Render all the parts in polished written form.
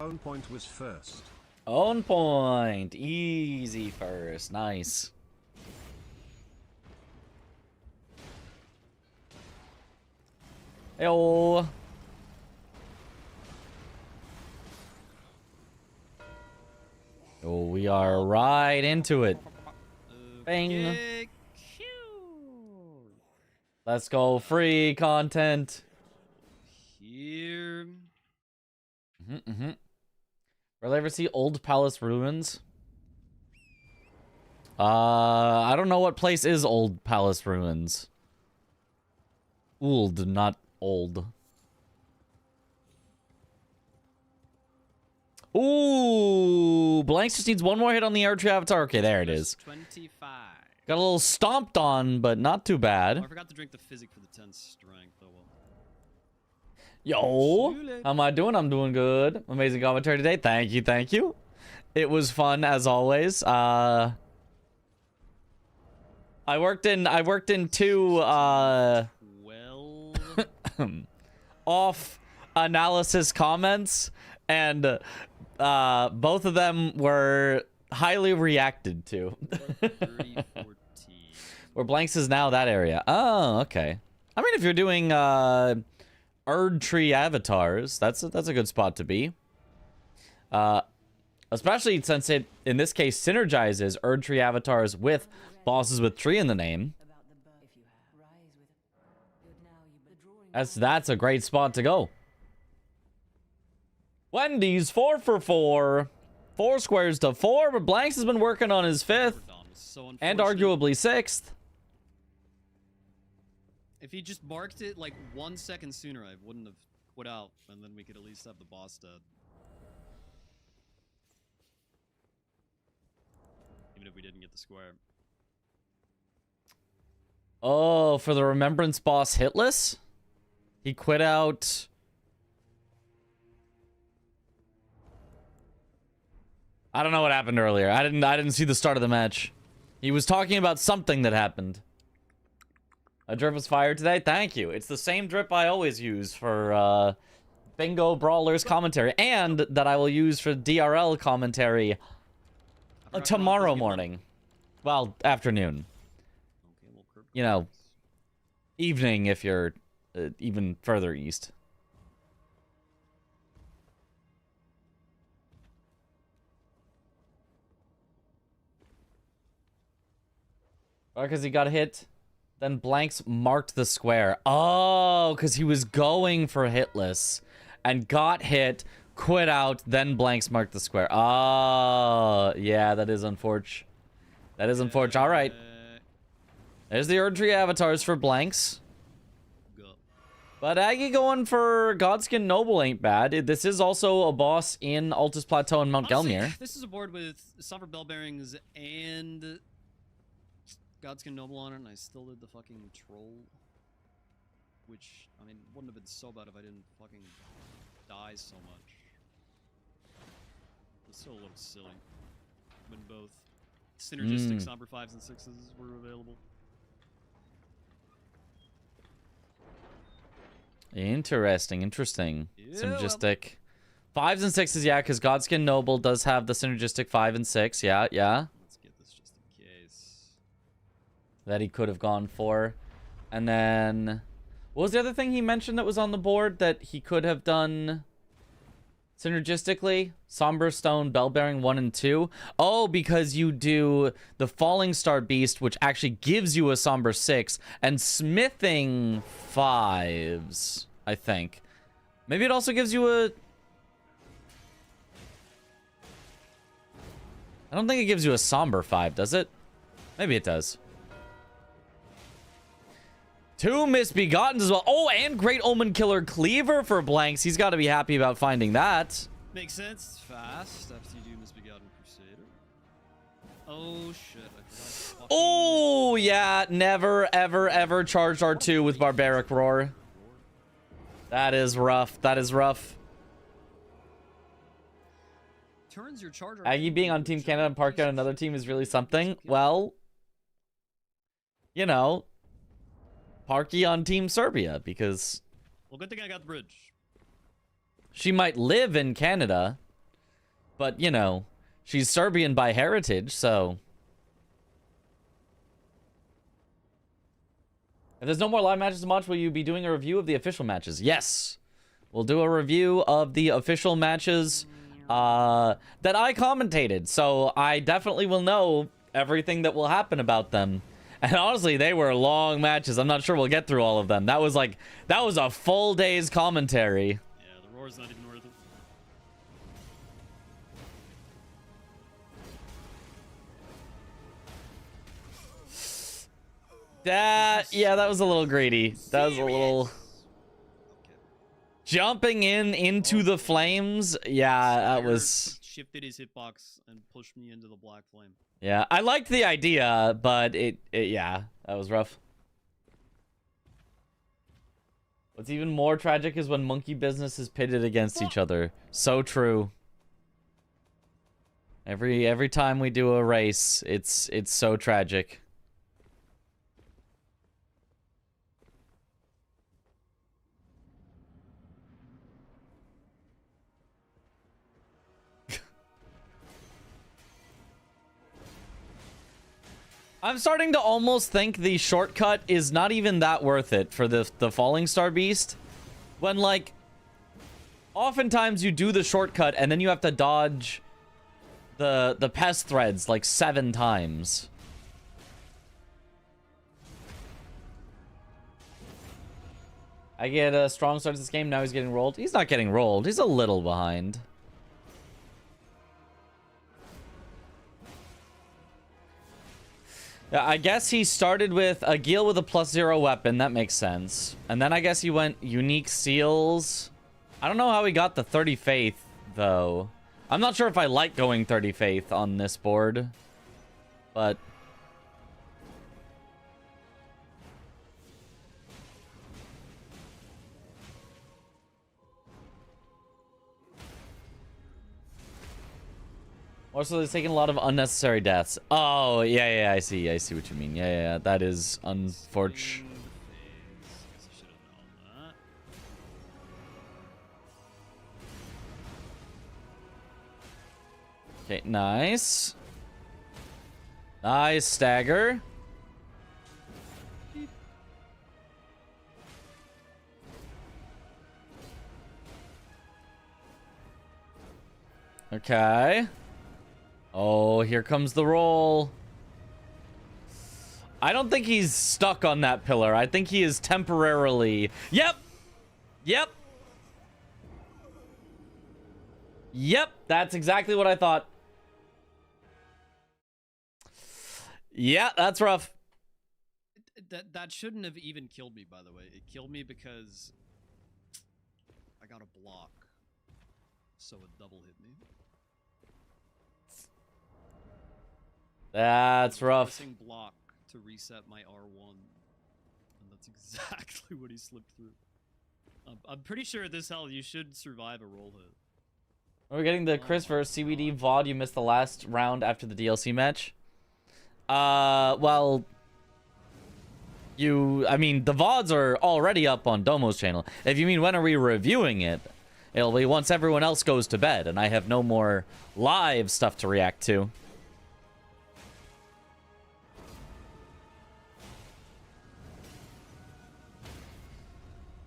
own point was first. Own point. Easy first. Nice. Heyo. Oh, we are right into it. Bang. Let's go. Free content. Here. Will I ever see Old Palace Ruins? I don't know what place is Old Palace Ruins. Old, not old. Ooh, Blanks just needs one more hit on the Archery Avatar. Okay, there it is. 25. Got a little stomped on, but not too bad. Oh, I forgot to drink the physic for the 10 strength. Oh well. Yo, how am I doing? I'm doing good. Amazing commentary today. Thank you, thank you. It was fun as always. I worked in two well, off analysis comments, and both of them were highly reacted to. 30, 14. Where Blanks is now that area. Oh, okay. I mean, if you're doing Erd Tree avatars, that's a good spot to be. Especially since it, in this case, synergizes Erd Tree avatars with bosses with tree in the name. That's a great spot to go. Wendy's 4 for 4. 4 squares to 4, but Blanks has been working on his 5th. So And arguably 6th. If he just marked it like 1 second sooner, I wouldn't have quit out, and then we could at least have the boss dead. Even if we didn't get the square. Oh, for the Remembrance boss hitless? He quit out. I don't know what happened earlier. I didn't see the start of the match. He was talking about something that happened. A drip was fired today? Thank you. It's the same drip I always use for Bingo Brawlers commentary, and that I will use for DRL commentary tomorrow morning. Well, afternoon. Okay, well, Kirk, You know, evening if you're even further east. Because he got hit, then Blanks marked the square. Oh, because he was going for hitless and got hit, quit out, then Blanks marked the square. Oh, yeah, that is unfortunate. That is unfortunate. All right. There's the Erd Tree avatars for Blanks. go. But Aggie going for Godskin Noble ain't bad. This is also a boss in Altus Plateau and Mount Honestly, Gelmir. this is a board with Somber Bell Bearings and Godskin Noble on it, and I still did the fucking troll. Which, I mean, wouldn't have been so bad if I didn't fucking die so much. It's still a little silly. When both synergistic Somber 5s and 6s were available. Interesting, interesting. Yeah, Synergistic. 5s and 6s, yeah, because Godskin Noble does have the synergistic 5 and 6. Yeah, yeah. Let's get this just in case. That he could have gone for. And then... what was the other thing he mentioned that was on the board that he could have done synergistically? Somber Stone, Bellbearing 1 and 2. Oh, because you do the Falling Star Beast, which actually gives you a Somber 6, and Smithing 5s, I think. Maybe it also gives you a... I don't think it gives you a Somber 5, does it? Maybe it does. 2 Misbegottens as well. Oh, and Great Omen Killer Cleaver for Blanks. He's got to be happy about finding that. Makes sense. Fast after you do Misbegotten Crusader. Oh shit! I forgot. Oh yeah, never ever ever charged R2 with Barbaric Roar. That is rough. That is rough. Turns your charger. Aggie being on Team Canada and parking on another team is really something. Well, you know, Parky on Team Serbia because Well, good thing I got the bridge. she might live in Canada, But, you know, she's Serbian by heritage, so... If there's no more live matches to watch, will you be doing a review of the official matches? Yes. We'll do a review of the official matches that I commentated. So I definitely will know everything that will happen about them. And honestly, they were long matches. I'm not sure we'll get through all of them. That was a full day's commentary. Yeah, the roar's not even worth it. Yeah, that was a little greedy. That was a little... Okay. Jumping into the flames. Yeah, that was... Shifted his hitbox and pushed me into the black flame. Yeah, I liked the idea, but yeah, that was rough. What's even more tragic is when monkey business is pitted against each other. So true. Every time we do a race, it's so tragic. I'm starting to almost think the shortcut is not even that worth it for the Falling Star Beast. When, like, oftentimes you do the shortcut and then you have to dodge the pest threads like 7 times. I get a strong start to this game. Now he's getting rolled. He's not getting rolled. He's a little behind. Yeah, I guess he started with a Gil with a +0 weapon. That makes sense. And then I guess he went unique seals. I don't know how he got the 30 faith, though. I'm not sure if I like going 30 faith on this board. But... also, they're taking a lot of unnecessary deaths. Oh, yeah, I see what you mean. Yeah, that is unfortunate. Okay, nice. Nice stagger. Okay. Oh, here comes the roll. I don't think he's stuck on that pillar. I think he is temporarily... Yep, that's exactly what I thought. Yeah, that's rough. That shouldn't have even killed me, by the way. It killed me because I got a block, so it double hit me. That's rough. Pressing block to reset my R1, and that's exactly what he slipped through. I'm pretty sure at this health you should survive a roll hit. We're getting the Chris versus CWD VOD. You missed the last round after the DLC match. Well, I mean, the VODs are already up on Domo's channel. If you mean when are we reviewing it, it'll be once everyone else goes to bed and I have no more live stuff to react to.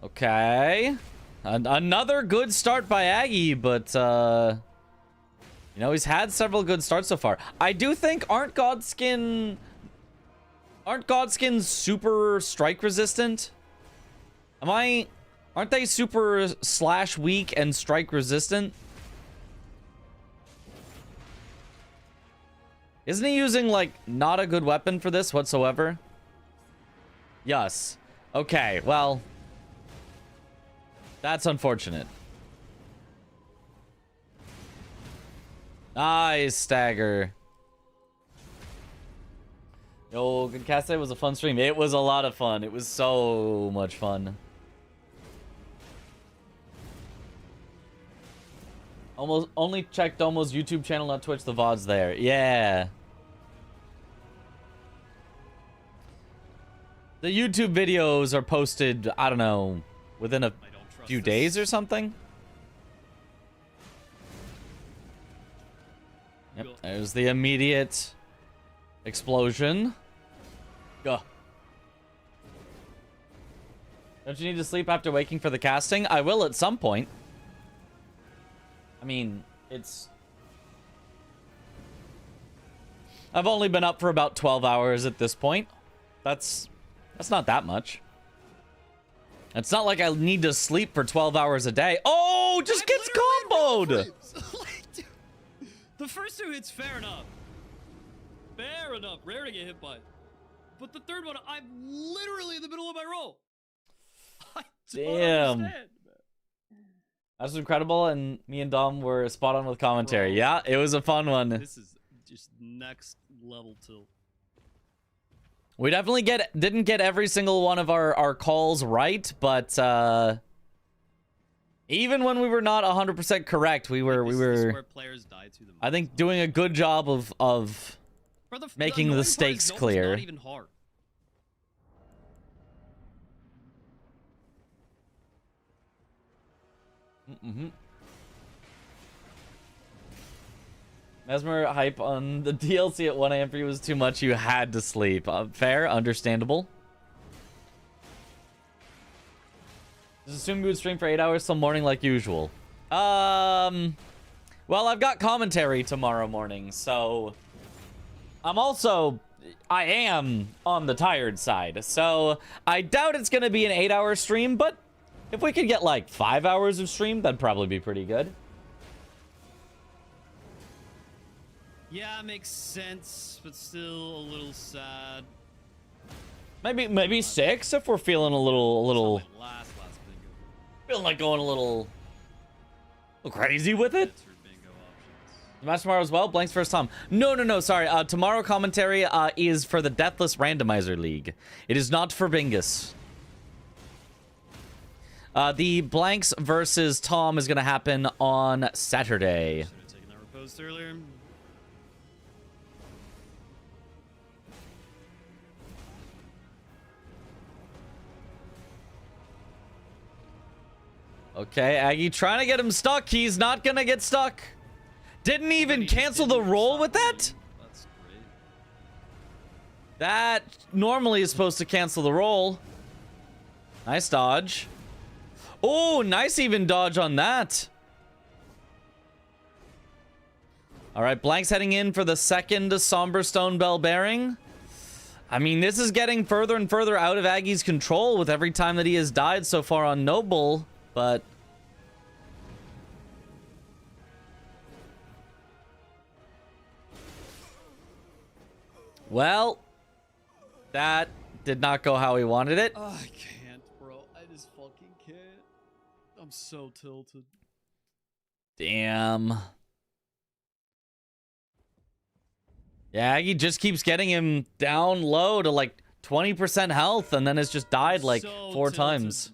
Okay. Another good start by Aggie, but, you know, he's had several good starts so far. I do think, aren't Godskins super strike resistant? Aren't they super slash weak and strike resistant? Isn't he using, like, not a good weapon for this whatsoever? Yes. Okay, well... that's unfortunate. Nice stagger. Yo, good cast today. Was a fun stream. It was a lot of fun. It was so much fun. Almost only check Domo's YouTube channel, not Twitch. The VOD's there. Yeah. The YouTube videos are posted, I don't know, within a few days or something. There's the immediate explosion. Go. Don't you need to sleep after waking for the casting? I will at some point. I mean, I've only been up for about 12 hours at this point. That's not that much. It's not like I need to sleep for 12 hours a day. Oh, just gets comboed! The first two hits, fair enough. Fair enough. Rare to get hit by. But the third one, I'm literally in the middle of my roll. I don't understand. That was incredible, and me and Dom were spot on with commentary. Bro. Yeah, it was a fun one. This is just next level tilt. We definitely didn't get every single one of our calls right, but even when we were not 100% correct, we were where players die to the most. I think doing a good job of making the stakes clear. Not even hard. Mesmer hype on the DLC at 1 AM for you was too much. You had to sleep. Fair, understandable. Just assume you would stream for 8 hours till morning like usual. Well, I've got commentary tomorrow morning, so I am on the tired side. So I doubt it's going to be an 8-hour stream, but if we could get like 5 hours of stream, that'd probably be pretty good. Yeah, makes sense, but still a little sad. Maybe 6 if we're feeling a little Like last bingo. feeling like going a little crazy with it. Match tomorrow as well. Blank's first time. No. Sorry. Tomorrow commentary is for the Deathless Randomizer League. It is not for Bingus. The Blanks versus Tom is gonna happen on Saturday. Should have taken that repose earlier. Okay, Aggie trying to get him stuck. He's not gonna get stuck. Didn't even cancel the roll with that? That's great. That normally is supposed to cancel the roll. Nice dodge. Oh, nice even dodge on that. All right, Blank's heading in for the second Somber Stone Bell Bearing. I mean, this is getting further and further out of Aggie's control with every time that he has died so far on Noble, but... well, that did not go how he wanted it. I can't, bro. I just fucking can't. I'm so tilted. Damn. Yeah, Aggie just keeps getting him down low to like 20% health and then has just died like so 4 tilted. times.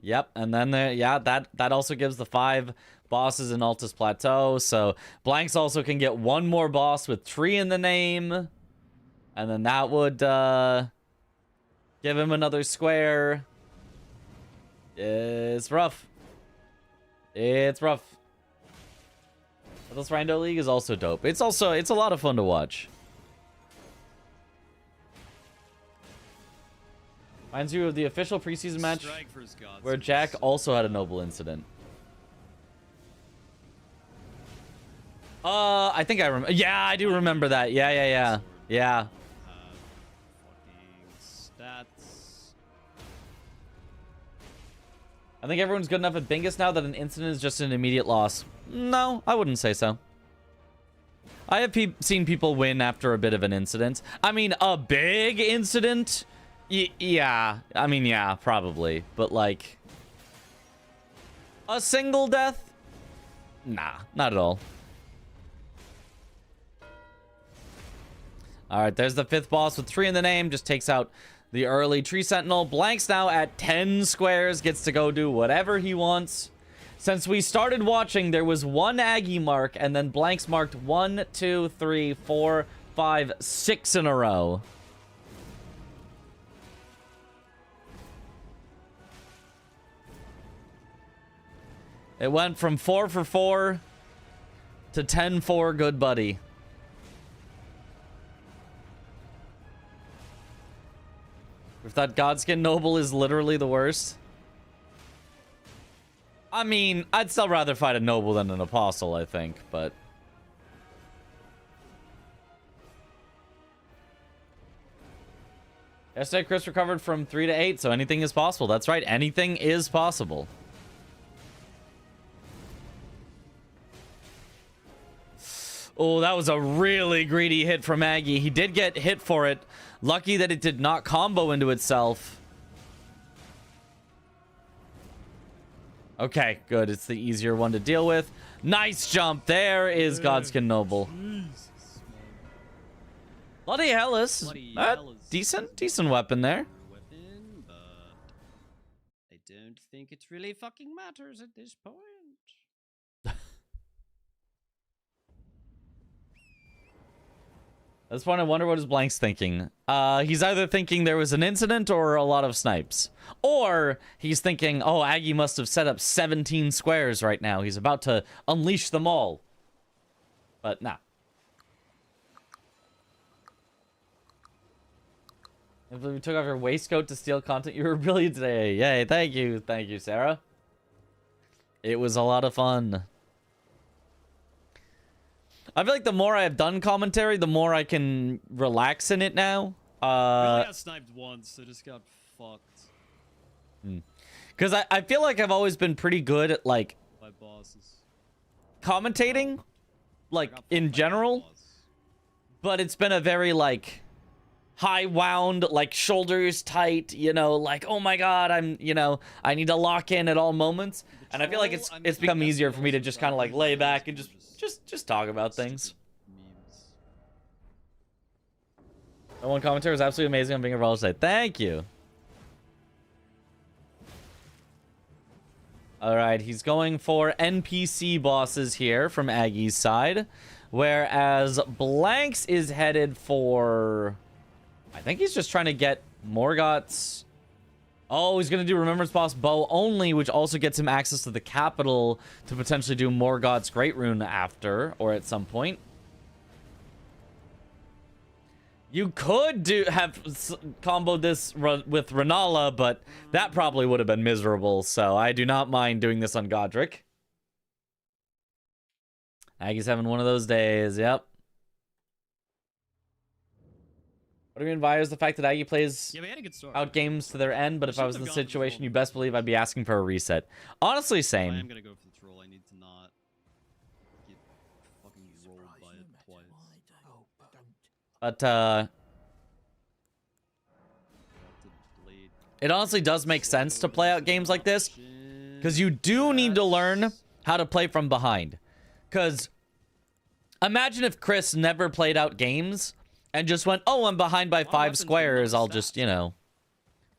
Yep, and then that also gives the 5 bosses in Altus Plateau. So Blanks also can get 1 more boss with tree in the name. And then that would give him another square. It's rough. It's rough. But this Rando League is also dope. It's a lot of fun to watch. Reminds you of the official preseason match where Jack also had a Noble incident. I think I remember. Yeah, I do remember that. Yeah. Fucking stats. I think everyone's good enough at Bingus now that an incident is just an immediate loss. No, I wouldn't say so. I have seen people win after a bit of an incident. I mean, a big incident? Yeah. I mean, yeah, probably. But, like... a single death? Nah, not at all. Alright, there's the 5th boss with 3 in the name. Just takes out the early Tree Sentinel. Blank's now at 10 squares. Gets to go do whatever he wants. Since we started watching, there was 1 Aggie mark, and then Blank's marked 1, 2, 3, 4, 5, 6 in a row. It went from 4 for 4 to 10 for good buddy. If that Godskin Noble is literally the worst. I mean, I'd still rather fight a Noble than an Apostle, I think, but... Yesterday, Chris recovered from 3 to 8, so anything is possible. That's right, anything is possible. Oh, that was a really greedy hit from Aggie. He did get hit for it. Lucky that it did not combo into itself. Okay, good. It's the easier one to deal with. Nice jump. There is Godskin Noble. Bloody Hellas. Decent weapon there. Weapon, but I don't think it really fucking matters at this point. At this point, I wonder what his blank's thinking. He's either thinking there was an incident or a lot of snipes. Or he's thinking, oh, Aggie must have set up 17 squares right now. He's about to unleash them all. But nah. I believe you took off your waistcoat to steal content. You were brilliant today. Yay, thank you. Thank you, Sarah. It was a lot of fun. I feel like the more I have done commentary, the more I can relax in it now. I only got sniped once, so just got fucked. Because I feel like I've always been pretty good at, like, by bosses. Commentating, like, in general. But it's been a very, like, high wound, like, shoulders tight, you know, like, oh my god, I need to lock in at all moments. And I feel like it's become easier for me to just kind of, like, lay back and just talk about things. That one commentary was absolutely amazing on being a Brawler today. Thank you. Alright, he's going for NPC bosses here from Aggie's side. Whereas Blanks is headed for... I think he's just trying to get Morgott's... Oh, he's going to do Remembrance Boss Bow only, which also gets him access to the capital to potentially do Morgott's Great Rune after, or at some point. You could have comboed this with Renala, but that probably would have been miserable, so I do not mind doing this on Godric. Aggie's having one of those days, yep. What do you mean by is the fact that Aggie plays we had a good start. out games to their end, but if I was in the situation, you best believe I'd be asking for a reset. Honestly, same. I am gonna go for the troll. I need to not get fucking rolled by it twice. But, it honestly does make sense to play out games like this, because you do need to learn how to play from behind. Because imagine if Chris never played out games and just went, oh, I'm behind by 5 squares, I'll just, you know,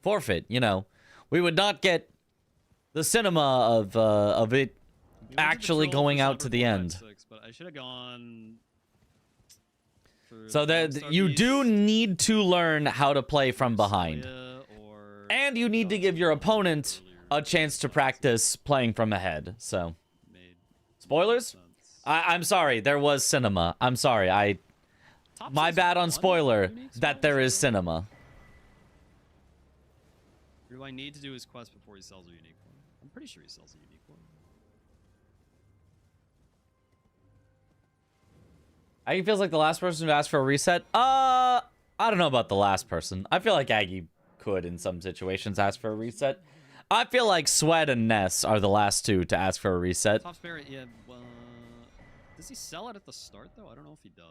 forfeit, you know. We would not get the cinema of it actually going out to the end. But I should have gone so that you do need to learn how to play from behind. And you need to give your opponent a chance to practice playing from ahead, so. Spoilers? I'm sorry, there was cinema. I'm sorry, my bad on spoiler that there is cinema. Do I need to do his quest before he sells a unique one? I'm pretty sure he sells a unique one. Aggie feels like the last person to ask for a reset. I don't know about the last person. I feel like Aggie could, in some situations, ask for a reset. I feel like Sweat and Ness are the last two to ask for a reset. Top Spirit, yeah. Does he sell it at the start, though? I don't know if he does.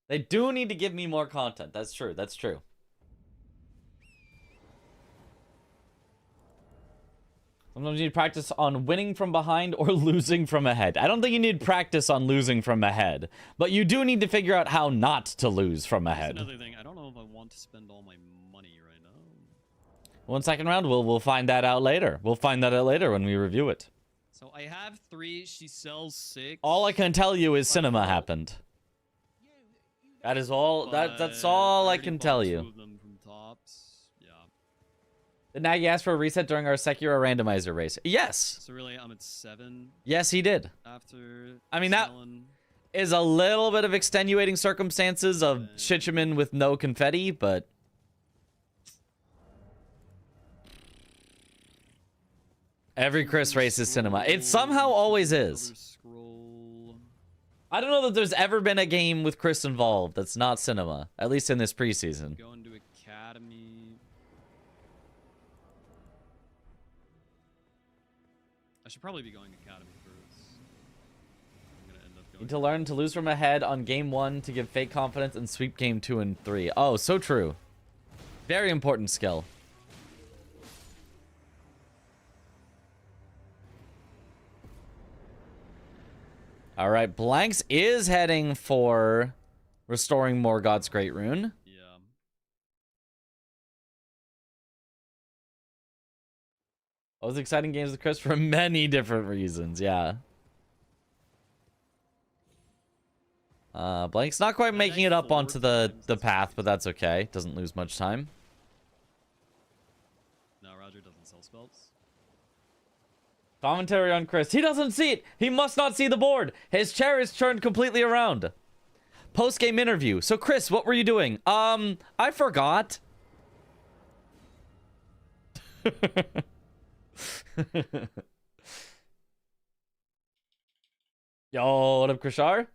They do need to give me more content. That's true. That's true. Sometimes you need practice on winning from behind or losing from ahead. I don't think you need practice on losing from ahead, but you do need to figure out how not to lose from ahead. That's another thing. I don't know if I want to spend all my money right now. One second round, we'll find that out later. We'll find that out later when we review it. So I have 3. She sells 6. All I can tell you is cinema happened. That is all. That's all I can tell you. Them from tops. Yeah. Did Nagy ask for a reset during our Sekiro randomizer race? Yes. So really, I'm at 7 Yes, he did. after. I mean, that is a little bit of extenuating circumstances of Shichiman with no confetti, but every Chris race is cinema. It somehow always is. I don't know that there's ever been a game with Chris involved that's not cinema, at least in this preseason. Going to Academy. I should probably be going Academy first. I'm gonna end up going. Need to learn to lose from ahead on game 1 to give fake confidence and sweep game 2 and 3. Oh, so true. Very important skill. All right, Blanks is heading for restoring Morgoth's Great Rune. Yeah. Those exciting games with Chris for many different reasons, yeah. Blank's not quite making it up onto the path, but that's okay. Doesn't lose much time. No, Roger doesn't sell spells. Commentary on Chris. He doesn't see it. He must not see the board. His chair is turned completely around. Post-game interview. So, Chris, what were you doing? I forgot. Yo, what up, Krishar?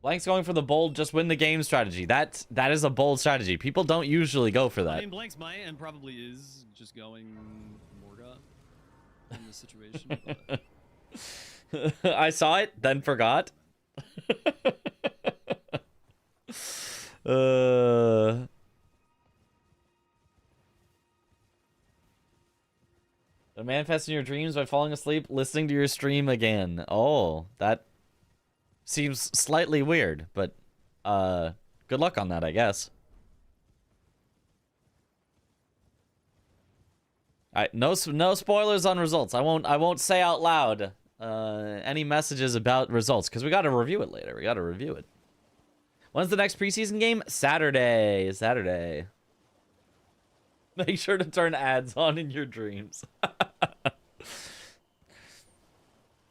Blank's going for the bold, just win the game strategy. That is a bold strategy. People don't usually go for that. I mean, Blank's might and probably is just going Morgoth in this situation. But... I saw it, then forgot. Manifest in your dreams by falling asleep, listening to your stream again. Oh, that seems slightly weird, but good luck on that, I guess. No spoilers on results. I won't say out loud any messages about results because we got to review it later. We got to review it. When's the next preseason game? Saturday. Saturday. Make sure to turn ads on in your dreams.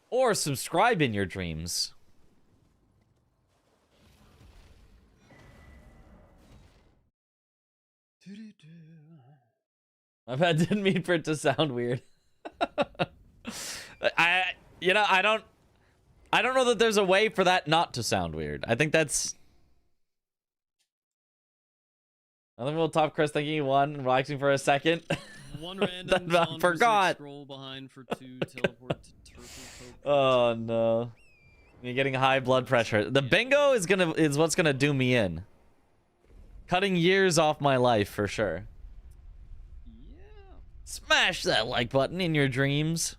Or subscribe in your dreams. My bad, didn't mean for it to sound weird. I don't know that there's a way for that not to sound weird. I think that's... Another little top Chris thinking he won, relaxing for a second. One random. I forgot. Scroll behind for 2. Teleport to Turtle Poke. Oh no! You're getting high blood pressure. The bingo is what's gonna do me in. Cutting years off my life for sure. Yeah. Smash that like button in your dreams.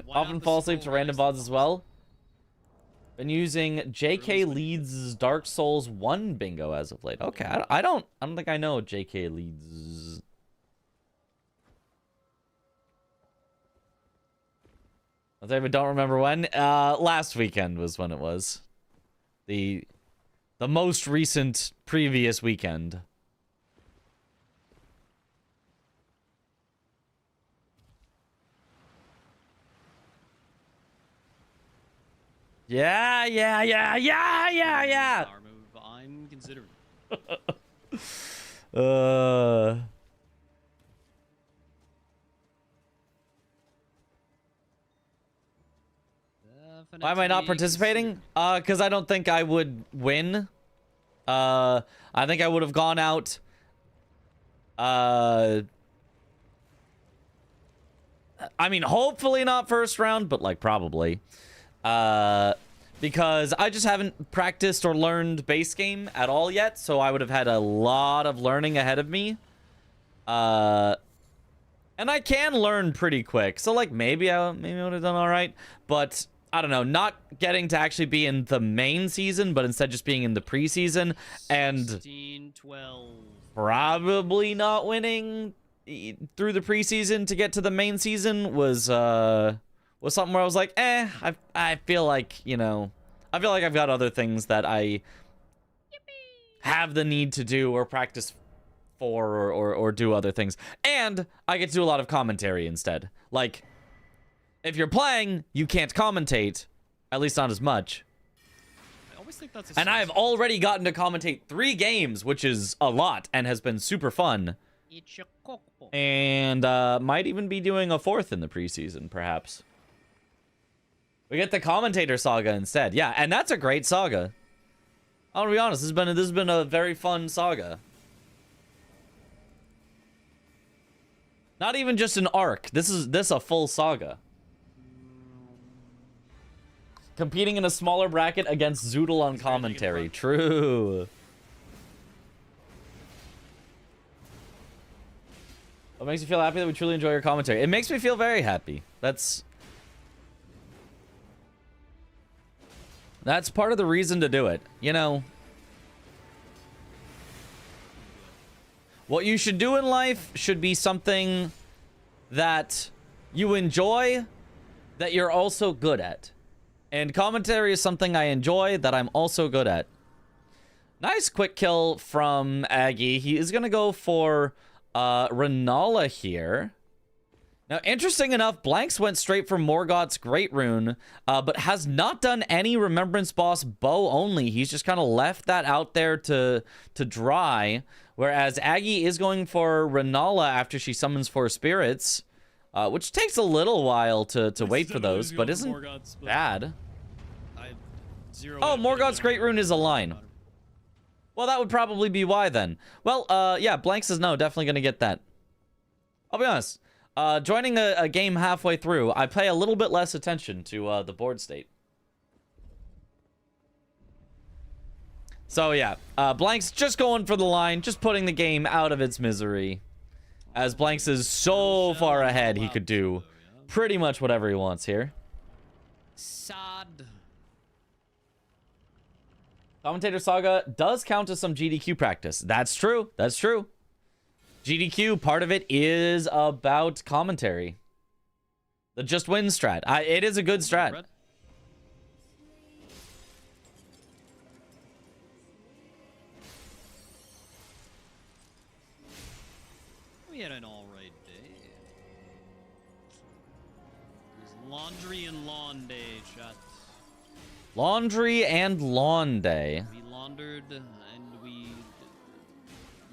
Often fall asleep to random bots as well. Been using JK Leeds' Dark Souls 1 bingo as of late. Okay, I don't think I know JK Leeds. I don't remember when. Last weekend was when it was. The most recent previous weekend. Yeah. Power move. I'm considering. Why am I not participating? Because I don't think I would win. I think I would have gone out. I mean, hopefully not first round, but like probably. Because I just haven't practiced or learned base game at all yet, so I would have had a lot of learning ahead of me. And I can learn pretty quick, so like maybe I would have done all right, but I don't know, not getting to actually be in the main season, but instead just being in the preseason and 16, 12. Probably not winning through the preseason to get to the main season was something where I was like, I feel like, you know, I feel like I've got other things that I have the need to do or practice for or do other things. And I get to do a lot of commentary instead. Like, if you're playing, you can't commentate, at least not as much. I always think that's a And I have already gotten to commentate 3 games, which is a lot and has been super fun. And might even be doing a 4th in the preseason, perhaps. We get the commentator saga instead. Yeah, and that's a great saga. I'll be honest, this has been a very fun saga. Not even just an arc. This is a full saga. Competing in a smaller bracket against Zoodle on commentary. True. What makes you feel happy that we truly enjoy your commentary? It makes me feel very happy. That's part of the reason to do it. You know, what you should do in life should be something that you enjoy, that you're also good at. And commentary is something I enjoy that I'm also good at. Nice quick kill from Aggie. He is going to go for Renala here. Now, interesting enough, Blanks went straight for Morgoth's Great Rune, but has not done any Remembrance Boss bow only. He's just kind of left that out there to dry. Whereas Aggie is going for Renala after she summons 4 spirits, which takes a little while to wait for those, but isn't bad. Oh, Morgoth's Great Rune is a line. Well, that would probably be why then. Well, yeah, Blanks says no, definitely going to get that. I'll be honest. Joining a game halfway through, I pay a little bit less attention to the board state. So yeah, Blanks just going for the line, just putting the game out of its misery. As Blanks is so far ahead, he could do pretty much whatever he wants here. Sad. Commentator Saga does count as some GDQ practice. That's true. That's true. GDQ, part of it is about commentary. The just win strat. It is a good strat. We had an alright day. It was laundry and lawn day, chat. Laundry and lawn day. We laundered and we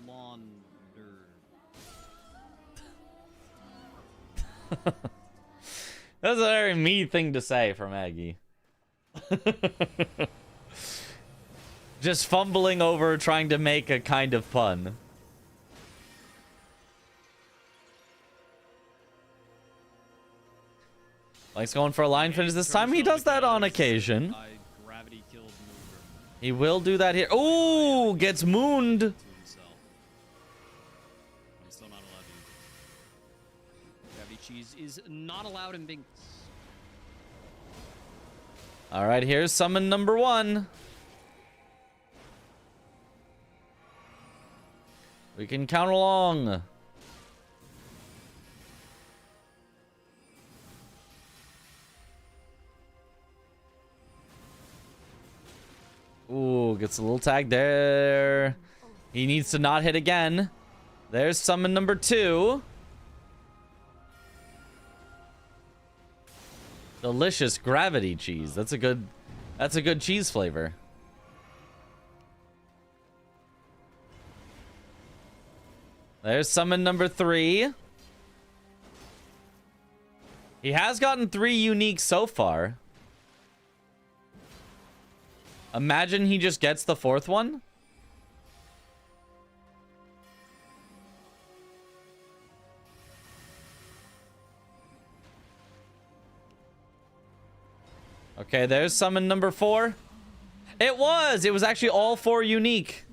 laundered. That's a very me thing to say from Aggie. Just fumbling over trying to make a kind of pun. Blank's going for a line finish this time. He does that on occasion. He will do that here. Ooh, gets mooned. Cheese is not allowed in Binks. All right, here's summon number 1. We can count along. Ooh, gets a little tag there. He needs to not hit again. There's summon number 2. Delicious gravity cheese. That's a good cheese flavor. There's summon number 3. He has gotten 3 unique so far. Imagine he just gets the 4th one. Okay, there's summon number 4. It was actually all 4 unique.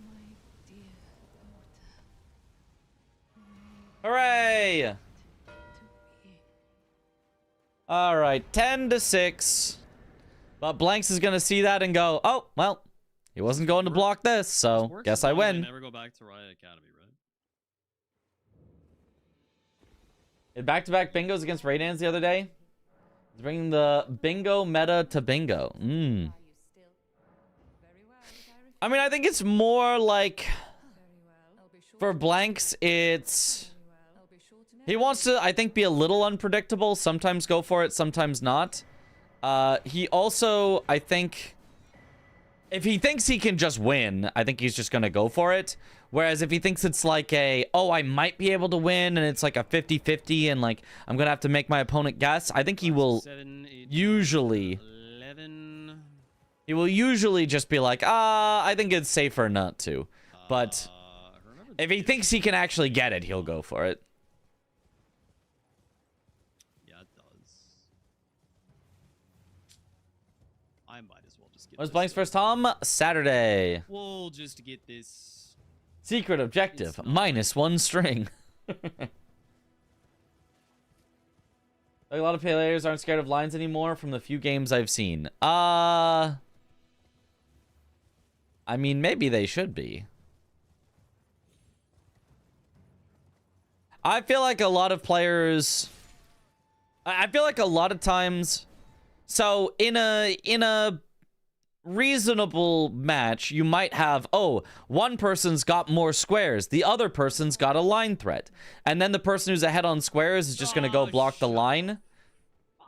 Hooray! All right, 10-6. But Blanks is going to see that and go, oh, well, he wasn't going to block this, so guess I win. Never go back to Riot Academy, right? Did back-to-back bingos against Raydans the other day? He's bringing the bingo meta to bingo. I mean, I think it's more like for blanks, it's he wants to, I think, be a little unpredictable. Sometimes go for it, sometimes not. He also, I think, if he thinks he can just win, I think he's just gonna go for it. Whereas if he thinks it's like a, oh, I might be able to win, and it's like a 50-50, and like I'm gonna have to make my opponent guess, I think he will usually. 11. He will usually just be like, I think it's safer not to. But if he thinks he can actually get it, he'll go for it. Yeah, it does. I might as well just get What's this Blank's thing. first Tom? Saturday. We'll just get this. Secret objective, -1 string. Like a lot of players aren't scared of lines anymore from the few games I've seen. I mean, maybe they should be. I feel like a lot of players... I feel like a lot of times... So, in a reasonable match, you might have, oh, one person's got more squares, the other person's got a line threat. And then the person who's ahead on squares is just going to go block the line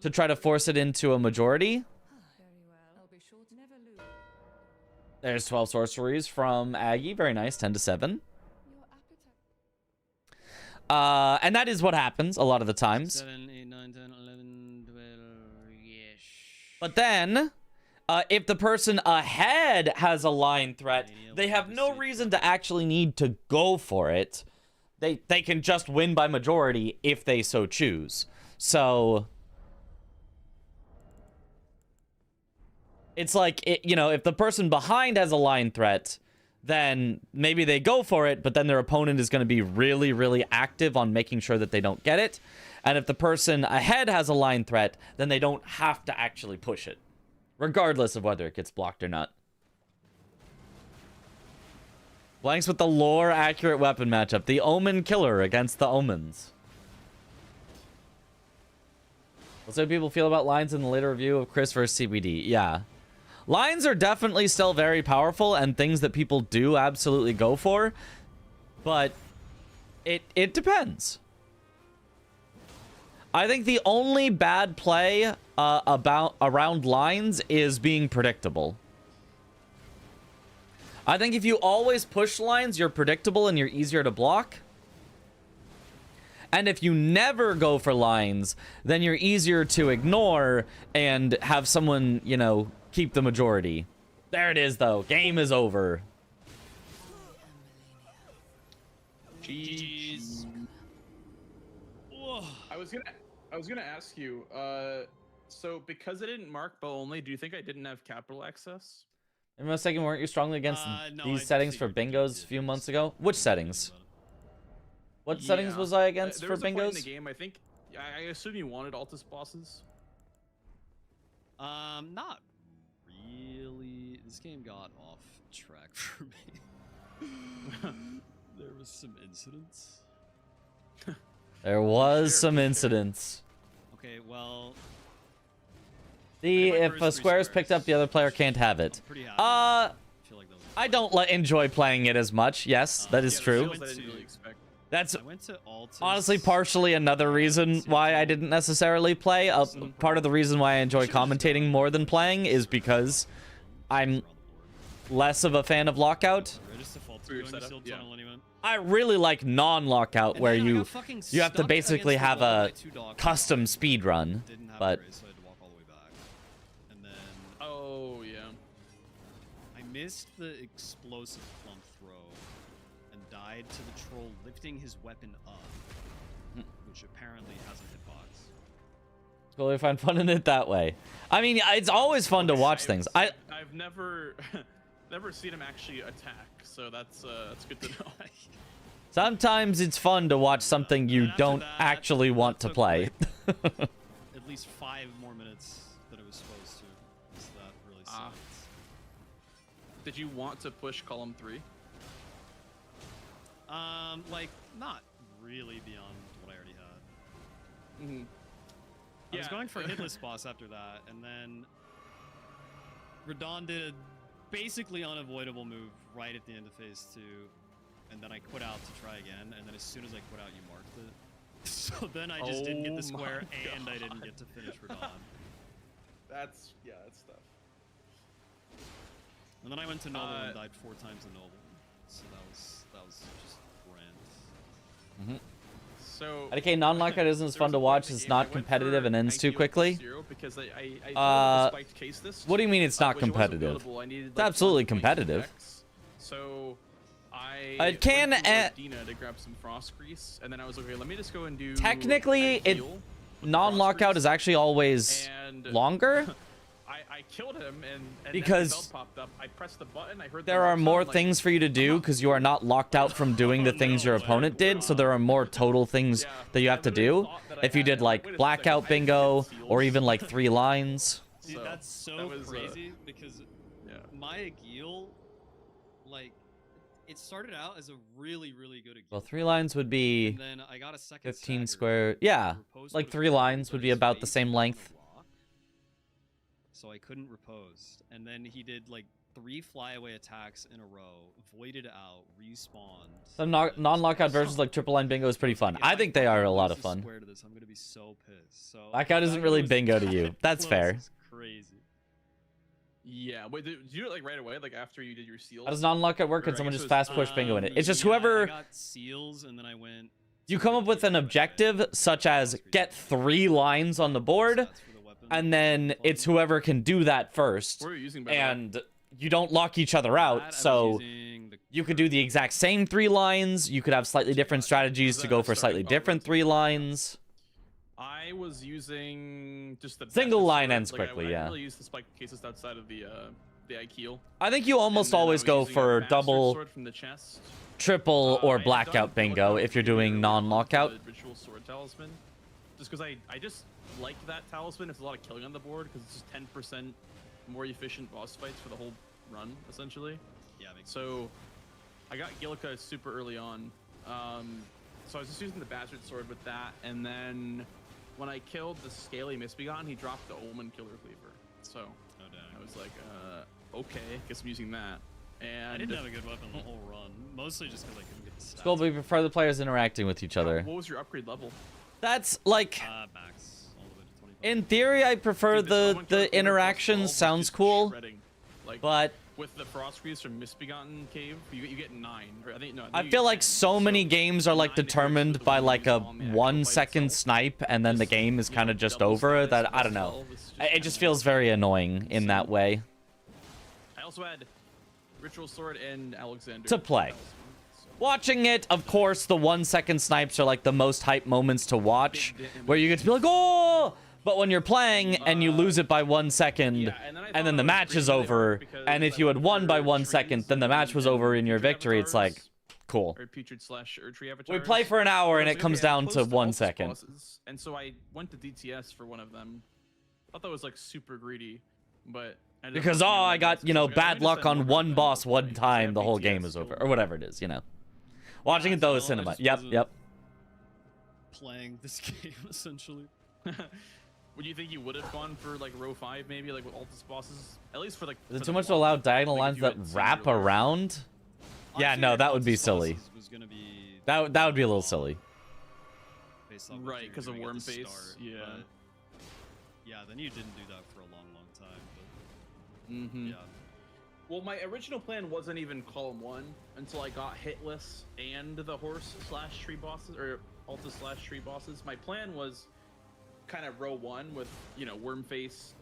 to try to force it into a majority. There's 12 sorceries from Aggie. Very nice. 10-7. And that is what happens a lot of the times. 7, 8, 9, 10, 11, 12, yes. But then, if the person ahead has a line threat, they have no reason to actually need to go for it. They can just win by majority if they so choose. So... It's like, you know, if the person behind has a line threat, then maybe they go for it, but then their opponent is going to be really, really active on making sure that they don't get it. And if the person ahead has a line threat, then they don't have to actually push it, regardless of whether it gets blocked or not. Blanks with the lore-accurate weapon matchup. The Omen Killer against the Omens. What's how people feel about lines in the later review of Chris vs. CBD? Yeah. Lines are definitely still very powerful and things that people do absolutely go for, but it depends. I think the only bad play around lines is being predictable. I think if you always push lines, you're predictable and you're easier to block. And if you never go for lines, then you're easier to ignore and have someone, you know, keep the majority. There it is, though. Game is over. Jeez. I was gonna ask you. So because I didn't mark bow only, do you think I didn't have capital access? In a second, weren't you strongly against No, these I settings for figured bingos a few months ago? Which settings? What settings was I against there for was a point in bingos? the game, I think. I assume you wanted Altus bosses. Not really. This game got off track for me. There was some incidents. There was Sure, some sure. incidents. Okay, well, If a square's picked up, the other player can't have it. I'm pretty happy. I feel like that was don't enjoy playing it as much. Yes, that is Yeah, the true. skills I didn't really expect. That's I went to Altus. honestly partially another reason why I didn't necessarily play. Part of the reason why I enjoy commentating more than playing is because I'm less of a fan of lockout. I just default to For your going to setup, Sealed yeah. Tunnel anyway. I really like non-lockout, where And then I you got fucking you have to stuck basically against have the wall a by 2 dogs. custom speed run. Didn't have But a race, so I had to walk all the way back. And then Oh yeah. I missed the explosive plump throw and died to the troll lifting his weapon up, which apparently has a hitbox. totally find fun in it that way. I mean, it's always fun to watch things. I've never never seen him actually attack, so that's good to know. Sometimes it's fun to watch something you And after don't that, actually want to took, play. At least 5 more minutes than it was supposed to. So that really Ah. sucked. Did you want to push column 3? Like, not really beyond what I already had. Mm-hmm. I was going for a hitless boss after that, and then Radon did a basically unavoidable move right at the end of phase 2, and then I quit out to try again, and then as soon as I quit out, you marked it. So then I just didn't get the square, and I didn't get to finish for Dawn. That's tough. And then I went to Noble and died 4 times in Noble, so that was just grand. So IDK non-lockout isn't as fun to watch. It's not competitive and ends too quickly. Because I spiked case this. What do you mean it's not competitive? It's absolutely competitive. So I It can went to Dina to grab some frost grease, and then I was like, okay, let me just go and do. Technically, non-lockout is actually always longer. I killed him, and because then the bell popped up. I pressed the button. I heard. There are more things for you to do because you are not locked out from doing the things your opponent did. So there are more total things that you have to do. If you did like blackout bingo or even like 3 lines. Dude, that's so crazy because my Agil, like, it started out as a really good Agil. Well, 3 lines would be and then I got a second 15 square. Yeah, like 3 lines would be about the same length. So I couldn't repose. And then he did like 3 flyaway attacks in a row, voided out, respawned. Some non-lockout versions like triple line bingo is pretty fun. I think they are a lot of fun. I'm gonna be so pissed. So blackout isn't really bingo to you. That's fair. Crazy. Yeah. Wait, did you do it like right away, like after you did your seals? How does non-lockout work? Can someone just fast push bingo in it? It's just whoever. I got seals and then I went. You come up with an objective such as get 3 lines on the board. And then it's whoever can do that first. And you don't lock each other out. So you could do the exact same 3 lines. You could have slightly different strategies to go for slightly different 3 lines. I was using just the single line sword. ends quickly, I yeah. didn't really use the spike cases outside of the Ikeel. I think you almost always go for double, from the chest. triple, or blackout bingo if you're doing non-lockout. Ritual sword talisman. Just because I just like that talisman. It's a lot of killing on the board because it's just 10% more efficient boss fights for the whole run, essentially. Yeah, makes so I got Gillica super early on. So I was just using the bastard sword with that, and then when I killed the scaly misbegotten, he dropped the Omen Killer Cleaver. So I was like, okay, guess I'm using that. And I didn't have a good weapon the whole run, mostly just because I couldn't get the stats. Cool, but we prefer the players interacting with each other. What was your upgrade level? That's like, max, all the way to 25. In theory, I prefer the interactions. Sounds cool, like, but with the frost grease from Misbegotten Cave, you get 9. Or I feel like so many games are like determined by like a 1-second snipe, and then the game is kind of just over. That I don't know. It just feels very annoying in that way. I also had Ritual Sword and Alexander to play. Watching it, of course, the 1-second snipes are like the most hype moments to watch, where you get to be like, oh! But when you're playing and you lose it by 1 second, and then the match is over, and if you had won by 1 second, then the match was over in your victory, it's like, cool. We play for an hour and it comes down to 1 second. And so I went to DTS for one of them. I thought that was like super greedy, but because I got, you know, bad luck on one boss one time, the whole game is over, or whatever it is, you know. Watching it though is cinema. Yep. Playing this game essentially. Would you think you would have gone for like row 5 maybe, like with Altus bosses? At least for like. Is it too much to allow diagonal lines that wrap around? Yeah, no, that would be silly. That would be a little silly. Right, because of worm face. Yeah. Yeah, then you didn't do that for a long time. But yeah. Well, my original plan wasn't even column 1 until I got hitless and the horse / tree bosses, or Altus / tree bosses. My plan was kind of row 1 with, you know, worm face.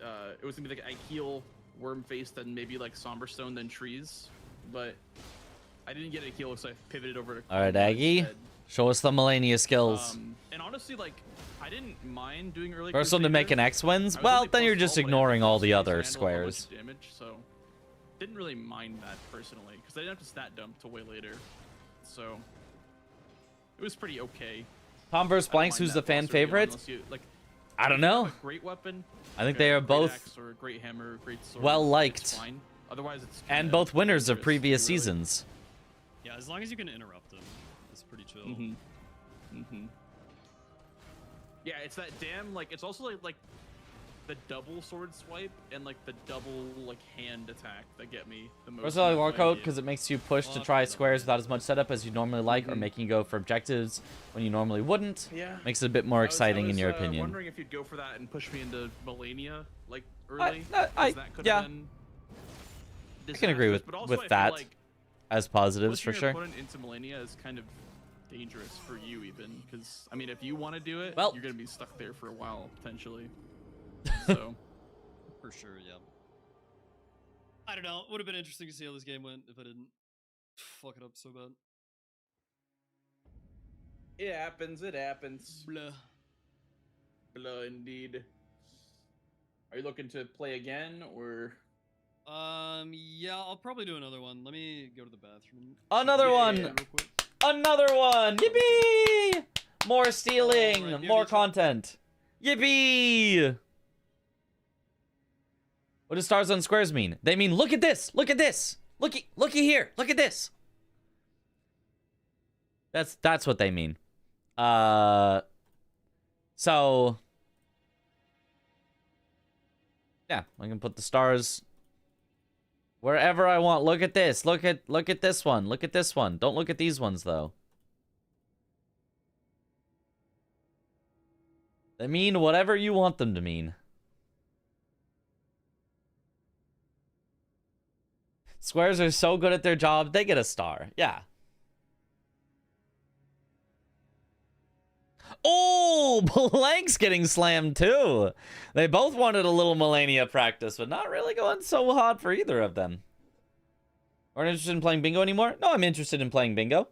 It was gonna be like Ikeel, worm face, then maybe like Somberstone, then trees. But I didn't get Ikeel, so I pivoted over to. All right, Aggie, show us the Melania skills. And honestly, like, I didn't mind doing early. First one to make an X wins. Well, then you're just ignoring all the other squares. Damage, so didn't really mind that personally because I didn't have to stat dump till way later, so it was pretty okay. Tom vs Blanks, who's the fan favorite? I don't know. Great weapon. I think they are both or a great hammer, great sword, well liked, otherwise it's and both winners of previous seasons. Yeah, as long as you can interrupt them, it's pretty chill. Yeah, it's that damn, like, it's also like the double sword swipe and like the double like hand attack that get me the most. Versatile war code because it makes you push to try squares without as much setup as you normally like, or making you go for objectives when you normally wouldn't. Yeah. Makes it a bit more exciting in your opinion. Wondering if you'd go for that and push me into Melania like early. I yeah. I can agree with that like, as positives for pushing your sure. opponent into Melania is kind of dangerous for you even because I mean if you want to do it, well, you're gonna be stuck there for a while potentially. So for sure, yeah. I don't know. Would have been interesting to see how this game went if I didn't fuck it up so bad. It happens. It happens. Blah. Blah, indeed. Are you looking to play again or? Yeah, I'll probably do another one. Let me go to the bathroom. Another one. Yeah. Another one. Yippee! More stealing. Right, more content. Yippee! What does stars on squares mean? They mean look at this. Look at this. Looky here. Look at this. That's what they mean. So yeah, I can put the stars wherever I want. Look at this. Look at this one. Look at this one. Don't look at these ones though. They mean whatever you want them to mean. Squares are so good at their job, they get a star. Yeah. Oh, Blank's getting slammed too. They both wanted a little Melania practice, but not really going so hot for either of them. Aren't interested in playing bingo anymore? No, I'm interested in playing bingo.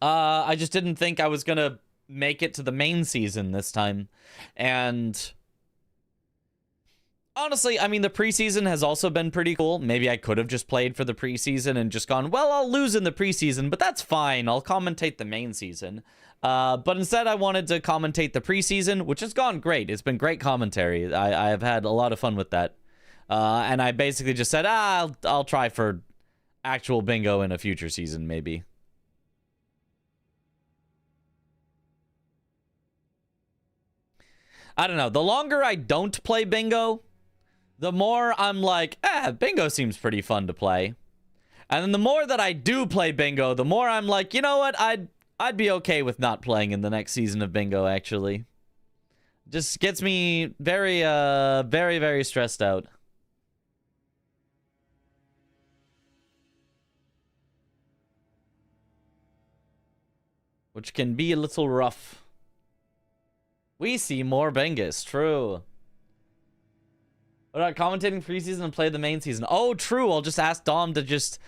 I just didn't think I was gonna make it to the main season this time. And honestly, I mean, the preseason has also been pretty cool. Maybe I could have just played for the preseason and just gone, well, I'll lose in the preseason, but that's fine. I'll commentate the main season. But instead, I wanted to commentate the preseason, which has gone great. It's been great commentary. I have had a lot of fun with that. And I basically just said, I'll try for actual bingo in a future season, maybe. I don't know. The longer I don't play bingo, the more I'm like, bingo seems pretty fun to play. And then the more that I do play bingo, the more I'm like, you know what? I'd be okay with not playing in the next season of bingo, actually. Just gets me very, very, very stressed out. Which can be a little rough. We see more Bengus, true. What about commentating preseason and play the main season? Oh, true. I'll just ask Dom to just,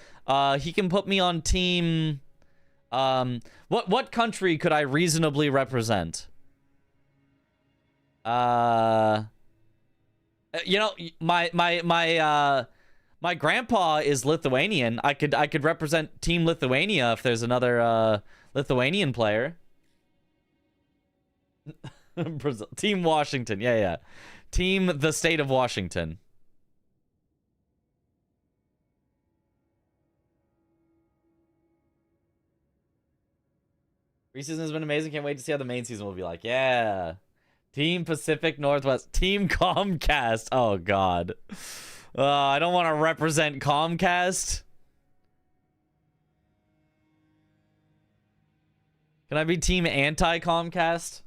he can put me on team. What country could I reasonably represent? You know, my grandpa is Lithuanian. I could represent Team Lithuania if there's another Lithuanian player. Brazil. Team Washington. Yeah. Team the state of Washington. Preseason has been amazing. Can't wait to see how the main season will be like. Yeah. Team Pacific Northwest. Team Comcast. Oh, God. I don't want to represent Comcast. Can I be Team Anti-Comcast?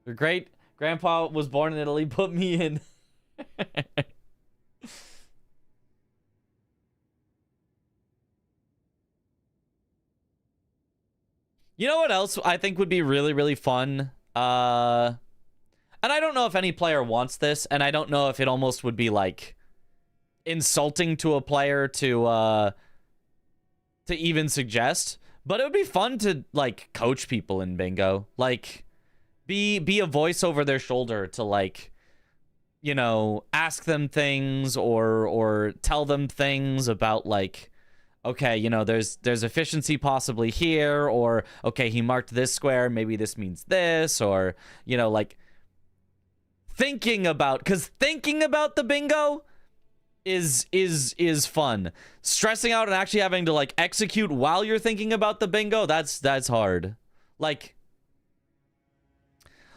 Your great grandpa was born in Italy. Put me in. You know what else I think would be really, really fun? And I don't know if any player wants this, and I don't know if it almost would be like insulting to a player to even suggest, but it would be fun to like coach people in bingo. Like be a voice over their shoulder to like, you know, ask them things or tell them things about like, okay, you know, there's efficiency possibly here, or okay, he marked this square, maybe this means this, or, you know, like thinking about, because thinking about the bingo is fun. Stressing out and actually having to like execute while you're thinking about the bingo, that's hard.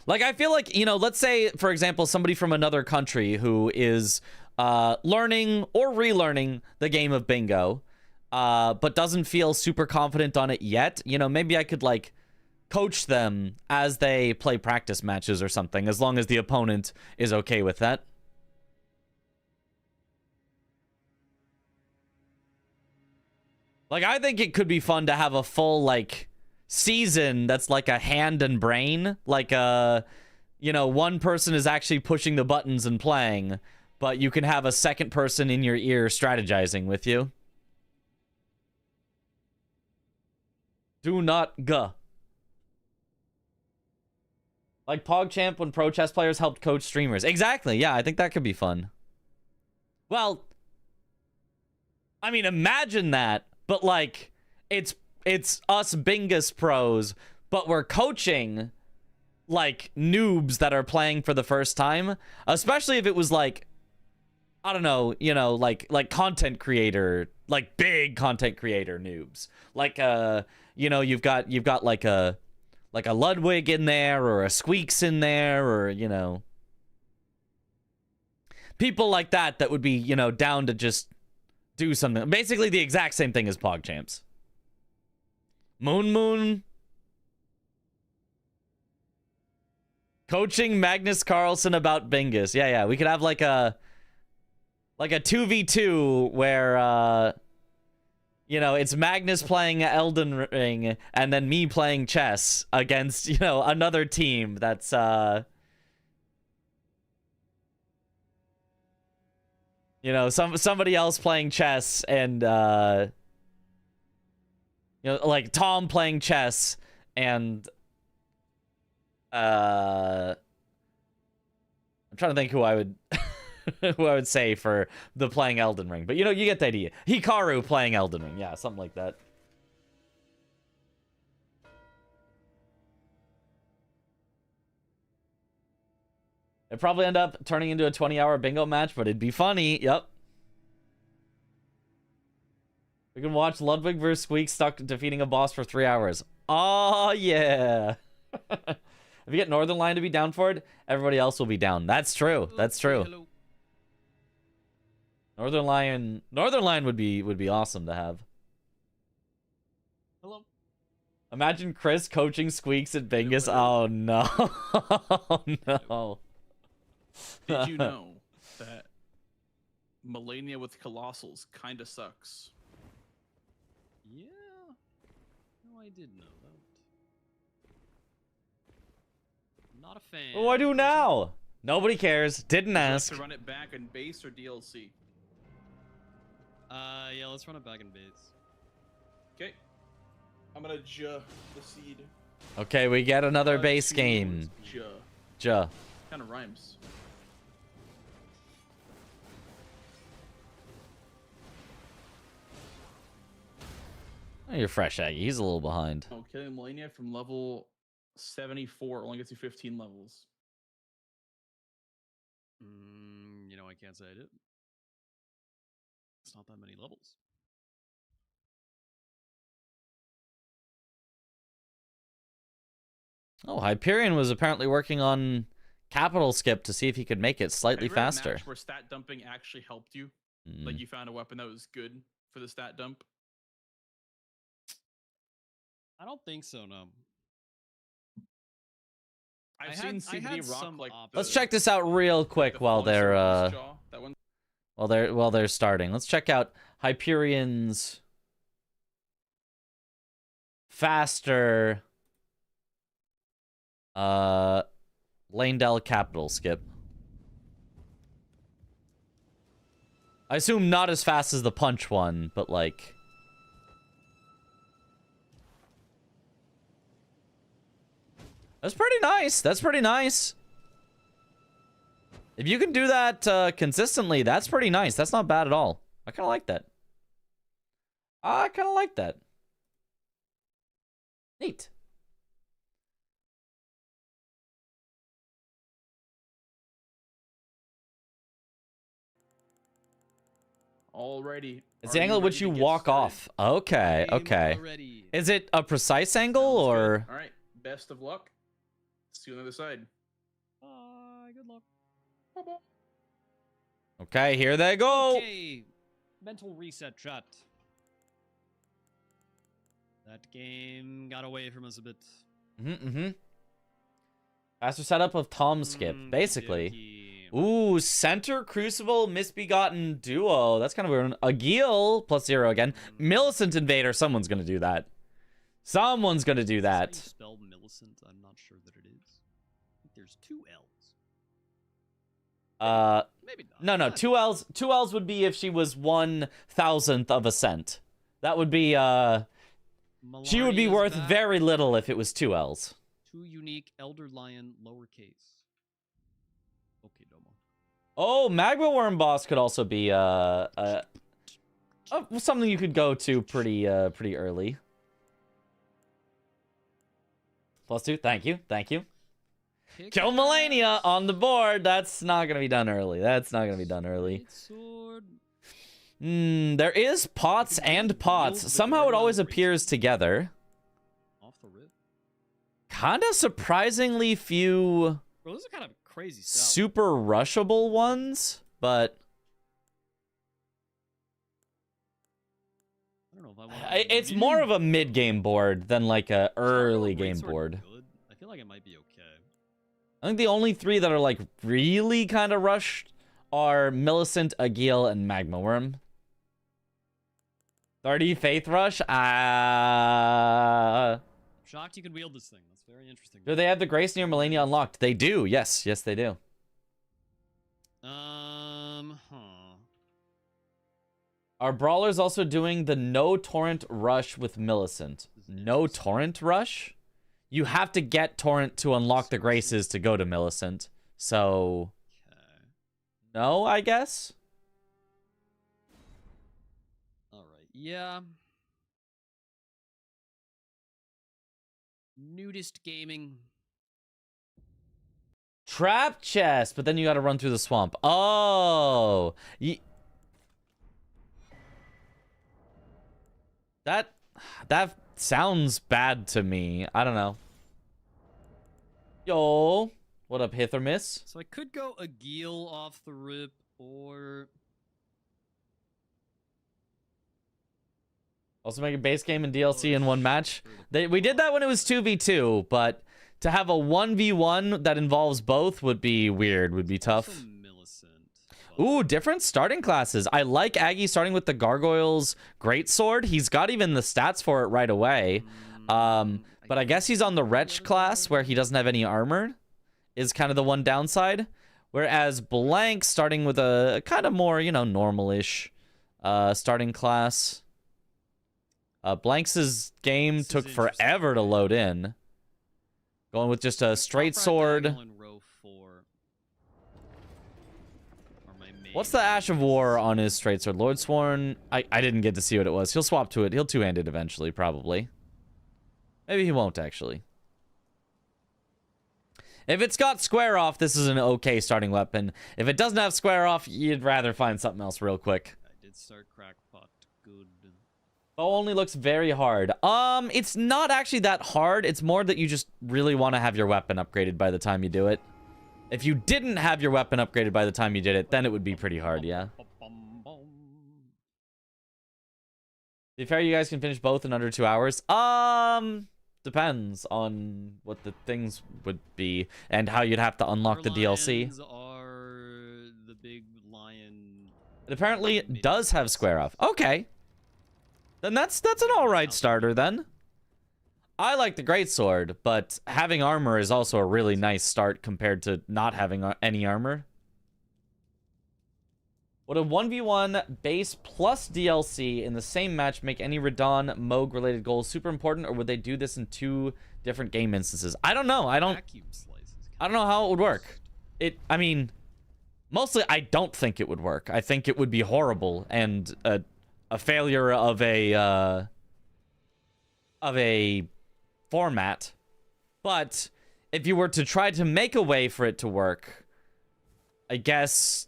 Like, I feel like, you know, let's say, for example, somebody from another country who is learning or relearning the game of bingo, but doesn't feel super confident on it yet. You know, maybe I could, like, coach them as they play practice matches or something, as long as the opponent is okay with that. Like, I think it could be fun to have a full, like, season that's like a hand and brain. Like, you know, one person is actually pushing the buttons and playing, but you can have a second person in your ear strategizing with you. Do not guh. Like PogChamp when pro chess players helped coach streamers. Exactly, yeah, I think that could be fun. Well, I mean, imagine that, but like, it's us Bingus pros, but we're coaching like noobs that are playing for the first time. Especially if it was like, I don't know, you know, like content creator, like big content creator noobs. Like you know, you've got like a Ludwig in there, or a Squeaks in there, or, you know, people like that would be, you know, down to just do something. Basically the exact same thing as PogChamps. Moon. Coaching Magnus Carlsen about Bingus. Yeah, we could have like a 2v2 where you know, it's Magnus playing Elden Ring and then me playing chess against, you know, another team that's you know, somebody else playing chess, and you know, like Tom playing chess, and I'm trying to think who I would who I would say for the playing Elden Ring, but you know, you get the idea. Hikaru playing Elden Ring, yeah, something like that. It'd probably end up turning into a 20-hour bingo match, but it'd be funny. Yep. We can watch Ludwig vs. Squeak stuck defeating a boss for 3 hours. Oh, yeah. If you get Northern Lion to be down for it, everybody else will be down. That's true. That's true. Hello. Northern Lion would be awesome to have. Hello. Imagine Chris coaching Squeaks at Bingus. Oh, no. Oh, no. Did you know that Melania with Colossals kind of sucks? Yeah. No, I did know that. Not a fan. What do I do now? Nobody cares. Didn't Would you like ask. to run it back in base or DLC? Yeah, let's run it back in base. Okay. I'm gonna the seed. Okay, we get another base game. Ja. Kind of rhymes. Oh, you're fresh, Aggie. He's a little behind. Oh, killing Melania from level 74 only gets you 15 levels. You know, I can't say I did. It's not that many levels. Oh, Hyperion was apparently working on Capital Skip to see if he could make it slightly Have you ever had a faster. match where stat dumping actually helped you? Like you found a weapon that was good for the stat dump? I don't think so, no. I've seen CBD rock like. Let's check this out real quick while they're while they're starting. Let's check out Hyperion's faster Lanedell Capital Skip. I assume not as fast as the punch one, but like that's pretty nice. That's pretty nice. If you can do that consistently, that's pretty nice. That's not bad at all. I kind of like that. I kind of like that. Neat. Alrighty. It's the angle at which you walk off. Okay, okay. Is it a precise angle or? All right. Best of luck. See you on the other side. Bye. Good luck. Okay, here they go. Okay. Mental reset, chat. That game got away from us a bit. Faster setup of Tom Skip, basically. Ooh, Center Crucible Misbegotten Duo. That's kind of weird. Agil +0 again. Millicent Invader. Someone's gonna do that. Someone's gonna do that. How you spell Millicent? I'm not sure that it is. I think there's 2 L's. Maybe not. No, 2 L's. 2 L's would be if she was 1,000th of a cent. That would be she would be Malaria's worth back. very little if it was 2 L's. 2 unique Elder Lion lowercase. Okay, Domo. Oh, Magma Worm boss could also be something you could go to pretty early. +2. Thank you. Kill Melania on the board. That's not gonna be done early. Sword. There is pots and pots. Somehow it always appears together. Off the rip. Kinda surprisingly few Bro, this is kind of crazy stuff. super rushable ones, but I don't know if I want it's more of a mid-game board than like a early game board. Good. I feel like it might be okay. I think the only 3 that are like really kind of rushed are Millicent, Agil, and Magma Worm. 30 Faith Rush? Shocked you can wield this thing. That's very interesting. Do they have the Grace near Melania unlocked? They do. Yes, they do. Are Brawlers also doing the no torrent rush with Millicent? No torrent rush? You have to get torrent to unlock the Graces to go to Millicent. So, Okay. no, I guess? Alright, yeah. Nudist gaming. Trap chest, but then you gotta run through the swamp. Oh! That sounds bad to me. I don't know. Yo, what up, hit or miss? So I could go Agil off the rip, or... Also make a base game and DLC in one match. We did that when it was 2v2, but to have a 1v1 that involves both would be weird, would be tough. Also Millicent, but- Ooh, different starting classes. I like Aggie starting with the Gargoyle's Greatsword. He's got even the stats for it right away. But I guess he's on the Wretch class where he doesn't have any armor, is kind of the one downside. Whereas Blank starting with a kind of more, normal-ish starting class. Blank's game took forever to load in. Going with just a straight sword. On row 4 are my main What's the Ash of War on his straight sword? Lord Sworn? I didn't get to see what it was. He'll swap to it. He'll two-hand it eventually, probably. Maybe he won't, actually. If it's got square off, this is an okay starting weapon. If it doesn't have square off, you'd rather find something else real quick. I did start Crackpot. Good. Bow only looks very hard. It's not actually that hard. It's more that you just really want to have your weapon upgraded by the time you do it. If you didn't have your weapon upgraded by the time you did it, then it would be pretty hard, yeah. To be fair, you guys can finish both in under 2 hours. Depends on what the things would be and how you'd have to unlock the DLC. Lions are the big lion. It apparently does have square off. Okay. Then that's an alright starter then. I like the Greatsword, but having armor is also a really nice start compared to not having any armor. Would a 1v1 base plus DLC in the same match make any Radon Moog related goals super important, or would they do this in 2 different game instances? I don't know. I don't know how it would work. I mean, mostly I don't think it would work. I think it would be horrible and a failure of a format. But if you were to try to make a way for it to work, I guess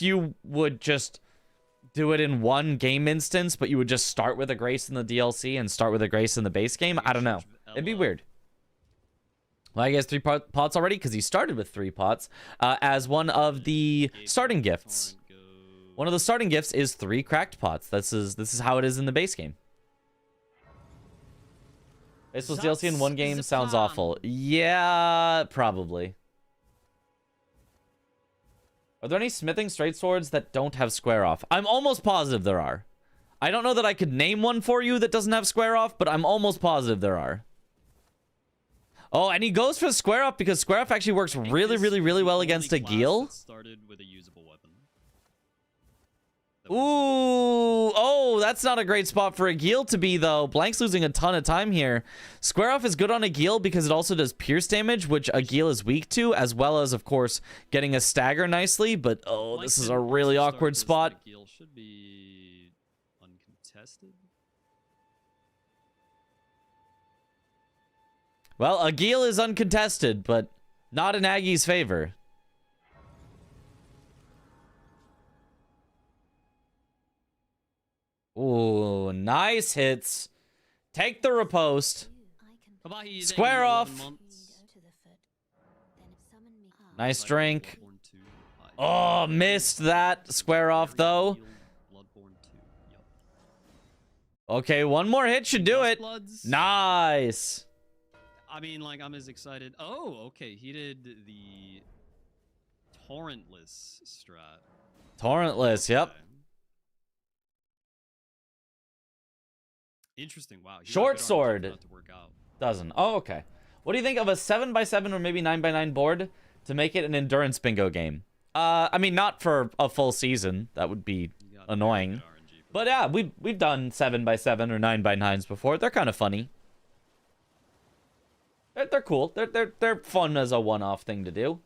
you would just do it in one game instance, but you would just start with a Grace in the DLC and start with a Grace in the base game. I don't know. It'd be weird. Well, he has 3 pots already because he started with 3 pots as one of the starting gifts. One of the starting gifts is 3 cracked pots. This is how it is in the base game. Baseless DLC in one game sounds awful. Yeah, probably. Are there any smithing straight swords that don't have square off? I'm almost positive there are. I don't know that I could name one for you that doesn't have square off, but I'm almost positive there are. Oh, and he goes for square off because square off actually works really, really, really well against a Geel. Started with a usable weapon. Ooh, oh, that's not a great spot for a Geel to be, though. Blank's losing a ton of time here. Square off is good on a Geel because it also does pierce damage, which a Geel is weak to, as well as, of course, getting a stagger nicely. But, oh, this is a really awkward spot. Geel should be uncontested. Well, a Geel is uncontested, but not in Aggie's favor. Ooh, nice hits. Take the riposte. Square off. Nice drink. Oh, missed that. Square off, though. Okay, one more hit should do it. Nice. I mean, like, I'm as excited. Oh, okay. He did the torrentless strat. Torrentless, yep. Okay. Interesting. Wow. Short sword doesn't. Oh, okay. What do you think of a 7x7 or maybe 9x9 board to make it an endurance bingo game? I mean, not for a full season. That would be annoying. But yeah, we've done 7x7 or 9x9s before. They're kind of funny. They're cool. They're fun as a one-off thing to do.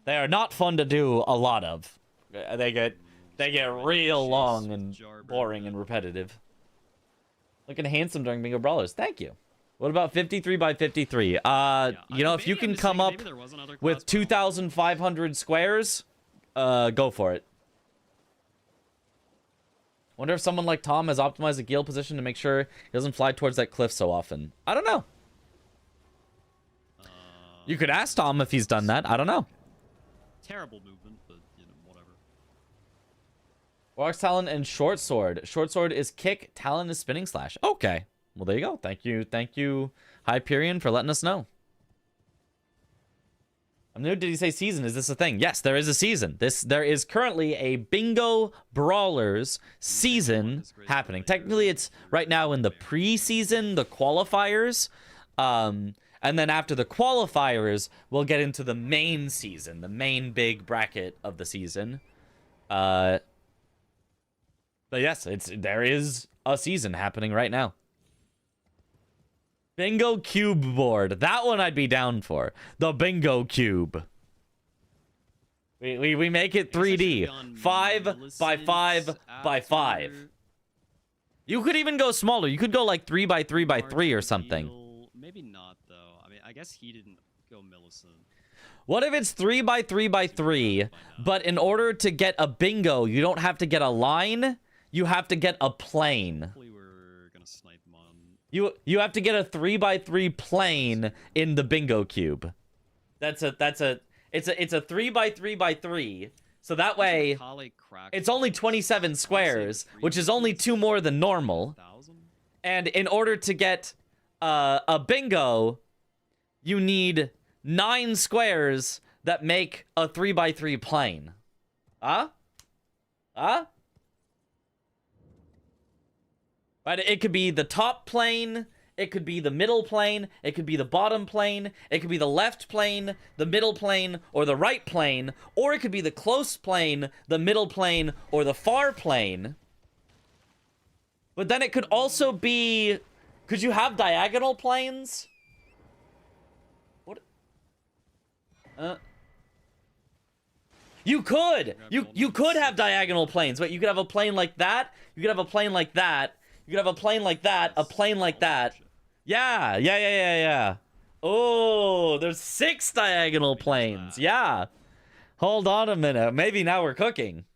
They are not fun to do a lot of. They get real long and boring and repetitive. Looking handsome during Bingo Brawlers. Thank you. What about 53x53? You know, if you can come up with 2,500 squares, go for it. Wonder if someone like Tom has optimized the Geel position to make sure he doesn't fly towards that cliff so often. I don't know. You could ask Tom if he's done that. I don't know. Terrible movement, but, you know, whatever. Warlock's Talon and Short Sword. Short Sword is kick, Talon is spinning slash. Okay. Well, there you go. Thank you, Hyperion, for letting us know. I'm new. Did he say season? Is this a thing? Yes, there is a season. There is currently a Bingo Brawlers season happening. Technically, it's right now in the preseason, the qualifiers. And then after the qualifiers, we'll get into the main season, the main big bracket of the season. But yes, there is a season happening right now. Bingo Cube board. That one I'd be down for. The Bingo Cube. We make it 3D. 5x5x5. You could even go smaller. You could go like 3x3x3 or something. Maybe not, though. I mean, I guess he didn't go Millicent. What if it's 3x3x3, but in order to get a bingo, you don't have to get a line, you have to get a plane. We're gonna snipe him on. You have to get a 3x3 plane in the bingo cube. It's a 3x3x3. So that way, it's only 27 squares, which is only 2 more than normal. And in order to get a bingo, you need 9 squares that make a 3x3 plane. Huh? Right, it could be the top plane, it could be the middle plane, it could be the bottom plane, it could be the left plane, the middle plane, or the right plane, or it could be the close plane, the middle plane, or the far plane. But then it could also be... Could you have diagonal planes? What? You could! You could have diagonal planes, but you could have a plane like that, you could have a plane like that, you could have a plane like that, a plane like that. Yeah. Oh, there's 6 diagonal planes. Yeah. Hold on a minute. Maybe now we're cooking.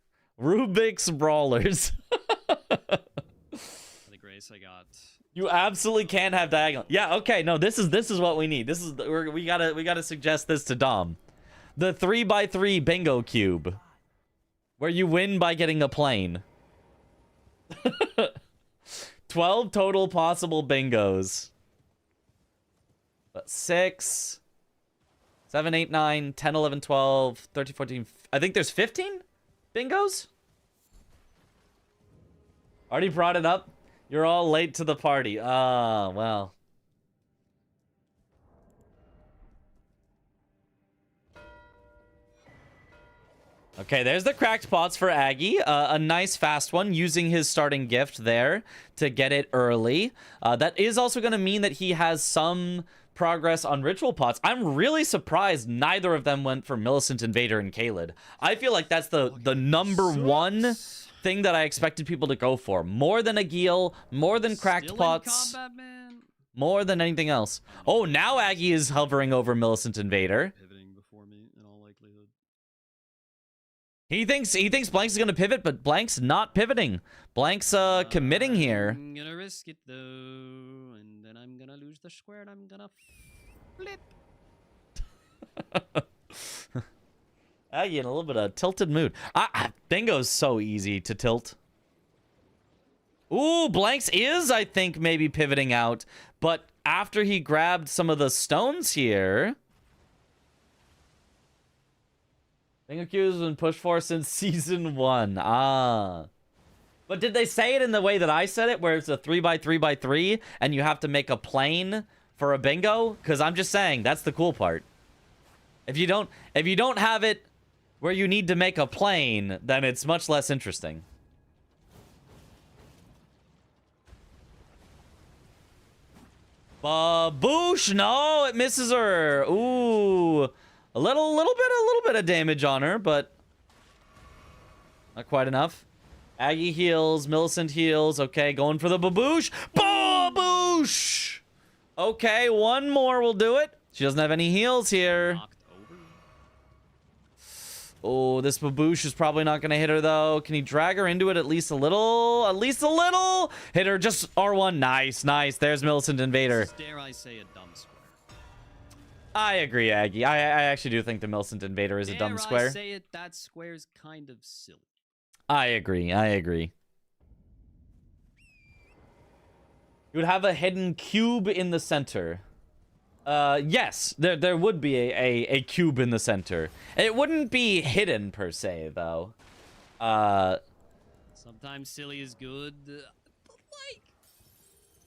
Rubik's Brawlers. The Grace, I got You absolutely can't have diagonal. Yeah, okay, no, this is what we need. This is we gotta suggest this to Dom. The 3x3 bingo cube. Where you win by getting a plane. 12 total possible bingos. But 6, 7, 8, 9, 10, 11, 12, 13, 14. I think there's 15 bingos? Already brought it up? You're all late to the party. Ah, well. Okay, there's the cracked pots for Aggie. A nice fast one, using his starting gift there to get it early. That is also going to mean that he has some progress on ritual pots. I'm really surprised neither of them went for Millicent Invader and Kaled. I feel like that's the number one thing that I expected people to go for. More than a Geel, more than cracked Still in pots, combat, man? more than anything else. Oh, now Aggie is hovering over Millicent Invader. Pivoting before me, in all likelihood. He thinks Blank's is gonna pivot, but Blank's not pivoting. Blank's committing here. I'm gonna risk it though, and then I'm gonna lose the square, and I'm gonna flip. Aggie in a little bit of tilted mood. Bingo's so easy to tilt. Ooh, Blanks is, I think, maybe pivoting out. But after he grabbed some of the stones here... Bingo Q's been pushed for since season 1. Ah. But did they say it in the way that I said it, where it's a 3x3x3, and you have to make a plane for a bingo? Because I'm just saying, that's the cool part. If you don't have it where you need to make a plane, then it's much less interesting. Baboosh! No, it misses her. Ooh, a little bit of damage on her, but not quite enough. Aggie heals, Millicent heals. Okay, going for the baboosh. Baboosh! Okay, one more will do it. She doesn't have any heals here. Oh, this baboosh is probably not going to hit her, though. Can he drag her into it at least a little? At least a little? Hit her, just R1. Nice, nice. There's Millicent Invader. Dare I say a dumb square? I agree, Aggie. I actually do think the Millicent Invader is a dumb square. Dare I say it, that square's kind of silly. I agree, I agree. You would have a hidden cube in the center. Yes, there would be a cube in the center. It wouldn't be hidden per se, though. Sometimes silly is good, but like,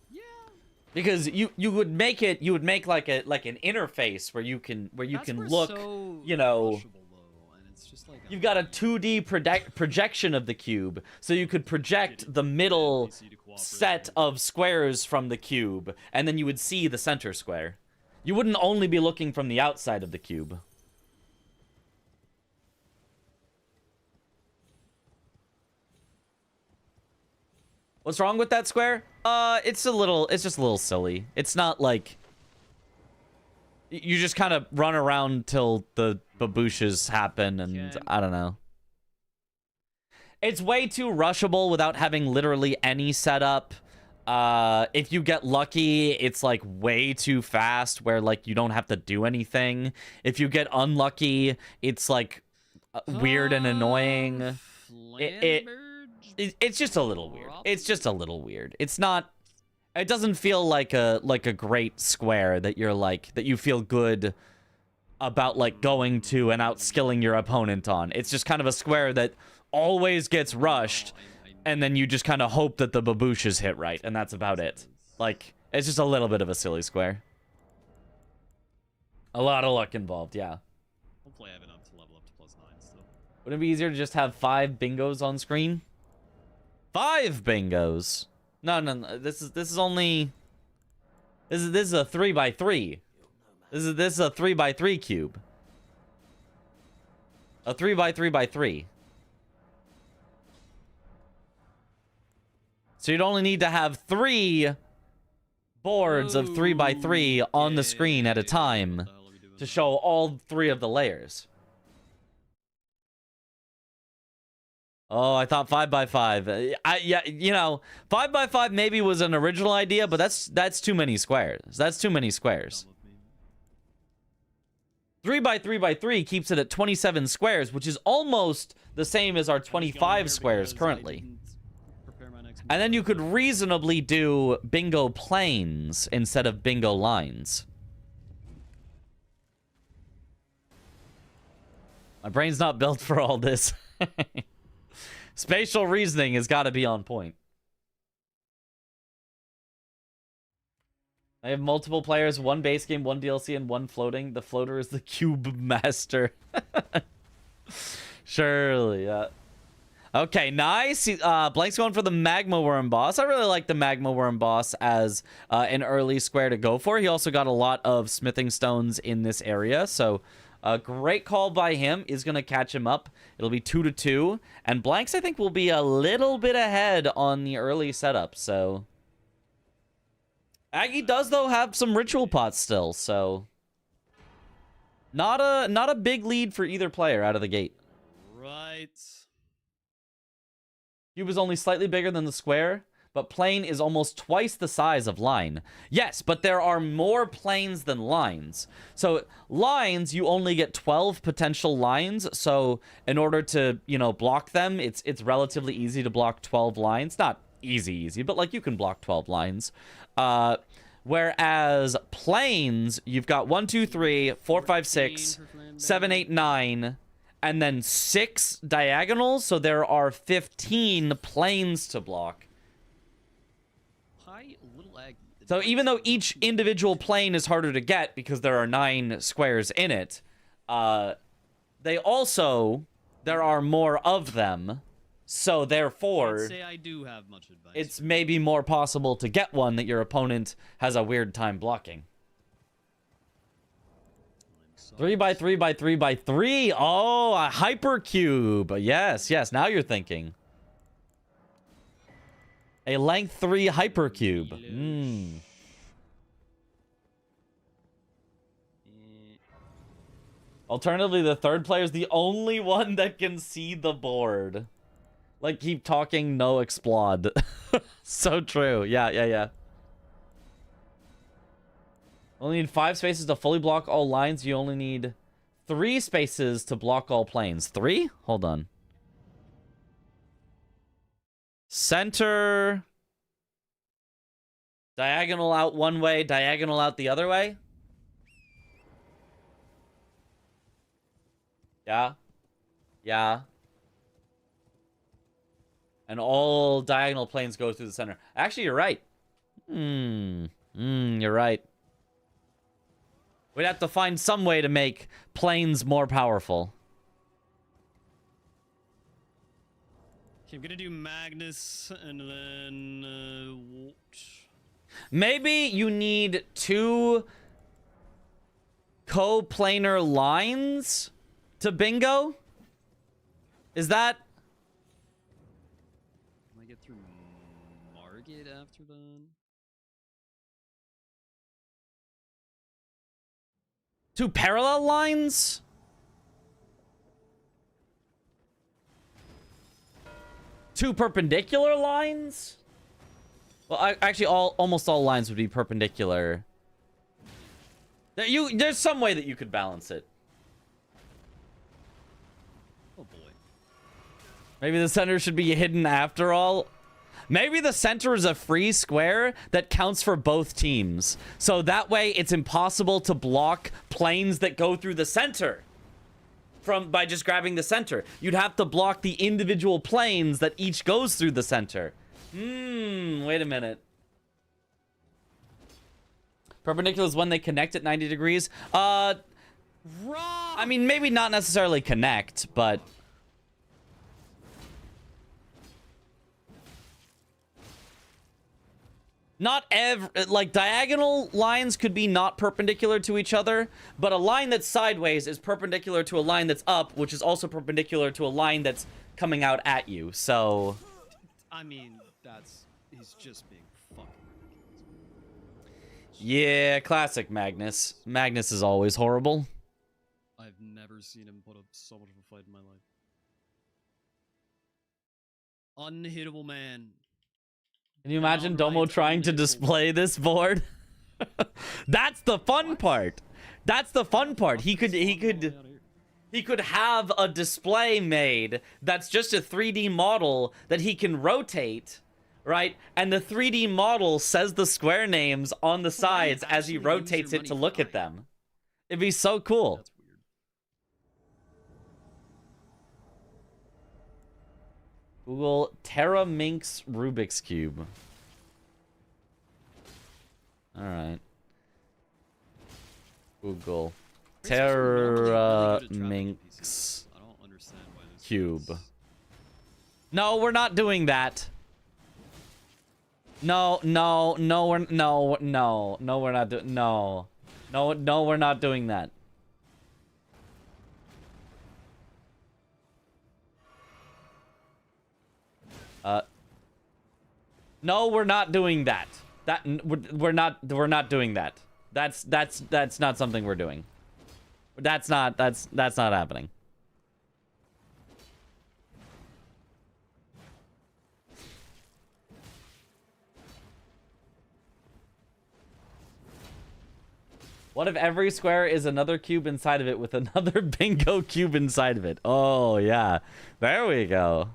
yeah. Because you would make like an interface where you can look, so you know. Though, and it's just like You've got a 2D projection of the cube, so you could project the middle set of squares from the cube, and then you would see the center square. You wouldn't only be looking from the outside of the cube. What's wrong with that square? It's just a little silly. It's not like you just kind of run around till the babooshes happen, and I don't know. It's way too rushable without having literally any setup. If you get lucky, it's like way too fast where like you don't have to do anything. If you get unlucky, it's like weird and annoying. It's just a little weird. It's just a little weird. It's not, it doesn't feel like a great square that you're like, that you feel good about like going to and outskilling your opponent on. It's just kind of a square that always gets rushed. And then you just kind of hope that the babooshes hit right, and that's about it. Like, it's just a little bit of a silly square. A lot of luck involved, yeah. Hopefully I have enough to level up to +9 still. Wouldn't it be easier to just have 5 bingos on screen? 5 bingos? No. This is only... This is a 3x3. This is a 3x3 cube. A 3x3x3. So you'd only need to have 3 boards of 3x3 on the screen at a time to show all 3 of the layers. Oh, I thought 5x5. Yeah, you know, 5x5 maybe was an original idea, but that's too many squares. That's too many squares. 3x3x3 keeps it at 27 squares, which is almost the same as our 25 squares currently. And then you could reasonably do bingo planes instead of bingo lines. My brain's not built for all this. Spatial reasoning has got to be on point. I have multiple players, one base game, one DLC, and one floating. The floater is the cube master. Surely, yeah. Okay, nice. Blank's going for the magma worm boss. I really like the magma worm boss as an early square to go for. He also got a lot of smithing stones in this area, so a great call by him is going to catch him up. It'll be 2-2, and Blanks, I think, will be a little bit ahead on the early setup, so... Aggie does, though, have some ritual pots still, so... Not a big lead for either player out of the gate. Right. Cube is only slightly bigger than the square, but plane is almost twice the size of line. Yes, but there are more planes than lines. So lines, you only get 12 potential lines. So in order to, you know, block them, it's relatively easy to block 12 lines. Not easy, but like you can block 12 lines. Whereas planes, you've got 1, 2, 3, 4, 5, 6, 7, 8, 9... and then 6 diagonals, so there are 15 planes to block. Hi, little egg. So even though each individual plane is harder to get because there are 9 squares in it, there are more of them, so therefore, I'd say I do have much advice. it's maybe more possible to get one that your opponent has a weird time blocking. 3x3x3x3. Oh, a hypercube. Yes, now you're thinking. A length 3 hypercube. Alternatively, the third player is the only one that can see the board. Like, keep talking, no explode. So true. Yeah. Only need 5 spaces to fully block all lines. You only need 3 spaces to block all planes. 3? Hold on. Center. Diagonal out one way, diagonal out the other way. Yeah. And all diagonal planes go through the center. Actually, you're right. You're right. We'd have to find some way to make planes more powerful. Okay, I'm gonna do Magnus and then Maybe you need 2 coplanar lines to bingo? Is that... Can I get through Margit after then? 2 parallel lines? Two perpendicular lines? Well, actually, almost all lines would be perpendicular. There's some way that you could balance it. Oh boy. Maybe the center should be hidden after all. Maybe the center is a free square that counts for both teams. So that way it's impossible to block planes that go through the center by just grabbing the center. You'd have to block the individual planes that each goes through the center. Wait a minute. Perpendicular is when they connect at 90 degrees. I mean, maybe not necessarily connect, but... Not like, diagonal lines could be not perpendicular to each other, but a line that's sideways is perpendicular to a line that's up, which is also perpendicular to a line that's coming out at you, so... I mean, he's just being fucking ridiculous. Yeah, classic Magnus. Magnus is always horrible. I've never seen him put up so much of a fight in my life. Unhittable man. Can you imagine Downright Domo trying to unhittable. display this board? That's the fun part. That's the fun part. He could have a display made that's just a 3D model that he can rotate, right? And the 3D model says the square names on the sides as he rotates it to look at them. It'd be so cool. That's weird. Google Terra Minx Rubik's Cube. Alright. Google Terra Minx I don't understand why this Cube. is- No, we're not doing that. No, we're not doing no, we're not doing that. No, we're not doing that. We're not doing that. That's not something we're doing. That's not happening. What if every square is another cube inside of it with another bingo cube inside of it? Oh, yeah. There we go.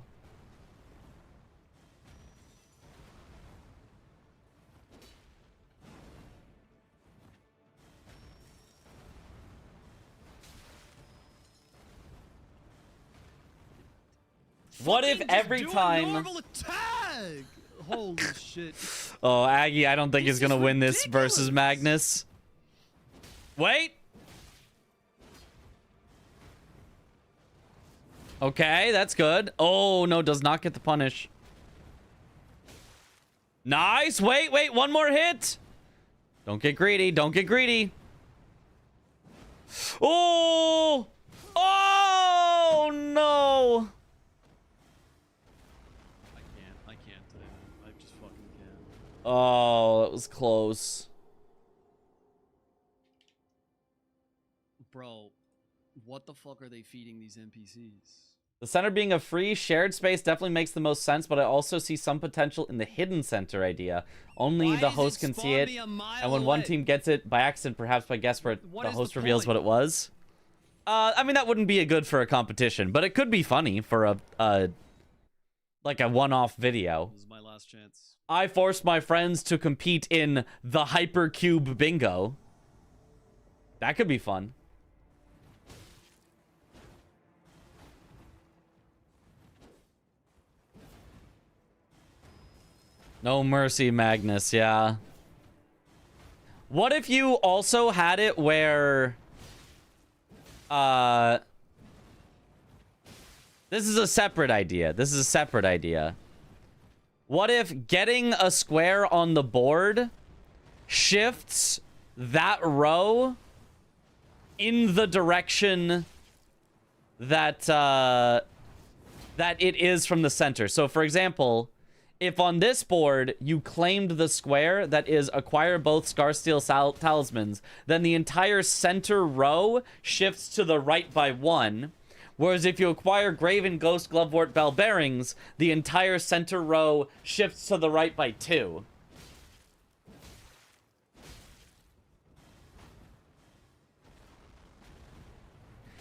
What if Fucking every just do a time... normal attack! Holy shit. Oh, Aggie, I don't think This he's gonna is win this versus ridiculous. Magnus. Wait! Okay, that's good. Oh, no, does not get the punish. Nice! Wait, one more hit! Don't get greedy, don't get greedy. Oh! Oh, no! I can't today, man. I just fucking can't. Oh, that was close. Bro, what the fuck are they feeding these NPCs? The center being a free shared space definitely makes the most sense, but I also see some potential in the hidden center idea. Only Why the does host it can see spawn it, me a mile and when one away? team gets it by accident, perhaps by guess, for What the is host the reveals point? what it was. I mean, that wouldn't be a good for a competition, but it could be funny for like a one-off video. This is my last chance. I forced my friends to compete in the Hypercube Bingo. That could be fun. No mercy, Magnus, yeah. What if you also had it where... This is a separate idea. This is a separate idea. What if getting a square on the board shifts that row in the direction that, that it is from the center? So, for example... If on this board you claimed the square that is acquire both Scarsteel Talismans, then the entire center row shifts to the right by 1. Whereas if you acquire Graven Ghost Glovewort Bell Bearings, the entire center row shifts to the right by 2.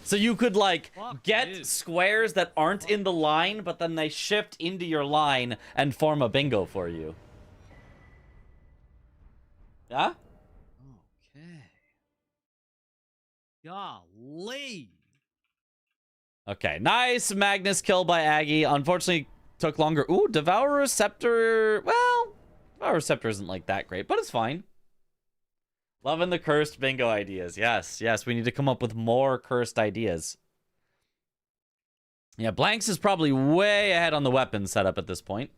So you could, like, Fuck get this. squares that aren't in the line, but then they shift into your line and form a bingo for you. Yeah? Okay. Golly. Okay, nice Magnus kill by Aggie. Unfortunately, took longer. Ooh, Devourer Scepter. Well, Devourer Scepter isn't, like, that great, but it's fine. Loving the cursed bingo ideas. Yes, yes, we need to come up with more cursed ideas. Yeah, Blanks is probably way ahead on the weapon setup at this point.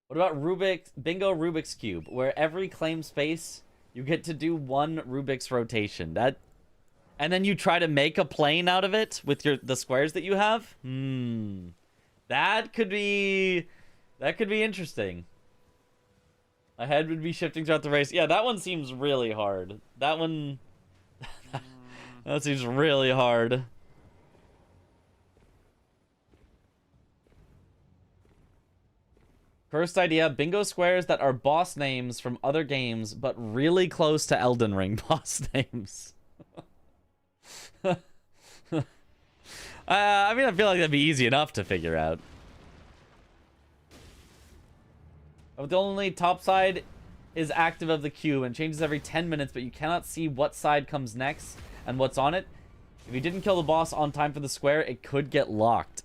What about Bingo Rubik's Cube, where every claim space, you get to do one Rubik's rotation. And then you try to make a plane out of it with the squares that you have? That could be interesting. My head would be shifting throughout the race. Yeah, that one seems really hard. That one That seems really hard. First idea, bingo squares that are boss names from other games, but really close to Elden Ring boss names. I mean, I feel like that'd be easy enough to figure out. But the only top side is active of the cube and changes every 10 minutes, but you cannot see what side comes next and what's on it. If you didn't kill the boss on time for the square, it could get locked.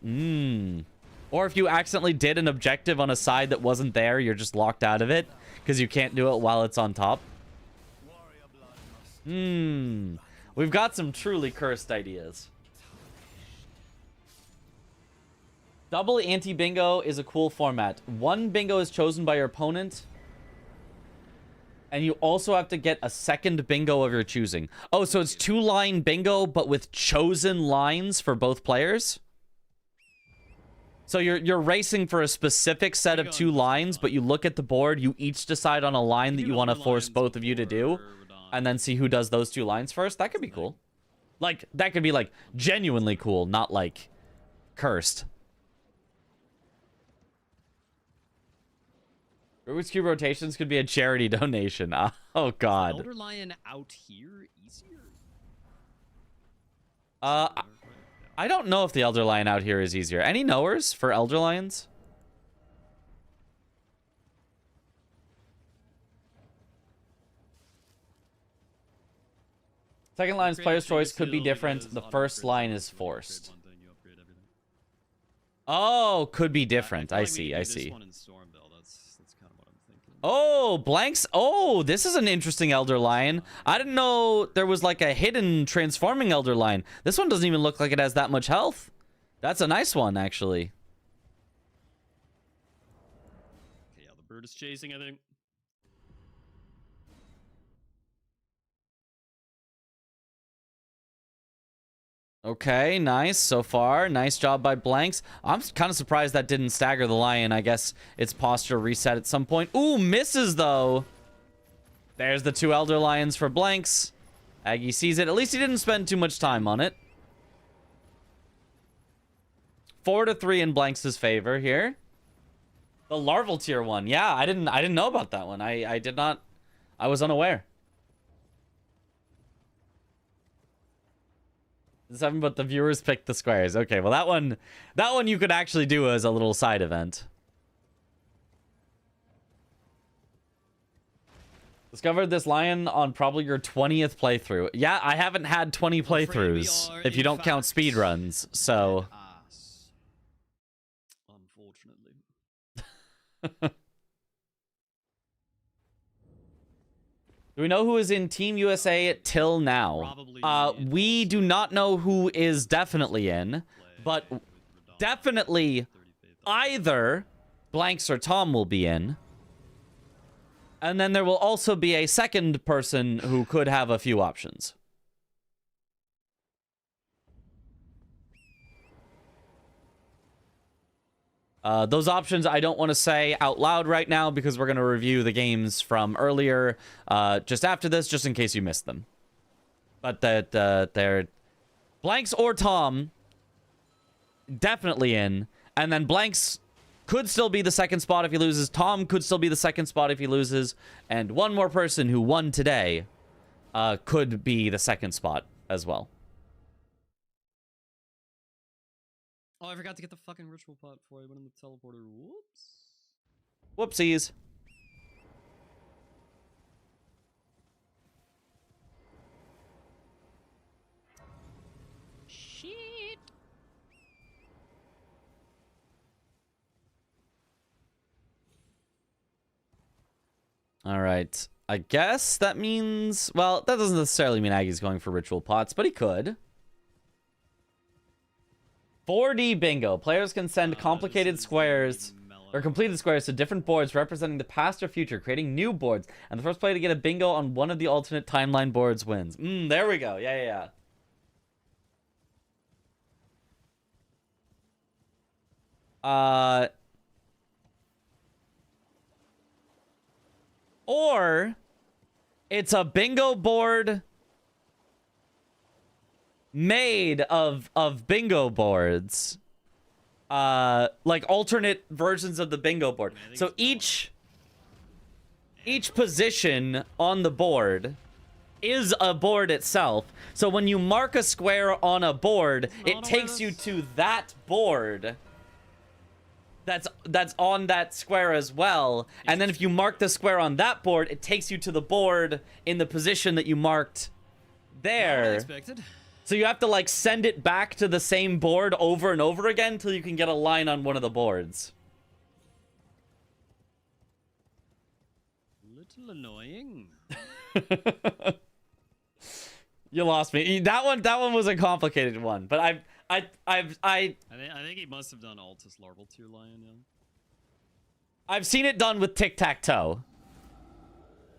Or if you accidentally did an objective on a side that wasn't there, you're just locked out of it because you can't do it while it's on top. We've got some truly cursed ideas. Double anti-bingo is a cool format. One bingo is chosen by your opponent, and you also have to get a second bingo of your choosing. Oh, so it's 2-line bingo, but with chosen lines for both players? So you're racing for a specific set of 2 lines, but you look at the board, you each decide on a line that you want to force both of you to do, and then see who does those 2 lines first. That could be cool. Like, that could be, like, genuinely cool, not, like, cursed. Rubik's Cube rotations could be a charity donation. Oh, God. Elder Lion out here easier? I don't know if the Elder Lion out here is easier. Any knowers for Elder Lions? Second line is player's choice, could be different. The first line is forced. Oh, could be different. I see, I see. Oh, blanks. Oh, this is an interesting Elder Lion. I didn't know there was like a hidden transforming Elder Lion. This one doesn't even look like it has that much health. That's a nice one, actually. Okay, yeah, the bird is chasing, I think. Okay, nice so far. Nice job by blanks. I'm kind of surprised that didn't stagger the lion. I guess its posture reset at some point. Ooh, misses though. There's the 2 Elder Lions for blanks. Aggie sees it. At least he didn't spend too much time on it. 4-3 in blanks' favor here. The larval tier one. Yeah, I didn't know about that one. I did not. I was unaware. 7, but the viewers picked the squares. Okay, well that one you could actually do as a little side event. Discovered this lion on probably your 20th playthrough. Yeah, I haven't had 20 playthroughs if you don't count speedruns, so... Unfortunately. Do we know who is in Team USA till now? We do not know who is definitely in, but definitely either Blanks or Tom will be in. And then there will also be a second person who could have a few options. Those options I don't want to say out loud right now because we're going to review the games from earlier just after this, just in case you missed them. But they're Blanks or Tom definitely in, and then Blanks could still be the second spot if he loses. Tom could still be the second spot if he loses, and one more person who won today could be the second spot as well. Oh, I forgot to get the fucking ritual pot before I went in the teleporter. Whoops. Whoopsies. Shit. All right. I guess that means... Well, that doesn't necessarily mean Aggie's going for ritual pots, but he could. 4D bingo. Players can send complicated squares or completed squares to different boards representing the past or future, creating new boards. And the first player to get a bingo on one of the alternate timeline boards wins. There we go. Yeah. Or it's a bingo board made of bingo boards. Like alternate versions of the bingo board. So each position on the board is a board itself. So when you mark a square on a board, it takes you to that board that's on that square as well. And then if you mark the square on that board, it takes you to the board in the position that you marked there. Unexpected. So you have to like send it back to the same board over and over again until you can get a line on one of the boards. Little annoying. You lost me. That one was a complicated one, but I think he must have done Altus Larval Tier Lion, yeah. I've seen it done with tic-tac-toe.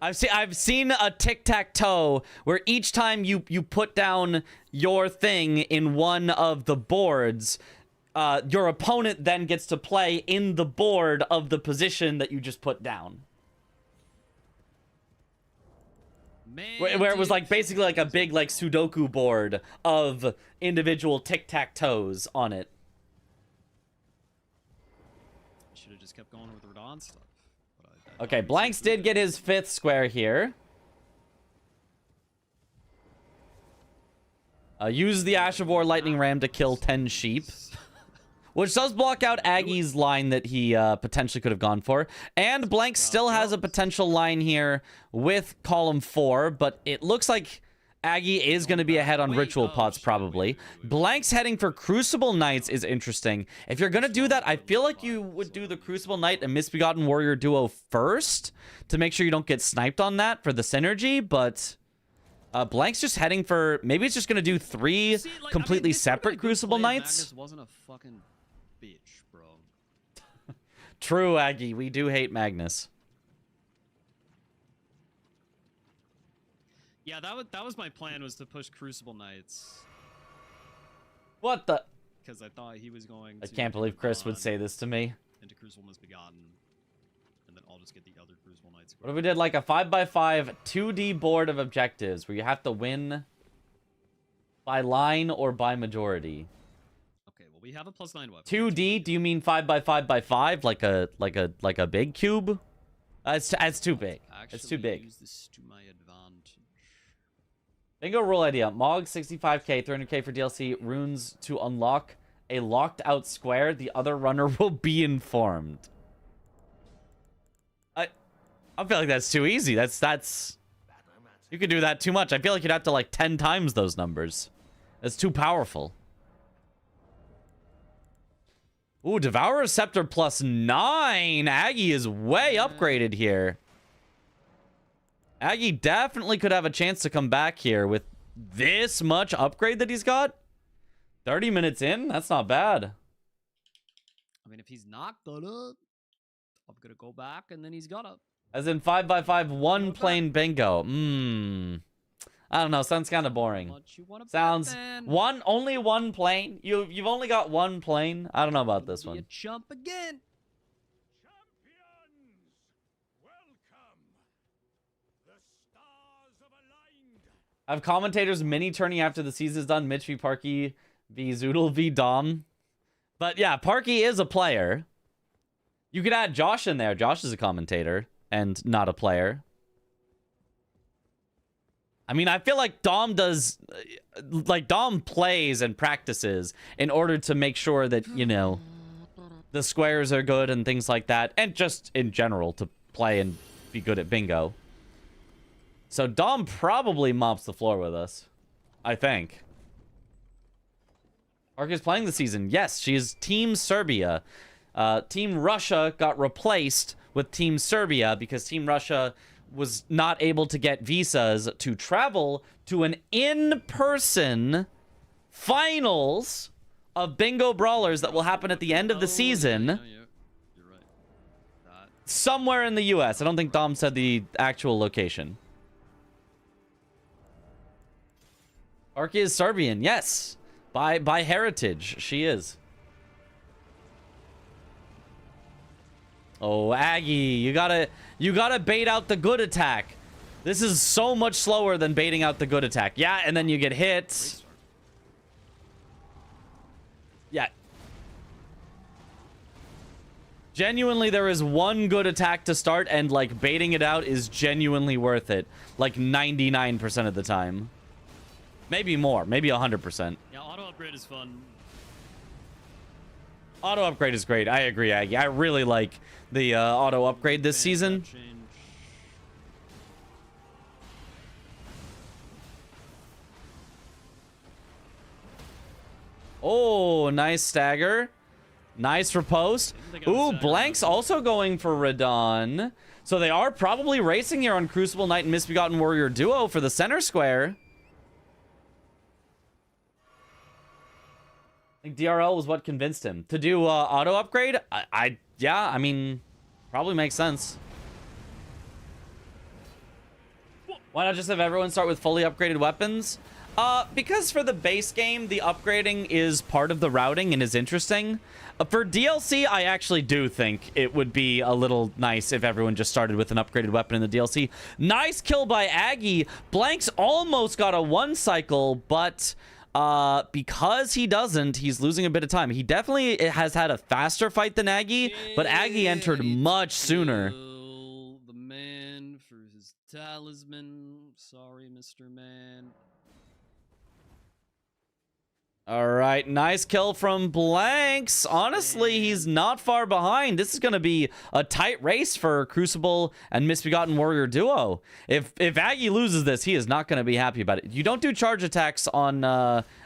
I've seen a tic-tac-toe where each time you put down your thing in one of the boards, your opponent then gets to play in the board of the position that you just put down. Where it was like basically like a big like Sudoku board of individual tic-tac-toes on it. Should have just kept going with Radon stuff. Okay, Blanks did get his 5th square here. Use the Ash of War Lightning Ram to kill 10 sheep. Which does block out Aggie's line that he potentially could have gone for. And Blank still has a potential line here with column 4, but it looks like Aggie is going to be ahead on Ritual Pots probably. Blank's heading for Crucible Knights is interesting. If you're going to do that, I feel like you would do the Crucible Knight and Misbegotten Warrior duo first to make sure you don't get sniped on that for the synergy, but Blank's just heading for, maybe it's just going to do 3 completely separate Crucible Knights. Magnus wasn't a fucking bitch, bro. True, Aggie. We do hate Magnus. Yeah, that was my plan, was to push Crucible Knights. What the? Because I thought he was going to... I can't believe Chris would say this to me. Into Crucible Misbegotten. And then I'll just get the other Crucible Knights. What if we did like a 5x5 2D board of objectives where you have to win by line or by majority? Okay, well we have a +9 weapon. 2D? Do you mean 5x5x5 like a big cube? It's too big. It's too big. Use this to my advantage. Bingo rule idea. Mog 65k, 300k for DLC, runes to unlock a locked out square. The other runner will be informed. I feel like that's too easy. That's you could do that too much. I feel like you'd have to like 10 times those numbers. That's too powerful. Ooh, Devourer Scepter +9. Aggie is way upgraded here. Aggie definitely could have a chance to come back here with this much upgrade that he's got. 30 minutes in? That's not bad. I mean, if he's not gonna, I'm gonna go back and then he's gonna. As in 5x5, 1 plane bingo. I don't know. Sounds kind of boring. Sounds only one plane. You've only got 1 plane. I don't know about this one. You chump again. I have commentators mini turning after the season's done. Mitch v Parky v Zoodle v Dom. But yeah, Parky is a player. You could add Josh in there. Josh is a commentator and not a player. I mean, I feel like Dom does... Like, Dom plays and practices in order to make sure that, you know, the squares are good and things like that. And just in general to play and be good at bingo. So Dom probably mops the floor with us. I think. Ark is playing the season. Yes, she is Team Serbia. Team Russia got replaced with Team Serbia because Team Russia was not able to get visas to travel to an in-person finals of Bingo Brawlers that will happen at the end of the season. Yeah, you're right. Somewhere in the US. I don't think Dom said the actual location. Arky is Serbian, yes. By heritage, she is. Oh, Aggie, you gotta bait out the good attack. This is so much slower than baiting out the good attack. Yeah, and then you get hit. Yeah. Genuinely, there is one good attack to start, and, like, baiting it out is genuinely worth it. Like, 99% of the time. Maybe more. Maybe 100%. Yeah, auto upgrade is fun. Auto upgrade is great. I agree, Aggie. I really like the auto upgrade this season. Oh, nice stagger. Nice riposte. Ooh, Blank's also going for Radon. So they are probably racing here on Crucible Knight and Misbegotten Warrior duo for the center square. I think DRL was what convinced him to do auto upgrade. Yeah, I mean, probably makes sense. Why not just have everyone start with fully upgraded weapons? Because for the base game, the upgrading is part of the routing and is interesting. For DLC, I actually do think it would be a little nice if everyone just started with an upgraded weapon in the DLC. Nice kill by Aggie. Blanks almost got a one cycle, but because he doesn't, he's losing a bit of time. He definitely has had a faster fight than Aggie, but Aggie entered much sooner. The man for his talisman. Sorry, Mr. Man. All right, nice kill from Blanks. Honestly, he's not far behind. This is going to be a tight race for Crucible and Misbegotten Warrior duo. If Aggie loses this, he is not going to be happy about it. You don't do charge attacks on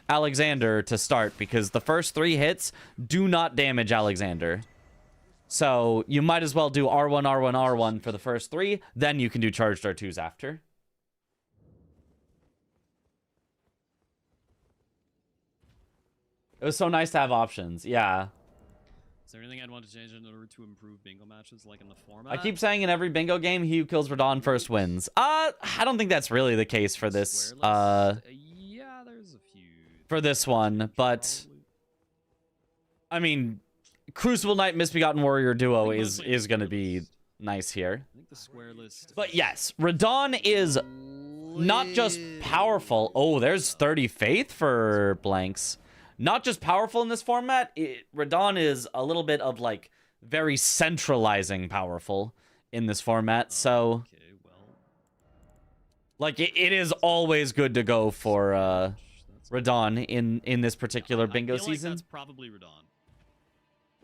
Alexander to start because the first 3 hits do not damage Alexander. So you might as well do R1, R1, R1 for the first 3. Then you can do charged R2s after. It was so nice to have options. Yeah. Is there anything I'd want to change in order to improve bingo matches, like in the format? I keep saying in every bingo game, he who kills Radon first wins. I don't think that's really the case for this. Yeah, there's a few. For this one, but I mean, Crucible Knight Misbegotten Warrior duo is going to be nice here. I think the square list. But yes, Radon is not just powerful. Oh, there's 30 faith for Blanks. Not just powerful in this format, Radon is a little bit of, like, very centralizing powerful in this format, so... Okay, well... Like, it is always good to go for Radon in this particular bingo season. Like that's probably Radon.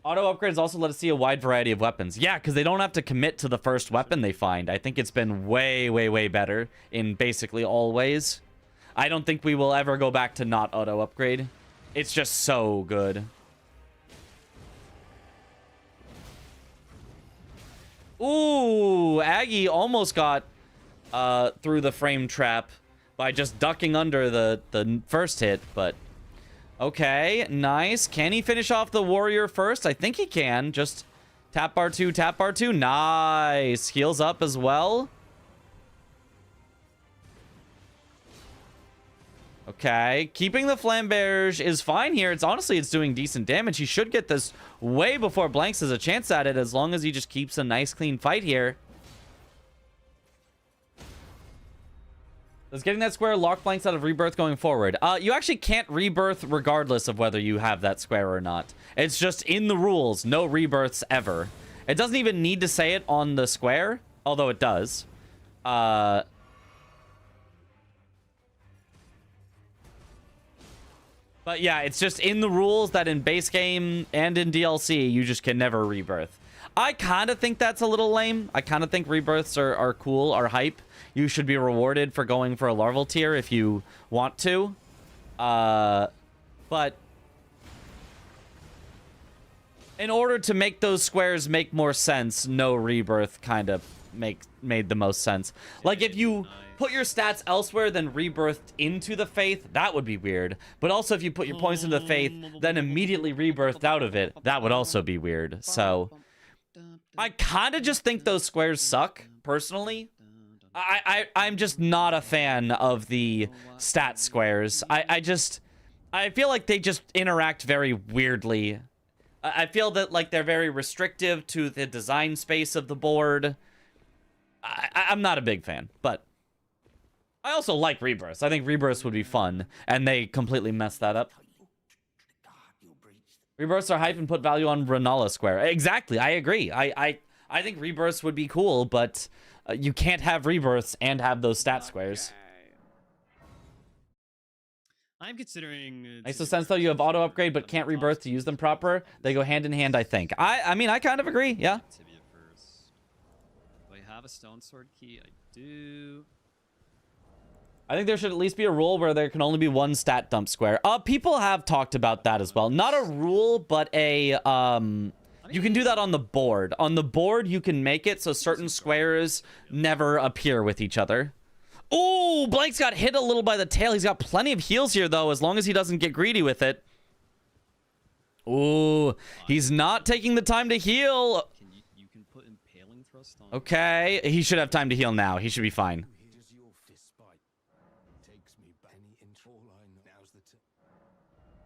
Auto upgrades also let us see a wide variety of weapons. Yeah, because they don't have to commit to the first weapon they find. I think it's been way, way, way better in basically all ways. I don't think we will ever go back to not auto upgrade. It's just so good. Ooh, Aggie almost got through the frame trap by just ducking under the first hit, but okay, nice. Can he finish off the warrior first? I think he can. Just tap R2, tap R2. Nice. Heals up as well. Okay, keeping the flamberge is fine here. It's doing decent damage. He should get this way before Blanks has a chance at it, as long as he just keeps a nice clean fight here. Does getting that square lock Blanks out of rebirth going forward? You actually can't rebirth regardless of whether you have that square or not. It's just in the rules, no rebirths ever. It doesn't even need to say it on the square, although it does. But yeah, it's just in the rules that in base game and in DLC, you just can never rebirth. I kind of think that's a little lame. I kind of think rebirths are cool, are hype. You should be rewarded for going for a larval tier if you want to. But in order to make those squares make more sense, no rebirth kind of made the most sense. Like if you put your stats elsewhere than rebirthed into the faith, that would be weird. But also if you put your points into the faith, then immediately rebirthed out of it, that would also be weird. So I kind of just think those squares suck, personally. I'm just not a fan of the stat squares. I feel like they just interact very weirdly. I feel that like they're very restrictive to the design space of the board. I'm not a big fan, but I also like rebirths. I think rebirths would be fun, and they completely messed that up. Rebirths are hype and put value on Renala Square. Exactly, I agree. I think rebirths would be cool, but you can't have rebirths and have those stat squares. I'm considering. Makes no sense though. You have auto upgrade, but can't rebirth to use them proper. They go hand in hand, I think. I mean, I kind of agree. Yeah. Tibia first. Do I have a stone sword key? I do. I think there should at least be a rule where there can only be one stat dump square. People have talked about that as well. Not a rule, but a you can do that on the board. On the board, you can make it so certain squares never appear with each other. Ooh, Blank's got hit a little by the tail. He's got plenty of heals here, though, as long as he doesn't get greedy with it. Ooh, he's not taking the time to heal. You can put impaling thrust on. Okay, he should have time to heal now. He should be fine.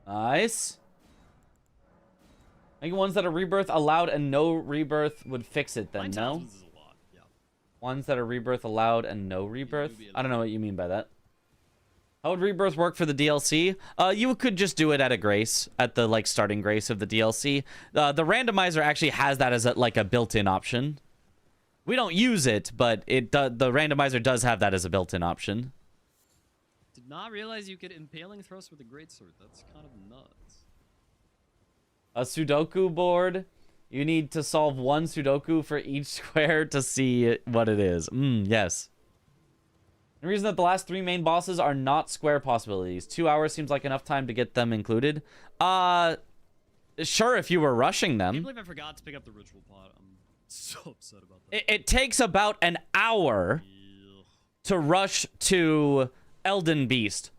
Nice. I think ones that are rebirth allowed and no rebirth would fix it then, no? Is a lot. Yeah. Ones that are rebirth allowed and no rebirth? I don't know what you mean by that. How would rebirth work for the DLC? You could just do it at a grace, at the like starting grace of the DLC. The randomizer actually has that as a built-in option. We don't use it, but the randomizer does have that as a built-in option. Did not realize you could impaling thrust with a greatsword. That's kind of nuts. A Sudoku board. You need to solve one Sudoku for each square to see what it is. Yes. The reason that the last 3 main bosses are not square possibilities. 2 hours seems like enough time to get them included. Sure, if you were rushing them. I can't believe I forgot to pick up the ritual pot. I'm so upset about that. It takes about an hour to rush to Elden Beast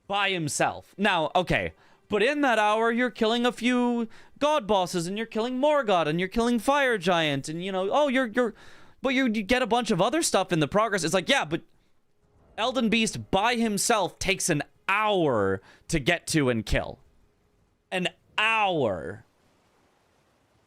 by himself. Now, okay, but in that hour, you're killing a few god bosses, and you're killing Morgott, and you're killing Fire Giant, and you know, oh, but you get a bunch of other stuff in the progress. It's like, yeah, but Elden Beast by himself takes an hour to get to and kill. An hour.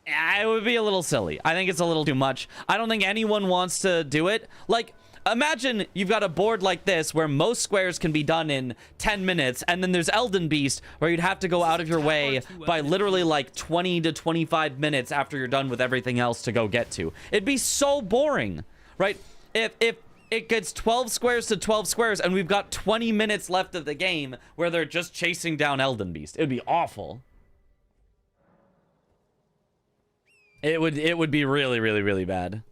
It would be a little silly. I think it's a little too much. I don't think anyone wants to do it. Like, imagine you've got a board like this where most squares can be done in 10 minutes, and then there's Elden Beast where you'd have to go out of your way by literally like 20 to 25 minutes after you're done with everything else to go get to. It'd be so boring, right? If it gets 12 squares to 12 squares and we've got 20 minutes left of the game where they're just chasing down Elden Beast, it'd be awful. It would be really, really, really bad.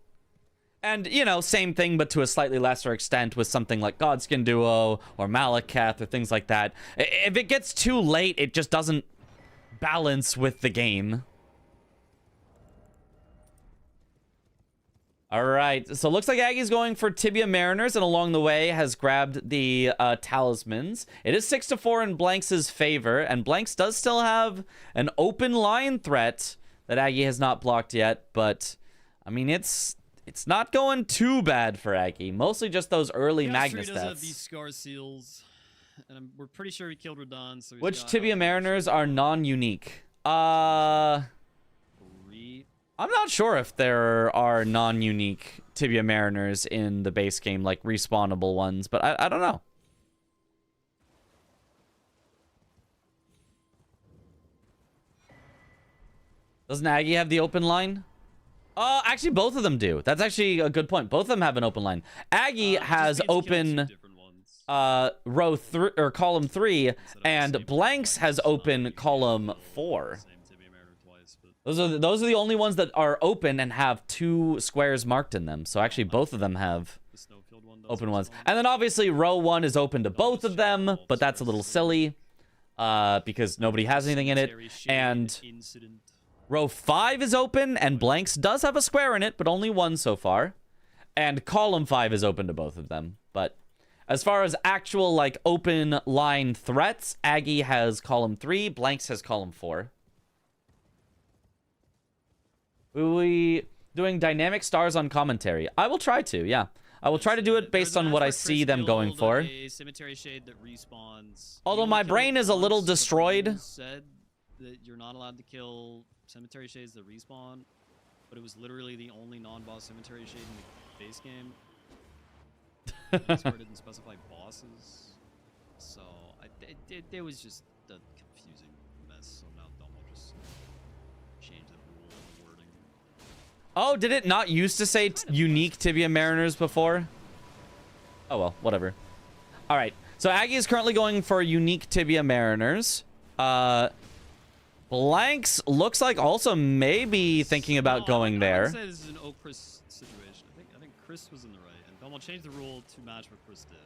And, you know, same thing, but to a slightly lesser extent with something like Godskin Duo or Malakath or things like that. If it gets too late, it just doesn't balance with the game. All right, so it looks like Aggie's going for Tibia Mariners, and along the way has grabbed the talismans. It is 6-4 in Blanks' favor, and Blanks does still have an open line threat that Aggie has not blocked yet, but, I mean, it's not going too bad for Aggie. Mostly just those early Magnus does have deaths. these scar seals, and we're pretty sure he killed Radon. So which Tibia Mariners are non-unique? I'm not sure if there are non-unique Tibia Mariners in the base game, like respawnable ones, but I don't know. Doesn't Aggie have the open line? Actually, both of them do. That's actually a good point. Both of them have an open line. Aggie has open row 3 or column 3, and Blanks has open column 4. Those are the only ones that are open and have 2 squares marked in them. So actually, both of them have open ones. And then obviously, row 1 is open to both of them, but that's a little silly because nobody has anything in it. And row 5 is open, and Blanks does have a square in it, but only 1 so far. And column 5 is open to both of them. But as far as actual, like, open line threats, Aggie has column 3, Blanks has column 4. Will we doing dynamic stars on commentary? I will try to, yeah. I will try to do it based on what I see them going for. Cemetery shade that respawns. Although my brain is a little destroyed. Said that you're not allowed to kill cemetery shades that respawn, but it was literally the only non-boss cemetery shade in the base game. That's where it didn't specify bosses, so it was just confusing. so now Domo just changed the rule and the wording. Oh, did it not used to say unique Tibia Mariners before? Oh well, whatever. All right, so Aggie is currently going for unique Tibia Mariners. Blanks looks like also maybe thinking about going I there. would say this is an Chris situation. I think Chris was in the right, and Domo changed the rule to match what Chris did.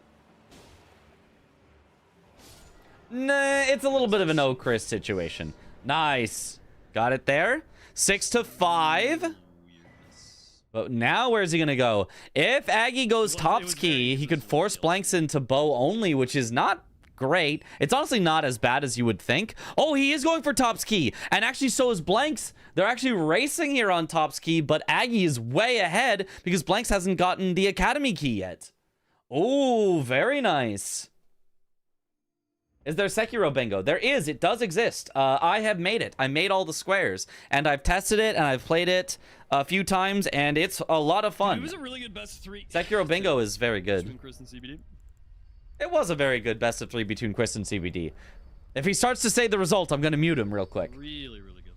Nah, it's a little bit of an Chris situation. Nice. Got it there. 6 to 5. Weirdness. But now where's he going to go? If Aggie goes tops key, he could force blanks into bow only, which is not great. It's honestly not as bad as you would think. Oh, he is going for tops key. And actually so is blanks. They're actually racing here on tops key, but Aggie is way ahead because blanks hasn't gotten the academy key yet. Oh, very nice. Is there Sekiro bingo? There is. It does exist. I have made it. I made all the squares, and I've tested it, and I've played it a few times, and it's a lot of fun. It was a really good best of 3. Sekiro bingo is very good. Between Chris and CBD. It was a very good best of 3 between Chris and CBD. If he starts to say the result, I'm gonna mute him real quick. Really, really good.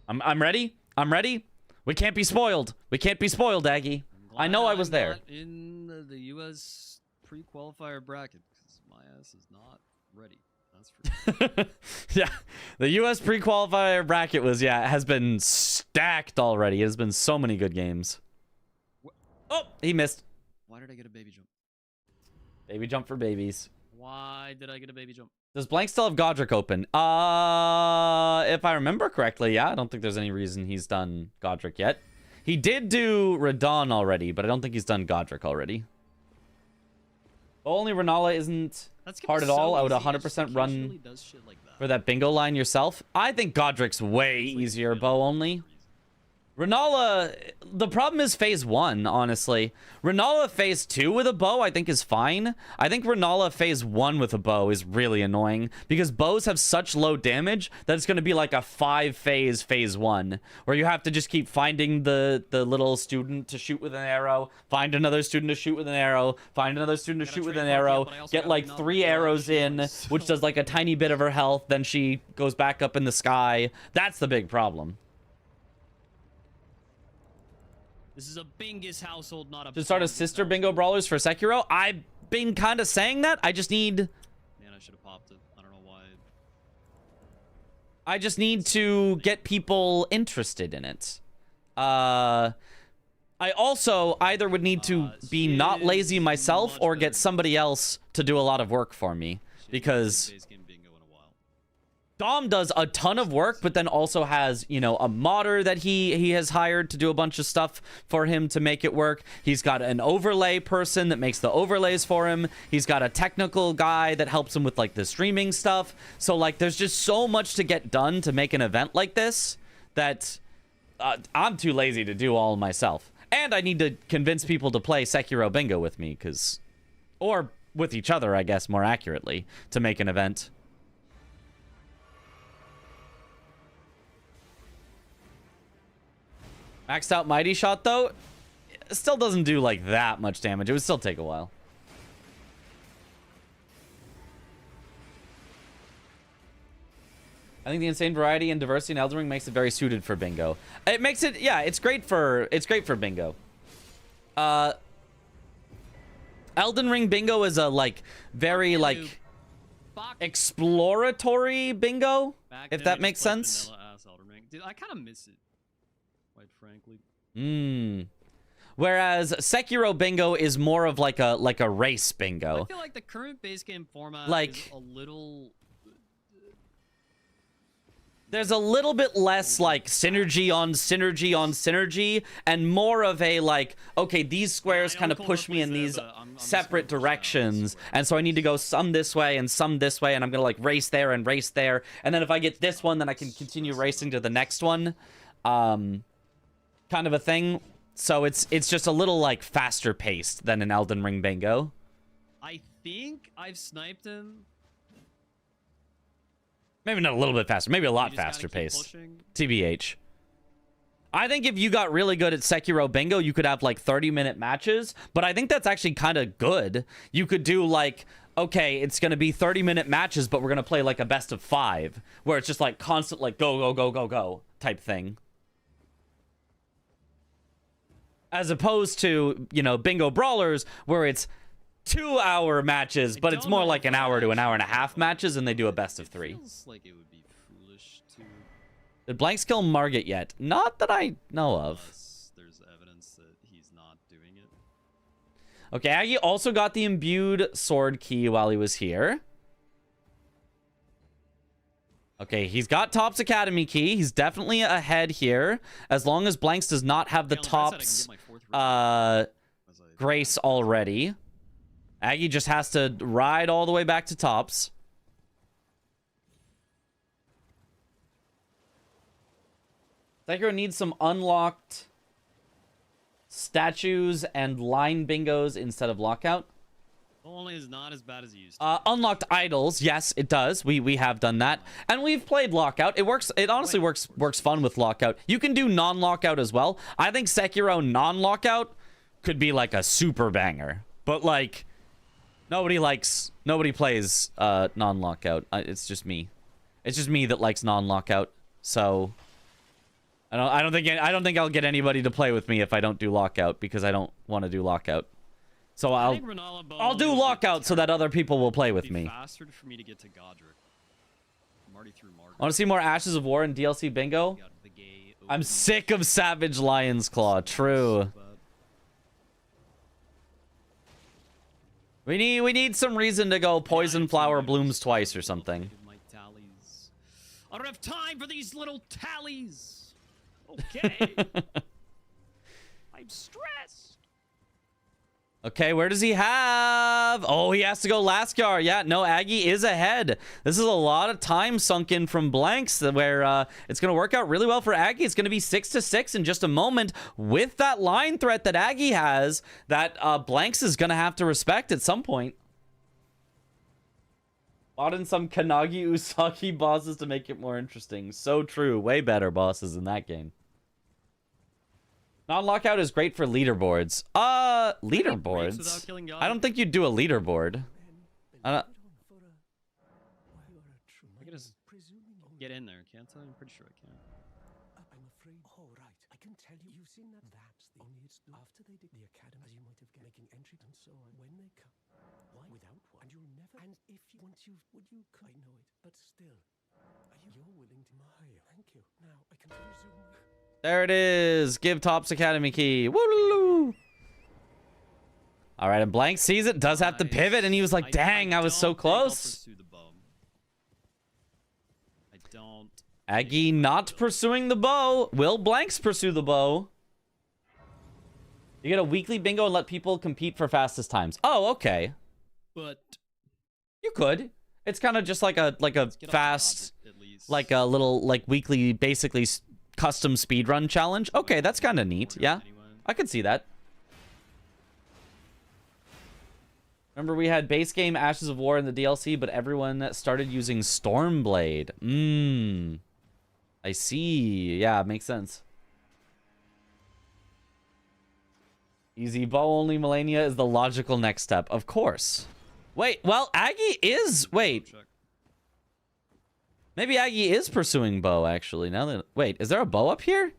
I'm ready. I'm ready. We can't be spoiled. We can't be spoiled, Aggie. I know I was there. Not in the U.S. pre-qualifier bracket because my ass is not ready. That's for sure. Yeah, the U.S. pre-qualifier bracket has been stacked already. It has been so many good games. Oh, he missed. Why did I get a baby jump? Baby jump for babies. Why did I get a baby jump? Does Blank still have Godric open? If I remember correctly, yeah. I don't think there's any reason he's done Godric yet. He did do Radon already, but I don't think he's done Godric already. Only Renala isn't hard at all. I would 100% run for that bingo line yourself. I think Godric's way easier bow only. Renala, the problem is phase 1, honestly. Renala phase 2 with a bow, I think, is fine. I think Renala phase 1 with a bow is really annoying because bows have such low damage that it's going to be like a 5-phase 1 where you have to just keep finding the little student to shoot with an arrow, find another student to shoot with an arrow, find another student to shoot with an arrow, get like 3 arrows in, which does like a tiny bit of her health, then she goes back up in the sky. That's the big problem. This is a Bingus household, not a... To start a sister bingo brawlers for Sekiro? I've been kind of saying that. I just need... Man, I should have popped it. I don't know why. I just need to get people interested in it. I also either would need to be not lazy myself or get somebody else to do a lot of work for me. Because... Dom does a ton of work, but then also has, you know, a modder that he has hired to do a bunch of stuff for him to make it work. He's got an overlay person that makes the overlays for him. He's got a technical guy that helps him with, like, the streaming stuff. So, like, there's just so much to get done to make an event like this that I'm too lazy to do all myself. And I need to convince people to play Sekiro Bingo with me, because... Or with each other, I guess, more accurately, to make an event. Maxed out Mighty Shot, though, it still doesn't do, like, that much damage. It would still take a while. I think the insane variety and diversity in Elden Ring makes it very suited for bingo. It makes it, yeah, it's great for bingo. Elden Ring bingo is a, like, very, like, exploratory bingo, if that makes sense. Dude, I kind of miss it. Quite frankly. Whereas Sekiro bingo is more of like a race bingo. I feel like the current base game format like, is a little... There's a little bit less like synergy on synergy on synergy and more of a like, okay, these squares kind of push me in these separate directions, and so I need to go some this way and some this way, and I'm gonna like race there, and then if I get this one, then I can continue racing to the next one. Kind of a thing. So it's just a little like faster paced than an Elden Ring bingo. I think I've sniped him. Maybe not a little bit faster, maybe a lot faster paced. TBH. I think if you got really good at Sekiro bingo, you could have like 30-minute matches, but I think that's actually kind of good. You could do like okay, it's going to be 30-minute matches, but we're going to play like a best of 5, where it's just like constant, like go, go, go, go, go type thing. As opposed to, you know, Bingo Brawlers, where it's 2-hour matches, but it's more like an hour to an hour and a half matches, and they do a best of 3. Feels like it would be foolish to. Did Blanks kill Margit yet? Not that I know of. Unless there's evidence that he's not doing it. Okay, Aggie also got the imbued sword key while he was here. Okay, he's got Top's Academy key. He's definitely ahead here. As long as Blanks does not have the Top's Grace already. Aggie just has to ride all the way back to Top's. Sekiro needs some unlocked statues and line bingos instead of lockout. Only is not as bad as he used to. Unlocked idols, yes, it does. We have done that, and we've played lockout. It works. It honestly works fun with lockout. You can do non-lockout as well. I think Sekiro non-lockout could be like a super banger, but like nobody plays non-lockout. It's just me. It's just me that likes non-lockout. So I don't think I'll get anybody to play with me if I don't do lockout, because I don't want to do lockout. So I'll do lockout so that other people will play with me. Faster for me to get to Godric. I'm already through Margaret. Want to see more Ashes of War in DLC bingo? I'm sick of Savage Lion's Claw. True. We need some reason to go Poison Flower Blooms twice or something. I don't have time for these little tallies. Okay. I'm stressed. Okay, where does he have? Oh, he has to go Lascar. Yeah, no, Aggie is ahead. This is a lot of time sunk in from Blanks, where it's going to work out really well for Aggie. It's going to be 6-6 in just a moment with that line threat that Aggie has that Blanks is going to have to respect at some point. Bought in some Kanagi Usagi bosses to make it more interesting. So true. Way better bosses in that game. Non-lockout is great for leaderboards. Leaderboards? I don't think you'd do a leaderboard. I can just get in there, can't I? I'm pretty sure I can. I'm afraid. Oh, right. I can tell you. You've seen that. That's the only it's after they did the academy, as you might have making entry and so on. When they come, why without one? And you'll never. And if you once you would you? I know it, but still, you're willing to. Thank you. Now I can resume. There it is. Give Top's Academy key. Woo! All right, and Blank sees it, does have to pivot, and he was like, dang, I was so close. I don't. Aggie not pursuing the bow. Will Blanks pursue the bow? You get a weekly bingo and let people compete for fastest times. Oh, okay. But you could. It's kind of just like a fast, like a little like weekly, basically custom speedrun challenge. Okay, that's kind of neat. Yeah, I could see that. Remember, we had base game Ashes of War in the DLC, but everyone started using Stormblade. I see. Yeah, makes sense. Easy bow only Melania is the logical next step. Of course. Wait, well, Aggie is... Wait. Maybe Aggie is pursuing bow, actually. Now that... Wait, is there a bow up here?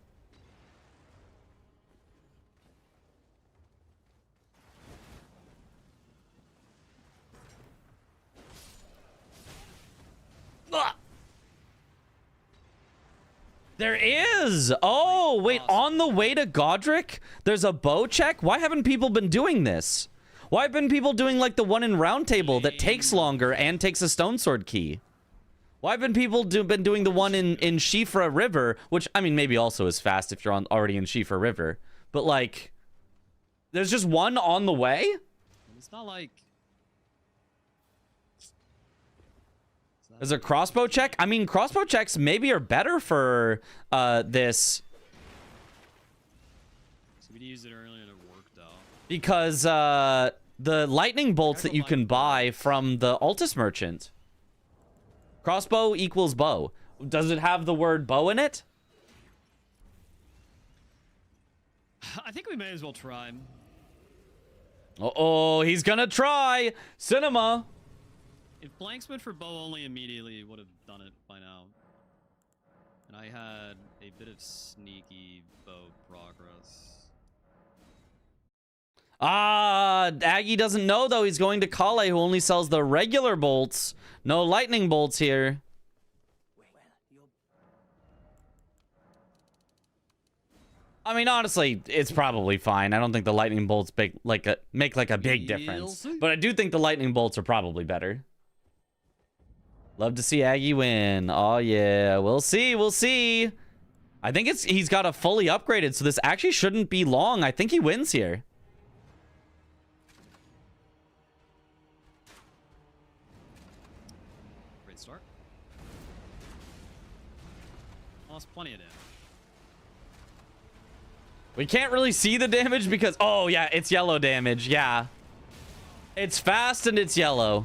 There is! Oh, wait, on the way to Godric, there's a bow check? Why haven't people been doing this? Why have been people doing like the one in Round Table that takes longer and takes a stone sword key? Why have been people been doing the one in Shifra River, which, I mean, maybe also is fast if you're already in Shifra River, but like, there's just one on the way? It's not like... Is a crossbow check? I mean, crossbow checks maybe are better for this. So we used it earlier and it worked out. Because the lightning bolts that you can buy from the Altus merchant. Crossbow equals bow. Does it have the word bow in it? I think we may as well try. Uh-oh, he's gonna try. Cinema. If blanks went for bow only immediately, would have done it by now. And I had a bit of sneaky bow progress. Aggie doesn't know, though. He's going to Kale, who only sells the regular bolts. No lightning bolts here. I mean, honestly, it's probably fine. I don't think the lightning bolts make like a big difference. But I do think the lightning bolts are probably better. Love to see Aggie win. Oh, yeah. We'll see. We'll see. I think he's got a fully upgraded, so this actually shouldn't be long. I think he wins here. Great start. Lost plenty of damage. We can't really see the damage because... Oh, yeah, it's yellow damage. Yeah. It's fast and it's yellow.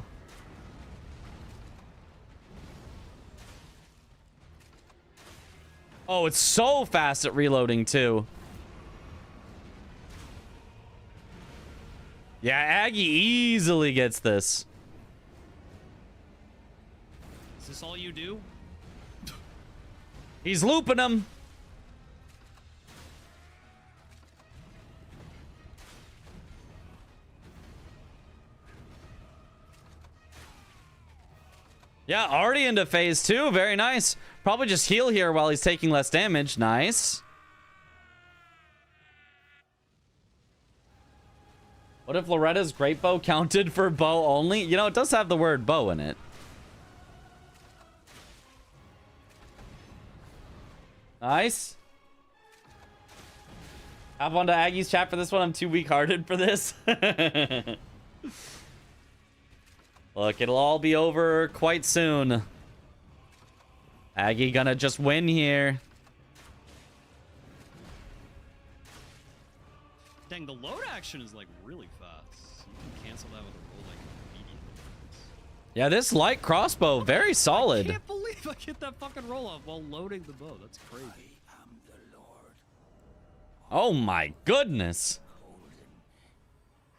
Oh, it's so fast at reloading, too. Yeah, Aggie easily gets this. Is this all you do? He's looping him. Yeah, already into phase 2. Very nice. Probably just heal here while he's taking less damage. Nice. What if Loretta's great bow counted for bow only? You know, it does have the word bow in it. Nice. Hop onto Aggie's chat for this one. I'm too weak-hearted for this. Look, it'll all be over quite soon. Aggie gonna just win here. Dang, the load action is like really fast. You can cancel that with a roll like immediately. Yeah, this light crossbow, very solid. I can't believe I get that fucking roll off while loading the bow. That's crazy. I am the Lord. Oh my goodness.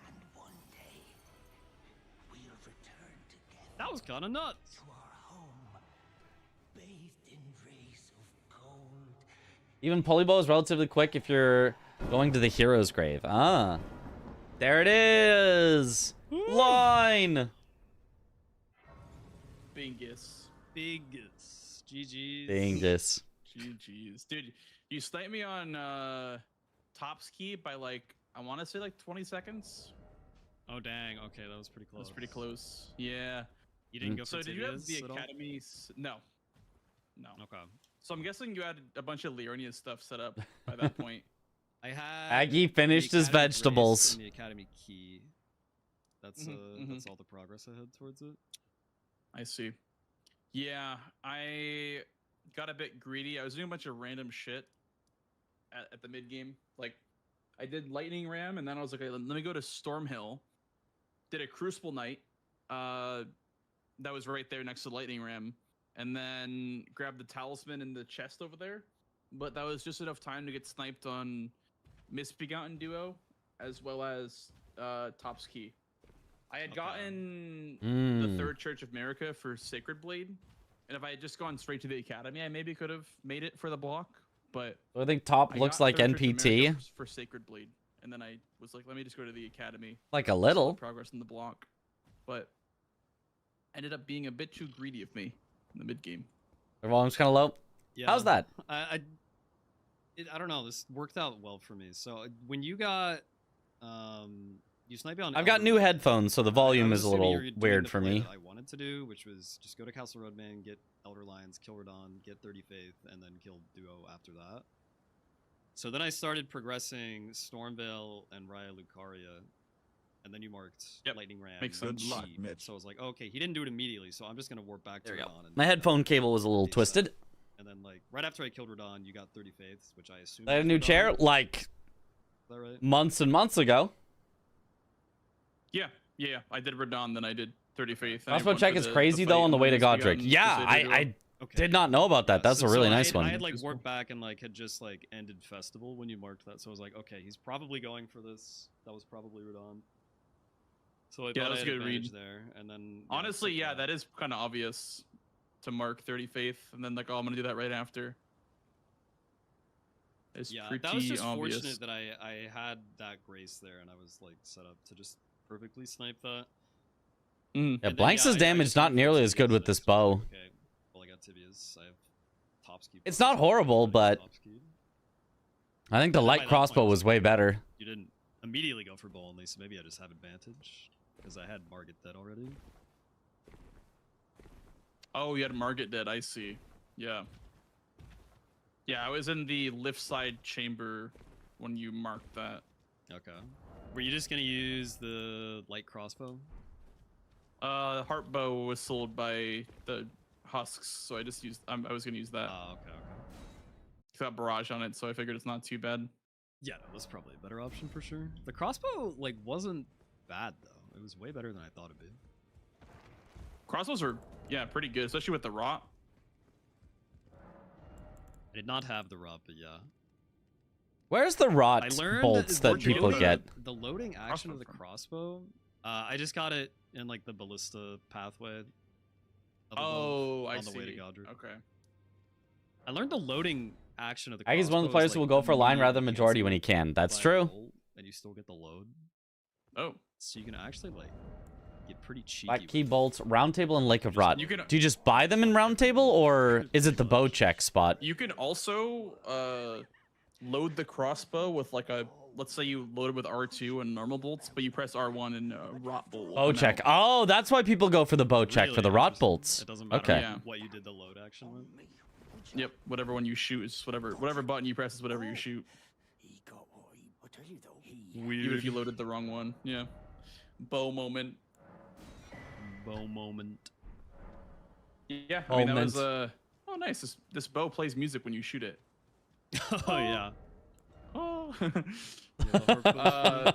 And one day we'll return together That was kind of nuts. to our home, bathed in rays of gold. Even polybow is relatively quick if you're going to the hero's grave. Ah. There it is. Line. Bingus. Biggest. GG's. Bingus. GG's. Dude, you sniped me on top ski by like, I want to say like 20 seconds. Oh, dang. Okay, that was pretty close. That's pretty close. Yeah. You didn't go for So did you have Tibias the at all? academy? No. No. Okay. So I'm guessing you had a bunch of Leonia stuff set up by that point. I had Aggie finished the his Academy Grace vegetables. and the Academy Key. That's that's all the progress I had towards it. I see. Yeah, I got a bit greedy. I was doing a bunch of random shit at the mid game. Like, I did Lightning Ram, and then I was like, let me go to Stormhill. Did a Crucible Knight. That was right there next to Lightning Ram, and then grabbed the Talisman in the chest over there. But that was just enough time to get sniped on Misbegotten Duo, as well as Top's Key. I had gotten the Third Church of America for Sacred Blade, and if I had just gone straight to the Academy, I maybe could have made it for the block. But I think top I looks got like Third Church of NPT. America for Sacred Blade, and then I was like, let me just go to the Academy. Like a Saw little. progress in the block, but ended up being a bit too greedy of me in the mid game. Their volume's kind of low. Yeah. How's that? I don't know. This worked out well for me. So when you got you sniped on. I've got new headphones, so the volume is a little weird for me. I wanted to do, which was just go to Castle Roadman, get Elder Lions, kill Radon, get 30 Faith, and then kill Duo after that. So then I started progressing Stormveil and Raya Lucaria, and then you marked Lightning Ram. Makes and sense. Good luck, Sheep. Mitch. So I was like, okay, he didn't do it immediately, so I'm just gonna warp back to There we go. Radon. And My headphone cable was a little do that. twisted. And then like right after I killed Radon, you got 30 Faiths, which I assume. I had a was new Radon. chair Is like that right? months and months ago. Yeah. I did Radon, then I did 30 Faith. and I Crossbow went check for is the crazy fight though on the and way to then Godric. Misbegotten Yeah, Crusader Duo. I Okay. did not know about that. That's a really nice I one. had like warped back and like had just like ended festival when you marked that, so I was like, okay, he's probably going for this. That was probably Radon. So I Yeah, thought that's I a had good advantage read. there, and then Honestly, took yeah, that is kind of obvious to mark 30 faith, and then like, oh, I'm gonna do that right after. It's Yeah, pretty that was just obvious. fortunate that I had that grace there, and I was like set up to just perfectly snipe that. Yeah, And then, Blanks' I damage just not went for nearly as good tibias, with and I this just was like, bow. okay, well I got tibias. I have top speed. It's buff, not so horrible, everybody's but top speed. I think the And then by light that crossbow point, was it's way okay. better. You didn't immediately go for bow only, so maybe I just have advantage because I had Margit dead already. Oh, you had Margit dead. I see. Yeah. Yeah, I was in the lift side chamber when you marked that. Okay. Were you just gonna use the light crossbow? Heart bow was sold by the husks, so I just used. I was gonna use that. Oh, okay, okay. It's got barrage on it, so I figured it's not too bad. Yeah, no, that's probably a better option for sure. The crossbow like wasn't bad though. It was way better than I thought it'd be. Crossbows are pretty good, especially with the rot. I did not have the rot, but yeah. Where's the rot I learned bolts that people loading- get? The loading action of the from? crossbow. I just got it in like the ballista pathway. up above Oh, I on see. the way to Godric. Okay. I learned the loading action of the I guess crossbow. one of the players is, who like, will go for line rather than immediately majority when he cancelled can. That's by a true. bolt, and you still get the load. Oh, So you can actually like get pretty cheeky. Black with key it. bolts, round table, and lake of rot. you can Do you just buy them in round table, or is it the bow check spot? you can also load the crossbow with like a. Let's say you loaded with R2 and normal bolts, but you press R1 and rot bolt. will Bow come check. out. Oh, that's why people go for the bow check for Really the rot interesting. bolts. It doesn't matter Okay. Yeah. what you did the load action with. Yep. Whatever one you shoot is whatever button you press is whatever you shoot. Weird. Even if you loaded the wrong one. Yeah. Bow moment. Bow moment. Yeah. I mean that was Moment. oh nice. This bow plays music when you shoot it. Oh yeah. Oh. Yeah,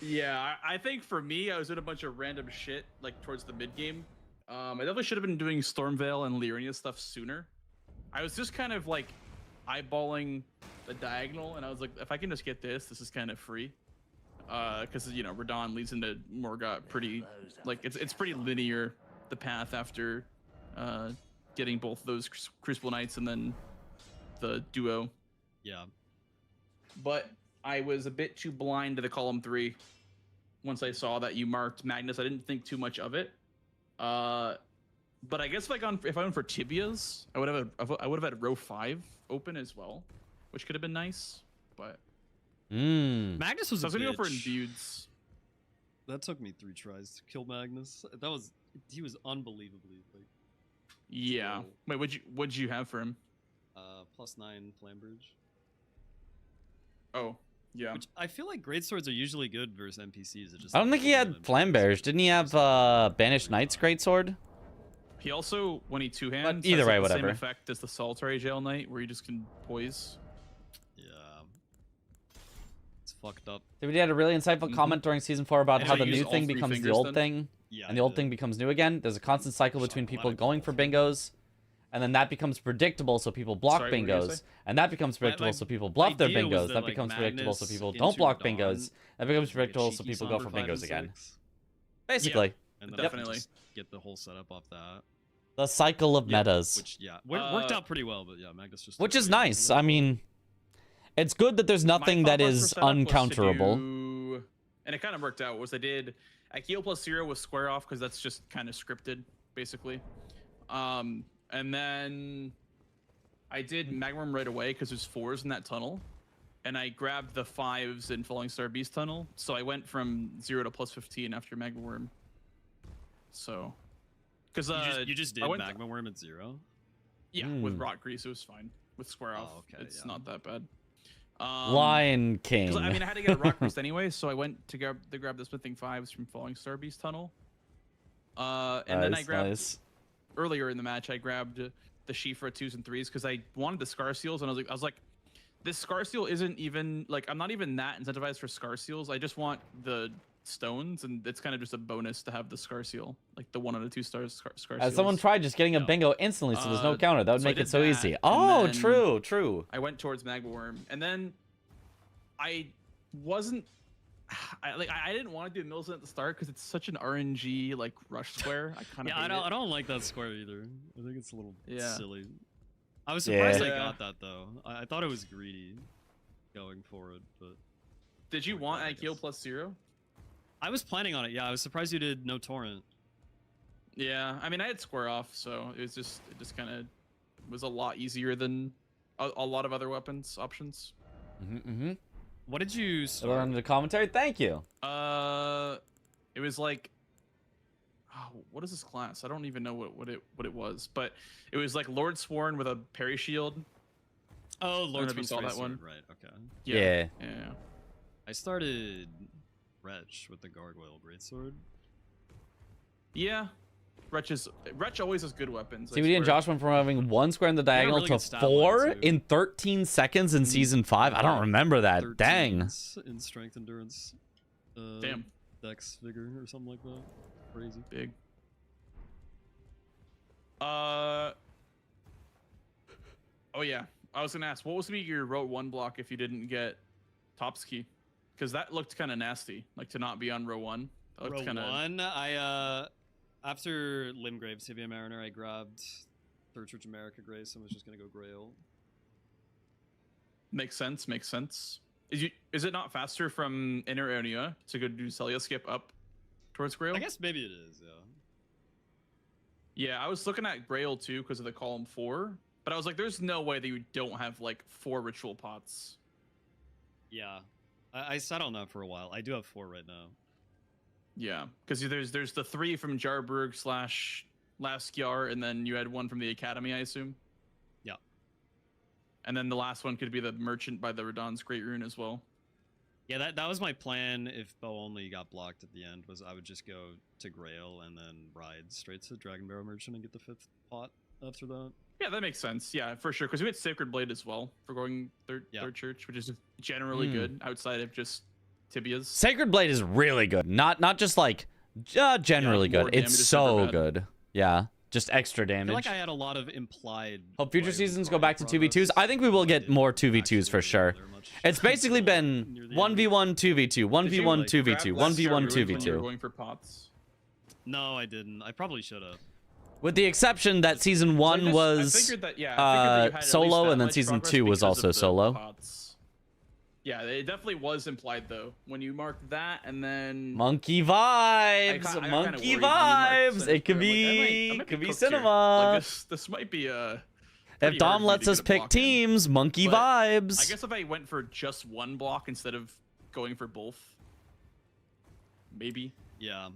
Yeah, I think for me, I was doing a bunch of random shit like towards the mid game. I definitely should have been doing Stormveil and Lyrinia stuff sooner. I was just kind of like eyeballing the diagonal, and I was like, if I can just get this is kind of free. Because you know, Radon leads into Morgott pretty, like it's pretty linear the path after getting both those Crucible Knights and then the duo. yeah. But I was a bit too blind to the column 3. Once I saw that you marked Magnus, I didn't think too much of it. But I guess if I went for tibias, I would have had row 5 open as well, which could have been nice. But Magnus was so I was a gonna go for bitch. imbueds. That took me 3 tries to kill Magnus. He was unbelievably like Yeah. slow. Wait, what'd you have for him? +9 Flame Bridge. Oh, yeah. Which I feel like greatswords are usually good versus NPCs. It just I don't think he had flame bears. Didn't he have banished knight's greatsword? He also, when he two-hands, either has, way, like, the whatever. same effect as the Solitary Jail Knight, where you just can poise. Yeah. It's fucked up. David had a really insightful comment during season 4 about And how so the you new use all thing 3 becomes the fingers old then? thing, Yeah. and the old thing becomes new again. There's a constant cycle between people going for bingos, and then that becomes predictable, so people block Sorry, what were you gonna bingos, say? and that becomes predictable, my so people bluff their idea was bingos. that, That like, becomes predictable, so Magnus people into don't block Dawn bingos. That becomes was, like, a predictable, so cheeky people go for somber 5 bingos and again. 6, Basically, And then Definitely. just get the whole setup off that. the cycle of Yeah, metas, Which worked out pretty well, but yeah, Magnus just. which took is way nice. longer. I mean, it's good that there's nothing My that thought process is for setup was to uncounterable. do- and it kind of worked out. Was I did Akio plus 0 was square off because that's just kind of scripted, basically. And then I did Magworm right away because there's 4s in that tunnel, and I grabbed the 5s in Falling Star Beast tunnel. So I went from 0 to +15 after Magworm. So, because You just did I went- Magma Worm at 0. yeah, with Rot Grease it was fine. With square off, okay, it's yeah. not that bad. Lion King. 'Cause, I mean, I had to get a rock boost anyway, so I went to grab the smithing 5s from Falling Star Beast tunnel. And then I grabbed earlier in the match. I grabbed the Shifra 2s and 3s because I wanted the Scar Seals, and I was like, this Scar Seal isn't even like I'm not even that incentivized for Scar Seals. I just want the stones, and it's kind of just a bonus to have the Scar Seal, like the 1 out of 2 stars Scar Seals. Someone tried just getting a Yeah. bingo instantly, so there's no counter. That would so I make it did so that, easy. and Oh, then- true. I went towards Magma Worm, and then I wasn't. I didn't want to do Millicent at the start because it's such an RNG like rush square. I kind of Yeah, I don't like that square either. I think it's a little Yeah. silly. I was surprised I Yeah. got that though. I thought it was greedy going for it, but Did you want I IQ guess. plus 0? I was planning on it. Yeah, I was surprised you did no torrent. Yeah, I mean I had square off, so it just kind of was a lot easier than a lot of other weapons options. What did you Put it start? under the commentary. Thank you. It was like, oh, what is this class? I don't even know what it was, but it was like Lord Sworn with a parry shield. Oh, know Lord if you saw that one. Right. Okay. Yeah. Yeah. I started Wretch with the Gargoyle Greatsword. Yeah. Wretch always has good weapons. I CBD and swear. Josh went from having 1 square in the diagonal really to good stat 4 line, too. in 13 seconds in season 5. I don't remember that. 13 Dang. in strength, endurance, Damn. dex, vigor, or something like that. Crazy. Big. Oh yeah. I was gonna ask, what was gonna be your row 1 block if you didn't get Top's key? Because that looked kind of nasty, like to not be on row 1. That looked Row kinda... 1, I after Limgrave Tibia Mariner, I grabbed Third Church America Grace and was just gonna go Grail. Makes sense. Makes sense. Is it not faster from Inner Ionia to go do Celia skip up towards Grail? I guess maybe it is, yeah. Yeah, I was looking at Grail too because of the column 4, but I was like, there's no way that you don't have like 4 ritual pots. Yeah. I sat on that for a while. I do have 4 right now. Yeah, because there's the 3 from Jarburg / Laskjar, and then you had 1 from the Academy, I assume. Yeah. And then the last one could be the Merchant by the Radon's Great Rune as well. Yeah, that was my plan if Bow only got blocked at the end, was I would just go to Grail and then ride straight to Dragon Barrow Merchant and get the 5th pot after that. Yeah, that makes sense. Yeah, for sure. Because we had Sacred Blade as well for going third church, which is generally good outside of just Tibias. Sacred Blade is really good. Not just like generally more good. damage It's is so super bad. good. Yeah, just extra I feel damage. like I had a lot of implied. Hope future play with seasons go Brawler back to progress, 2v2s. I think we will but I get didn't more actually 2v2s for sure. there much It's basically until been near the end. 1v1 2v2, 1v1 2v2, Grab 1v1 Laskjar Ruin when you were 2v2. going for pots. No, I didn't. I probably should have. With the exception that season 1 I was figured that, yeah, I figured that you had at least solo, that and then much season progress 2 was because of also the solo. pots. Yeah, it definitely was implied though when you marked that, and then Monkey vibes, I got kinda monkey worried when you marked vibes. Sinister. It could I'm like, be, I might could be cooked here. cinema. Like, this might be If pretty hard Dom for me lets to us get a pick block in. teams, monkey But vibes. I guess if I went for just 1 block instead of going for both, maybe. Yeah.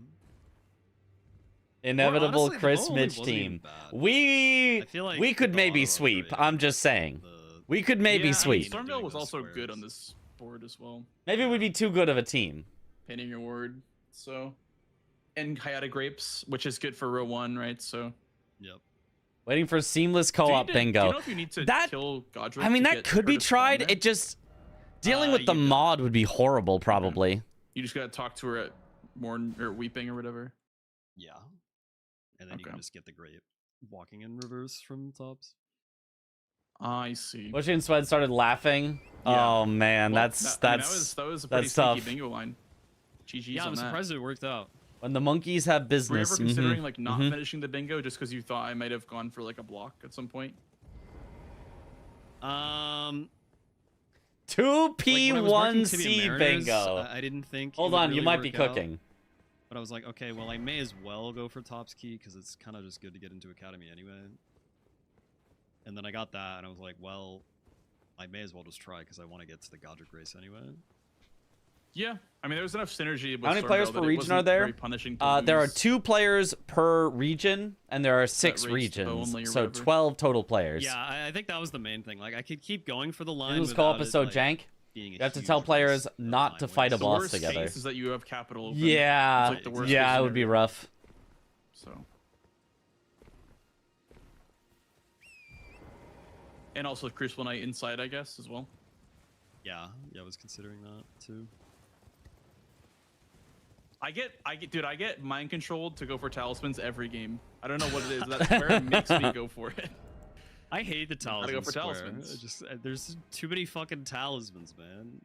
Inevitable honestly, the Chris bow only Mitch wasn't even team. bad. We I feel like we could the maybe auto sweep. upgrade, I'm just saying. the- We could maybe Yeah, I mean, sweep. Stormville was Doing also those good on squares. this board as well. Maybe we'd be too good of a team. Painting your ward, so. And Hayata Grapes, which is good for row 1, right? So. Yep. Waiting for seamless Do you co-op do bingo. you know if you need to That- kill Godric I mean, to that get could her be to spawn tried. there? It just dealing with the you don't. mod would be horrible, probably. You just gotta talk to her at Morn or Weeping or whatever. Yeah. And then you can Okay. just get the grape walking in reverse from tops. I see. Bush and Swed started laughing. Yeah. Oh man, Well, that's I mean, that's that was a pretty that's sneaky tough. bingo line. GG's Yeah, on I'm that. surprised it worked out. when the monkeys have Were you business. ever considering mhm, like not mhm. finishing the bingo just because you thought I might have gone for like a block at some point? 2P1C bingo. I didn't think. it Hold would on, you really might be work out, cooking. But I was like, okay, well, I may as well go for Top's Key because it's kind of just good to get into Academy anyway. And then I got that, and I was like, well, I may as well just try because I want to get to the Godric Grace anyway. Yeah, I mean there was enough synergy. With How many players Stormville per that it region wasn't are there? very punishing to There are lose. 2 players per region, and there are 6 race to regions, only or so whatever. 12 total players. Yeah, I think that was the main thing. Like, I could keep going for the line. Singles co-op without is it, so like, jank. being a You have to huge tell race players of not time to fight a waste. The boss worst together. case is that you have capital. Open. Yeah, It's like the worst yeah, case it would be scenario. rough. So. And also Crucible Knight inside, I guess, as well. Yeah, I was considering that too. I get mind controlled to go for talismans every game. I don't know what it is. That square makes me go for it. I hate the Gotta talisman go for square. talismans. There's too many fucking talismans, man.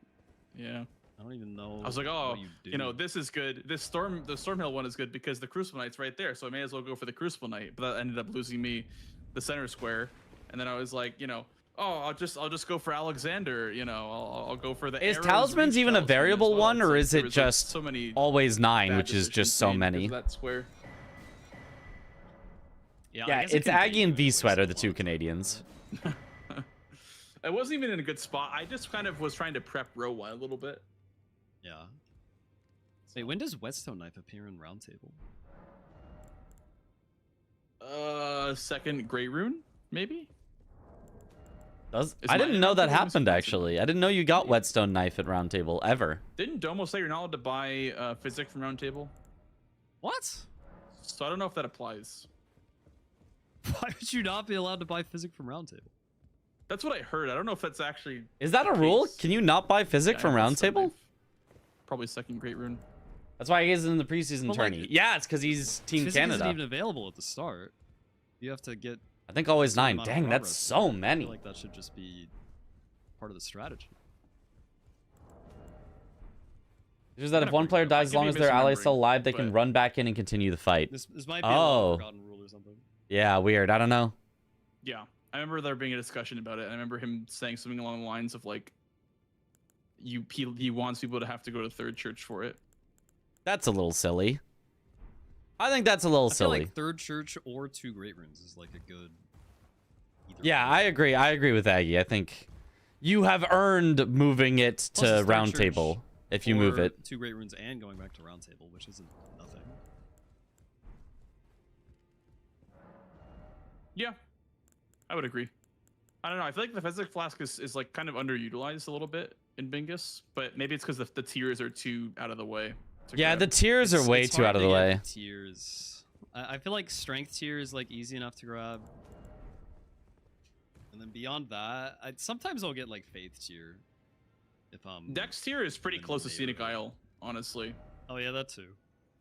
Yeah. I don't even know. I was like, oh, what do. you know, this is good. The Stormhill one is good because the Crucible Knight's right there, so I may as well go for the Crucible Knight. But that ended up losing me the center square, and then I was like, you know, oh, I'll just go for Alexander. You know, I'll go for the. Is Arrows talismans Reach even a Talisman as variable well. one, It's or like is there it was, like, just so many always 9, bad which is just decisions so made many? because of that square. Yeah, I Yeah, guess it it's can Aggie be and V ways Sweat are a the lot two of Canadians. I wasn't even in a good spot. I just kind of was trying to prep row 1 a little bit. Yeah. Wait, when does Whetstone Knife appear in Roundtable? Second Grey Rune, maybe? Does Is I my didn't know that Roundtable happened Wisconsin? actually. I didn't know you got Whetstone Knife at Roundtable ever. Didn't Domo say you're not allowed to buy Physic from Roundtable? What? So I don't know if that applies. Why would you not be allowed to buy Physic from Roundtable? That's what I heard. I don't know if that's actually. Is that a the rule? case. Can you not buy Physic Yeah, from Whetstone Roundtable? Knife. Probably second Great Rune. That's why he is in the preseason But, like, tourney. Yeah, it's because he's Team Physic Canada. isn't even available at the start. You have to get I think always certain 9. amount of Dang, that's progress. so I many. feel like that should just be part of the strategy. It's just that if Yeah, one player I dies as could long be as their ally is still misremembering, alive, they can but- run back in and continue the fight. This might be a Oh. long-forgotten rule or something. Yeah, weird. I don't know. Yeah, I remember there being a discussion about it, and I remember him saying something along the lines of like, he wants people to have to go to third church for it. That's a little silly. I think that's a little I feel silly. like Third Church or 2 Great Runes is like a good. either Yeah, way. I agree. I agree with Aggie. I think you have earned moving it Plus to it's Third round Church table if you move or it. 2 Great Runes and going back to Roundtable, which isn't nothing. Yeah, I would agree. I don't know. I feel like the Physic Flask is like kind of underutilized a little bit in Bingus, but maybe it's because the tiers are too out of the way. to Yeah, grab. the tiers are way It's too hard out of to the get way. Tiers. I feel like Strength tier is like easy enough to grab. And then beyond that, sometimes I'll get like Faith tier. If Dex tier is pretty in the close to Scenic neighborhood. Isle, honestly. Oh yeah, that too.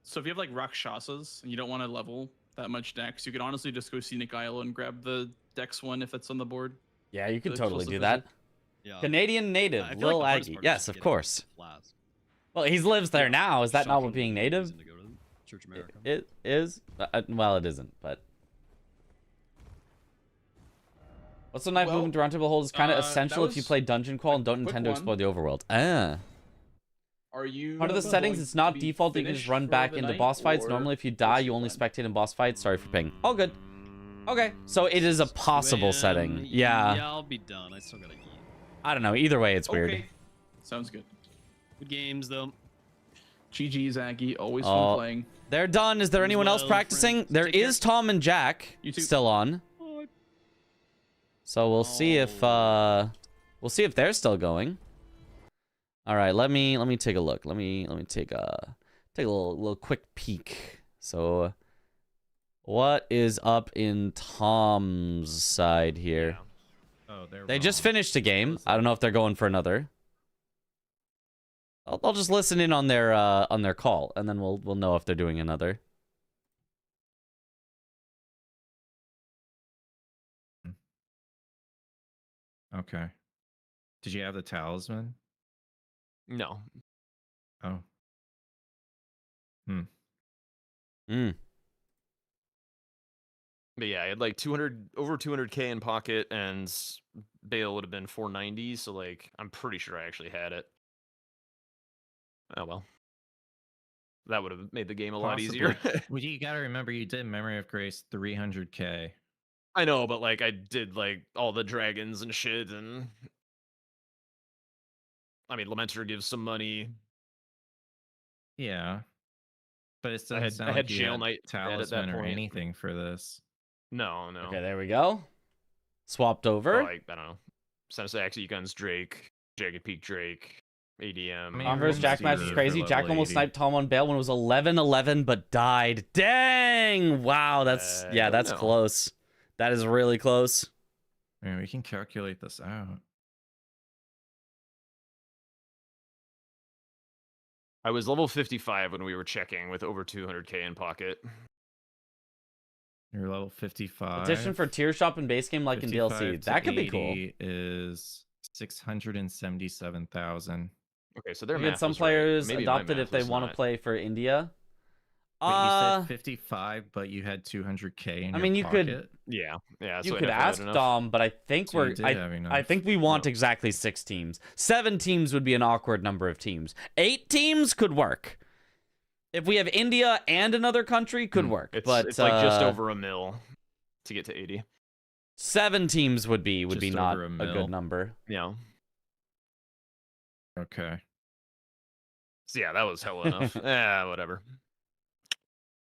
So if you have like Rakshasas and you don't want to level that much Dex, you could honestly just go Scenic Isle and grab the Dex one if it's on the board. Yeah, you can Like, totally close to do that. Physic. Yeah. Canadian native, I feel Lil like the hardest Aggie. part is Yes, just of getting course. Flask. Well, he lives there now. Is that not what Shocking being native? reason to go to Church America. It is. Well, it isn't, but. What's the knife Well, movement to roundtable hold is kind of that essential if you was play Dungeon Crawl and don't quick intend to one. explore the overworld. Ah. Are you Part of the going settings, it's not to be default that you can just finished run for back the into night, boss fights. or Normally, if you die, what's you your only plan? spectate in boss fights. Sorry for ping. All good. Okay, so it is a possible setting. Yeah, Yeah. I'll be done. I still gotta eat. I don't know. Either way, it's weird. Okay. Sounds good. Good games though. GG's, Aggie. Always Oh. fun playing. They're done. Is there As anyone else well, practicing? friends. There Take care. is Tom and Jack You too. still on. So we'll see if they're still going. All right, let me take a look. Let me take a little quick peek. So what is up in Tom's side here? Oh, They just finished a game. I don't know if they're going for another. I'll just listen in on their call, and then we'll know if they're doing another. Okay. Did you have the talisman? No. Oh. Hmm. But yeah, I had like 200 over 200k in pocket, and bail would have been 490. So like, I'm pretty sure I actually had it. Oh well, that would have made the game a lot easier. Well, you gotta remember you did Memory of Grace 300k. I know, but like, I did like all the dragons and shit, and I mean, Lamenter gives some money. Yeah. But it I doesn't had- sound I had like you Jail had Knight at that talisman or point. anything for this. No, no. Okay, there we go. Swapped over. Like, I don't know. Sensei Axe Guns Drake, Jagged Peak Drake, ADM. I mean, Tom versus Jack match is crazy. Jack almost sniped Tom on bail when it was 11-11, but died. Dang! Wow, that's I that's don't know. close. That is really close. I mean, we can calculate this out. I was level 55 when we were checking with over 200k in pocket. You're level 55. Addition for tier shop and base game like in 55 DLC. to That could be cool. 80 is 677,000. Okay, so their We get math some was right. players Maybe my adopted math if they was want to not. play for India. But you Uh, said 55, but you had 200K in I your mean, you could pocket. Yeah, yeah. you So I could definitely had ask enough. Dom, but I think So you did have I enough. think we want No. exactly 6 teams. 7 teams would be an awkward number of teams. 8 teams could work. If we have India and another country, could work. It's but it's like just over a mil to get to 80. 7 teams would be Just not over a a mil. good number. Yeah. Okay. So yeah, that was hell enough. Yeah, whatever.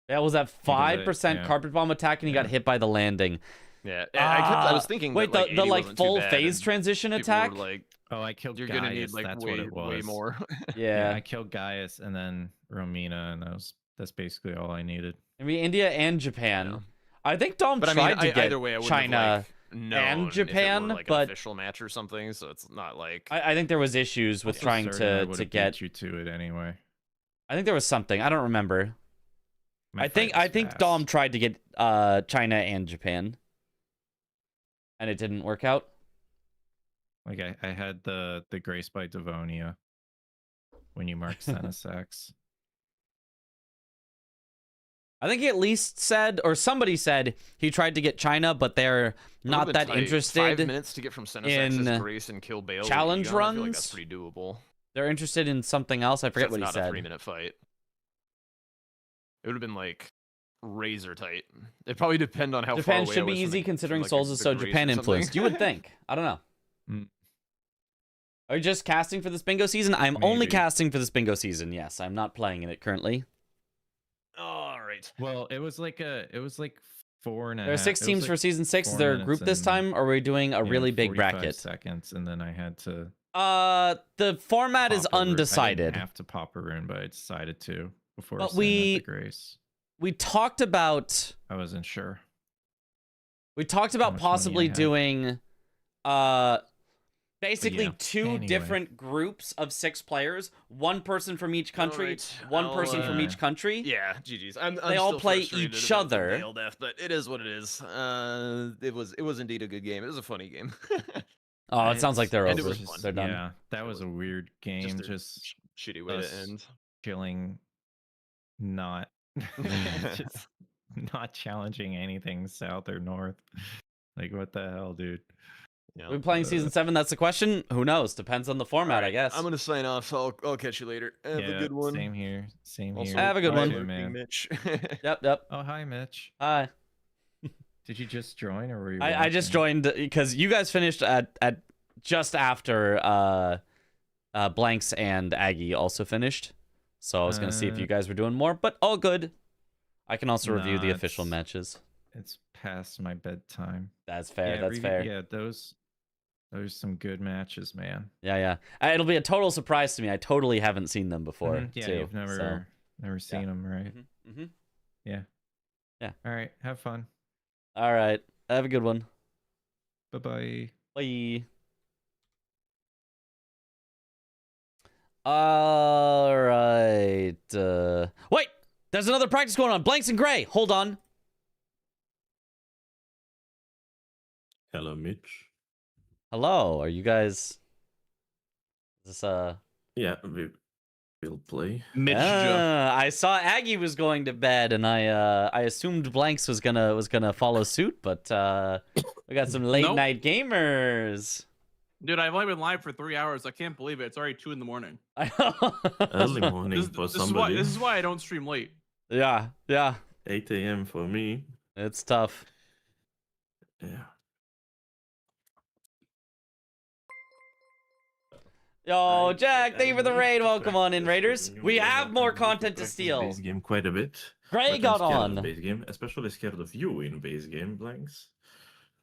That was that Because 5% yeah. carpet bomb attack, and he got Yeah. hit by the landing. Yeah, I was thinking. Wait, that, the 80 like wasn't too full bad, phase and transition people attack. were like, Oh, I killed you're Gaius. gonna need like That's way what it was. way more. Yeah, I killed Gaius and then Romina, and that's basically all I needed. I mean India and Japan. Yeah. I think Dom But I tried mean, to get either way, I wouldn't China. have, like, known and if it Japan, were, like, but- an official match or something. So it's not like I think there was issues with Also trying certain I to would've get. beat you to it anyway. I think there was something. I don't remember. My I think fight was Dom fast. tried to get China and Japan, and it didn't work out. Like I had the Grace by Devonia when you marked Senesax. I think he at least said, or somebody said, he tried to get China, but they're it would've not been that tight. 5 interested. minutes to get from Senesax's in Grace and kill Bale. with challenge Egon, I feel like runs. that's pretty doable. They're interested in something else. I forget That's what he not a said. 3-minute fight. It would have been like razor tight. It probably depend on how far Japan away I should be was from easy the- considering from, like, Souls the is so Grace or Japan something. influenced. You would think. I don't know. Mm. Are you just casting for this bingo season? I'm only Maybe. casting for this bingo season. Yes, I'm not playing in it currently. All right. Well, it was like 4.5. There are 6 it was teams like for season 6. Is 4 there a minutes group this and, time, or are we doing a yeah, really big 45 bracket? seconds, and then I had to. The format is pop a rune. I undecided. didn't have to pop a rune, but I decided to before But sending out the Grace. We talked about I wasn't sure. We talked How about much money I possibly had. doing basically yeah, 2 anyway. different groups of 6 players, 1 person from each country, Alright, 1 person from I'll, each country. Yeah, GG's. I'm They all still play frustrated each about the other. Bale death, but it is what it is. It was indeed a good game. It was a funny game. Oh, it sounds like they're And it over. was fun. They're done. Yeah, that was a weird game. a Just shitty way us to end. chilling, not just not challenging anything south or north. Like what the hell, dude? Yeah. Are we playing season 7? That's the question. Who knows? Depends on the format, I guess. I'm gonna sign off. I'll catch you later. Have a good one. Same here. Same Also, here. Have a good You one. too, working, man. Mitch. Yep. Oh, hi, Mitch. Hi. Did you just join, or were you? I just watching? joined because you guys finished at just after Blanks and Aggie also finished. So I was gonna see if you guys were doing more, but all good. I can also review the Nah, official it's- matches. It's past my bedtime. That's fair. Yeah, That's fair. Yeah, those are some good matches, man. Yeah. It'll be a total surprise to me. I totally haven't seen them before. Mhm, Yeah, too, you've never seen them, right? Mm-hmm. Yeah. Yeah. All right. Have fun. All right. Have a good one. Bye bye. Bye. All right. Wait. There's another practice going on. Blanks and Gray. Hold on. Hello, Mitch. Hello. Are you guys? Is this Yeah, we'll play. Mitch. I saw Aggie was going to bed, and I assumed Blanks was gonna follow suit, but we got some late Nope. night gamers. Dude, I've only been live for 3 hours. I can't believe it. It's already 2 in the morning. Early morning for This is why. somebody. This is why I don't stream late. Yeah. 8 a.m. for me. It's tough. Yeah. Yo, I- Jack, thank you for the I raid. need to Welcome on in, practice Raiders. the new We game. have I more need content to practice steal. Base game quite a bit. Gray but I'm got scared of on. base game, especially scared of you in base game, Blanks.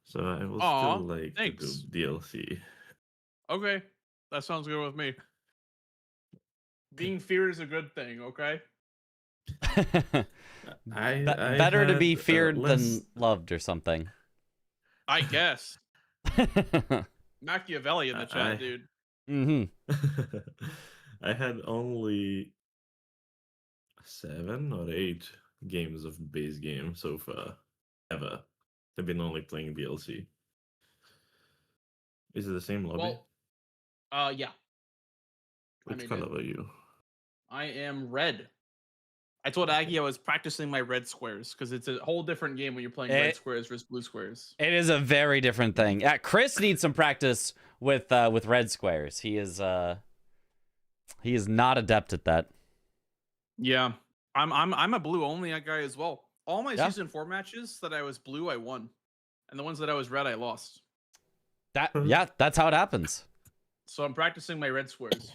So I will Aw, still like thanks. to do DLC. Okay, that sounds good with me. Being feared is a good thing. Okay. I Better to had, be feared less- than loved or something. I guess. Machiavelli in the chat, I- dude. Mm-hmm. I had only 7 or 8 games of base game so far. Ever. I've been only playing DLC. Is it the same lobby? Well, yeah. Which color are you? I am red. I told Aggie I was practicing my red squares because it's a whole different game when you're playing red squares versus blue squares. It is a very different thing. Yeah, Chris needs some practice with red squares. He is not adept at that. Yeah, I'm a blue only guy as well. All my season 4 matches that I was blue, I won, and the ones that I was red, I lost. That's how it happens. So I'm practicing my red squares.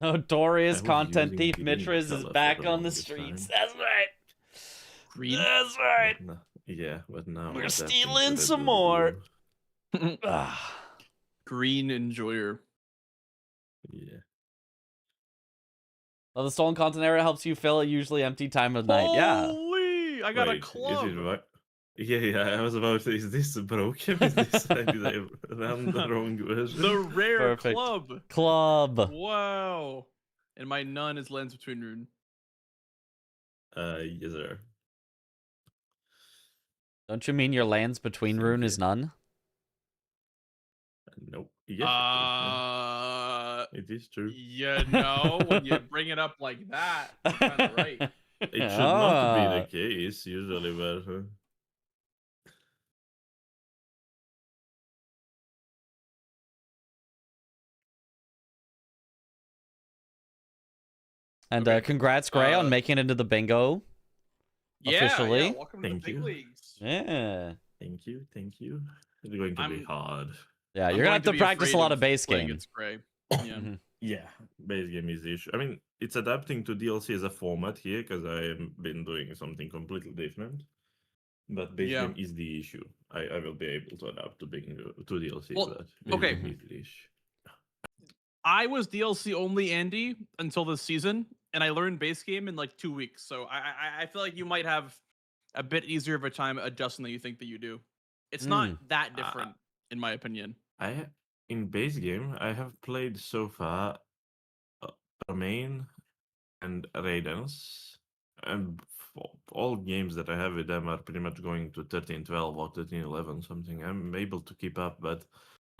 Notorious I was content using thief green Mitras is color for back the on the longest streets. time. That's right. Green. That's right. But yeah, but now We're adapting to stealing red some and more. blue. Green enjoyer. Yeah. Well, the stolen content area helps you fill a usually empty time of night. Yeah. Holy! I got Wait, a club. Is it right? Yeah, I was about to. Is this broken? Is this did I run the wrong version? The rare Perfect. club. Club. Wow. And my nun is Lands Between Rune. Yes, sir. Don't you mean your lands between Thank rune you. is none? Nope. Yes, it is true. Yeah, no. When you bring it up like that, you're kind of right. It should not be the case usually, but And Okay. congrats, Gray, on making it into the bingo. Yeah, Officially. yeah, welcome to Thank the big you. leagues. Yeah. thank you. It's going to be I'm- hard. Yeah, I'm you're gonna going have to be practice a afraid lot of of base playing game. against Gray. Yeah. Mhm. Yeah, base game is the issue. I mean, it's adapting to DLC as a format here because I've been doing something completely different. But base Yeah. game is the issue. I will be able to adapt to DLC. Well, but base okay. game is the issue. I was DLC only Andy until this season, and I learned base game in like 2 weeks. So I feel like you might have a bit easier of a time adjusting than you think that you do. It's not that different, in my opinion. In base game, I have played so far Main and Raidens, and all games that I have with them are pretty much going to 13-12 or 13-11 something. I'm able to keep up, but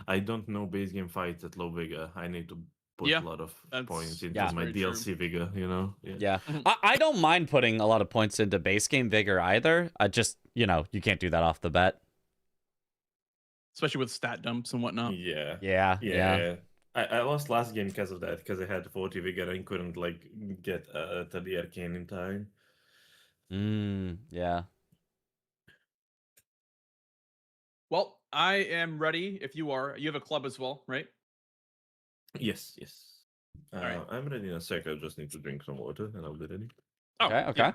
I don't know base game fights at low vigor. I need to put Yeah, a lot of that's- points into yeah. my Very true. DLC vigor, you know? Yeah. I don't mind putting a lot of points into base game vigor either. I just, you can't do that off the bat. Especially with stat dumps and whatnot. Yeah. I lost last game because of that, because I had 40 vigor and couldn't get to the arcane in time. Yeah. Well, I am ready if you are. You have a club as well, right? Yes. Alright. I'm ready in a sec. I just need to drink some water and I'll be ready. Oh, Okay. yeah.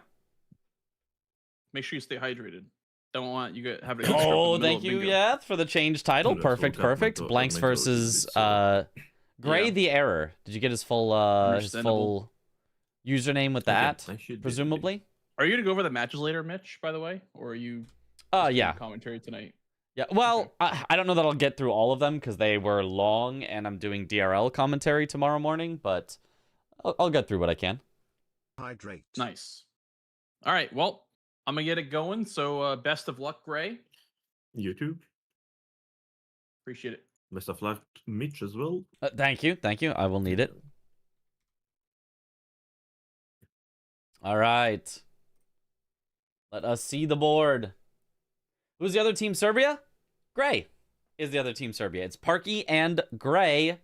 Make sure you stay hydrated. Don't want you to have it. Oh, thank you, yeah, for the change title. That's Perfect, what got my perfect. throat- Blanks my throat is a versus bit Gray Yeah. the Error. Did you get his full Understandable. username with that? I should be Presumably. Are you gonna go over the matches later, Mitch? By the way, or are you? Yeah. Commentary tonight. Yeah. Well, I don't know that I'll get through all of them because they were long, and I'm doing DRL commentary tomorrow morning. But I'll get through what I can. Hydrate. Nice. All right. Well, I'm gonna get it going. So best of luck, Gray. You too. Appreciate it. Best of luck, Mitch, as well. Thank you. I will need it. All right. Let us see the board. Who's the other team? Serbia? Gray is the other team. Serbia. It's Parky and Gray.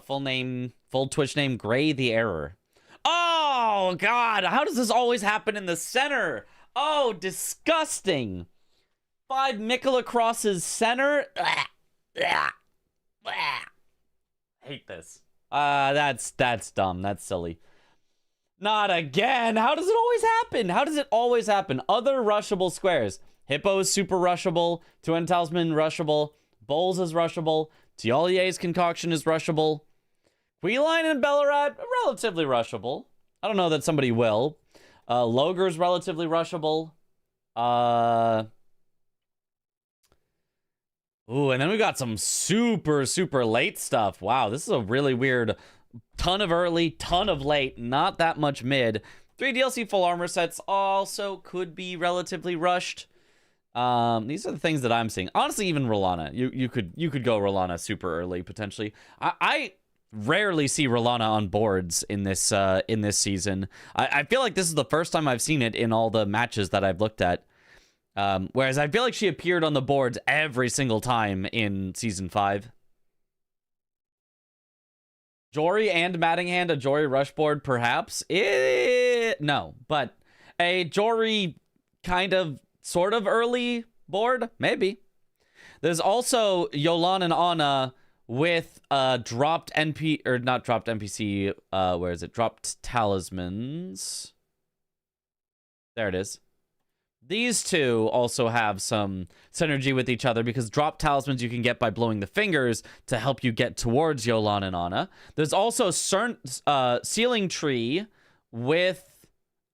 Full Twitch name, Gray the Error. Oh, God. How does this always happen in the center? Oh, disgusting. 5 Mikola crosses center. Hate this. That's dumb. That's silly. Not again. How does it always happen? Other rushable squares. Hippo is super rushable. Twin Talisman rushable. Bowls is rushable. Tiolier's concoction is rushable. Queeline and Bellerad relatively rushable. I don't know that somebody will. Loger's relatively rushable. Ooh, and then we got some super, super late stuff. Wow, this is a really weird ton of early, ton of late, not that much mid. 3 DLC full armor sets also could be relatively rushed. These are the things that I'm seeing. Honestly, even Rolana. You could go Rolana super early, potentially. I rarely see Rolana on boards in this season. I feel like this is the first time I've seen it in all the matches that I've looked at. Whereas I feel like she appeared on the boards every single time in Season 5. Jory and Mattinghand, a Jory rush board, perhaps? No, but a Jory kind of, sort of early board? Maybe. There's also Yolan and Ana with dropped NP, or not dropped NPC, where is it? Dropped talismans. There it is. These two also have some synergy with each other because drop talismans you can get by blowing the fingers to help you get towards Yolan and Ana. There's also Ceiling Tree with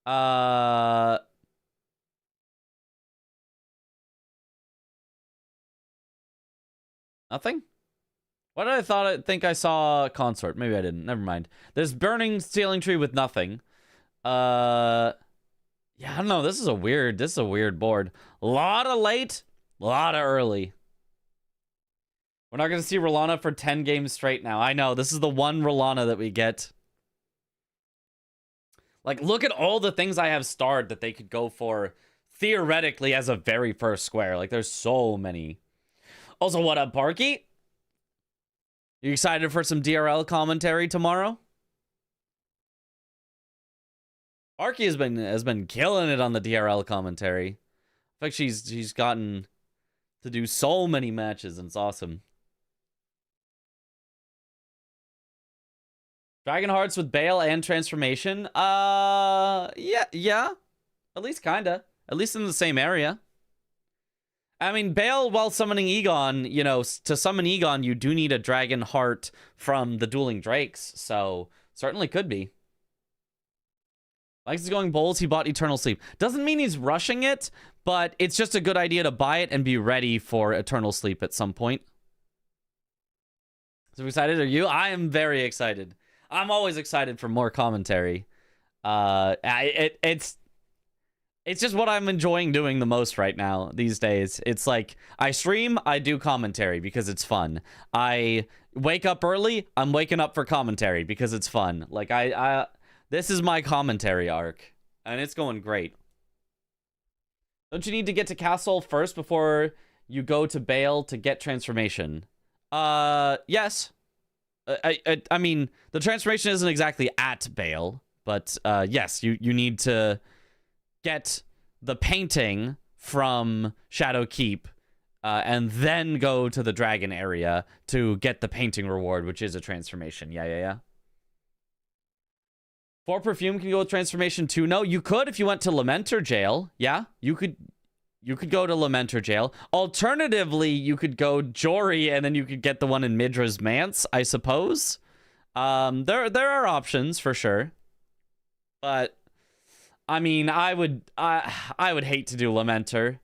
nothing? Why did I think I saw Consort? Maybe I didn't. Never mind. There's Burning Ceiling Tree with nothing. Yeah, I don't know. This is a weird board. A lot of late, a lot of early. We're not going to see Rolana for 10 games straight now. I know. This is the one Rolana that we get. Like, look at all the things I have starred that they could go for theoretically as a very first square. Like, there's so many. Also, what up, Parky? You excited for some DRL commentary tomorrow? Arky has been killing it on the DRL commentary. In fact, she's gotten to do so many matches, and it's awesome. Dragon Hearts with Bale and Transformation. Yeah. At least kinda. At least in the same area. I mean, Bale, while summoning Egon, you know, to summon Egon, you do need a Dragon Heart from the Dueling Drakes, so certainly could be. Likes going bowls, he bought Eternal Sleep. Doesn't mean he's rushing it, but it's just a good idea to buy it and be ready for Eternal Sleep at some point. So excited are you? I am very excited. I'm always excited for more commentary. It's just what I'm enjoying doing the most right now these days. It's like I stream, I do commentary because it's fun. I wake up early, I'm waking up for commentary because it's fun. Like this is my commentary arc, and it's going great. Don't you need to get to Castle first before you go to Bale to get transformation? Yes. I mean, the transformation isn't exactly at Bale, but yes, you need to get the painting from Shadow Keep, and then go to the dragon area to get the painting reward, which is a transformation. Yeah. For Perfume, can you go with transformation too? No, you could if you went to Lamenter Jail. Yeah, you could go to Lamenter Jail. Alternatively, you could go Jory, and then you could get the one in Midra's Manse, I suppose. There are options for sure, but I mean, I would hate to do Lamenter.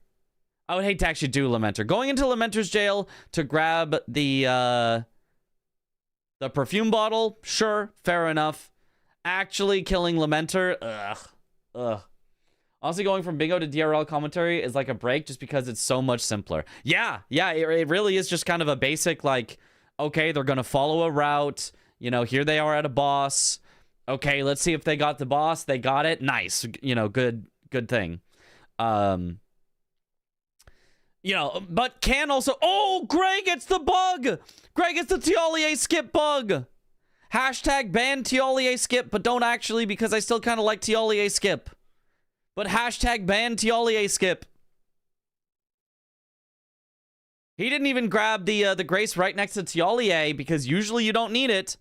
I would hate to actually do Lamenter. Going into Lamenter's Jail to grab the perfume bottle, sure, fair enough. Actually killing Lamenter, ugh. Honestly, going from bingo to DRL commentary is like a break just because it's so much simpler. Yeah, it really is just kind of a basic, like, okay, they're gonna follow a route. You know, here they are at a boss. Okay, let's see if they got the boss. They got it. Nice. You know, good thing. You know, but can also... Oh, Greg gets the bug! Greg gets the Tiolier skip bug! Hashtag ban Tiolier skip, but don't actually because I still kind of like Tiolier skip. But hashtag ban Tiolier skip. He didn't even grab the Grace right next to Tiolier because usually you don't need it.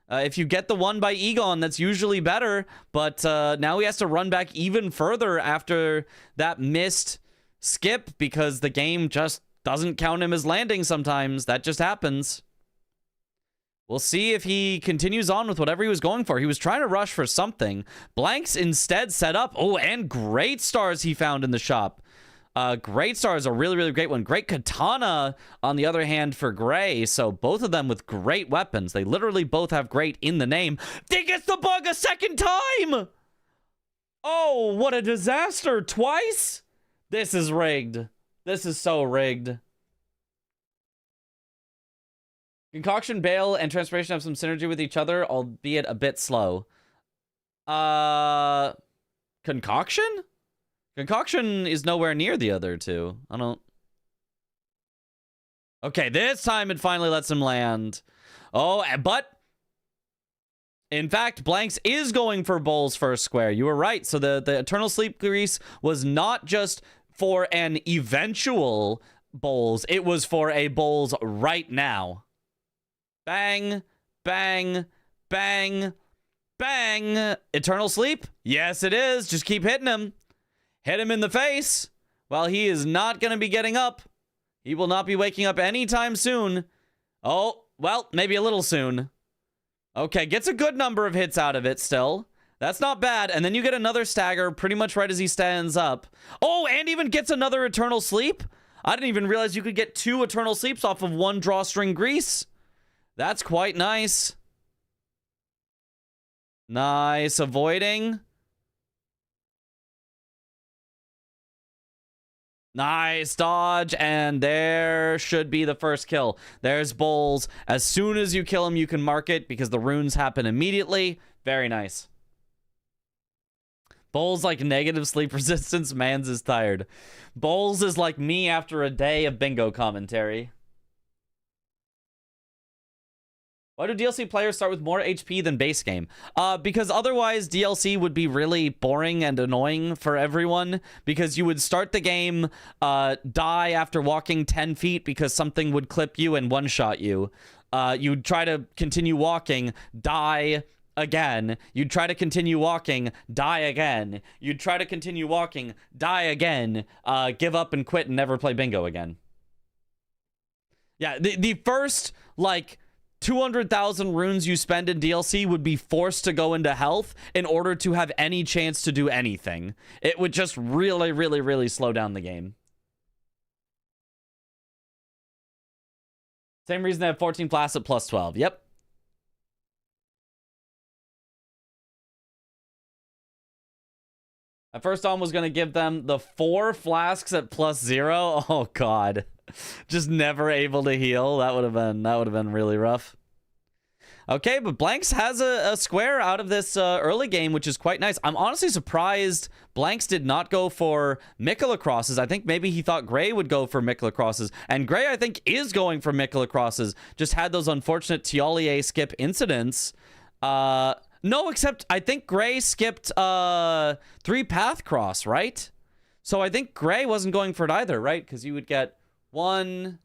If you get the one by Egon, that's usually better. But now he has to run back even further after that missed skip because the game just doesn't count him as landing sometimes. That just happens. We'll see if he continues on with whatever he was going for. He was trying to rush for something. Blanks instead set up. Oh, and great stars he found in the shop. Great Star is a really, really great one. Great Katana, on the other hand, for Gray. So both of them with great weapons. They literally both have great in the name. He gets the bug a second time! Oh, what a disaster! Twice? This is rigged. This is so rigged. Concoction, Bale, and Transpiration have some synergy with each other, albeit a bit slow. Concoction? Concoction is nowhere near the other two. I don't... Okay, this time it finally lets him land. Oh, but... In fact, Blanks is going for Bowl's first square. You were right. So the Eternal Sleep Grease was not just for an eventual Bowl's. It was for a Bowl's right now. Bang, bang, bang, bang. Eternal Sleep? Yes, it is. Just keep hitting him. Hit him in the face. Well, he is not going to be getting up. He will not be waking up anytime soon. Oh, well, maybe a little soon. Okay, gets a good number of hits out of it still. That's not bad. And then you get another stagger pretty much right as he stands up. Oh, and even gets another Eternal Sleep. I didn't even realize you could get 2 Eternal Sleeps off of 1 Drawstring Grease. That's quite nice. Nice avoiding. Nice dodge, and there should be the first kill. There's Bowls. As soon as you kill him, you can mark it because the runes happen immediately. Very nice. Bowls like negative sleep resistance. Mans is tired. Bowls is like me after a day of bingo commentary. Why do DLC players start with more HP than base game? Because otherwise DLC would be really boring and annoying for everyone, because you would start the game, die after walking 10 feet because something would clip you and one-shot you. You'd try to continue walking, die again. You'd try to continue walking, die again. You'd try to continue walking, die again, give up and quit and never play bingo again. Yeah, the first, like... 200,000 runes you spend in DLC would be forced to go into health in order to have any chance to do anything. It would just really, really, really slow down the game. Same reason they have 14 flasks at plus 12. Yep. At first on was going to give them the 4 flasks at plus 0. Oh, God. Just never able to heal. That would have been really rough. Okay, but Blanks has a square out of this early game, which is quite nice. I'm honestly surprised Blanks did not go for Mikula crosses. I think maybe he thought Gray would go for Mikula crosses. And Gray, I think, is going for Mikula crosses. Just had those unfortunate Tiolier skip incidents. No, except I think Gray skipped 3-path cross, right? So I think Gray wasn't going for it either, right? Because you would get 1,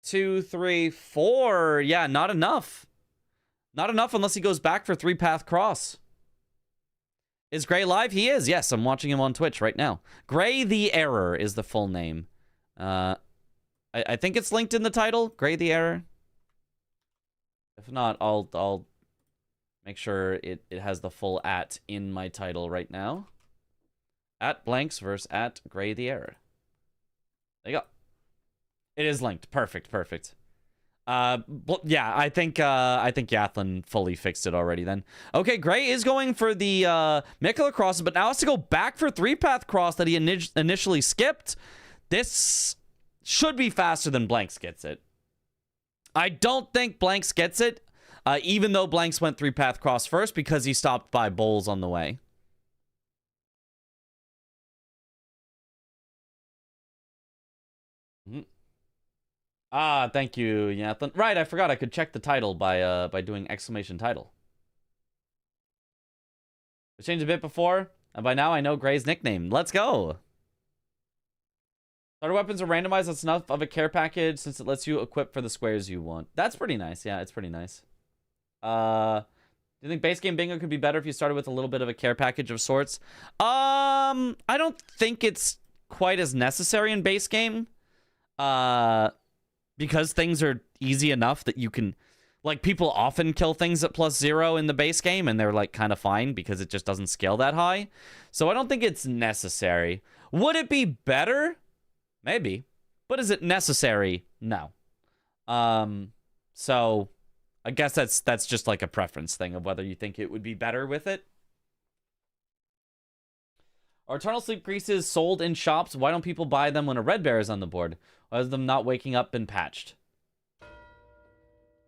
2, 3, 4. Yeah, not enough. Not enough unless he goes back for 3-path cross. Is Gray live? He is. Yes, I'm watching him on Twitch right now. Gray the Error is the full name. I think it's linked in the title. Gray the Error. If not, I'll make sure it has the full @ in my title right now. @Blanks versus @Gray the Error. There you go. It is linked. Perfect. Yeah, I think Yathlon fully fixed it already then. Okay, Gray is going for the Mikula crosses, but now has to go back for 3-path cross that he initially skipped. This should be faster than Blanks gets it. I don't think Blanks gets it, even though Blanks went 3-path cross first because he stopped by Bowls on the way. Thank you, Yathlon. Right, I forgot I could check the title by doing exclamation title. I changed a bit before, and by now I know Gray's nickname. Let's go! Starter weapons are randomized. That's enough of a care package since it lets you equip for the squares you want. That's pretty nice. Yeah, it's pretty nice. Do you think base game bingo could be better if you started with a little bit of a care package of sorts? I don't think it's quite as necessary in base game. Because things are easy enough that you can, like, people often kill things at plus 0 in the base game and they're like kind of fine because it just doesn't scale that high. So I don't think it's necessary. Would it be better? Maybe. But is it necessary? No. So I guess that's just like a preference thing of whether you think it would be better with it. Are Eternal Sleep Greases sold in shops? Why don't people buy them when a red bear is on the board? Why has them not waking up been patched?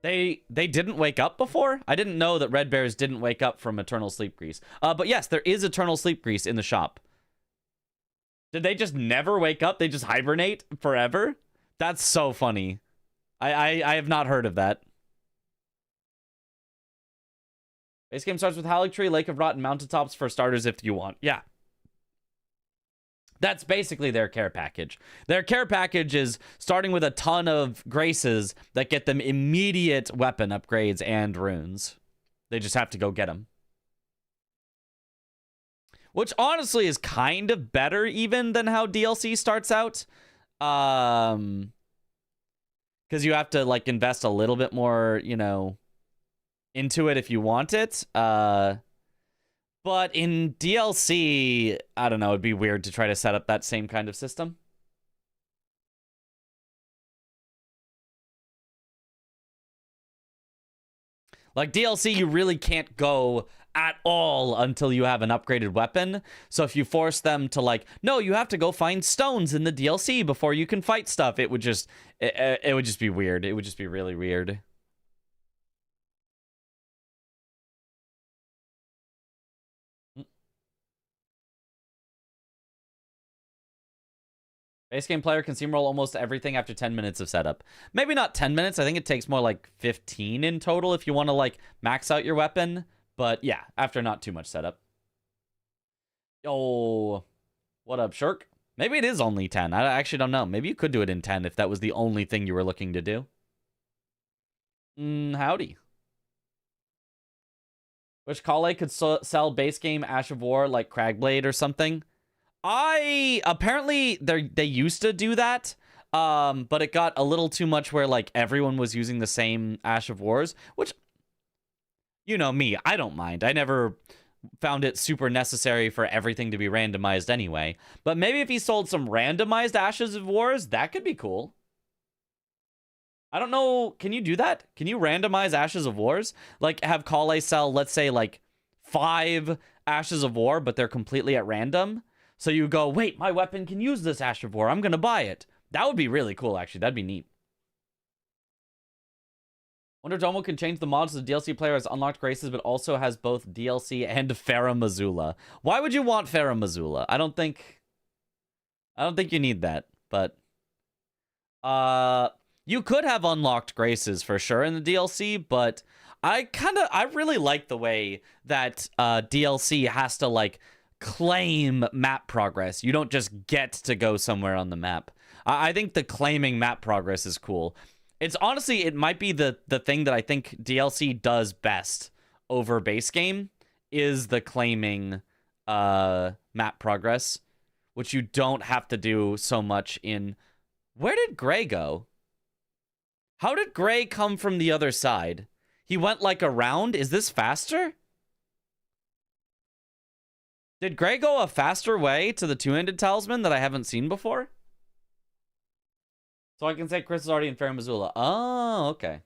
They didn't wake up before? I didn't know that red bears didn't wake up from Eternal Sleep Grease. But yes, there is Eternal Sleep Grease in the shop. Did they just never wake up? They just hibernate forever? That's so funny. I have not heard of that. Base game starts with Haligtree, Lake of Rot, and Mountaintops for starters if you want. Yeah. That's basically their care package. Their care package is starting with a ton of graces that get them immediate weapon upgrades and runes. They just have to go get them. Which honestly is kind of better even than how DLC starts out. Because you have to like invest a little bit more, you know, into it if you want it. But in DLC, I don't know, it'd be weird to try to set up that same kind of system. Like DLC, you really can't go at all until you have an upgraded weapon. So if you force them to like, no, you have to go find stones in the DLC before you can fight stuff, it would just be weird. It would just be really weird. Base game player can steamroll almost everything after 10 minutes of setup. Maybe not 10 minutes. I think it takes more like 15 in total if you want to like max out your weapon. But yeah, after not too much setup. Oh, what up, Shirk? Maybe it is only 10. I actually don't know. Maybe you could do it in 10 if that was the only thing you were looking to do. Howdy. Which Kale could sell base game Ash of War like Cragblade or something? Apparently they used to do that, but it got a little too much where like everyone was using the same Ash of Wars, which, you know me, I don't mind. I never found it super necessary for everything to be randomized anyway. But maybe if he sold some randomized Ashes of Wars, that could be cool. I don't know. Can you do that? Can you randomize Ashes of Wars? Like have Kale sell, let's say like 5 Ashes of War, but they're completely at random. So you go, wait, my weapon can use this Ash of War. I'm going to buy it. That would be really cool, actually. That'd be neat. Wonder Domo can change the mods so the DLC player has unlocked graces, but also has both DLC and Farah Missoula. Why would you want Farah Missoula? I don't think you need that, but you could have unlocked graces for sure in the DLC, but I really like the way that DLC has to like claim map progress. You don't just get to go somewhere on the map. I think the claiming map progress is cool. It's honestly, it might be the thing that I think DLC does best over base game is the claiming map progress, which you don't have to do so much in. Where did Gray go? How did Gray come from the other side? He went like around. Is this faster? Did Gray go a faster way to the two-handed talisman that I haven't seen before? So I can say Chris is already in Farah Missoula. Oh, okay.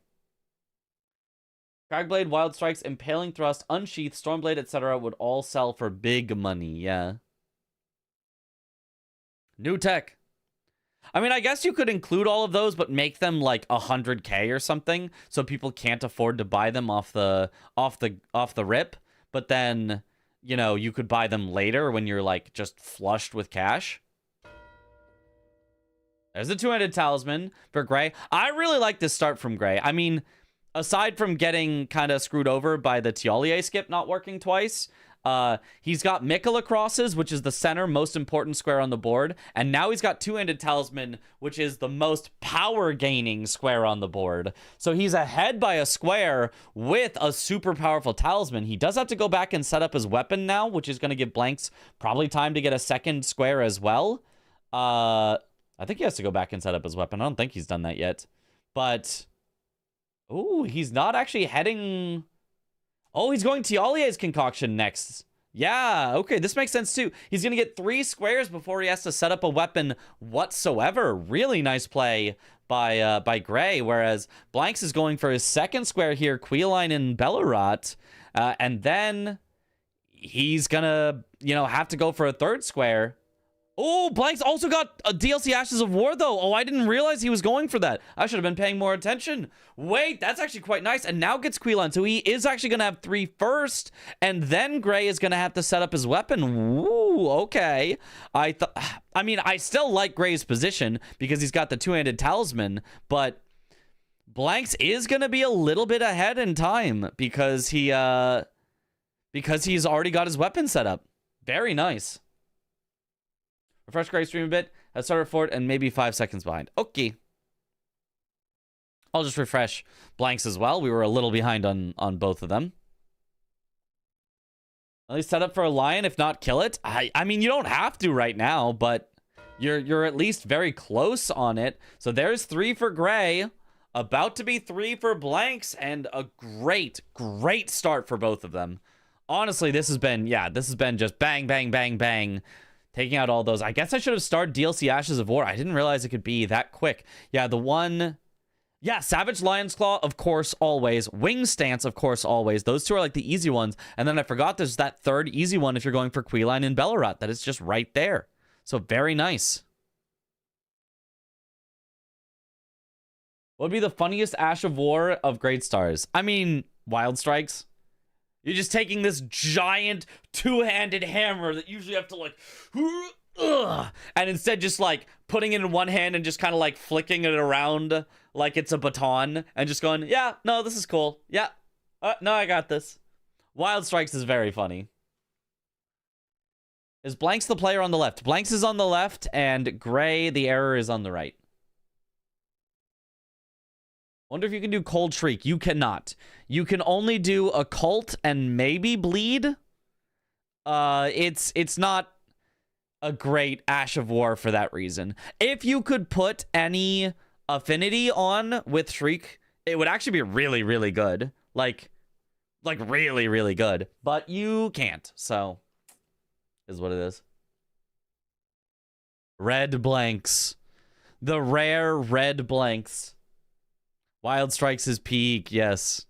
Cragblade, Wild Strikes, Impaling Thrust, Unsheath, Stormblade, etc. would all sell for big money, yeah. New tech. I mean, I guess you could include all of those, but make them like 100K or something, so people can't afford to buy them off the rip. But then, you know, you could buy them later when you're like just flushed with cash. There's a two-handed talisman for Gray. I really like this start from Gray. I mean, aside from getting kind of screwed over by the Tiolier skip not working twice, he's got Mikola crosses, which is the center most important square on the board, and now he's got two-handed talisman, which is the most power gaining square on the board. So he's ahead by a square with a super powerful talisman. He does have to go back and set up his weapon now, which is going to give Blanks probably time to get a second square as well. I think he has to go back and set up his weapon. I don't think he's done that yet. But, oh, he's not actually heading. Oh, he's going Tiolier's concoction next. Yeah, okay, this makes sense too. He's going to get 3 squares before he has to set up a weapon whatsoever. Really nice play by Gray, whereas Blanks is going for his second square here, Queeline and Bellerot. And then he's gonna, you know, have to go for a third square. Oh, Blank's also got a DLC Ashes of War, though. Oh, I didn't realize he was going for that. I should have been paying more attention. Wait, that's actually quite nice. And now gets Quilon, so he is actually going to have 3 first, and then Gray is going to have to set up his weapon. Woo, okay. I mean, I still like Gray's position because he's got the two-handed talisman, but Blanks is going to be a little bit ahead in time because he's already got his weapon set up. Very nice. Refresh Gray stream a bit. I started Fort and maybe 5 seconds behind. Okay. I'll just refresh Blanks as well. We were a little behind on both of them. At least set up for a lion, if not kill it. I mean, you don't have to right now, but you're at least very close on it. So there's 3 for Gray. About to be 3 for Blanks, and a great start for both of them. Honestly, this has been just bang, bang, bang, bang. Taking out all those. I guess I should have started DLC Ashes of War. I didn't realize it could be that quick. Yeah, the one... Yeah, Savage Lion's Claw, of course, always. Wing Stance, of course, always. Those 2 are like the easy ones. And then I forgot there's that 3rd easy one if you're going for Quilon and Bellerat. That is just right there. So very nice. What would be the funniest Ash of War of Great Stars? I mean, Wild Strikes. You're just taking this giant two-handed hammer that usually have to like, and instead just like putting it in one hand and just kind of like flicking it around like it's a baton and just going, yeah, no, this is cool. Yeah, no, I got this. Wild Strikes is very funny. Is Blanks the player on the left? Blanks is on the left and Gray, the error, is on the right. Wonder if you can do Cold Shriek. You cannot. You can only do Occult and maybe Bleed. It's not a great Ash of War for that reason. If you could put any affinity on with Shriek, it would actually be really, really good. Like really, really good. But you can't, so is what it is. Red Blanks. The rare red Blanks. Wild Strikes is peak, yes.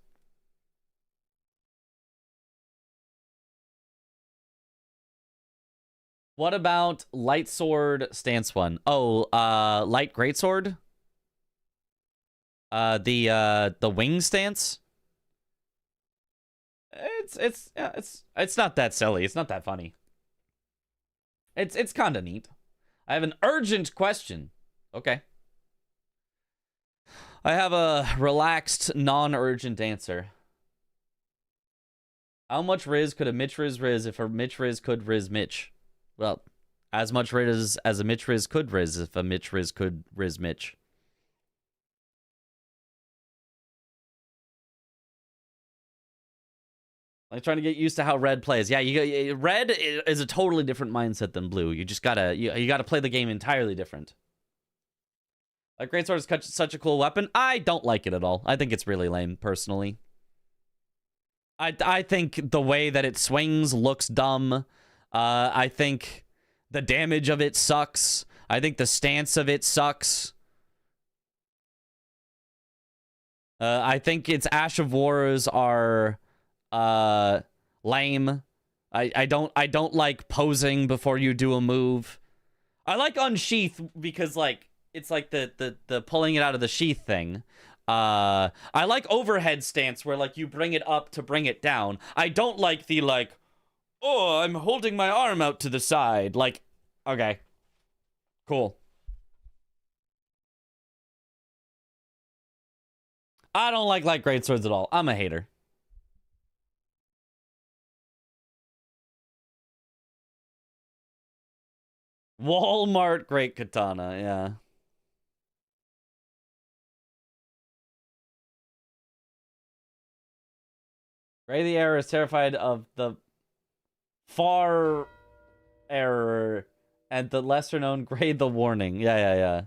What about Light Sword Stance 1? Oh, Light Greatsword? The Wing Stance? It's not that silly. It's not that funny. It's kind of neat. I have an urgent question. Okay. I have a relaxed, non-urgent answer. How much Riz could a Mitch Riz if a Mitch Riz could Riz Mitch? Well, as much Riz as a Mitch Riz could Riz if a Mitch Riz could Riz Mitch. I'm trying to get used to how red plays. Yeah, red is a totally different mindset than blue. You just gotta you gotta play the game entirely different. Like Greatsword is such a cool weapon. I don't like it at all. I think it's really lame, personally. I think the way that it swings looks dumb. I think the damage of it sucks. I think the stance of it sucks. I think its Ash of Wars are lame. I don't like posing before you do a move. I like Unsheath because like it's like the pulling it out of the sheath thing. I like overhead stance where like you bring it up to bring it down. I don't like the like, oh, I'm holding my arm out to the side. Like, okay, cool. I don't like light greatswords at all. I'm a hater. Walmart great katana, yeah. Gray the Error is terrified of the far error and the lesser known Gray the Warning. Yeah.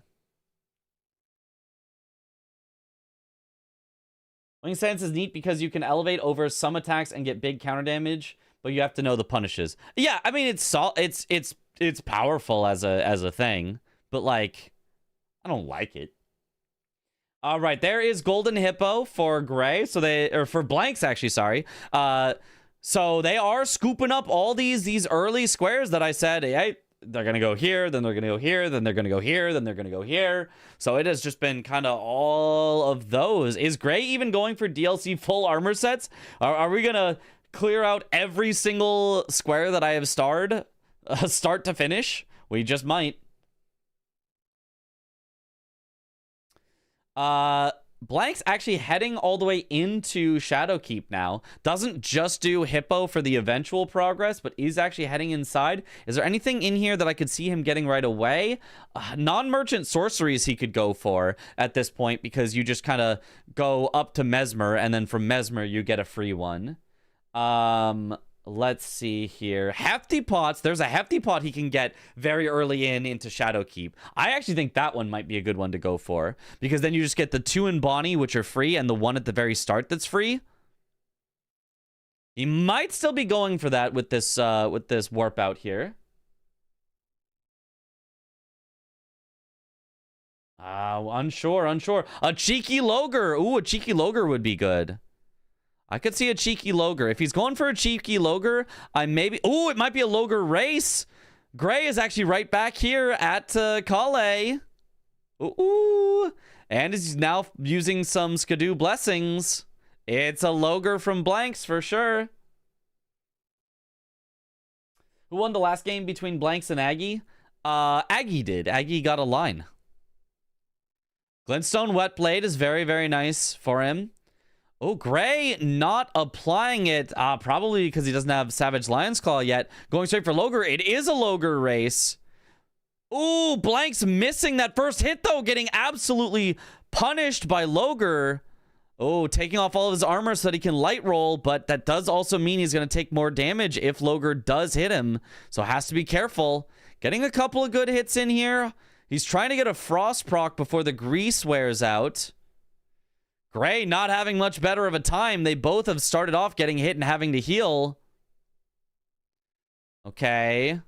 Wing Stance is neat because you can elevate over some attacks and get big counter damage, but you have to know the punishes. Yeah, I mean it's powerful as a thing, but like I don't like it. All right, there is Golden Hippo for Gray. So for Blanks actually, sorry. So they are scooping up all these early squares that I said, hey, they're going to go here, then they're going to go here, then they're going to go here, then they're going to go here. So it has just been kind of all of those. Is Gray even going for DLC full armor sets? Are we going to clear out every single square that I have starred, start to finish? We just might. Blank's actually heading all the way into Shadowkeep now. Doesn't just do Hippo for the eventual progress, but is actually heading inside. Is there anything in here that I could see him getting right away? Non-merchant sorceries he could go for at this point, because you just kind of go up to Mesmer, and then from Mesmer you get a free one. Let's see here. Hefty Pots. There's a Hefty Pot he can get very early into Shadowkeep. I actually think that one might be a good one to go for, because then you just get the 2 in Bonnie, which are free, and the 1 at the very start that's free. He might still be going for that with this warp out here. Unsure. A cheeky Logre. Ooh, a cheeky Logre would be good. I could see a cheeky Logre. If he's going for a cheeky Logre, I maybe... Ooh, it might be a Logre race. Gray is actually right back here at Kale. Ooh. And is now using some Skidoo blessings. It's a Logre from Blanks for sure. Who won the last game between Blanks and Aggie? Aggie did. Aggie got a line. Glintstone Wetblade is very, very nice for him. Oh, Gray not applying it, probably because he doesn't have Savage Lion's Claw yet. Going straight for Logre. It is a Logre race. Ooh, Blank's missing that first hit, though, getting absolutely punished by Logre. Oh, taking off all of his armor so that he can light roll, but that does also mean he's going to take more damage if Logre does hit him, so has to be careful. Getting a couple of good hits in here. He's trying to get a Frost proc before the grease wears out. Gray not having much better of a time. They both have started off getting hit and having to heal. Okay.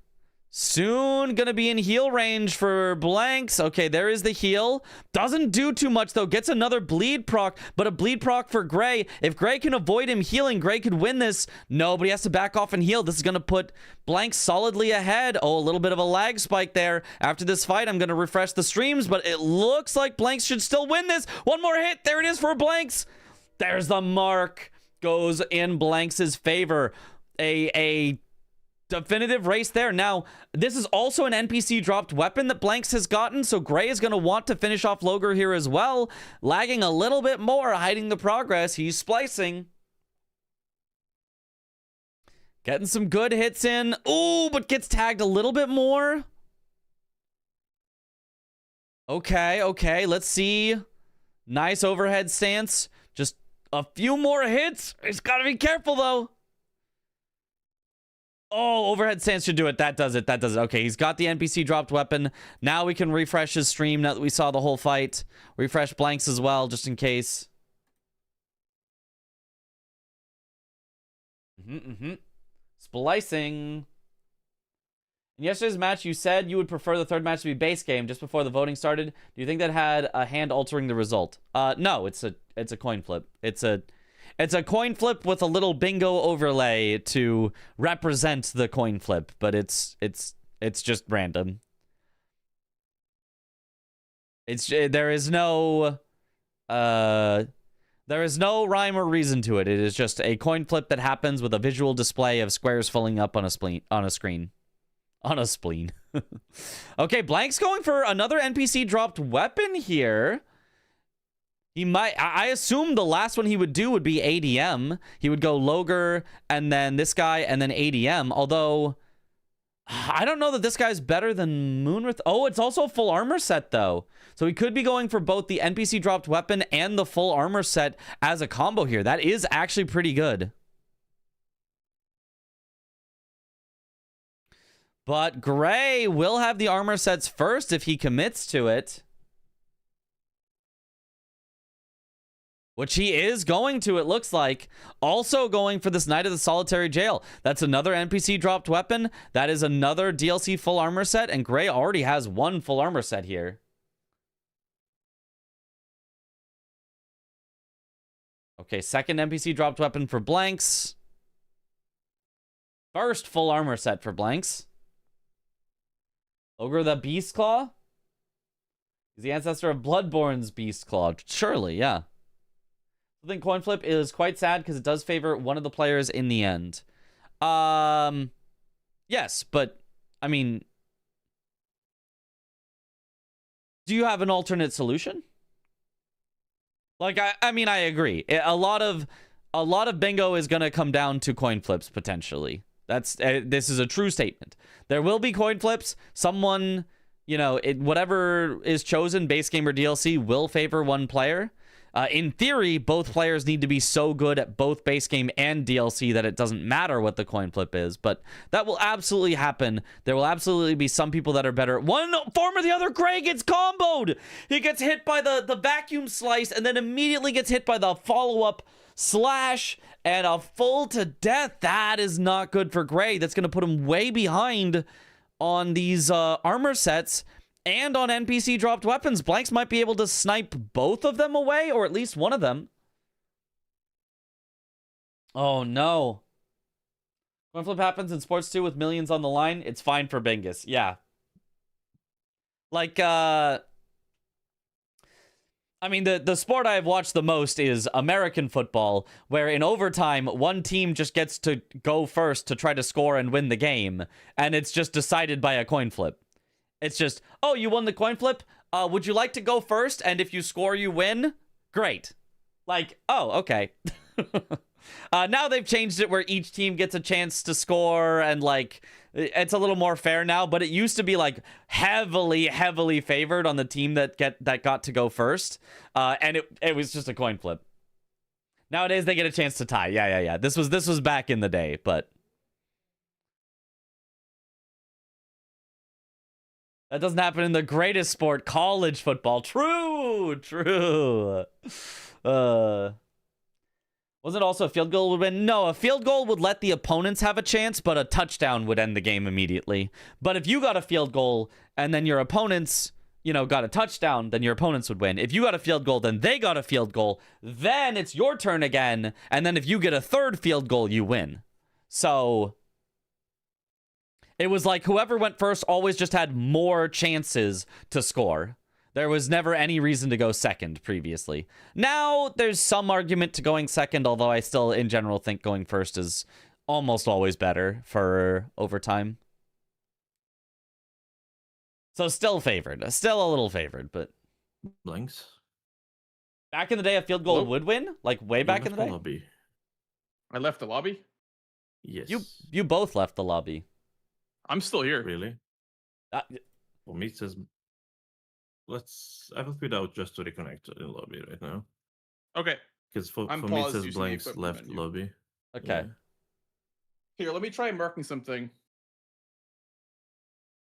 Soon gonna be in heal range for Blanks. Okay, there is the heal. Doesn't do too much, though. Gets another bleed proc, but a bleed proc for Gray. If Gray can avoid him healing, Gray could win this. No, but he has to back off and heal. This is gonna put Blanks solidly ahead. Oh, a little bit of a lag spike there. After this fight, I'm gonna refresh the streams, but it looks like Blanks should still win this. One more hit. There it is for Blanks. There's the mark. Goes in Blanks' favor. A definitive race there. Now, this is also an NPC dropped weapon that Blanks has gotten, so Gray is going to want to finish off Logre here as well. Lagging a little bit more, hiding the progress. He's splicing. Getting some good hits in. Ooh, but gets tagged a little bit more. Okay. Let's see. Nice overhead stance. Just a few more hits. He's got to be careful, though. Oh, overhead stance should do it. That does it. Okay, he's got the NPC dropped weapon. Now we can refresh his stream now that we saw the whole fight. Refresh Blanks as well, just in case. Splicing. In yesterday's match, you said you would prefer the third match to be base game just before the voting started. Do you think that had a hand altering the result? No, it's a coin flip. It's a coin flip with a little bingo overlay to represent the coin flip, but it's just random. There is no rhyme or reason to it. It is just a coin flip that happens with a visual display of squares filling up on a screen. On a spleen. Okay, Blank's going for another NPC dropped weapon here. He might... I assume the last one he would do would be ADM. He would go Logre, and then this guy, and then ADM. Although, I don't know that this guy's better than Moonwrath. Oh, it's also a full armor set, though. So he could be going for both the NPC dropped weapon and the full armor set as a combo here. That is actually pretty good. But Gray will have the armor sets first if he commits to it. Which he is going to, it looks like. Also going for this Knight of the Solitary Jail. That's another NPC dropped weapon. That is another DLC full armor set. And Gray already has one full armor set here. Okay, second NPC dropped weapon for Blanks. First full armor set for Blanks. Ogre the Beast Claw? He's the ancestor of Bloodborne's Beast Claw. Surely, yeah. I think coin flip is quite sad because it does favor one of the players in the end. Yes, but I mean, do you have an alternate solution? Like, I mean, I agree. A lot of bingo is gonna come down to coin flips potentially. This is a true statement. There will be coin flips. Someone, you know, whatever is chosen, base game or DLC, will favor one player. In theory, both players need to be so good at both base game and DLC that it doesn't matter what the coin flip is, but that will absolutely happen. There will absolutely be some people that are better. One form or the other, Gray gets comboed. He gets hit by the vacuum slice and then immediately gets hit by the follow-up slash and a full to death. That is not good for Gray. That's going to put him way behind on these armor sets. And on NPC dropped weapons, Blanks might be able to snipe both of them away, or at least one of them. Oh no. Coin flip happens in sports too with millions on the line. It's fine for Bingus. Yeah. Like, I mean, the sport I've watched the most is American football, where in overtime, one team just gets to go first to try to score and win the game, and it's just decided by a coin flip. It's just, oh, you won the coin flip? Would you like to go first? And if you score, you win? Great. Like, oh, okay. Now they've changed it where each team gets a chance to score, and like, it's a little more fair now, but it used to be like heavily favored on the team that got to go first. And it was just a coin flip. Nowadays they get a chance to tie. Yeah. This was back in the day, but that doesn't happen in the greatest sport, college football. True. Was it also a field goal would win? No, a field goal would let the opponents have a chance, but a touchdown would end the game immediately. But if you got a field goal and then your opponents, you know, got a touchdown, then your opponents would win. If you got a field goal, then they got a field goal. Then it's your turn again. And then if you get a third field goal, you win. So it was like whoever went first always just had more chances to score. There was never any reason to go second previously. Now there's some argument to going second, although I still in general think going first is almost always better for overtime. So still favored. Still a little favored, but Blanks. back in the day a field goal Hello? would win? Like way You back in left the day? lobby. I left the lobby. Yes. You both left the lobby. I'm still here. Really? Uh, For me, it says. I will quit out just to reconnect in lobby right now. Okay. Because for I'm me, it paused says using the Blanks equipment left menu. lobby. okay. Here, let me try marking something.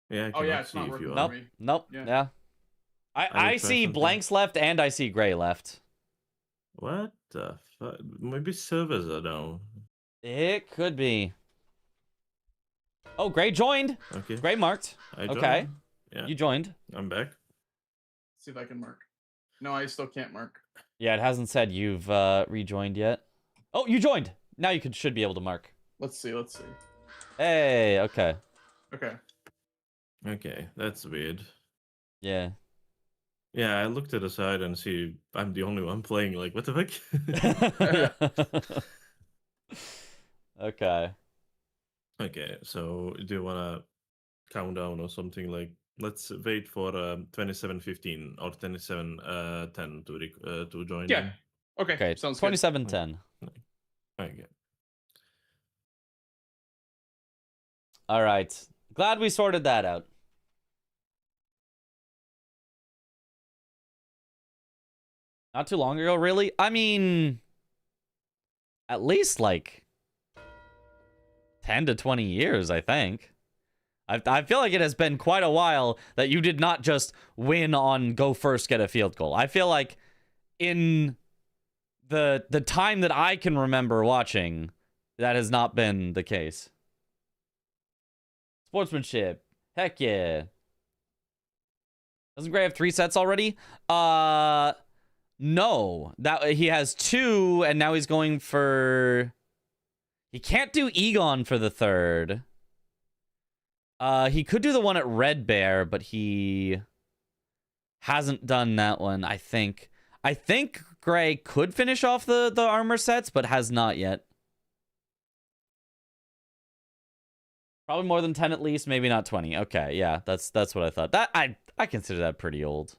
Yeah, I Oh yeah, cannot it's see not if working you for are. me. Nope. Yeah. Yeah. I I will try see something. Blanks left and I see Gray left. What the fuck? Maybe servers are down. It could be. Oh, Gray joined. Okay. Gray marked. I Okay. joined. Yeah, You joined. I'm back. See if I can mark. No, I still can't mark. Yeah, it hasn't said you've rejoined yet. Oh, you joined. Now you should be able to mark. Let's see. Hey, okay. Okay. Okay, that's weird. Yeah. Yeah, I looked to the side and see I'm the only one playing. Like, what the fuck? Okay. Okay, so do you wanna count down or something? Like, let's wait for 27:15 or 27:10 to join. Yeah. in. Okay. Okay. Sounds good. 27:10. Okay. All right. Glad we sorted that out. Not too long ago, really. I mean, at least like 10 to 20 years, I think. I feel like it has been quite a while that you did not just win on go first, get a field goal. I feel like in the time that I can remember watching, that has not been the case. Sportsmanship. Heck yeah. Doesn't Gray have 3 sets already? No. That he has 2, and now he's going for... He can't do Egon for the 3rd. He could do the one at Red Bear, but he hasn't done that one, I think. I think Gray could finish off the armor sets, but has not yet. Probably more than 10 at least, maybe not 20. Okay, yeah, that's what I thought. That I consider that pretty old.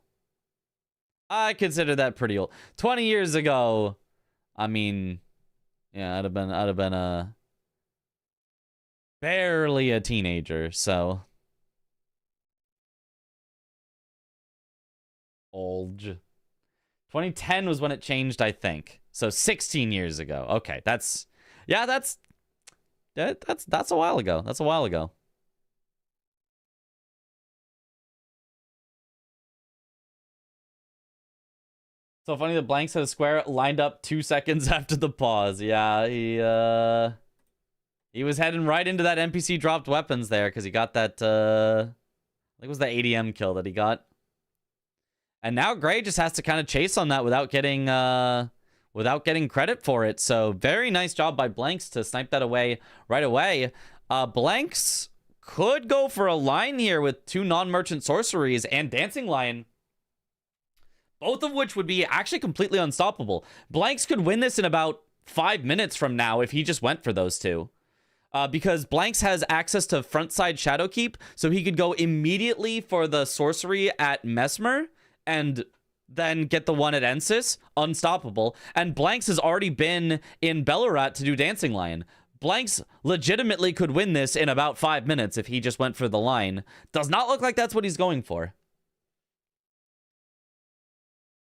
I consider that pretty old. 20 years ago, I mean, yeah, I'd have been a barely a teenager, so old. 2010 was when it changed, I think. So 16 years ago. Okay, that's a while ago. That's a while ago. So funny that Blanks had a square lined up 2 seconds after the pause. Yeah, he was heading right into that NPC dropped weapons there because he got that I think it was the ADM kill that he got. And now Gray just has to kind of chase on that without getting credit for it. So very nice job by Blanks to snipe that away right away. Blanks could go for a line here with 2 non-merchant sorceries and Dancing Lion. Both of which would be actually completely unstoppable. Blanks could win this in about 5 minutes from now if he just went for those 2. Because Blanks has access to frontside Shadowkeep, so he could go immediately for the sorcery at Mesmer and then get the one at Ensis, unstoppable. And Blanks has already been in Bellarat to do Dancing Lion. Blanks legitimately could win this in about 5 minutes if he just went for the line. Does not look like that's what he's going for.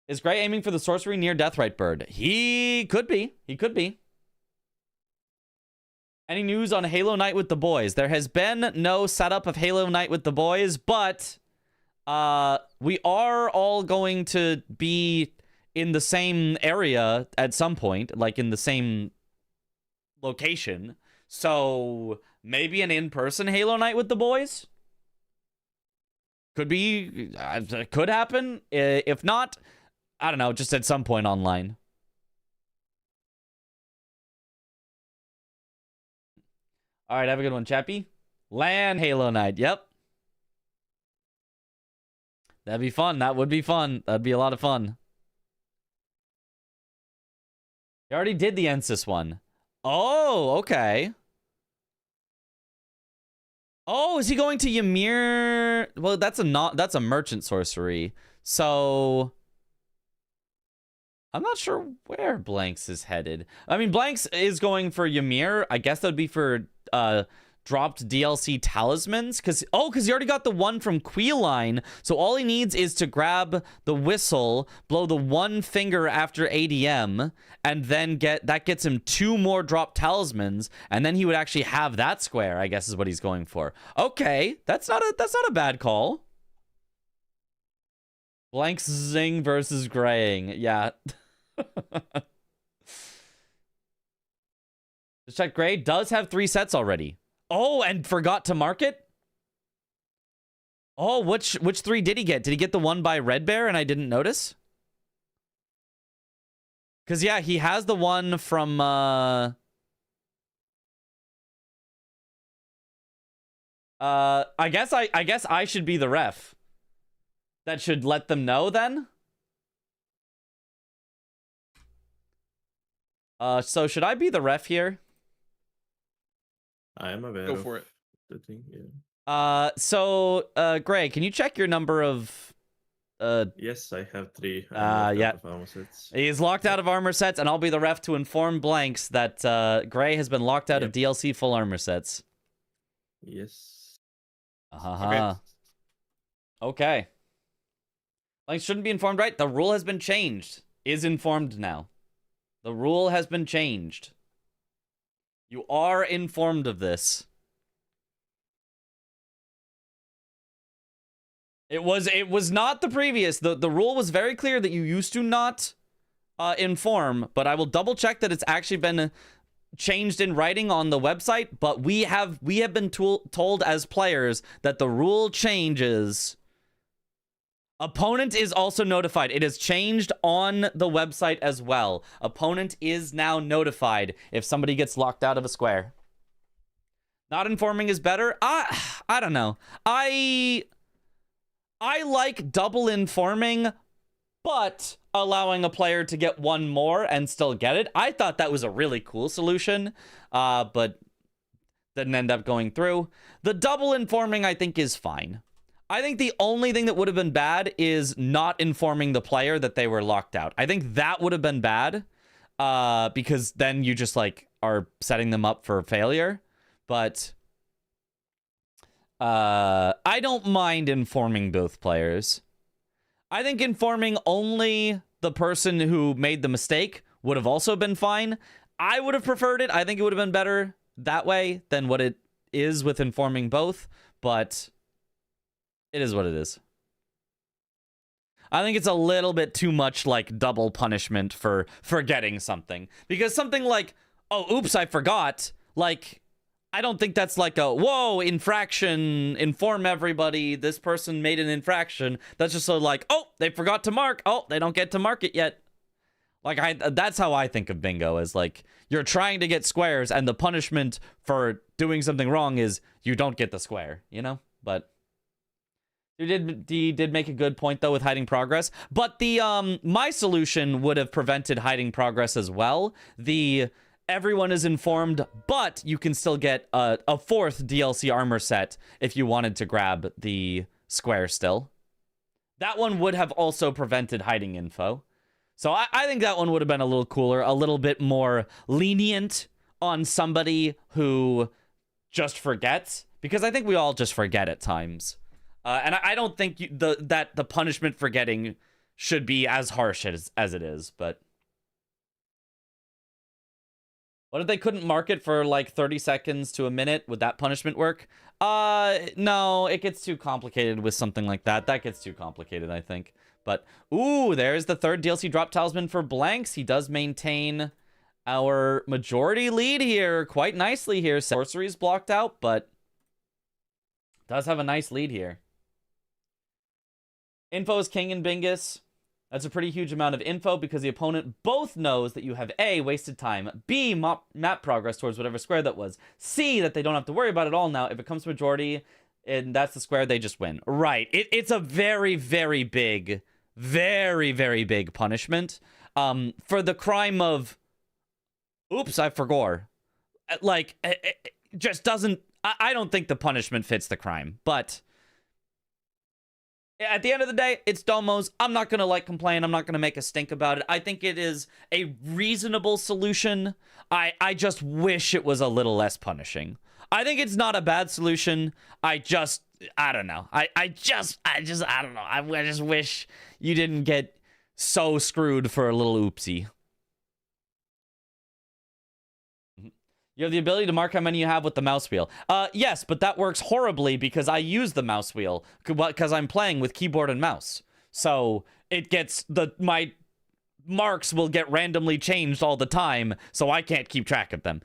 Is Gray aiming for the sorcery near Deathrite Bird? He could be. He could be. Any news on Halo Night with the boys? There has been no setup of Halo Night with the boys, but we are all going to be in the same area at some point, like in the same location. So maybe an in-person Halo Night with the boys? Could be. Could happen. If not, I don't know, just at some point online. All right, have a good one, Chappie. LAN Halo Night, yep. That'd be fun. That would be fun. That'd be a lot of fun. You already did the Ensis one. Oh, okay. Oh, is he going to Ymir? Well, that's a merchant sorcery. So I'm not sure where Blanks is headed. I mean, Blanks is going for Ymir. I guess that would be for dropped DLC talismans. Because he already got the one from Queeline. So all he needs is to grab the whistle, blow the one finger after ADM, and then gets him 2 more dropped talismans. And then he would actually have that square, I guess is what he's going for. Okay, that's not a bad call. Blanks Zing versus Graying. Yeah. Just check. Gray does have 3 sets already. Oh, and forgot to mark it? Oh, which 3 did he get? Did he get the one by Red Bear and I didn't notice? Because, yeah, he has the one from... I guess I should be the ref. That should let them know then. So should I be the ref here? I am aware Go of for it. the thing, yeah. Gray, can you check your number of Yes, I have 3. yeah. Of armor sets. He's locked out of armor sets, and I'll be the ref to inform Blanks that Gray has been locked out of DLC full armor sets. Yes. Okay. Blanks shouldn't be informed, right? The rule has been changed. Is informed now. The rule has been changed. You are informed of this. It was not the previous. The rule was very clear that you used to not inform, but I will double check that it's actually been changed in writing on the website, but we have been told as players that the rule changes Opponent is also notified. It has changed on the website as well. Opponent is now notified if somebody gets locked out of a square. Not informing is better. I don't know. I like double informing, but allowing a player to get one more and still get it. I thought that was a really cool solution, but didn't end up going through. The double informing, I think, is fine. I think the only thing that would have been bad is not informing the player that they were locked out. I think that would have been bad, because then you just, like, are setting them up for failure. But I don't mind informing both players. I think informing only the person who made the mistake would have also been fine. I would have preferred it. I think it would have been better that way than what it is with informing both, but it is what it is. I think it's a little bit too much like double punishment for forgetting something. Because something like, oh, oops, I forgot. Like, I don't think that's like a, whoa, infraction, inform everybody, this person made an infraction. That's just so like, oh, they forgot to mark. Oh, they don't get to mark it yet. Like, that's how I think of bingo, is like, you're trying to get squares, and the punishment for doing something wrong is you don't get the square, you know? But he did make a good point, though, with hiding progress. But the, my solution would have prevented hiding progress as well. Everyone is informed, but you can still get a fourth DLC armor set if you wanted to grab the square still. That one would have also prevented hiding info. So I think that one would have been a little cooler, a little bit more lenient on somebody who just forgets. Because I think we all just forget at times. And I don't think that the punishment for getting should be as harsh as it is, but... What if they couldn't mark it for like 30 seconds to a minute? Would that punishment work? No, it gets too complicated with something like that. That gets too complicated, I think. But, ooh, there's the third DLC drop talisman for blanks. He does maintain our majority lead here quite nicely here. Sorcery's blocked out, but does have a nice lead here. Info is king in Bingus. That's a pretty huge amount of info because the opponent both knows that you have A, wasted time, B, map progress towards whatever square that was, C, that they don't have to worry about it all now. If it comes to majority and that's the square, they just win. Right. It's a very, very big punishment for the crime of, oops, I forgot. Like, it just doesn't, I don't think the punishment fits the crime, but... At the end of the day, it's Domos. I'm not going to, like, complain. I'm not going to make a stink about it. I think it is a reasonable solution. I just wish it was a little less punishing. I think it's not a bad solution. I don't know. I just don't know. I just wish you didn't get so screwed for a little oopsie. You have the ability to mark how many you have with the mouse wheel. Yes, but that works horribly because I use the mouse wheel because I'm playing with keyboard and mouse. So it gets my marks will get randomly changed all the time, so I can't keep track of them.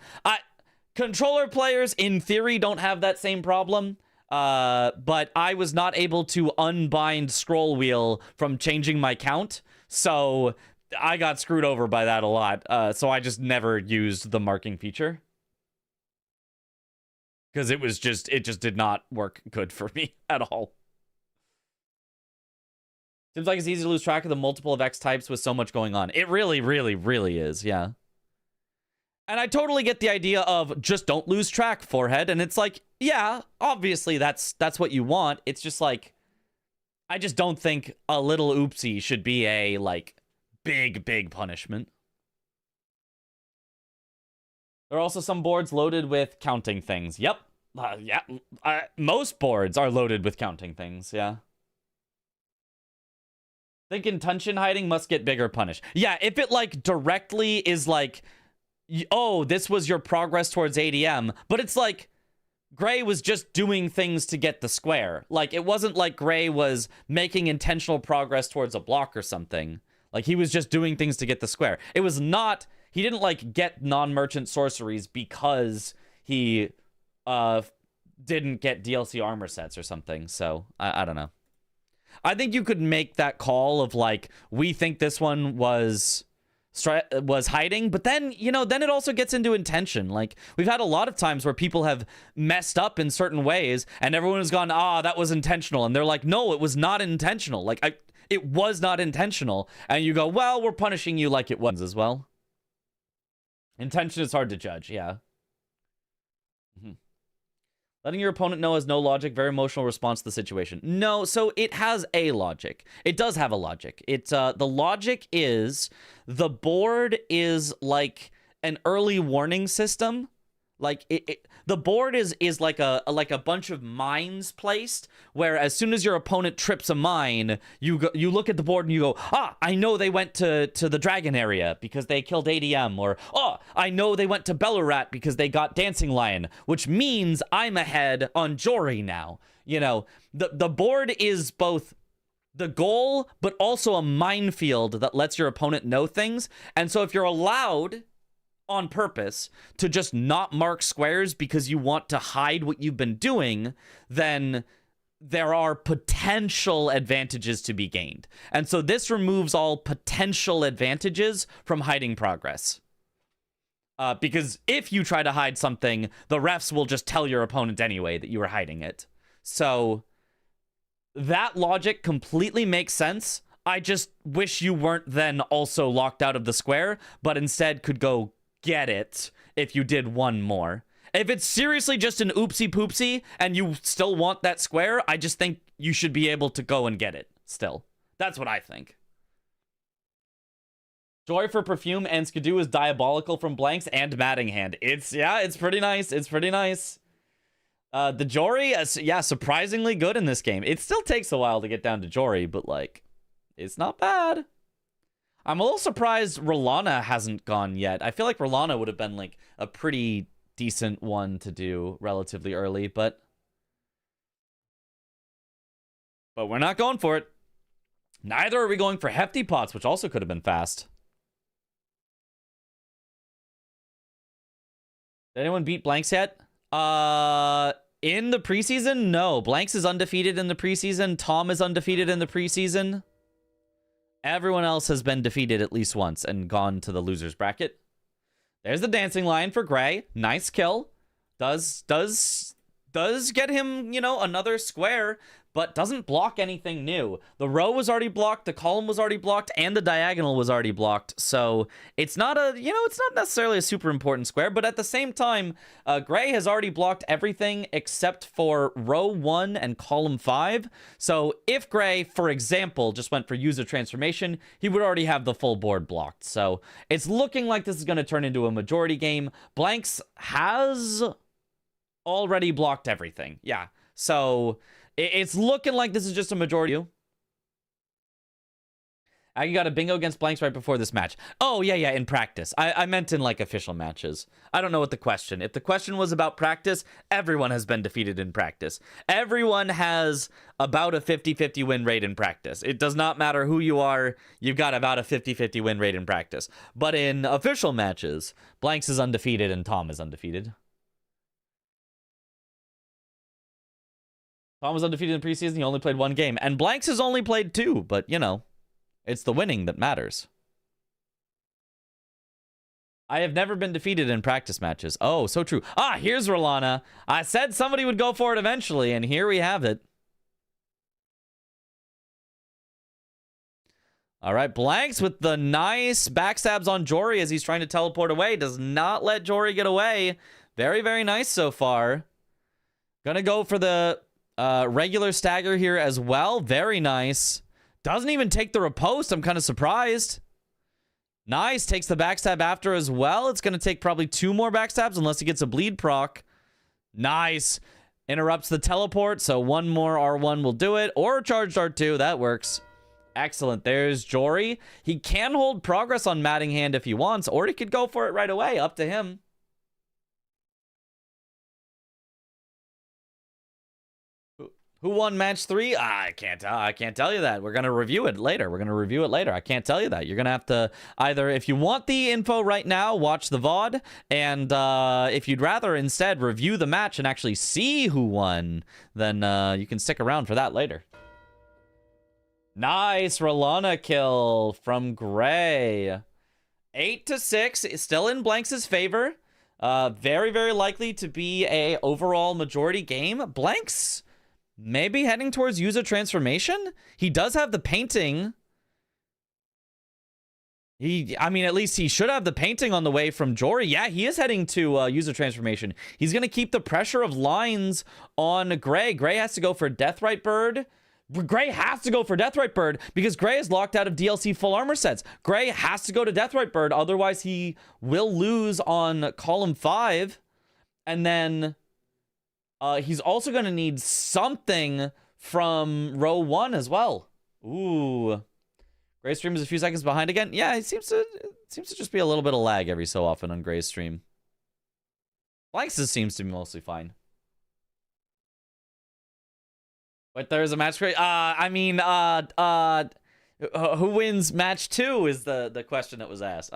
Controller players, in theory, don't have that same problem. But I was not able to unbind scroll wheel from changing my count, so I got screwed over by that a lot. So I just never used the marking feature. Because it just did not work good for me at all. Seems like it's easy to lose track of the multiple of X types with so much going on. It really, really, really is, yeah. And I totally get the idea of just don't lose track, forehead. And it's like, yeah, obviously that's what you want. It's just like, I just don't think a little oopsie should be a, like, big punishment. There are also some boards loaded with counting things. Yep. Most boards are loaded with counting things, yeah. Think intention hiding must get bigger punish. Yeah, if it, like, directly is like, oh, this was your progress towards ADM, but it's like, Gray was just doing things to get the square. Like, it wasn't like Gray was making intentional progress towards a block or something. Like, he was just doing things to get the square. It was not... He didn't, like, get non-merchant sorceries because he didn't get DLC armor sets or something. So, I don't know. I think you could make that call of like, we think this one was hiding, but then, you know, then it also gets into intention. Like, we've had a lot of times where people have messed up in certain ways and everyone has gone, that was intentional, and they're like, no, it was not intentional. Like, it was not intentional. And you go, well, we're punishing you like it was as well. Intention is hard to judge. Yeah. Letting your opponent know has no logic. Very emotional response to the situation. No, so it has a logic. It does have a logic. The logic is the board is like an early warning system. Like the board is like a bunch of mines placed, where as soon as your opponent trips a mine, you look at the board and you go, I know they went to the dragon area because they killed ADM, or I know they went to Belurat because they got Dancing Lion, which means I'm ahead on Jory now. You know, the board is both the goal but also a minefield that lets your opponent know things. And so if you're allowed on purpose to just not mark squares because you want to hide what you've been doing, then there are potential advantages to be gained. And so this removes all potential advantages from hiding progress. Because if you try to hide something, the refs will just tell your opponent anyway that you were hiding it. So that logic completely makes sense. I just wish you weren't then also locked out of the square, but instead could go get it if you did one more. If it's seriously just an oopsie poopsie and you still want that square, I just think you should be able to go and get it still. That's what I think. Joy for Perfume and Skidoo is diabolical from Blanks and Matting Hand. It's pretty nice. It's pretty nice. The Jory, surprisingly good in this game. It still takes a while to get down to Jory, but like, it's not bad. I'm a little surprised Rolana hasn't gone yet. I feel like Rolana would have been like a pretty decent one to do relatively early, but we're not going for it. Neither are we going for Hefty Pots, which also could have been fast. Did anyone beat Blanks yet? In the preseason? No. Blanks is undefeated in the preseason. Tom is undefeated in the preseason. Everyone else has been defeated at least once and gone to the loser's bracket. There's the Dancing Lion for Gray. Nice kill. Does get him, you know, another square, but doesn't block anything new. The row was already blocked, the column was already blocked, and the diagonal was already blocked. So it's not it's not necessarily a super important square, but at the same time, Gray has already blocked everything except for row 1 and column 5. So if Gray, for example, just went for user transformation, he would already have the full board blocked. So it's looking like this is going to turn into a majority game. Blanks has already blocked everything. Yeah. So it's looking like this is just a majority. I got a bingo against Blanks right before this match. Oh, yeah, in practice. I meant in, like, official matches. I don't know what the question. If the question was about practice, everyone has been defeated in practice. Everyone has about a 50-50 win rate in practice. It does not matter who you are, you've got about a 50-50 win rate in practice. But in official matches, Blanks is undefeated and Tom is undefeated. Tom was undefeated in preseason. He only played one game. And Blanks has only played 2, but, you know, it's the winning that matters. I have never been defeated in practice matches. Oh, so true. Here's Rolana. I said somebody would go for it eventually, and here we have it. All right, Blanks with the nice backstabs on Jory as he's trying to teleport away. Does not let Jory get away. Very, very nice so far. Gonna go for the regular stagger here as well. Very nice. Doesn't even take the riposte. I'm kind of surprised. Nice. Takes the backstab after as well. It's going to take probably 2 more backstabs unless he gets a bleed proc. Nice. Interrupts the teleport, so 1 more R1 will do it. Or charged R2. That works. Excellent. There's Jory. He can hold progress on Matting Hand if he wants, or he could go for it right away. Up to him. Who won match 3? I can't tell you that. We're going to review it later. I can't tell you that. You're going to have to either, if you want the info right now, watch the VOD. And if you'd rather instead review the match and actually see who won, then you can stick around for that later. Nice Rolana kill from Gray. 8-6, still in Blanks' favor. Very, very likely to be a overall majority game. Blanks maybe heading towards user transformation. He does have the painting. I mean, at least he should have the painting on the way from Jory. Yeah, he is heading to user transformation. He's going to keep the pressure of lines on Gray. Gray has to go for Deathrite Bird. Gray has to go for Deathrite Bird because Gray is locked out of DLC full armor sets. Gray has to go to Deathrite Bird, otherwise he will lose on column 5. And then he's also going to need something from row 1 as well. Ooh. Gray's stream is a few seconds behind again. Yeah, it seems to just be a little bit of lag every so often on Gray's stream. Blanks seems to be mostly fine. But there's a match. I mean, who wins match 2 is the question that was asked.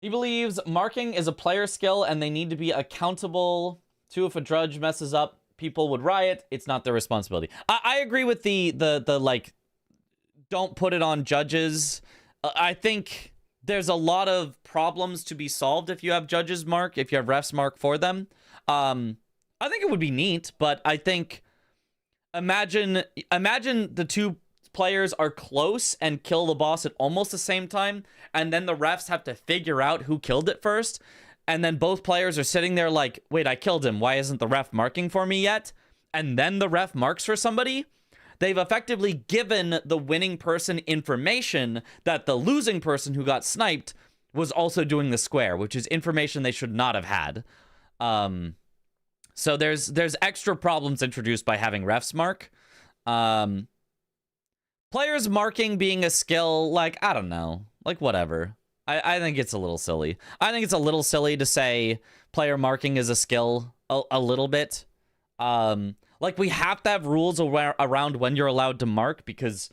He believes marking is a player skill and they need to be accountable to. If a judge messes up, people would riot. It's not their responsibility. I agree with the like, don't put it on judges. I think there's a lot of problems to be solved if you have judges mark, if you have refs mark for them. I think it would be neat, but I think imagine the two players are close and kill the boss at almost the same time, and then the refs have to figure out who killed it first, and then both players are sitting there like, wait, I killed him, why isn't the ref marking for me yet? And then the ref marks for somebody. They've effectively given the winning person information that the losing person who got sniped was also doing the square, which is information they should not have had. So there's extra problems introduced by having refs mark. Players marking being a skill, like, I don't know. Like, whatever. I think it's a little silly. I think it's a little silly to say player marking is a skill a little bit. Like, we have to have rules around when you're allowed to mark because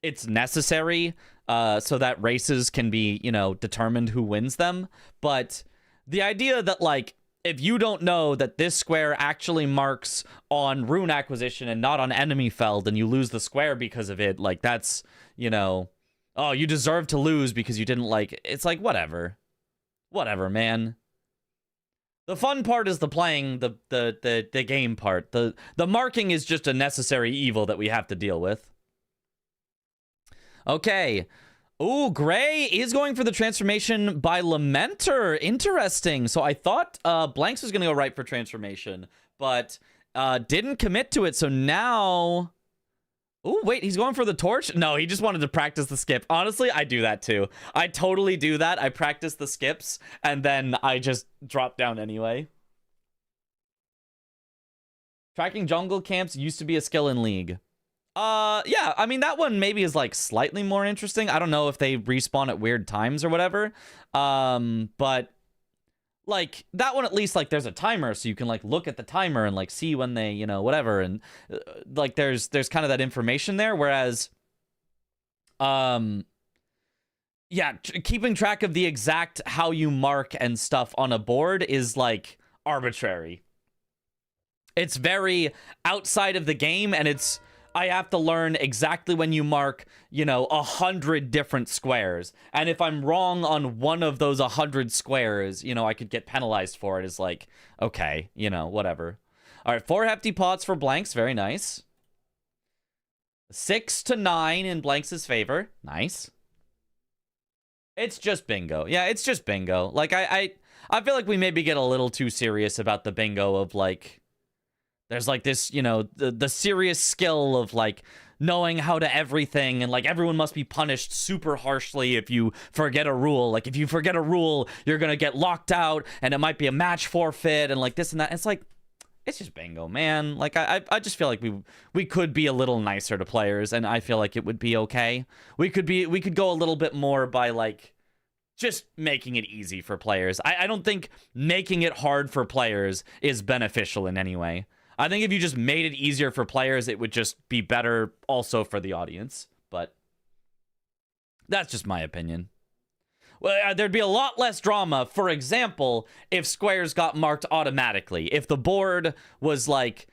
it's necessary so that races can be, you know, determined who wins them. But the idea that, like, if you don't know that this square actually marks on rune acquisition and not on enemy feld and you lose the square because of it, like, that's, you know, oh, you deserve to lose because you didn't like it. It's like, whatever. Whatever, man. The fun part is the playing, the game part. The marking is just a necessary evil that we have to deal with. Okay. Ooh, Gray is going for the transformation by Lamenter. Interesting. So I thought Blanks was going to go right for transformation, but didn't commit to it. So now... Ooh, wait, he's going for the torch? No, he just wanted to practice the skip. Honestly, I do that too. I totally do that. I practice the skips, and then I just drop down anyway. Tracking jungle camps used to be a skill in League. Yeah, I mean, that one maybe is, like, slightly more interesting. I don't know if they respawn at weird times or whatever. But, like, that one at least, like, there's a timer, so you can, like, look at the timer and, like, see when they, you know, whatever. And, like, there's kind of that information there, whereas, yeah, keeping track of the exact how you mark and stuff on a board is, like, arbitrary. It's very outside of the game, and it's... I have to learn exactly when you mark, you know, 100 different squares. And if I'm wrong on one of those 100 squares, you know, I could get penalized for it. It's like, okay, you know, whatever. All right, 4 hefty pots for Blanks. Very nice. 6-9 in Blanks' favor. Nice. It's just bingo. Yeah, it's just bingo. Like, I feel like we maybe get a little too serious about the bingo of, like... There's, like, this, you know, the serious skill of, like, knowing how to everything, and, like, everyone must be punished super harshly if you forget a rule. Like, if you forget a rule, you're gonna get locked out, and it might be a match forfeit, and, like, this and that. It's like, it's just bingo, man. Like, I just feel like we could be a little nicer to players, and I feel like it would be okay. We could go a little bit more by, like, just making it easy for players. I don't think making it hard for players is beneficial in any way. I think if you just made it easier for players, it would just be better also for the audience. But that's just my opinion. there'd be a lot less drama, for example, if squares got marked automatically. If the board was like,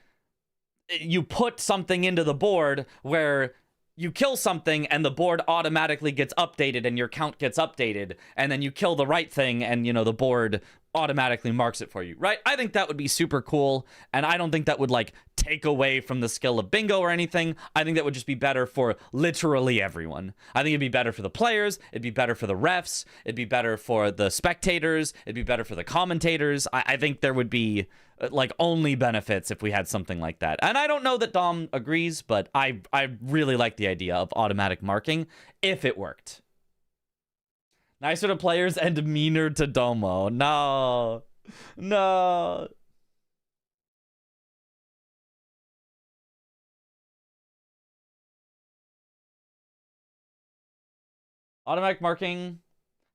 you put something into the board where you kill something and the board automatically gets updated and your count gets updated, and then you kill the right thing and, you know, the board automatically marks it for you, right? I think that would be super cool, and I don't think that would, like, take away from the skill of bingo or anything. I think that would just be better for literally everyone. I think it'd be better for the players, it'd be better for the refs, it'd be better for the spectators, it'd be better for the commentators. I think there would be, like, only benefits if we had something like that. And I don't know that Dom agrees, but I really like the idea of automatic marking if it worked. Nicer to players and meaner to Domo. No. No. Automatic marking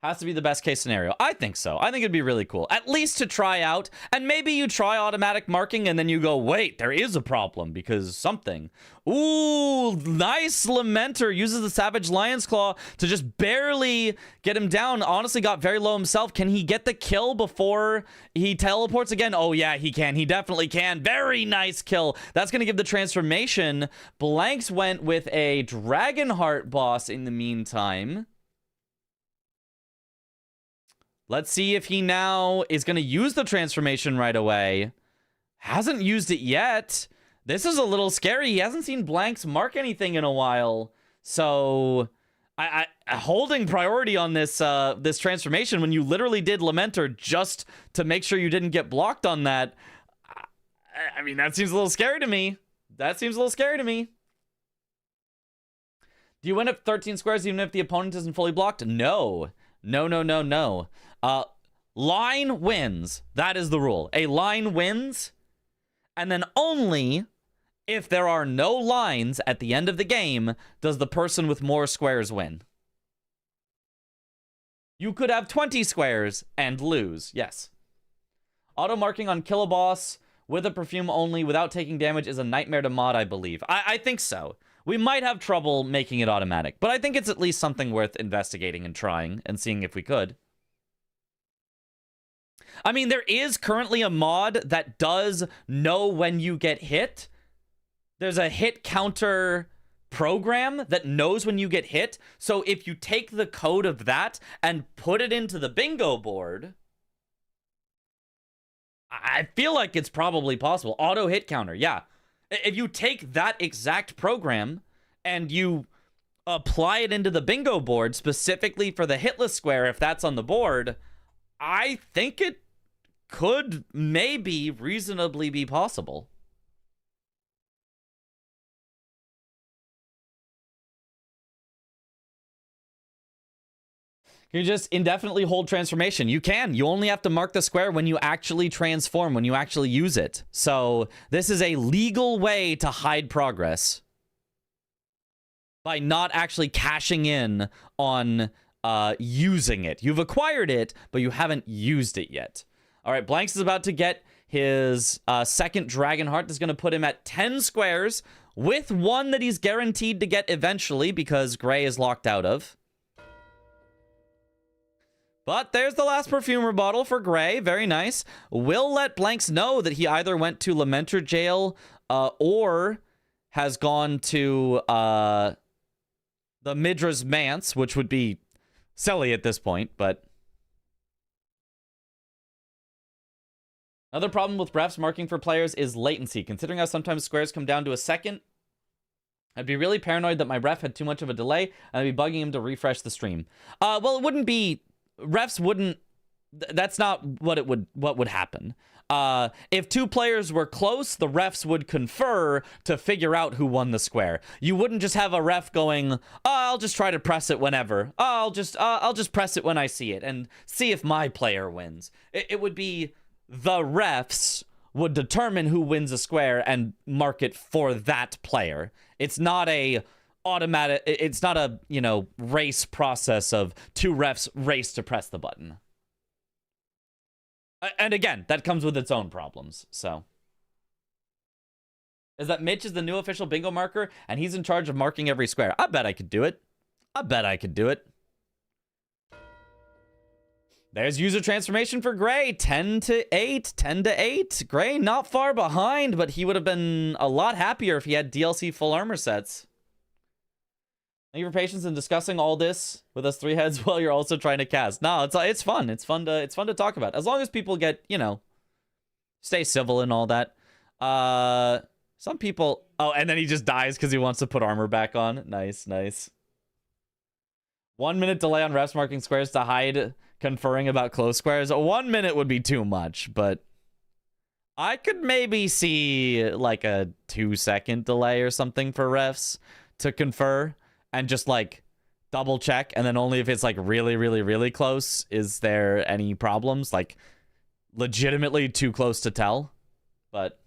has to be the best case scenario. I think so. I think it'd be really cool. At least to try out. And maybe you try automatic marking and then you go, wait, there is a problem because something. Ooh, nice Lamenter. Uses the Savage Lion's Claw to just barely get him down. Honestly, got very low himself. Can he get the kill before he teleports again? Oh, yeah, he can. He definitely can. Very nice kill. That's going to give the transformation. Blanks went with a Dragonheart boss in the meantime. Let's see if he now is going to use the transformation right away. Hasn't used it yet. This is a little scary. He hasn't seen Blanks mark anything in a while. So, I holding priority on this this transformation when you literally did Lamenter just to make sure you didn't get blocked on that. I mean, that seems a little scary to me. That seems a little scary to me. Do you win up 13 squares even if the opponent isn't fully blocked? No. No, no, no, no. Line wins. That is the rule. A line wins, and then only if there are no lines at the end of the game does the person with more squares win. You could have 20 squares and lose. Yes. Auto marking on Kill a Boss with a perfume only without taking damage is a nightmare to mod, I believe. I think so. We might have trouble making it automatic, but I think it's at least something worth investigating and trying and seeing if we could. I mean, there is currently a mod that does know when you get hit. There's a hit counter program that knows when you get hit. So if you take the code of that and put it into the bingo board, I feel like it's probably possible. Auto hit counter, yeah. If you take that exact program and you apply it into the bingo board specifically for the hitless square, if that's on the board, I think it could maybe reasonably be possible. Can you just indefinitely hold transformation? You can. You only have to mark the square when you actually transform, when you actually use it. So this is a legal way to hide progress by not actually cashing in on using it. You've acquired it, but you haven't used it yet. All right, Blanks is about to get his second Dragonheart. This is going to put him at 10 squares with one that he's guaranteed to get eventually because Gray is locked out of. But there's the last perfumer bottle for Gray. Very nice. Will let Blanks know that he either went to Lamenter jail or has gone to the Midra's Manse, which would be silly at this point, but... Another problem with refs marking for players is latency. Considering how sometimes squares come down to a second, I'd be really paranoid that my ref had too much of a delay, and I'd be bugging him to refresh the stream. Well, it wouldn't be... Refs wouldn't... That's not what would happen. If two players were close, the refs would confer to figure out who won the square. You wouldn't just have a ref going, oh, I'll just try to press it whenever. Oh, I'll just press it when I see it and see if my player wins. It would be the refs would determine who wins a square and mark it for that player. It's not a automatic, it's not a, you know, race process of two refs race to press the button. And again, that comes with its own problems, so. Is that Mitch is the new official bingo marker, and he's in charge of marking every square. I bet I could do it. I bet I could do it. There's user transformation for Gray. 10 to 8. 10 to 8. Gray not far behind, but he would have been a lot happier if he had DLC full armor sets. Thank you for patience in discussing all this with us three heads while you're also trying to cast. No, it's fun. It's fun to talk about. As long as people get, you know, stay civil and all that. Some people... Oh, and then he just dies because he wants to put armor back on. Nice, nice. 1 minute delay on refs marking squares to hide conferring about close squares. 1 minute would be too much, but I could maybe see like a 2-second delay or something for refs to confer and just like double check, and then only if it's like really, really, really close is there any problems, like legitimately too close to tell. But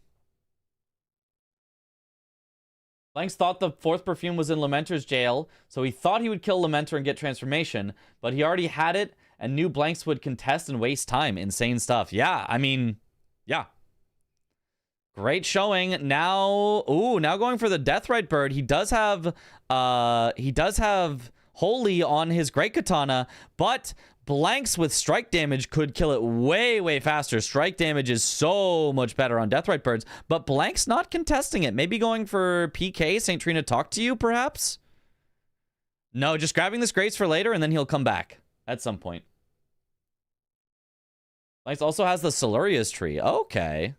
Blanks thought the fourth perfume was in Lamenter's jail, so he thought he would kill Lamenter and get transformation, but he already had it and knew Blanks would contest and waste time. Insane stuff. Yeah, I mean, yeah. Great showing. Now, ooh, now going for the Deathrite Bird. He does have Holy on his Great Katana, but Blanks with strike damage could kill it way, way faster. Strike damage is so much better on Deathrite Birds, but Blanks not contesting it. Maybe going for PK, St. Trina talk to you, perhaps? No, just grabbing this Grace for later, and then he'll come back at some point. Blanks also has the Siluria's tree. Okay.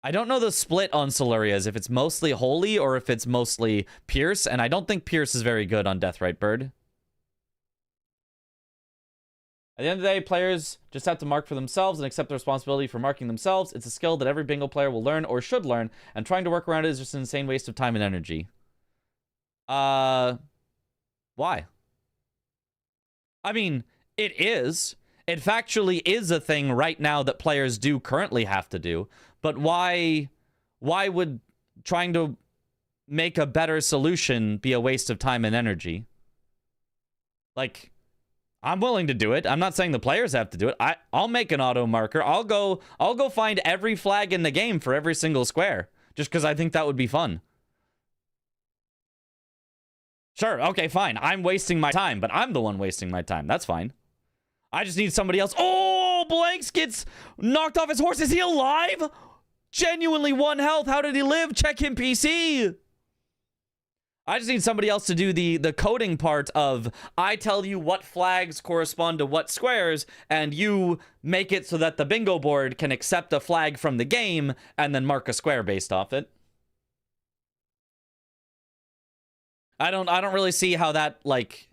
I don't know the split on Siluria's, if it's mostly Holy or if it's mostly Pierce, and I don't think Pierce is very good on Deathrite Bird. At the end of the day, players just have to mark for themselves and accept the responsibility for marking themselves. It's a skill that every bingo player will learn or should learn, and trying to work around it is just an insane waste of time and energy. Why? I mean, it is. It factually is a thing right now that players do currently have to do. But why would trying to make a better solution be a waste of time and energy? Like, I'm willing to do it. I'm not saying the players have to do it. I'll make an auto marker. I'll go find every flag in the game for every single square, just because I think that would be fun. Sure, okay, fine. I'm wasting my time, but I'm the one wasting my time. That's fine. I just need somebody else. Oh, Blanks gets knocked off his horse. Is he alive? Genuinely 1 health. How did he live? Check him, PC. I just need somebody else to do the coding part of I tell you what flags correspond to what squares, and you make it so that the bingo board can accept a flag from the game and then mark a square based off it. I don't really see how that, like,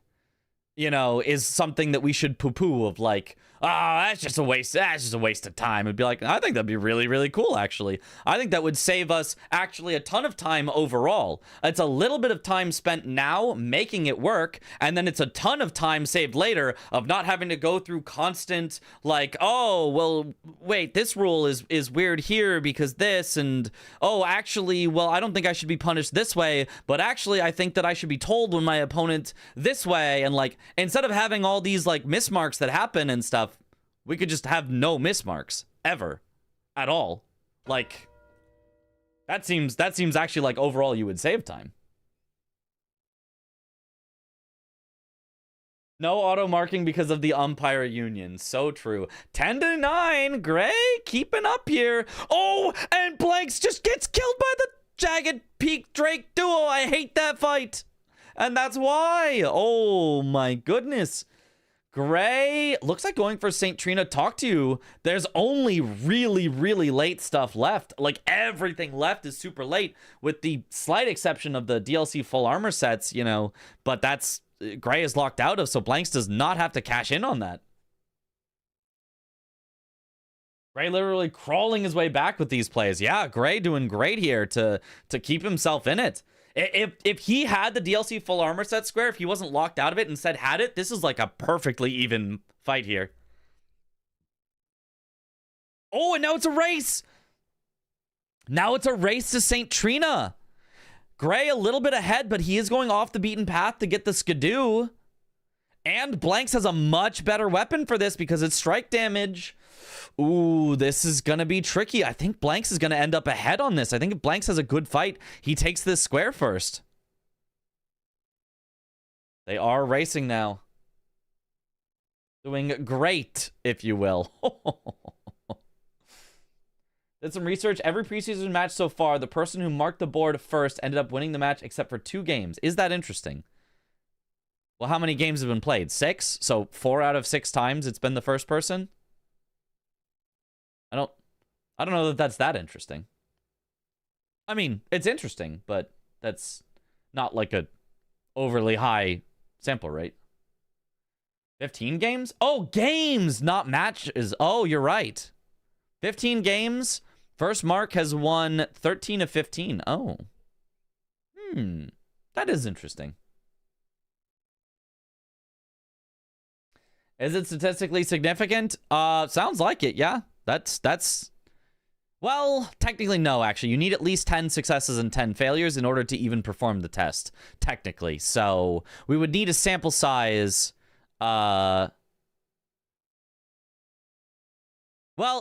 you know, is something that we should poo-poo of, like, that's just a waste of time. It'd be like, I think that'd be really, really cool, actually. I think that would save us actually a ton of time overall. It's a little bit of time spent now making it work, and then it's a ton of time saved later of not having to go through constant, like, oh, well, wait, this rule is weird here because this, and, oh, actually, well, I don't think I should be punished this way, but actually, I think that I should be told when my opponent this way, and, like, instead of having all these, like, mismarks that happen and stuff, we could just have no mismarks ever at all. Like, that seems actually like overall you would save time. No auto marking because of the umpire union. So true. 10-9. Gray keeping up here. Oh, and Blanks just gets killed by the Jagged Peak Drake duo. I hate that fight. And that's why. Oh my goodness. Gray looks like going for St. Trina talk to you. There's only really, really late stuff left. Like, everything left is super late, with the slight exception of the DLC full armor sets, you know, but that's Gray is locked out of, so Blanks does not have to cash in on that. Gray literally crawling his way back with these plays. Yeah, Gray doing great here to keep himself in it. If he had the DLC full armor set square, if he wasn't locked out of it and said had it, this is like a perfectly even fight here. Oh, and now it's a race. Now it's a race to St. Trina. Gray a little bit ahead, but he is going off the beaten path to get the Skidoo. And Blanks has a much better weapon for this because it's strike damage. Ooh, this is going to be tricky. I think Blanks is going to end up ahead on this. I think if Blanks has a good fight, he takes this square first. They are racing now. Doing great, if you will. Did some research. Every preseason match so far, the person who marked the board first ended up winning the match except for 2 games. Is that interesting? Well, how many games have been played? 6? So 4 out of 6 times it's been the first person? I don't know that that's that interesting. I mean, it's interesting, but that's not like a overly high sample rate. 15 games? Oh, games, not matches. Oh, you're right. 15 games. First mark has won 13 of 15. Oh. That is interesting. Is it statistically significant? Sounds like it, yeah. That's... Well, technically no, actually. You need at least 10 successes and 10 failures in order to even perform the test, technically. So, we would need a sample size... Well,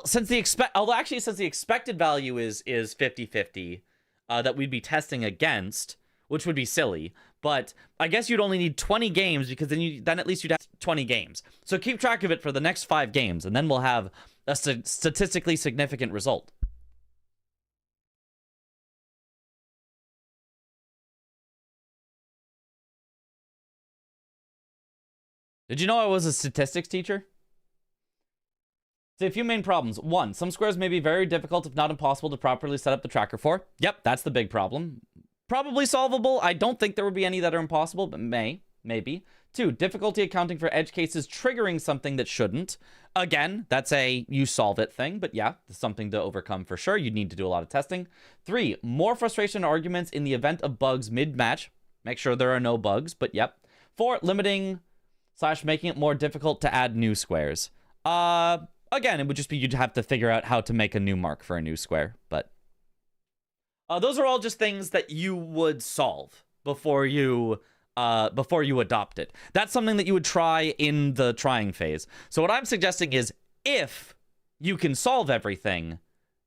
since the expected value is 50-50, that we'd be testing against, which would be silly, but I guess you'd only need 20 games because then at least you'd have 20 games. So keep track of it for the next 5 games, and then we'll have a statistically significant result. Did you know I was a statistics teacher? So a few main problems. 1, some squares may be very difficult, if not impossible, to properly set up the tracker for. Yep, that's the big problem. Probably solvable. I don't think there would be any that are impossible, but maybe. 2, difficulty accounting for edge cases triggering something that shouldn't. Again, that's a you solve it thing, but yeah, it's something to overcome for sure. You'd need to do a lot of testing. 3, more frustration arguments in the event of bugs mid-match. Make sure there are no bugs, but yep. 4, limiting / making it more difficult to add new squares. Again, it would just be you'd have to figure out how to make a new mark for a new square, but... those are all just things that you would solve before you adopt it. That's something that you would try in the trying phase. So what I'm suggesting is, if you can solve everything,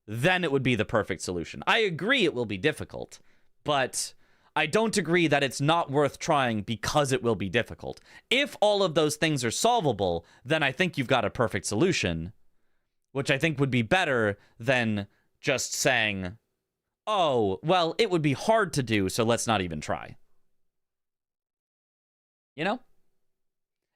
then it would be the perfect solution. I agree it will be difficult, but I don't agree that it's not worth trying because it will be difficult. If all of those things are solvable, then I think you've got a perfect solution, which I think would be better than just saying, oh, well, it would be hard to do, so let's not even try. You know?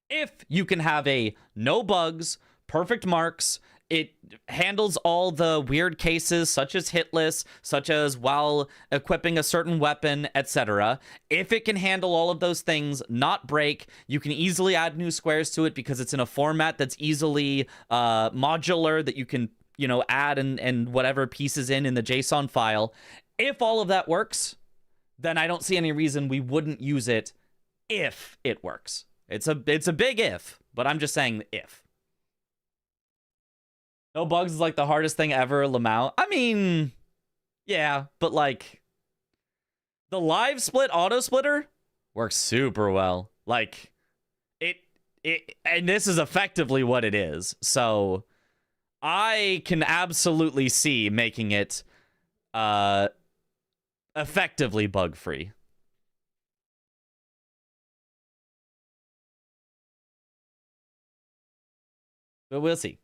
If you can have a no bugs, perfect marks, it handles all the weird cases, such as hitless, such as while equipping a certain weapon, etc. If it can handle all of those things, not break, you can easily add new squares to it because it's in a format that's easily modular, that you can, you know, add and whatever pieces in the JSON file. If all of that works, then I don't see any reason we wouldn't use it if it works. It's a big if, but I'm just saying if. No bugs is like the hardest thing ever, Lamau. I mean, yeah, but like the live split auto splitter works super well. Like it and this is effectively what it is. So I can absolutely see making it effectively bug-free. But we'll see.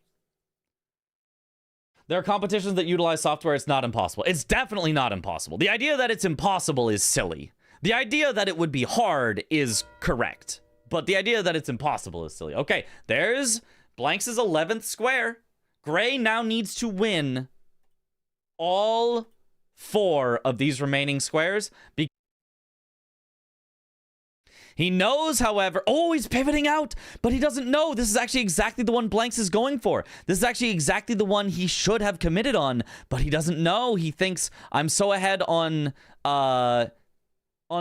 There are competitions that utilize software. It's not impossible. It's definitely not impossible. The idea that it's impossible is silly. The idea that it would be hard is correct. But the idea that it's impossible is silly. Okay, there's Blanks' 11th square. Gray now needs to win all 4 of these remaining squares. He knows, however... Oh, he's pivoting out, but he doesn't know. This is actually exactly the one Blanks is going for. This is actually exactly the one he should have committed on, but he doesn't know. He thinks, I'm so ahead on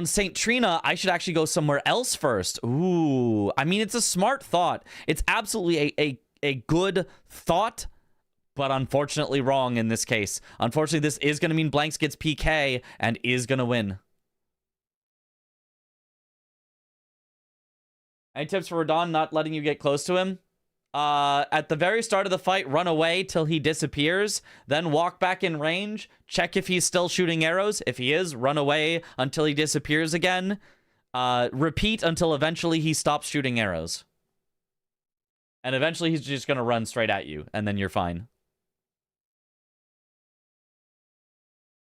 St. Trina, I should actually go somewhere else first. Ooh, I mean, it's a smart thought. It's absolutely a good thought, but unfortunately wrong in this case. Unfortunately, this is going to mean Blanks gets PK and is going to win. Any tips for Radon not letting you get close to him? At the very start of the fight, run away till he disappears, then walk back in range, check if he's still shooting arrows. If he is, run away until he disappears again. Repeat until eventually he stops shooting arrows. And eventually he's just going to run straight at you, and then you're fine.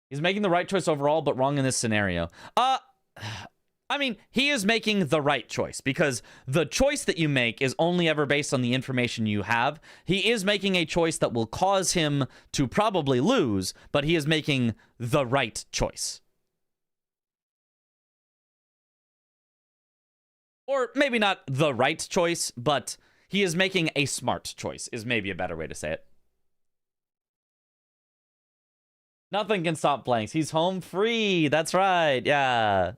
He's making the right choice overall, but wrong in this scenario. I mean, he is making the right choice, because the choice that you make is only ever based on the information you have. He is making a choice that will cause him to probably lose, but he is making the right choice. Or maybe not the right choice, but he is making a smart choice, is maybe a better way to say it. Nothing can stop Blanks. He's home free. That's right. Yeah.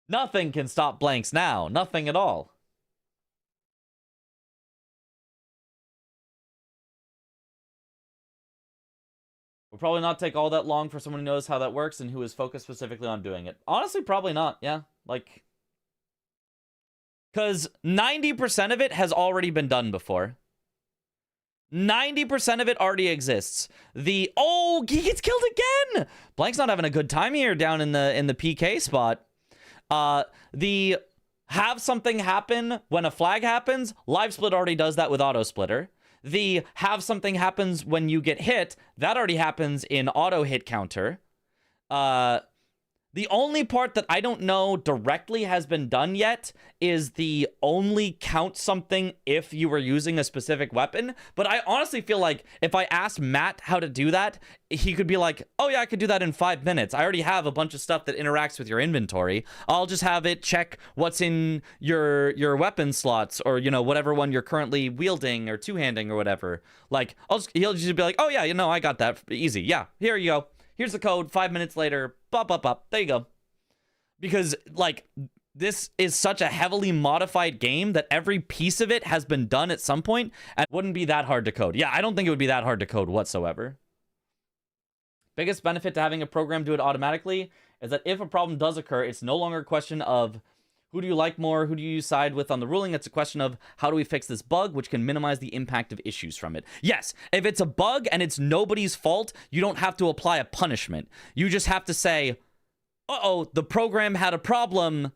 Nothing can stop Blanks now. Nothing at all. Will probably not take all that long for someone who knows how that works and who is focused specifically on doing it. Honestly, probably not. Yeah. Like, because 90% of it has already been done before. 90% of it already exists. Oh, he gets killed again. Blank's not having a good time here down in the PK spot. The have something happen when a flag happens. Live split already does that with auto splitter. The have something happens when you get hit. That already happens in auto hit counter. The only part that I don't know directly has been done yet is the only count something if you were using a specific weapon. But I honestly feel like if I asked Matt how to do that, he could be like, oh yeah, I could do that in 5 minutes. I already have a bunch of stuff that interacts with your inventory. I'll just have it check what's in your weapon slots, or, you know, whatever one you're currently wielding or two-handing or whatever. Like, he'll just be like, oh yeah, you know, I got that easy. Yeah, here you go. Here's the code. 5 minutes later, pop. There you go. Because, like, this is such a heavily modified game that every piece of it has been done at some point, and it wouldn't be that hard to code. Yeah, I don't think it would be that hard to code whatsoever. Biggest benefit to having a program do it automatically is that if a problem does occur, it's no longer a question of who do you like more, who do you side with on the ruling. It's a question of how do we fix this bug, which can minimize the impact of issues from it. Yes, if it's a bug and it's nobody's fault, you don't have to apply a punishment. You just have to say, uh-oh, the program had a problem.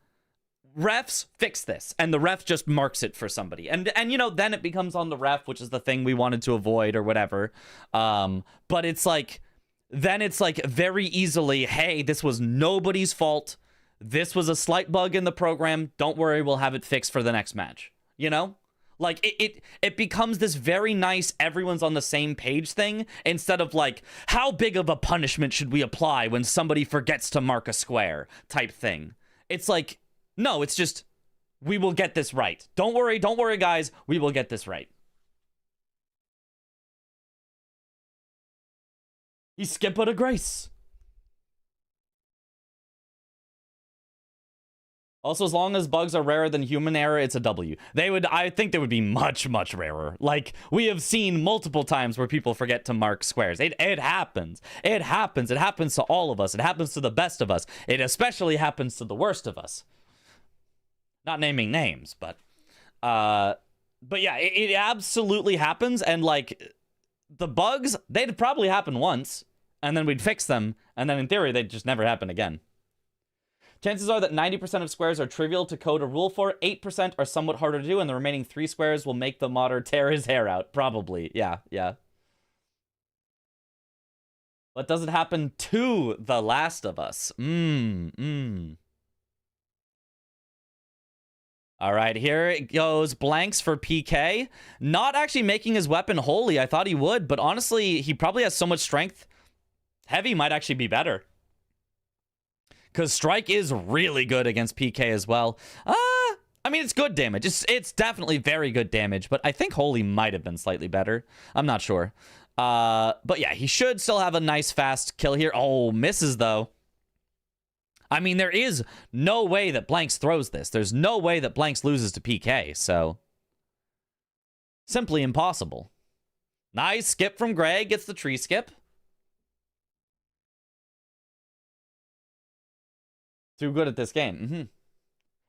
Refs, fix this. And the ref just marks it for somebody. And you know, then it becomes on the ref, which is the thing we wanted to avoid or whatever. But it's like, then it's like very easily, hey, this was nobody's fault. This was a slight bug in the program. Don't worry, we'll have it fixed for the next match. You know? Like, it becomes this very nice everyone's on the same page thing, instead of like, how big of a punishment should we apply when somebody forgets to mark a square type thing. It's like, no, it's just, we will get this right. Don't worry, guys. We will get this right. He skipped a grace. Also, as long as bugs are rarer than human error, it's a W. I think they would be much, much rarer. Like, we have seen multiple times where people forget to mark squares. It happens. It happens. It happens to all of us. It happens to the best of us. It especially happens to the worst of us. Not naming names, but yeah, it absolutely happens. And like, the bugs, they'd probably happen once, and then we'd fix them, and then in theory, they'd just never happen again. Chances are that 90% of squares are trivial to code a rule for, 8% are somewhat harder to do, and the remaining 3 squares will make the modder tear his hair out. Probably. Yeah. But does it happen to The Last of Us? All right, here it goes. Blanks for PK. Not actually making his weapon holy. I thought he would, but honestly, he probably has so much strength. Heavy might actually be better. Because Strike is really good against PK as well. I mean, it's good damage. It's definitely very good damage, but I think Holy might have been slightly better. I'm not sure. But yeah, he should still have a nice fast kill here. Oh, misses though. I mean, there is no way that Blanks throws this. There's no way that Blanks loses to PK, so simply impossible. Nice skip from Greg. Gets the tree skip. Too good at this game.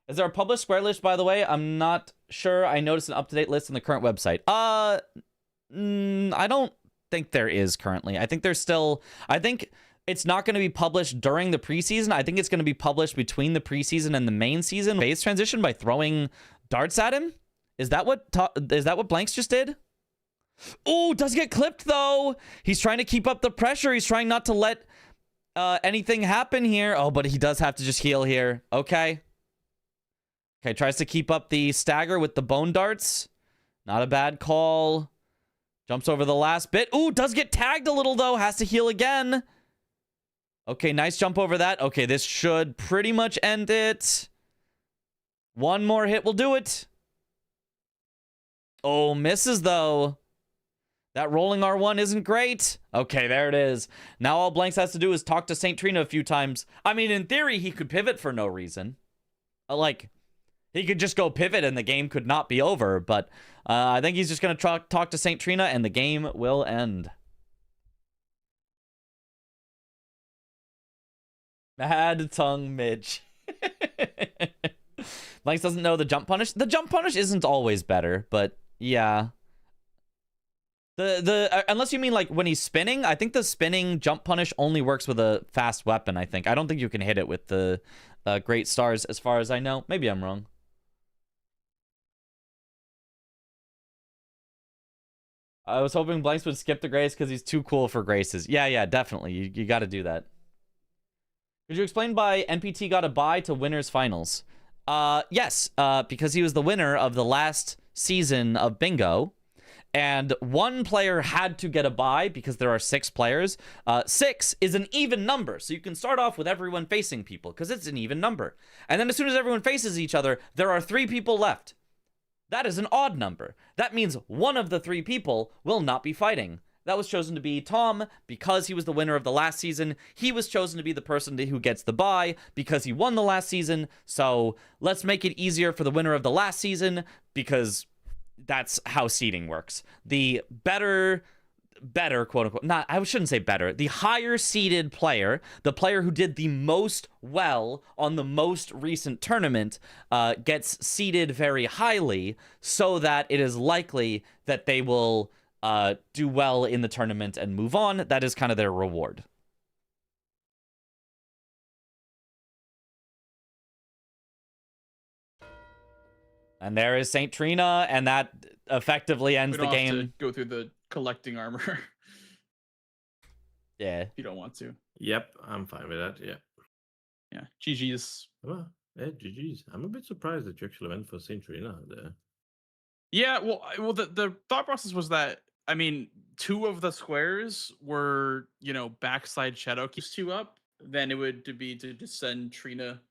Is there a published square list, by the way? I'm not sure. I noticed an up-to-date list on the current website. I don't think there is currently. I think there's still... I think it's not going to be published during the preseason. I think it's going to be published between the preseason and the main season. Phase transition by throwing darts at him. Is that what Blanks just did? Oh, does get clipped though. He's trying to keep up the pressure. He's trying not to let anything happen here. Oh, but he does have to just heal here. Okay. Okay, tries to keep up the stagger with the bone darts. Not a bad call. Jumps over the last bit. Ooh, does get tagged a little though. Has to heal again. Okay, nice jump over that. Okay, this should pretty much end it. One more hit will do it. Oh, misses though. That rolling R1 isn't great. Okay, there it is. Now all Blanks has to do is talk to St. Trina a few times. I mean, in theory, he could pivot for no reason. Like, he could just go pivot and the game could not be over. But I think he's just going to talk to St. Trina and the game will end. Mad tongue Mitch. Blanks doesn't know the jump punish. The jump punish isn't always better, but yeah. Unless you mean like when he's spinning, I think the spinning jump punish only works with a fast weapon, I think. I don't think you can hit it with the great stars as far as I know. Maybe I'm wrong. I was hoping Blanks would skip the Grace because he's too cool for Graces. Yeah, definitely. You got to do that. Could you explain why NPT got a bye to winners finals? Yes, because he was the winner of the last season of Bingo. And one player had to get a bye because there are 6 players. 6 is an even number. So you can start off with everyone facing people because it's an even number. And then as soon as everyone faces each other, there are 3 people left. That is an odd number. That means one of the 3 people will not be fighting. That was chosen to be Tom because he was the winner of the last season. He was chosen to be the person who gets the bye because he won the last season. So let's make it easier for the winner of the last season because that's how seeding works. The better, quote unquote, not, I shouldn't say better, the higher seeded player, the player who did the most well on the most recent tournament, gets seeded very highly so that it is likely that they will do well in the tournament and move on. That is kind of their reward. And there is St. Trina, and that effectively ends the game. Have to go through the collecting armor. Yeah. If you don't want to. Yep, I'm fine with that. Yeah. Yeah. GG's. Well, yeah, GG's. I'm a bit surprised that you actually went for St. Trina there. Yeah, well, the thought process was that, I mean, 2 of the squares were, backside shadow keeps 2 up. Then it would be to just send Trina.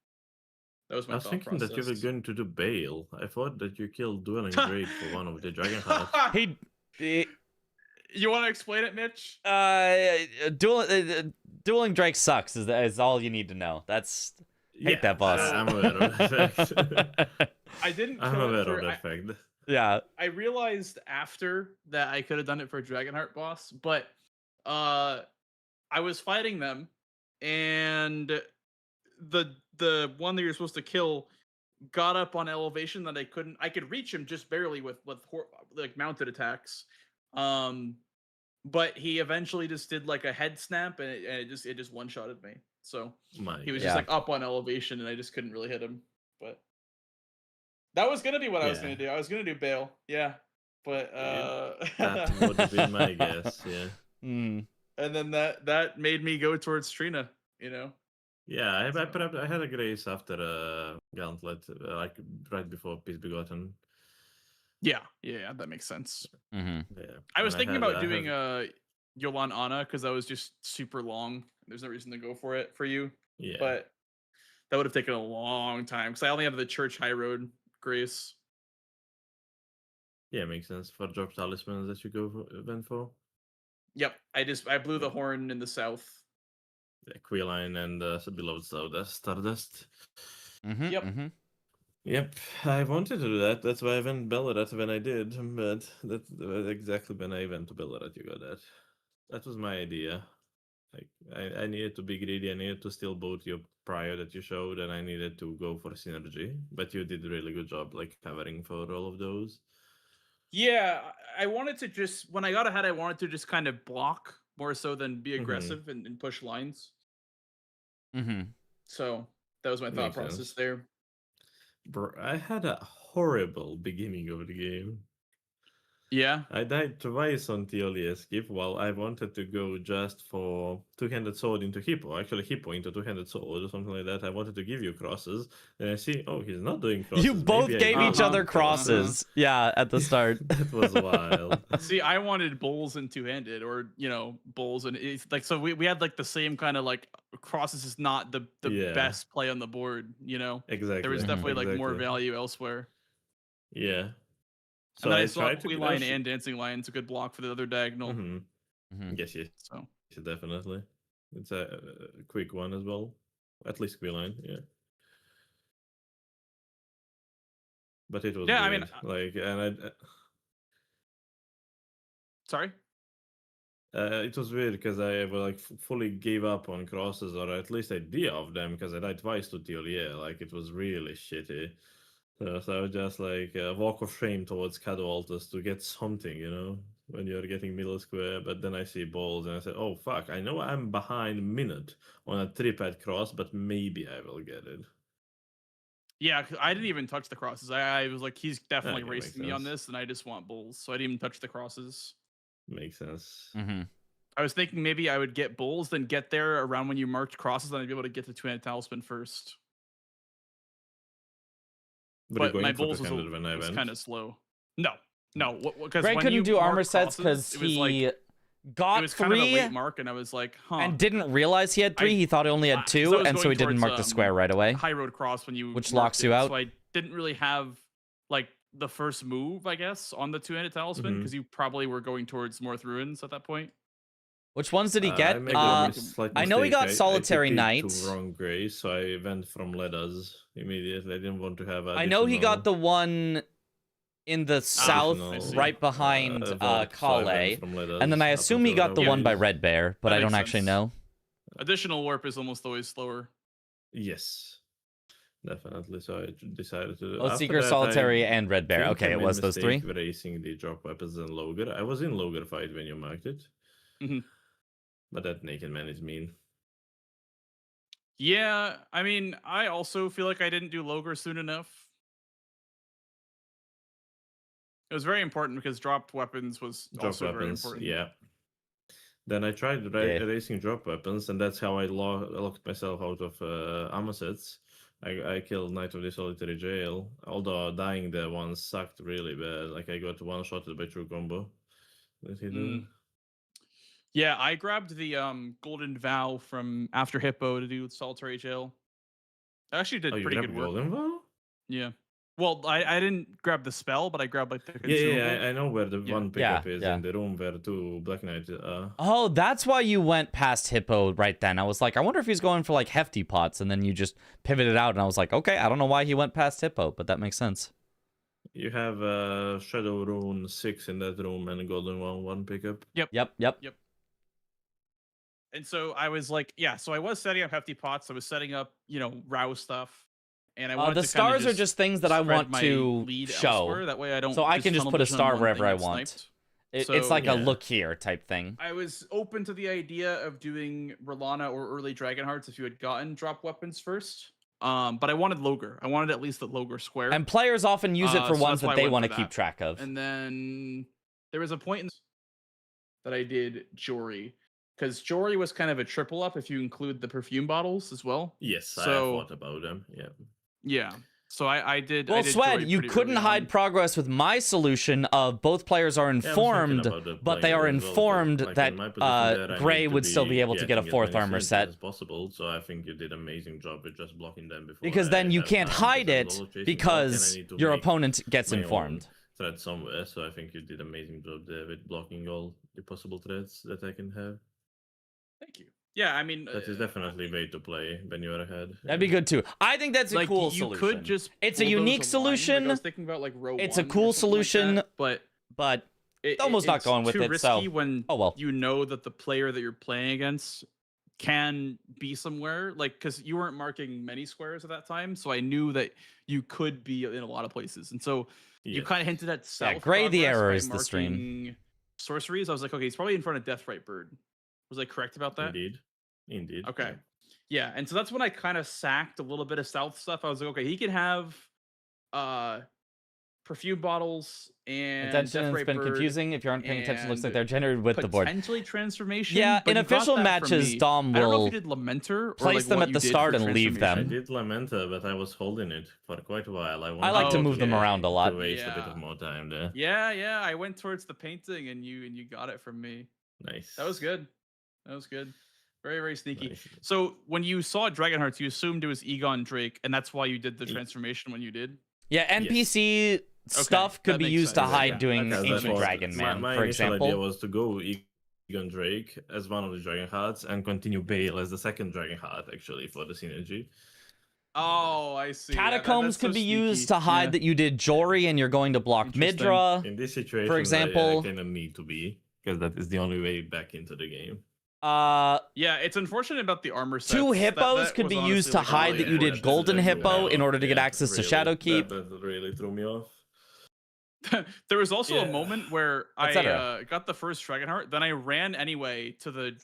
That was my I was thought thinking process. that you were going to do Bale. I thought that you killed Dueling Drake for one of the Dragon Hearts. You want to explain it, Mitch? Dueling Drake sucks is all you need to know. That's hate that boss. I'm aware of that fact. I didn't. I'm aware of that fact. Yeah. I realized after that I could have done it for Dragonheart boss, but I was fighting them, and the one that you're supposed to kill got up on elevation that I could reach him just barely with like mounted attacks. But he eventually just did like a head snap and it just one-shotted me. So he was just like up on elevation and I just couldn't really hit him. But that was gonna be what I was gonna do. I was gonna do Bale, yeah. But that would have been my guess, yeah. Mm. And then that made me go towards Trina, Yeah, I had a Grace after Gauntlet, like right before Peace Begotten. Yeah, that makes sense. Mm-hmm. Yeah. I was thinking about doing Yolan Anna because that was just super long. There's no reason to go for it for you. Yeah. But that would have taken a long time because I only have the Church High Road Grace. Yeah, makes sense for drop talismans that you went for. Yep, I blew the horn in the south. Yeah, Queeline and Beloved Stardust. Mm-hmm. Yep. Mm-hmm. Yep, I wanted to do that. That's why I went Bellarat when I did, but that's exactly when I went to Bellarat. You got that. That was my idea. Like I needed to be greedy. I needed to steal both your prior that you showed, and I needed to go for synergy. But you did a really good job, like covering for all of those. Yeah, I wanted to just when I got ahead, I wanted to just kind of block more so than be Mhm. aggressive and push lines. Mm-hmm. So that was my thought Makes process sense. there. Bro, I had a horrible beginning of the game. Yeah. I died twice on TLE skip while I wanted to go just for two-handed sword into Hippo. Actually, Hippo into two-handed sword or something like that. I wanted to give you crosses. Then I see, oh, he's not doing crosses. You both Maybe I gave will each do other crosses. Yeah, at the start. that was wild. See, I wanted bowls and two-handed, or bowls, and it's like, so we had like the same kind of like crosses is not the Yeah. best play on the board. Exactly. There was definitely like more exactly. value elsewhere. Yeah. So And then I I saw tried to Queen Line and Dancing Lion's a good block for the other diagonal. Mm-hmm. Mhm. Yes, So definitely. It's a quick one as well. At least Q-Line, yeah. But it was Yeah, I weird. mean, like, and sorry. it was weird because I like fully gave up on crosses, or at least idea of them, because I died twice to Tiolia. Like, it was really shitty. So I was just like a walk of shame towards Caddo Altus to get something, when you're getting middle square. But then I see balls and I said, oh fuck, I know I'm behind minute on a tripad cross, but maybe I will get it. Yeah, I didn't even touch the crosses. I was like, he's definitely Okay, racing makes me on sense. this, and I just want bulls, so I didn't even touch the crosses. Makes sense. Mm-hmm. I was thinking maybe I would get bulls, then get there around when you marked crosses, and I'd be able to get the two-handed talisman first. Were you But my going for bulls two-handed when I was went? kind of slow. No, because Greg when couldn't you do armor mark sets crosses, because it was he like, got it was kind of a 3 late mark, and I was like, huh. and didn't realize he had 3. I- He thought he only had 'cause 2, I was and so going he didn't towards, mark the square right away. High road cross when you Which marked locks you it, out. So I didn't really have like the first move, I guess, on the two-handed talisman, because you probably were going towards North Ruins at that point. Which ones did he I get? made a slight I know he got mistake. Solitary I Knight. to wrong grace, so I went from Ledas immediately. I didn't want to have I know he got the one in the south, additional, right behind vault, so I Kale, went from Ledas and then I up assume he until got the now one by grace. Red Bear, but That I don't makes actually sense. know. Additional warp is almost always slower. Yes, definitely. So I decided to. Oh, after Seeker, that, Solitary, I and Red Bear. think Okay, I it made was a those 3. mistake Racing the drop weapons and Logar. I was in Logar fight when you marked it. Mhm. But that naked man is mean. Yeah, I mean, I also feel like I didn't do Logar soon enough. It was very important because dropped weapons was Drop also very weapons, important. yeah. Then I tried Yeah. racing drop weapons, and that's how I locked myself out of armor sets. I killed Knight of the Solitary Jail, although dying there once sucked really bad. Like, I got one-shotted by true combo. That he did. Yeah, I grabbed the Golden Vow from After Hippo to do Solitary Jail. I actually did Oh, you pretty grabbed good work. Golden Vow? Yeah. Well, I didn't grab the spell, but I grabbed like the Yeah, consumable. I know where the Yeah. one pickup is yeah. in the room where two Black Knight. Oh, that's why you went past Hippo right then. I was like, I wonder if he's going for like hefty pots, and then you just pivoted out, and I was like, okay, I don't know why he went past Hippo, but that makes sense. You have Shadow Rune 6 in that room and Golden Vow 1 pickup. Yep. And so I was like, yeah, so I was setting up hefty pots. I was setting up, Row stuff. And I wanted The to stars are just things that I spread want my to lead show. elsewhere. That way I don't So I can just tunnel put a vision on star one wherever thing I and get want. sniped. It's like a yeah. look here type thing. I was open to the idea of doing Rolana or early Dragonhearts if you had gotten drop weapons first. But I wanted Logar. I wanted at least the Logar square. And players often use it for so ones that's why that I they went want for to keep that. track of. And then there was a point that I did Jory, because Jory was kind of a triple up if you include the perfume bottles as well. Yes, I So- thought about them. Yeah. Yeah. So I did. Well, I did Swed, Jory you pretty couldn't early hide on. progress with my solution of both players are Yeah, I was thinking informed, about the but they playing are as well, 'cause, informed like, in that my position there, I Gray need to would still be able to get a getting as 4th many armor synergies set. as possible. So I think you did amazing job with just blocking them before. Because then you can't hide it because your opponent gets informed. Thread somewhere, so I think you did amazing job there with blocking all the possible threads that I can have. Thank you. Yeah, I mean, That is definitely way to play when you're ahead. That'd be good too. I think that's a like cool you solution. could just. It's a pull those unique aligned. Like, solution. I was thinking about like row It's a 1 or cool something like solution, that, but but almost not it's going with too it, risky so- when oh well. you know that the player that you're playing against can be somewhere, like, because you weren't marking many squares at that time, so I knew that you could be in a lot of places, and so you Yes. kind of hinted at self. Gray the progress error by is the stream. marking sorceries. I was like, okay, he's probably in front of Deathrite Bird. Was I correct about that? Indeed. Okay. Yeah, and so that's when I kind of sacked a little bit of stealth stuff. I was like, okay, he can have perfume bottles and Attention, Death it's Ray been Bird confusing. If you aren't paying attention, it looks like and they're generated with the board. potentially transformation. Yeah, but in you got official that from matches, me. Dom I don't know will if you did Lamenter or place like them what at you the did start for and leave I them. transformation. did Lamenta, but I was holding it for quite a while. I like to move them okay. around a lot. To waste a bit Yeah. of more time there. Yeah, I went towards the painting and you got it from me. Nice. That was good. That was good. Very, very sneaky. Nice. So when you saw Dragonhearts, you assumed it was Egon Drake, and that's why you did the transformation when you did? Yeah, NPC stuff that could be makes used to sense. hide Yeah, doing that Ancient makes Dragon sense. Man, my for initial example. idea was to go Egon Drake as one of the Dragon Hearts and continue Bale as the second Dragon Heart, actually, for the synergy. Oh, I see. Yeah, Catacombs that's could so be used sneaky. to hide Yeah. that you did Jory and you're going to block Interesting. Midra. In this situation, For example- I kind of need to be, because that is the only way back into the game. Yeah, it's unfortunate about the armor sets. Two hippos that could was be honestly, used to like, hide really that you did unfortunate. Golden That's Hippo really in order to get yeah, access to really, Shadowkeep. That really threw me off. There was also a Yeah. moment where I Etc. got the first Dragonheart, then I ran anyway to the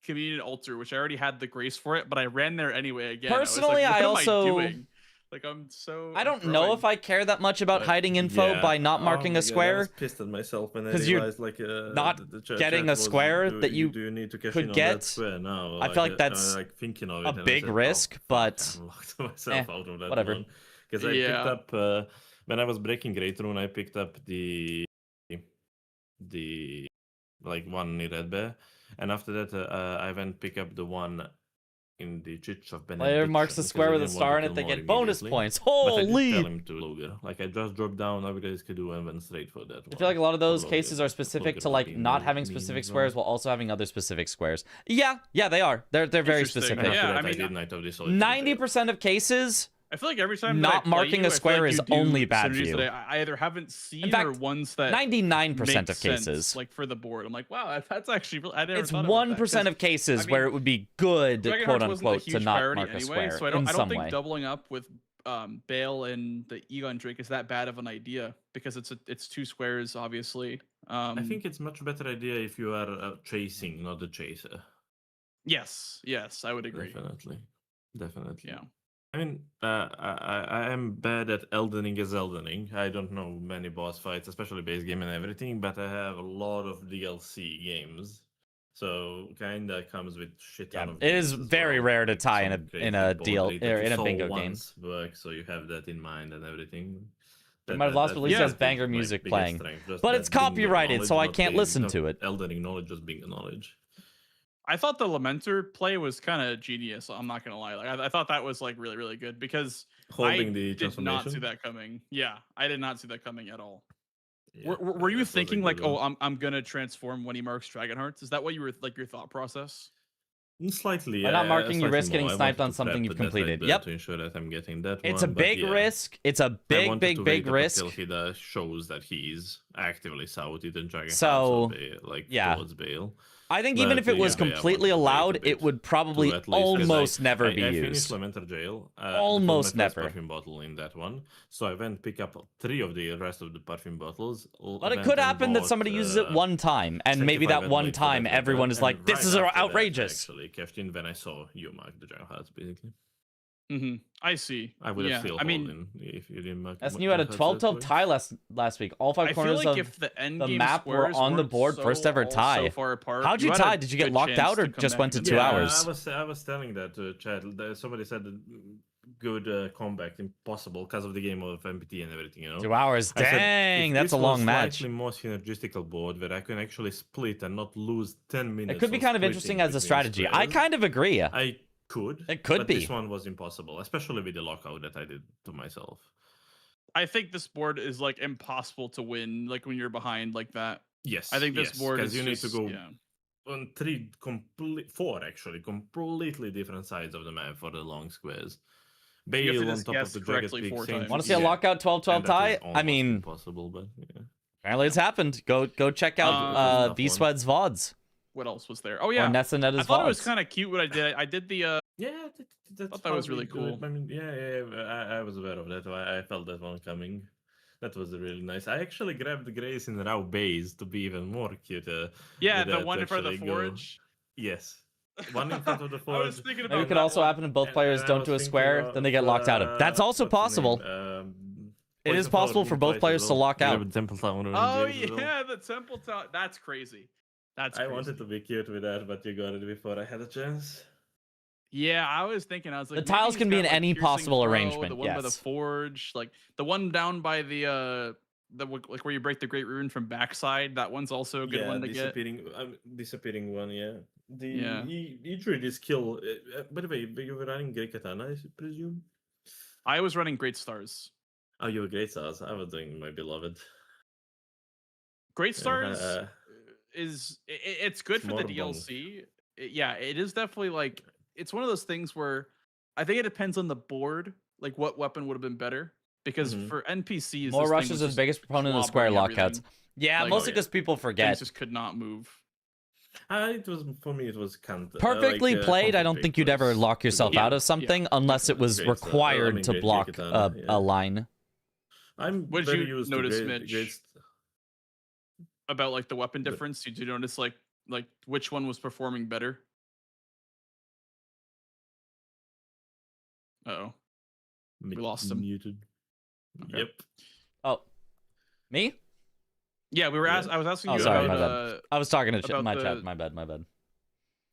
communion altar, which I already had the grace for it, but I ran there anyway again. Personally, I I was like, what also- am I doing? Like I'm so. I don't know if I care that much about But, hiding info yeah. by not marking Oh my a God, I square. was pissed at myself when I 'Cause you're realized, like, not getting chat a was, square do that you do need to cash could in on get. that square now? I feel like that's like thinking of a it, and I big said, "Oh, risk, fuck, but I locked myself out of that whatever. one." Because I Yeah. picked up when I was breaking Great Rune, I picked up the like one in Red Bear, and after that I went pick up the one in the Church of Benediction. Player marks a 'cause square I with a didn't star want in to it, they kill get more bonus immediately. points. But I did tell Holy! him to Luger. Like I just dropped down upgrades to do and went straight for that. I feel like a lot of those Luger- cases are specific Luger to like being not the having meme specific as well. squares while also having other specific squares. Yeah, they are. They're very Interesting. specific. And after Yeah, that, I mean, did Night of the Solitude. 90% of cases, I feel like every time Not that I play marking you, a I feel square like is you do only bad for synergies you. that I either haven't seen fact, or ones that 99% make of sense, cases. like for the board. I'm like, wow, that's actually really, I never It's thought about that, 1% 'cause of cases I mean, where it would be good, Dragonhearts quote wasn't a unquote, to huge not priority mark a anyway, square so I in don't some think way. doubling up with Bale and the Egon Drake is that bad of an idea because it's two squares, obviously. I think it's much better idea if you are chasing, not the chaser. yes, I would agree. Definitely. Yeah. I mean, I am bad at Eldening as Eldening. I don't know many boss fights, especially base game and everything, but I have a lot of DLC games. So kinda comes with shit ton Yeah, of it is games as very well, rare to like tie in some crazy a board deal rate or that you in a saw bingo game. once work, so you have that in mind and everything. They might have lost, but at least it has is banger my music biggest playing. strength, just But that it's bingo copyrighted, so knowledge, I not can't being- listen not to it. Eldening knowledge, just bingo knowledge. I thought the Lamenter play was kind of genius. I'm not gonna lie. Like I thought that was like really, really good because Holding I the did not see transformation. that coming. Yeah, I did not see that coming at all. Yeah, Were you that was a thinking good like, one. oh, I'm gonna transform when he marks Dragonhearts? Is that what you were like your thought process? Slightly, By not marking, you slightly risk getting more. I sniped wanted on to something prep you've the death rate completed. better Yep. to ensure that I'm getting that It's one, a but big yeah. risk. It's a I big, wanted big, to big wait up risk. until he shows that he's actively souted and Dragon So, like yeah. towards Bale. I think even But, if it was yeah, I completely wanted to wait a allowed, bit it would probably to at least- 'cause almost never I be finished used. Lamenter Jail. Almost my first never. perfume bottle in that one, so I went pick up 3 of the rest of the perfume bottles. But it could happen that somebody uses it one time, and maybe that one time everyone is like, "This is outrageous." Actually, cashed in when I saw you mark the Dragon Hearts, basically. Mm-hmm. I see. I would have Yeah, still I mean, holding if you didn't mark. SNU had a 12-12 tie last week. All 5 I feel corners like of if the end the game map were squares on the weren't board, first ever all tie. So far apart, How'd you had a tie? Did you get good locked chance out or to come just back went to into 2 the- hours? I was telling that to Chad. Somebody said good comeback impossible because of the game of MPT and everything. 2 hours. I said, Dang, if that's this a long was match. Slightly more synergistical board where I can actually split and not lose 10 minutes. It could be of kind of splitting interesting as a between strategy. I squares. kind of agree. I could. It could but be. This one was impossible, especially with the lockout that I did to myself. I think this board is like impossible to win, like when you're behind like that. Yes, I think this board is because you need just, to go yeah. on 4 actually completely different sides of the map for the long squares. You have to Bale on just top of guess the Dragon correctly Peak 4 same times. Want to see a yeah. lockout 12-12 And that tie? is I almost mean, impossible, but yeah. apparently it's happened. Go check out tough V one. Sweat's VODs. What else was there? Oh yeah, Or Nessa Netta's I thought it was VODs. kind of cute what I did. I did the Yeah, that's thought that was how we really do it. cool. I mean, I was aware of that. I felt that one coming. That was really nice. I actually grabbed the Grace in Raw Base to be even more cute. yeah with the that one to for the actually go- forge. Yes. One in front of the I forge. was thinking Maybe about it could that also one. happen if both players I don't was do a thinking square, then they get locked out of. That's also what's the possible. name? It Poison is Flower possible for being both twice players as to well. lock out. With Temple Town in Oh James as well. yeah, the Temple Town. That's crazy. That's I crazy. wanted to be cute with that, but you got it before I had a chance. Yeah, I was thinking. I was like, The maybe tiles he's can be got, in like, any piercing possible throw, arrangement, The one by the yes. forge, like the one down by the like where you break the Great Rune from backside. That one's also a good one to get. Disappearing one, yeah. Yeah. He drew this skill. By the way, you were running Great Katana, I presume? I was running Great Stars. Oh, you were Great Stars. I was doing my beloved. Great Stars Uh, it's good it's for the more DLC. Yeah, it is definitely like it's one of those things where I think it depends on the board, like what weapon would have been better. Because Mhm. for NPCs, More this thing rushes was are the just biggest proponent of square clobbering lockouts. everything. Yeah, Like, mostly yeah. because people Things forget. just could not move. It was for me. It was Perfectly played, I don't think you'd ever lock yourself Yeah, out of something unless it was Great Star- I required mean, to Great block Katana, yeah. a line. I'm What did very you used notice, to Mitch? About like the weapon But- difference? Did you notice like which one was performing better? Uh-oh. We lost him. Muted. Okay. Yep. Oh, me? Yeah, we were Yeah. I was asking Oh, you sorry, about my bad. I was talking to about my the- chat. My bad. My bad.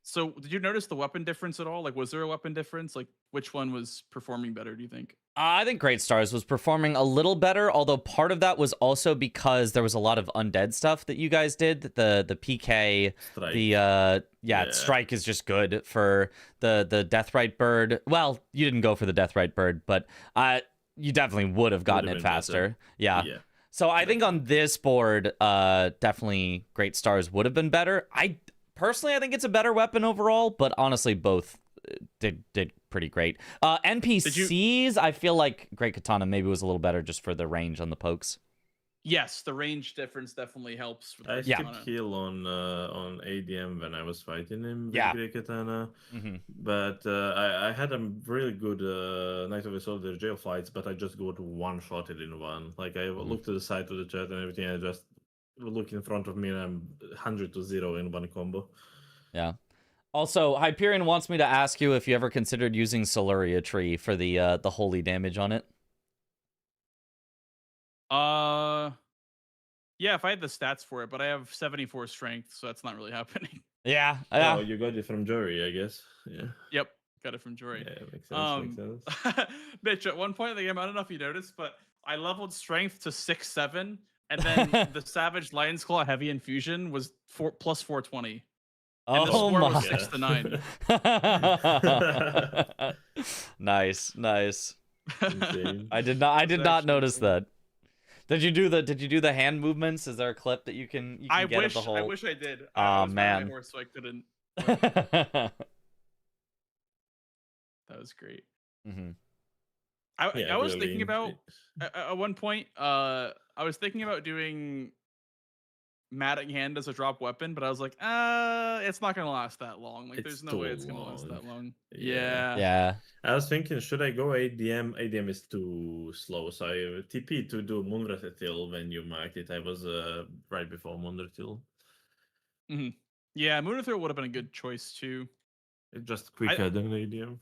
So, did you notice the weapon difference at all? Like, was there a weapon difference? Like, which one was performing better, do you think? I think Great Stars was performing a little better, although part of that was also because there was a lot of undead stuff that you guys did. The PK, Strike. the Strike is just good for the Deathrite Bird. Well, you didn't go for the Deathrite Bird, but you definitely would have gotten Would've it been faster. better. Yeah. So I think on this board, definitely Great Stars would have been better. Personally, I think it's a better weapon overall, but honestly, both did pretty great. NPCs, I feel like Great Katana maybe was a little better just for the range on the pokes. Yes, the range difference definitely helps. With I the skipped katana. heal on ADM when I was fighting him with Yeah. Great Katana. Mm-hmm. But I had a really good Night of the Soldier jail fights, but I just got one shot it in one. Like I looked to the side of the chat and everything, I just look in front of me and I'm 100 to 0 in one combo. Yeah. Also, Hyperion wants me to ask you if you ever considered using Siluria Tree for the holy damage on it. Yeah, if I had the stats for it, but I have 74 strength, so that's not really happening. Yeah. Oh, you got it from Jory, I guess. Yeah. Yep, got it from Jory. Yeah, makes sense. Makes sense. Mitch, at one point in the game, I don't know if you noticed, but I leveled strength to 6-7, and then the Savage Lion's Claw Heavy Infusion was plus 420. And the Oh score was my. 6 to 9. Nice. Insane. I did not actually notice insane. that. Did you do the hand movements? Is there a clip that you can I get wish of the whole? I wish I did. Aw, I was riding man. my horse, so I couldn't. That was great. Mhm. I was really, thinking about at one point. I was thinking about doing Matting Hand as a drop weapon, but I was like, it's not gonna last that long. Like, It's there's no too way it's gonna last that long. long. Yeah. Yeah. I was thinking, should I go ADM? ADM is too slow, so I TP to do Moonratil when you marked it. I was right before Moonratil. Yeah, Moonrathir would have been a good choice too. It's just quicker than ADM.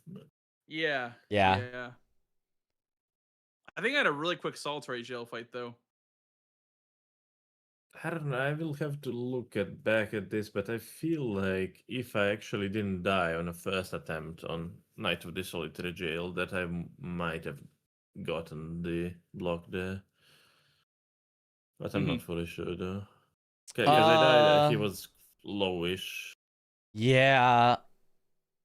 Yeah. Yeah. I think I had a really quick solitary jail fight though. I don't know. I will have to look back at this, but I feel like if I actually didn't die on a first attempt on Night of the Solitary Jail, that I might have gotten the block there. But I'm not fully sure though. Because I died, he was lowish. Yeah.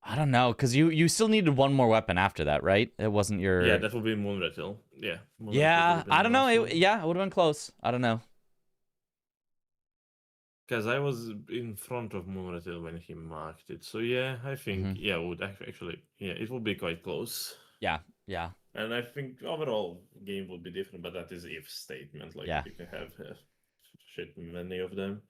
I don't know, because you still needed one more weapon after that, right? It wasn't your. Yeah, that would be Moonratil. Yeah. Moonratil Yeah, would've been I the don't know. last one. It would have been close. I don't know. Because I was in front of Moonratil when he marked it. So yeah, I think Mhm. it would actually it would be quite close. Yeah. And I think overall game would be different, but that is if statement. Like Yeah. you can have shit many of them.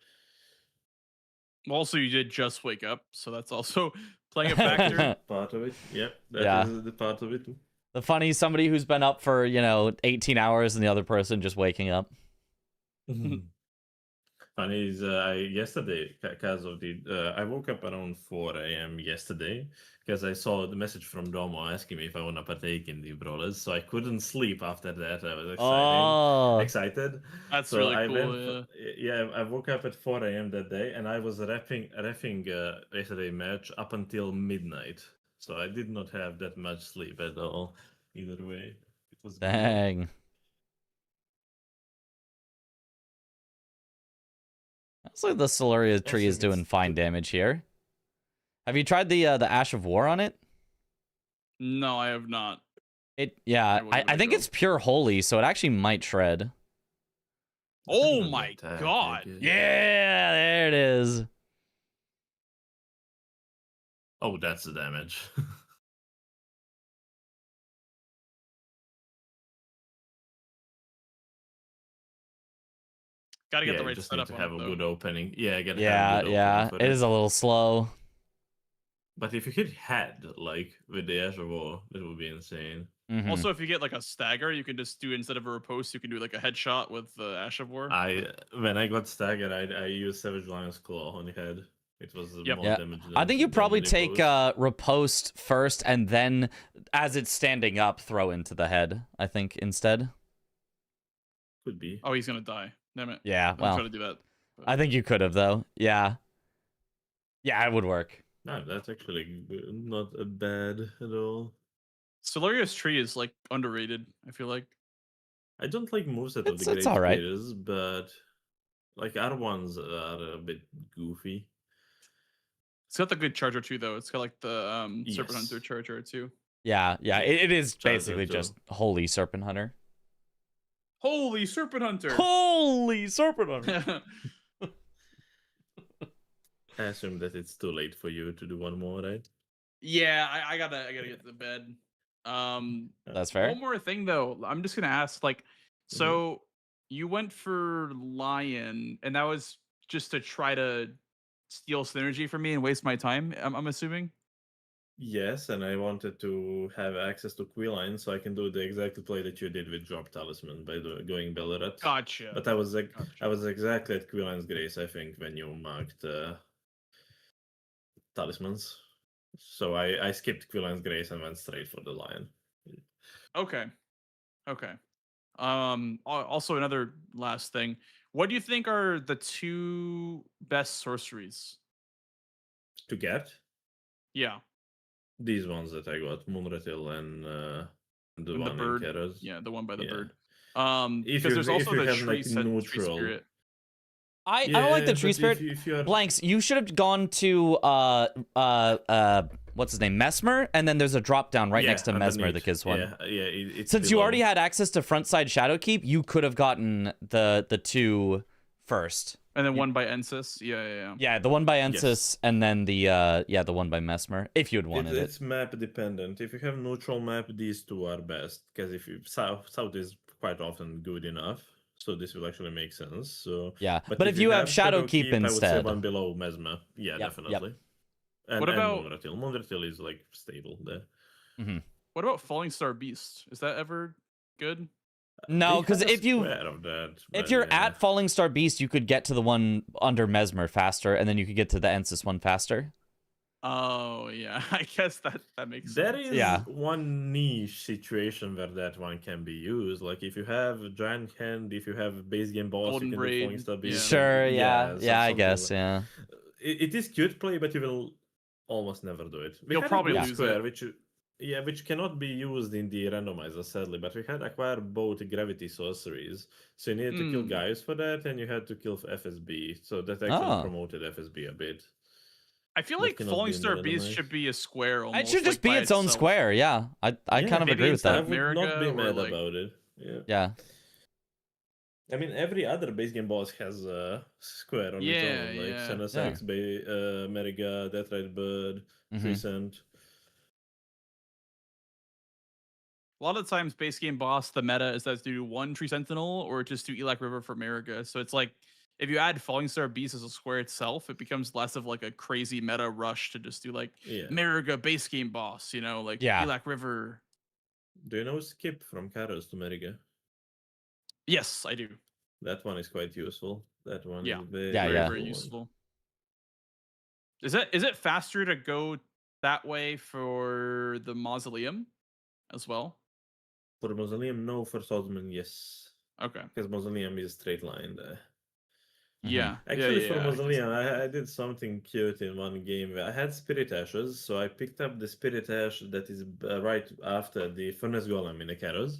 Also, you did just wake up, so that's also playing a factor. Part of it. Yep. That Yeah. is the part of it. The funny, somebody who's been up for 18 hours and the other person just waking up. Funny is yesterday, because of the I woke up around 4 a.m. yesterday because I saw the message from Domo asking me if I want to partake in the Brawlers. So I couldn't sleep after that. I was Oh, excited. That's So really I cool. went. Yeah, I woke up at 4 a.m. that day, and I was refing yesterday match up until midnight. So I did not have that much sleep at all. Either way, it was good. dang. Looks like the Siluria tree is Assume doing it's fine damage here. Have you tried the Ash of War on it? No, I have not. Yeah, will give it I a think go. it's pure holy, so it actually might shred. Oh Depending on the my attack, I god. guess. Yeah, there it is. Oh, that's the damage. Gotta get Yeah, the you right just need setup to on have it a though. good opening. Yeah, I gotta have a Yeah, good opening yeah. for It is a little slow. But if you hit head, like with the Ash of War, that would be insane. Mhm. Also, if you get like a stagger, you can just do instead of a riposte, you can do like a headshot with the Ash of War. When I got staggered, I used Savage Lion's Claw on the head. It was Yep. more Yeah. damage than I think you probably than take riposte. riposte first, and then as it's standing up, throw into the head. I think instead. Could be. Oh, he's gonna die. Damn it. Yeah. I'm Well, trying to do that. But... I think you could have though. Yeah. Yeah, it would work. No, that's actually not bad at all. Solarius Tree is like underrated, I feel like. I don't like moveset of the It's Great all right. Spears, but like other ones are a bit goofy. It's got the good charger too, though. It's got like the Serpent Yes. Hunter charger too. Yeah. Yeah, It is Charger basically too. just holy Serpent Hunter. Holy Serpent Hunter! Holy Serpent Hunter. I assume that it's too late for you to do one more, right? Yeah, I gotta get to bed. That's fair. One more thing though. I'm just gonna ask, like, so you went for Lion, and that was just to try to steal synergy from me and waste my time. I'm assuming. Yes, and I wanted to have access to Quilline so I can do the exact play that you did with Drop Talisman by going Bellerat. Gotcha. But I was exactly at Quilline's Grace, I think, when you marked talismans. So I skipped Quilline's Grace and went straight for the Lion. Okay. Okay. Also another last thing. What do you think are the two best sorceries? To get Yeah. these ones that I got, Moonratil and the And one the bird. in Keras. Yeah, the one by the Yeah. bird. If Because there's also you the have tree, like tree neutral, spirit. I don't like the but tree spirit. if you are... Blanks, you should have gone to what's his name, Mesmer, and then there's a drop down right next to Mesmer that gives one. Yeah, it's Since you below. already had access to frontside Shadowkeep, you could have gotten the two first. And then one by Ensis. Yeah. Yeah, the one by Ensis, Yes. and then the the one by Mesmer, if you had wanted It's map dependent. If you have neutral map, these two are best because if you south is quite often good enough. So this will actually make sense. So Yeah, but if you have Shadowkeep I would say instead. one below Mesmer. Yeah, Yep, yep. definitely. And, What about- Moonratil? Moonratil is like stable there. What about Falling Star Beast? Is that ever good? No, They because have a if you square of that, if but you're yeah. at Falling Star Beast, you could get to the one under Mesmer faster, and then you could get to the Ensis one faster. Oh yeah, I guess that makes There sense. is Yeah. one niche situation where that one can be used. Like if you have Giant Hand, if you have base game boss, Golden you can Braid, do Falling Star Beast. Sure, so yeah, I something guess, like- yeah. It is cute play, but you will almost never do it. We You'll had a probably good lose square, it. which cannot be used in the randomizer, sadly. But we had acquired both gravity sorceries, so you needed to kill Gaius for that, and you had to kill FSB. So that actually Oh. promoted FSB a bit. I feel That like cannot Falling be in Star the Beast randomized. should be a square almost. It should just like, be by its own itself. square, yeah. I Yeah, kind of maybe agree with instead I that. of would not be America or, mad like- about it. Yeah. Yeah. I mean, every other base game boss has a square on its Yeah, own, like yeah. Senasax, Meriga, Death Red Bird, Mhm. Trecent. A lot of times, base game boss, the meta is that do one Tree Sentinel or just do Elac River for America. So it's like if you add Falling Star Beast as a square itself, it becomes less of like a crazy meta rush to just do like Yeah. Meriga base game boss, you know, like Yeah. Elac River. Do you know Skip from Karos to Meriga? Yes, I do. That one is quite useful. That one Yeah. is very, Yeah, Very, yeah. very useful. useful. Is it faster to go that way for the mausoleum as well? For Mausoleum, no. For Swordsman, yes. Okay. Because Mausoleum is straight line there. Yeah. Actually, yeah, for yeah, I can see Mausoleum, that. I did something cute in one game. I had Spirit Ashes, so I picked up the Spirit Ash that is right after the Furnace Golem in the Karos.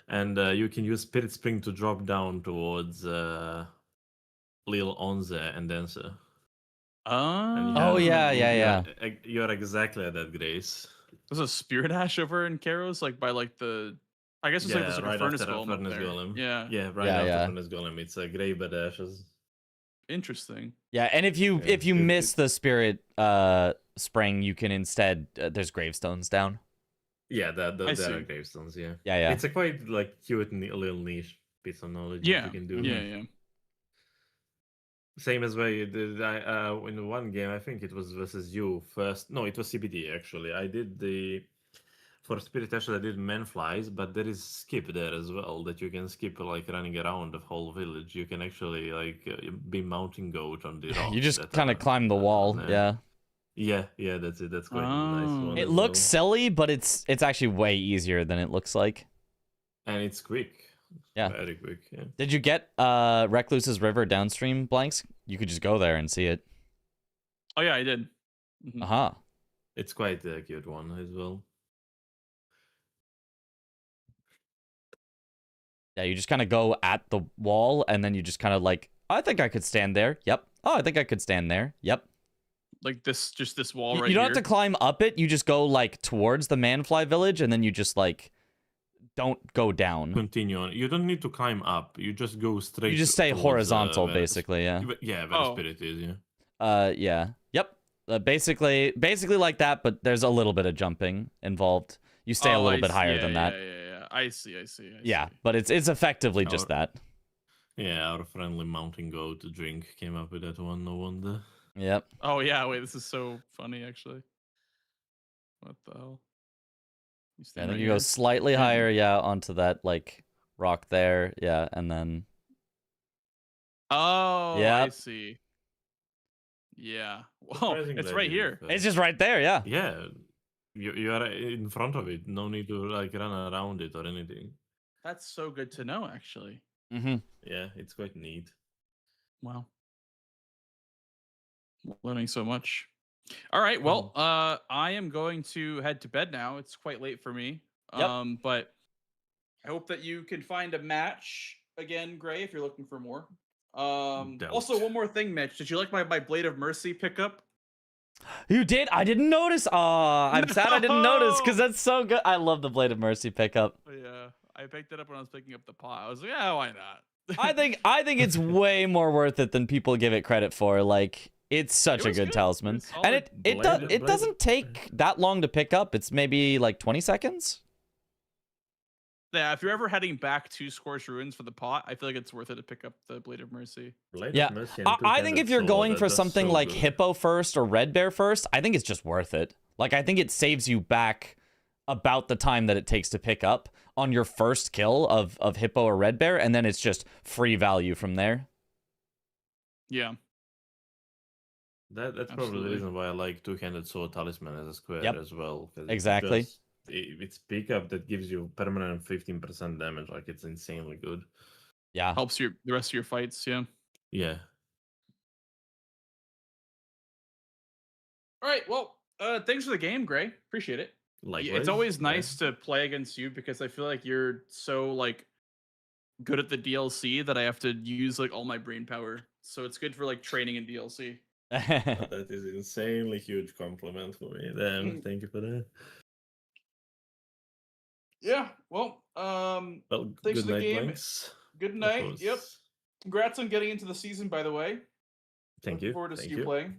And you can use Spirit Spring to drop down towards Lil Onze and Dancer. And you Oh, Oh, yeah, yeah. You're exactly at that grace. There's a Spirit Ash over in Karos, like by like the. I guess it's like there's like right a Furnace after Golem up Furnace there. Golem. Yeah. Yeah, right Yeah, after yeah. Furnace Golem. It's a Grey Bed Ashes. Interesting. Yeah, and if you Yeah, miss the spirit spring, you can instead there's gravestones down. Yeah, there I are see. gravestones, yeah. Yeah, yeah. It's a quite like cute little niche piece of knowledge that Yeah. you can do. Yeah. Same as where you did in one game, I think it was versus you first. No, it was CBD actually. I did for Spirit Ashes I did Manflies, but there is skip there as well that you can skip like running around the whole village. You can actually like be mounting goat on the rocks. You just that kind of are- climb the that are wall. there. Yeah. Yeah, that's it. That's quite a nice one. Oh. It as looks well. silly, but it's actually way easier than it looks like. And it's quick. Yeah. Very quick, yeah. Did you get Recluse's River downstream blanks? You could just go there and see it. Oh yeah, I did. Mhm. Uh-huh. It's quite a cute one as well. Yeah, you just kind of go at the wall, and then you just kind of like, I think I could stand there. Yep. Oh, I think I could stand there. Yep. Like just this wall You right don't here. have to climb up it. You just go like towards the Manfly village, and then you just like don't go down. Continue on. You don't need to climb up. You just go straight. You just stay towards, horizontal, where- basically. Yeah. Yeah, where Oh. Spirit is. Yeah. Yeah. Yep. Basically like that, but there's a little bit of jumping involved. You stay a Oh, little I bit see. higher Yeah, than that. Yeah. I see. Yeah, but it's effectively just that. Yeah, our friendly mountain goat drink came up with that one. No wonder. Yep. Oh yeah, wait, this is so funny actually. What the hell? You I stand think right you go here. slightly Yeah. higher, yeah, onto that like rock there, yeah, and then Oh, I Yep. see. Yeah. Whoa, Surprisingly, it's I right didn't here. first. it's just right there, yeah. Yeah, you are in front of it. No need to like run around it or anything. That's so good to know, actually. Mm-hmm. Yeah, it's quite neat. Wow. Learning so much. All right. Well, I am going to head to bed now. It's quite late for me. Yep. But I hope that you can find a match again, Gray, if you're looking for more. Also, Doubt. one more thing, Mitch. Did you like my Blade of Mercy pickup? You did? I didn't notice. Aw, I'm sad I didn't notice because No! that's so good. I love the Blade of Mercy pickup. Yeah, I picked it up when I was picking up the pot. I was like, yeah, why not? I think it's way more worth it than people give it credit for. Like, it's such It a was good good. talisman. It was And solid. it doesn't take that long to pick up. It's maybe like 20 seconds. Yeah, if you're ever heading back to Scorched Ruins for the pot, I feel like it's worth it to pick up the Blade of Mercy. Blade of Yeah, Mercy and I think if two-handed you're sword, going for that's something so like good. Hippo first or Red Bear first, I think it's just worth it. Like, I think it saves you back about the time that it takes to pick up on your first kill of Hippo or Red Bear, and then it's just free value from there. Yeah. That's probably Absolutely. the reason why I like two-handed sword talisman as a square Yep. as well. 'cause Exactly. It's pickup that gives you permanent 15% damage. Like it's insanely good. Yeah. Helps the rest of your fights, yeah. Yeah. All right, well, thanks for the game, Gray. Appreciate it. Likewise. It's always yeah. nice to play against you because I feel like you're so like good at the DLC that I have to use like all my brain power. So it's good for like training in DLC. That is insanely huge compliment for me. Damn, thank you for that. Yeah, well, Well, thanks good for the night, game. Blanks. Good Of night. Yep. course. Congrats on getting into the season, by the way. Thank Looking you. forward to Thank see you you. playing.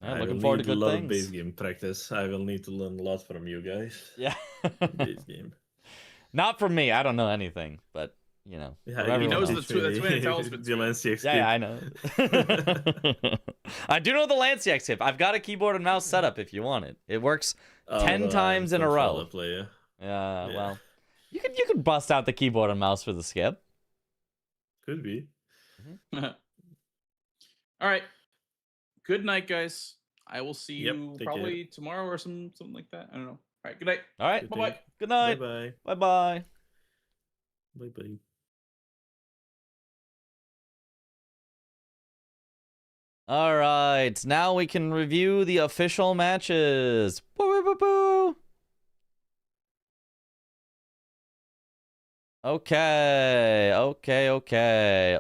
Yeah, I looking will forward to need good a lot things. of base game practice. I will need to learn a lot from you guys. Yeah. Base game. Not from me. I don't know anything, but you know. Yeah, whatever He you knows want. the that's when it tells me. Delancey Yeah, yeah, I know. I do know the Lanciax tip. I've got a keyboard and mouse setup if you want it. It works 10 times in a row. Player. Yeah, Yeah. well. You could bust out the keyboard and mouse for the skip. Could be. All right. Good night, guys. I will see Yep, you take care. probably tomorrow or something like that. I don't know. All right. Good night. All right. Good Bye-bye. day. Good night. Bye-bye. Bye-bye. Bye-bye. All right, now we can review the official matches. Boo, boo, boo, boo. Okay.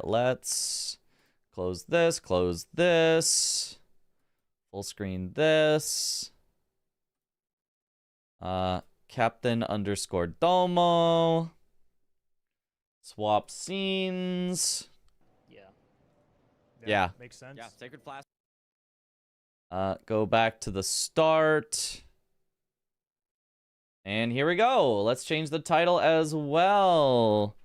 Let's close this, full screen this. Captain _ Domo. Swap scenes. Yeah. Makes sense. Yeah, Sacred Flask. Go back to the start. And here we go. Let's change the title as well.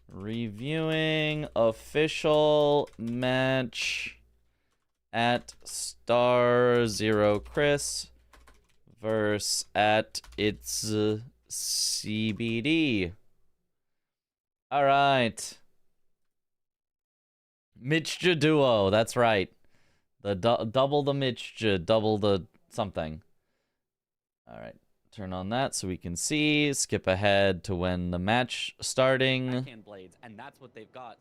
Reviewing official match at Star Zero Chris versus at its CBD. All right. Mitchja duo, that's right. The double the Mitchja, double the something. All right, turn on that so we can see. Skip ahead to when the match starting. Backhand blades, and that's what they've got.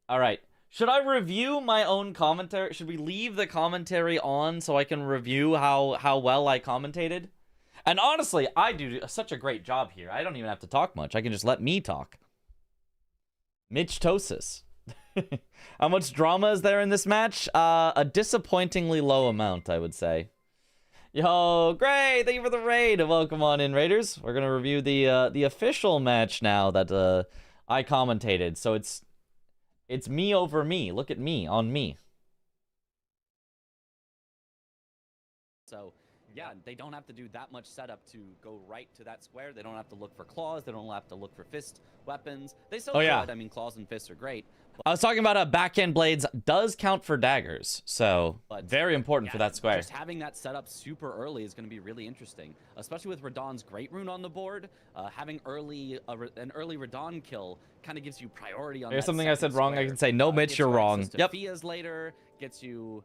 All right, should I review my own commentary? Should we leave the commentary on so I can review how well I commentated? And honestly, I do such a great job here. I don't even have to talk much. I can just let me talk. Mitchtosis. How much drama is there in this match? A disappointingly low amount, I would say. Yo, great! Thank you for the raid. Welcome on in, Raiders. We're gonna review the official match now that I commentated. So it's me over me. Look at me on me. So, yeah, they don't have to do that much setup to go right to that square. They don't have to look for claws. They don't have to look for fist weapons. They still could. Yeah. I mean, claws and fists are great. I was talking about backhand blades does count for daggers, so But, very important for that square. Just having that set up super early is going to be really interesting, especially with Radahn's Great Rune on the board. Having an early Radahn kill kind of gives you priority on Here's that something I second said wrong. I square. can say, no, Mitch, Gets you're you wrong. access to Yep. Fia's later, gets you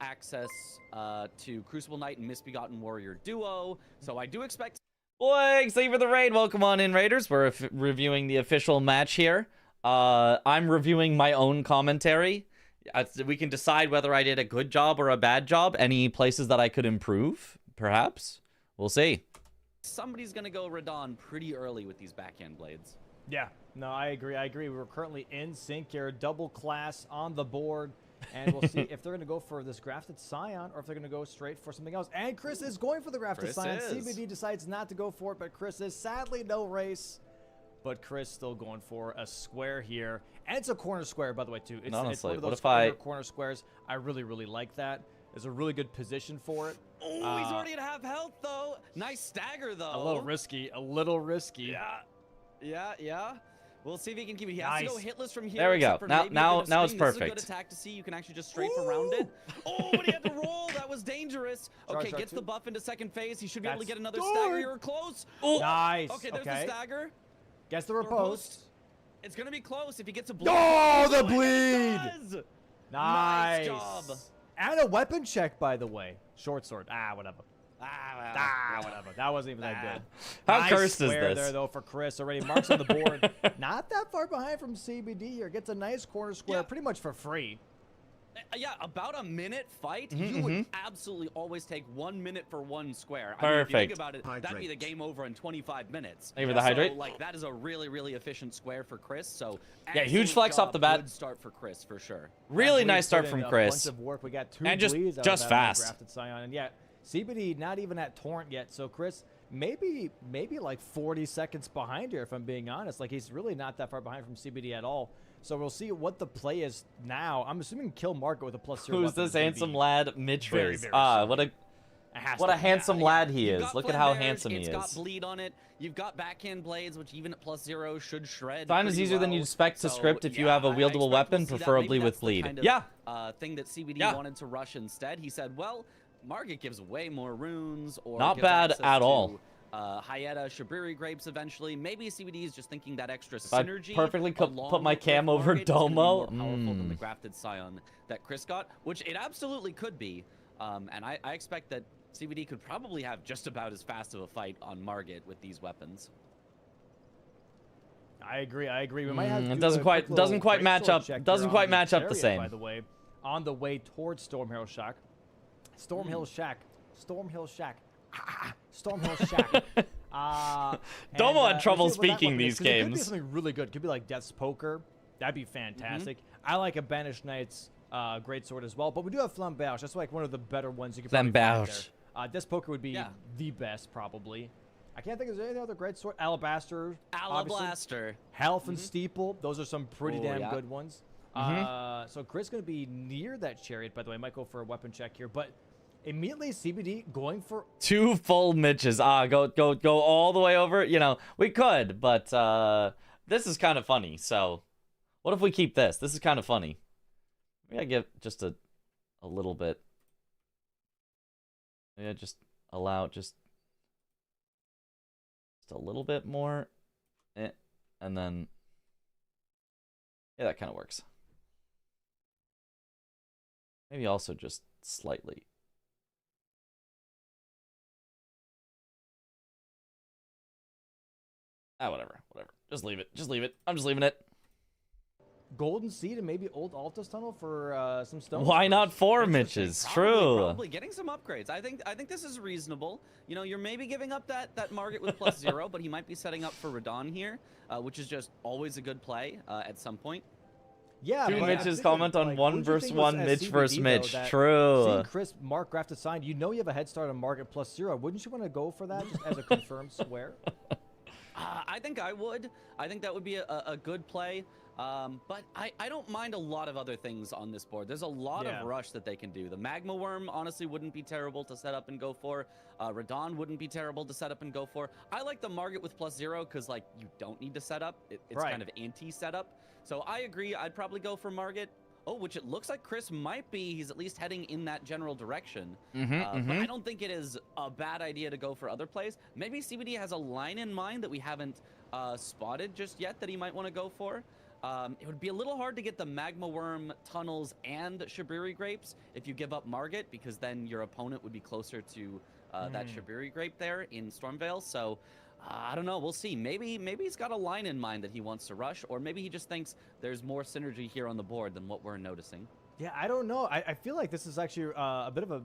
access to Crucible Knight and Misbegotten Warrior duo. So I do expect... Boy, thank you for the raid. Welcome on in, Raiders. We're reviewing the official match here. I'm reviewing my own commentary. We can decide whether I did a good job or a bad job. Any places that I could improve, perhaps. We'll see. Somebody's going to go Radahn pretty early with these backhand blades. Yeah, no, I agree. We're currently in sync here. Double class on the board. And we'll see if they're going to go for this Grafted Scion or if they're going to go straight for something else. And Chris is going for the Grafted Chris Scion. is. CBD decides not to go for it, but Chris is. Sadly, no race. But Chris still going for a square here. And it's a corner square, by the way, too. It's Honestly, one of what those if I... corner squares. I really like that. There's a really good position for it. Oh, he's already at half health, though. Nice stagger, though. A little risky. Yeah. We'll see if he can keep it. He has to go hitless from here. There we go. except for maybe a Now bit of it's swing. This is a perfect. good attack to see. You can actually just strafe around it. Oh, but he had to roll. That was dangerous. Okay, Charge gets the buff into second phase. He should be able to That's get another good. stagger here close. Oh, nice. Okay, there's the stagger. Gets the Or riposte. It's going to be close if he gets a bleed. Oh, the and he bleed! does. Nice. job. And a weapon check, by the way. Short sword. Whatever. Ah, Whatever. That wasn't even that good. How Nice cursed is square this? there, though, for Chris. Already marks on the board. Not that far behind from CBD here. Gets a nice corner square pretty much for free. Yeah, about a minute fight. You would absolutely always take 1 minute for one square. I mean, if you Perfect. think about it, that'd be the game over in 25 minutes. Thank you for the hydrate. So, like, that is a really efficient square for Chris. So, Yeah, huge excellent flex off the job. bat. Good start for Chris, for sure. Really Bleed nice start put from in Chris. A bunch of work. We got two And just bleeds out fast. of that Grafted Scion. And yeah, CBD not even at torrent yet. So Chris, maybe like 40 seconds behind here, if I'm being honest. Like, he's really not that far behind from CBD at all. So we'll see what the play is now. I'm assuming kill Marco with a +0 Who's weapon this would handsome be lad? Mitch very, is. very What It has a to be. handsome lad he You've is. got Look at how Flambears, handsome he It's got is. bleed on it. You've got backhand blades, which even at +0 should shred. Time is pretty easier than well. you'd expect to So, script if you yeah, have a I wieldable expect weapon, we'll see that. preferably Maybe with that's the bleed. kind of, Yeah. thing that CBD Yeah. wanted to rush instead. He said, well, Margit gives way more runes. Or Not gives bad access at to, all. Hyena, Shabiri grapes eventually. Maybe CBD is just thinking that extra I synergy. perfectly put along my with cam over Market is gonna be Domo. more powerful than the grafted Scion that Chris got, which it absolutely could be. And I expect that CBD could probably have just about as fast of a fight on Margit with these weapons. I agree. We might have to It do doesn't a quite quick little match greatsword up. check Doesn't here quite on match up the Chariot, same. By the way, on the way towards Stormhill Shack. Stormhill Shack. Stormhill Shack. Stormhill Shack. Domo had trouble we'll see what that speaking weapon is, these 'cause it could be games. something really good. It could be like Death's Poker. That'd be fantastic. I like a Banished Knight's greatsword as well, but we do have Flamberge. That's like one of the better ones you could probably find Flamberge. there. Death's Poker would be the best probably. I can't think of any other great sword. Alabaster. obviously. Alabaster. Health and Steeple. Those are some pretty Oh, damn yeah. good ones. So Chris going to be near that Chariot, by the way. Might go for a weapon check here, but immediately CBD going for 2 full Mitches. Go all the way over. You know, we could, but this is kind of funny. So, what if we keep this? This is kind of funny. Maybe I give just a little bit. Yeah, just allow just a little bit more, and then yeah, that kind of works. Maybe also just slightly. Whatever. Just leave it. I'm just leaving it. Golden Seed and maybe Old Altus Tunnel for some stones. Why not 4 Interesting. Mitches? Probably True. getting some upgrades. I think this is reasonable. You know, you're maybe giving up that Margit with +0, but he might be setting up for Radon here, which is just always a good play at some point. Yeah, 2 but Mitches I'm comment thinking, on like, 1 wouldn't you versus think 1, as Mitch CBD, versus though, Mitch. that True. Seeing Chris Mark grafted sign, you know you have a head start on Margit +0. Wouldn't you want to go for that just as a confirmed swear? I think I would. I think that would be a good play. But I don't mind a lot of other things on this board. There's a lot of rush that they can do. The Magma Worm honestly wouldn't be terrible to set up and go for. Radon wouldn't be terrible to set up and go for. I like the Margit with +0 because like you don't need to set up. It's kind of anti-setup. So I agree. I'd probably go for Margit. Oh, which it looks like Chris might be. He's at least heading in that general direction. But I don't think it is a bad idea to go for other plays. Maybe CBD has a line in mind that we haven't spotted just yet that he might want to go for. It would be a little hard to get the Magma Worm, Tunnels, and Shabiri Grapes if you give up Margit, because then your opponent would be closer to that Shabiri Grape there in Stormveil. So I don't know. We'll see. Maybe he's got a line in mind that he wants to rush, or maybe he just thinks there's more synergy here on the board than what we're noticing. Yeah, I don't know. I feel like this is actually a bit of a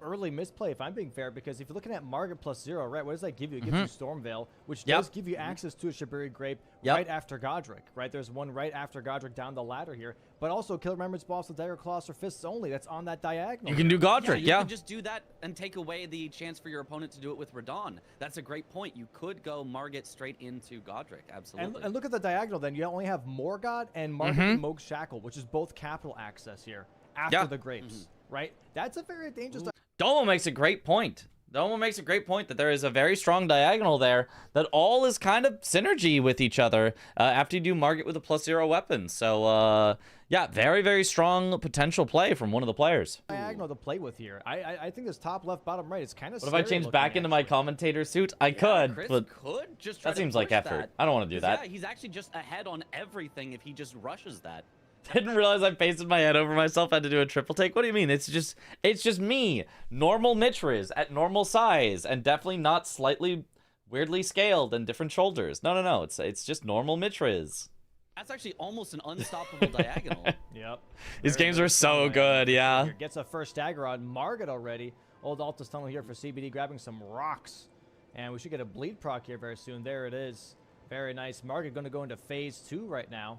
early misplay, if I'm being fair, because if you're looking at Margit +0, right, what does that give you? It gives you Stormveil, which does give you access to a Shabiri Grape right after Godric, right? There's one right after Godric down the ladder here, but also Kill Remembrance Boss with Dagger Claws or Fists only. That's on that diagonal. You can do Godric, you can just do that and take away the chance for your opponent to do it with Radon. That's a great point. You could go Margit straight into Godric, absolutely. And look at the diagonal then. You only have Morgott and Margit and Moog Shackle, which is both capital access here after the Grapes, right? That's a very dangerous... Domo makes a great point. That there is a very strong diagonal there that all is kind of synergy with each other after you do Margit with a +0 weapon. So, yeah, very, very strong potential play from one of the players. Diagonal to play with here. I think this top left, bottom right is kind of What if I change back into my commentator suit? I could, Chris but could just try that to seems like push effort. that. I don't want to do that. Yeah, he's actually just ahead on everything if he just rushes that. Didn't realize I pasted my head over myself. I had to do a triple take. What do you mean? It's just me. Normal Mitchriz at normal size and definitely not slightly weirdly scaled and different shoulders. No. It's just normal Mitchriz. That's actually almost an unstoppable diagonal. Yep. These games are so good, yeah. Here gets a first dagger on Margit already. Old Altus Tunnel here for CBD grabbing some rocks. And we should get a bleed proc here very soon. There it is. Very nice. Margit going to go into phase 2 right now.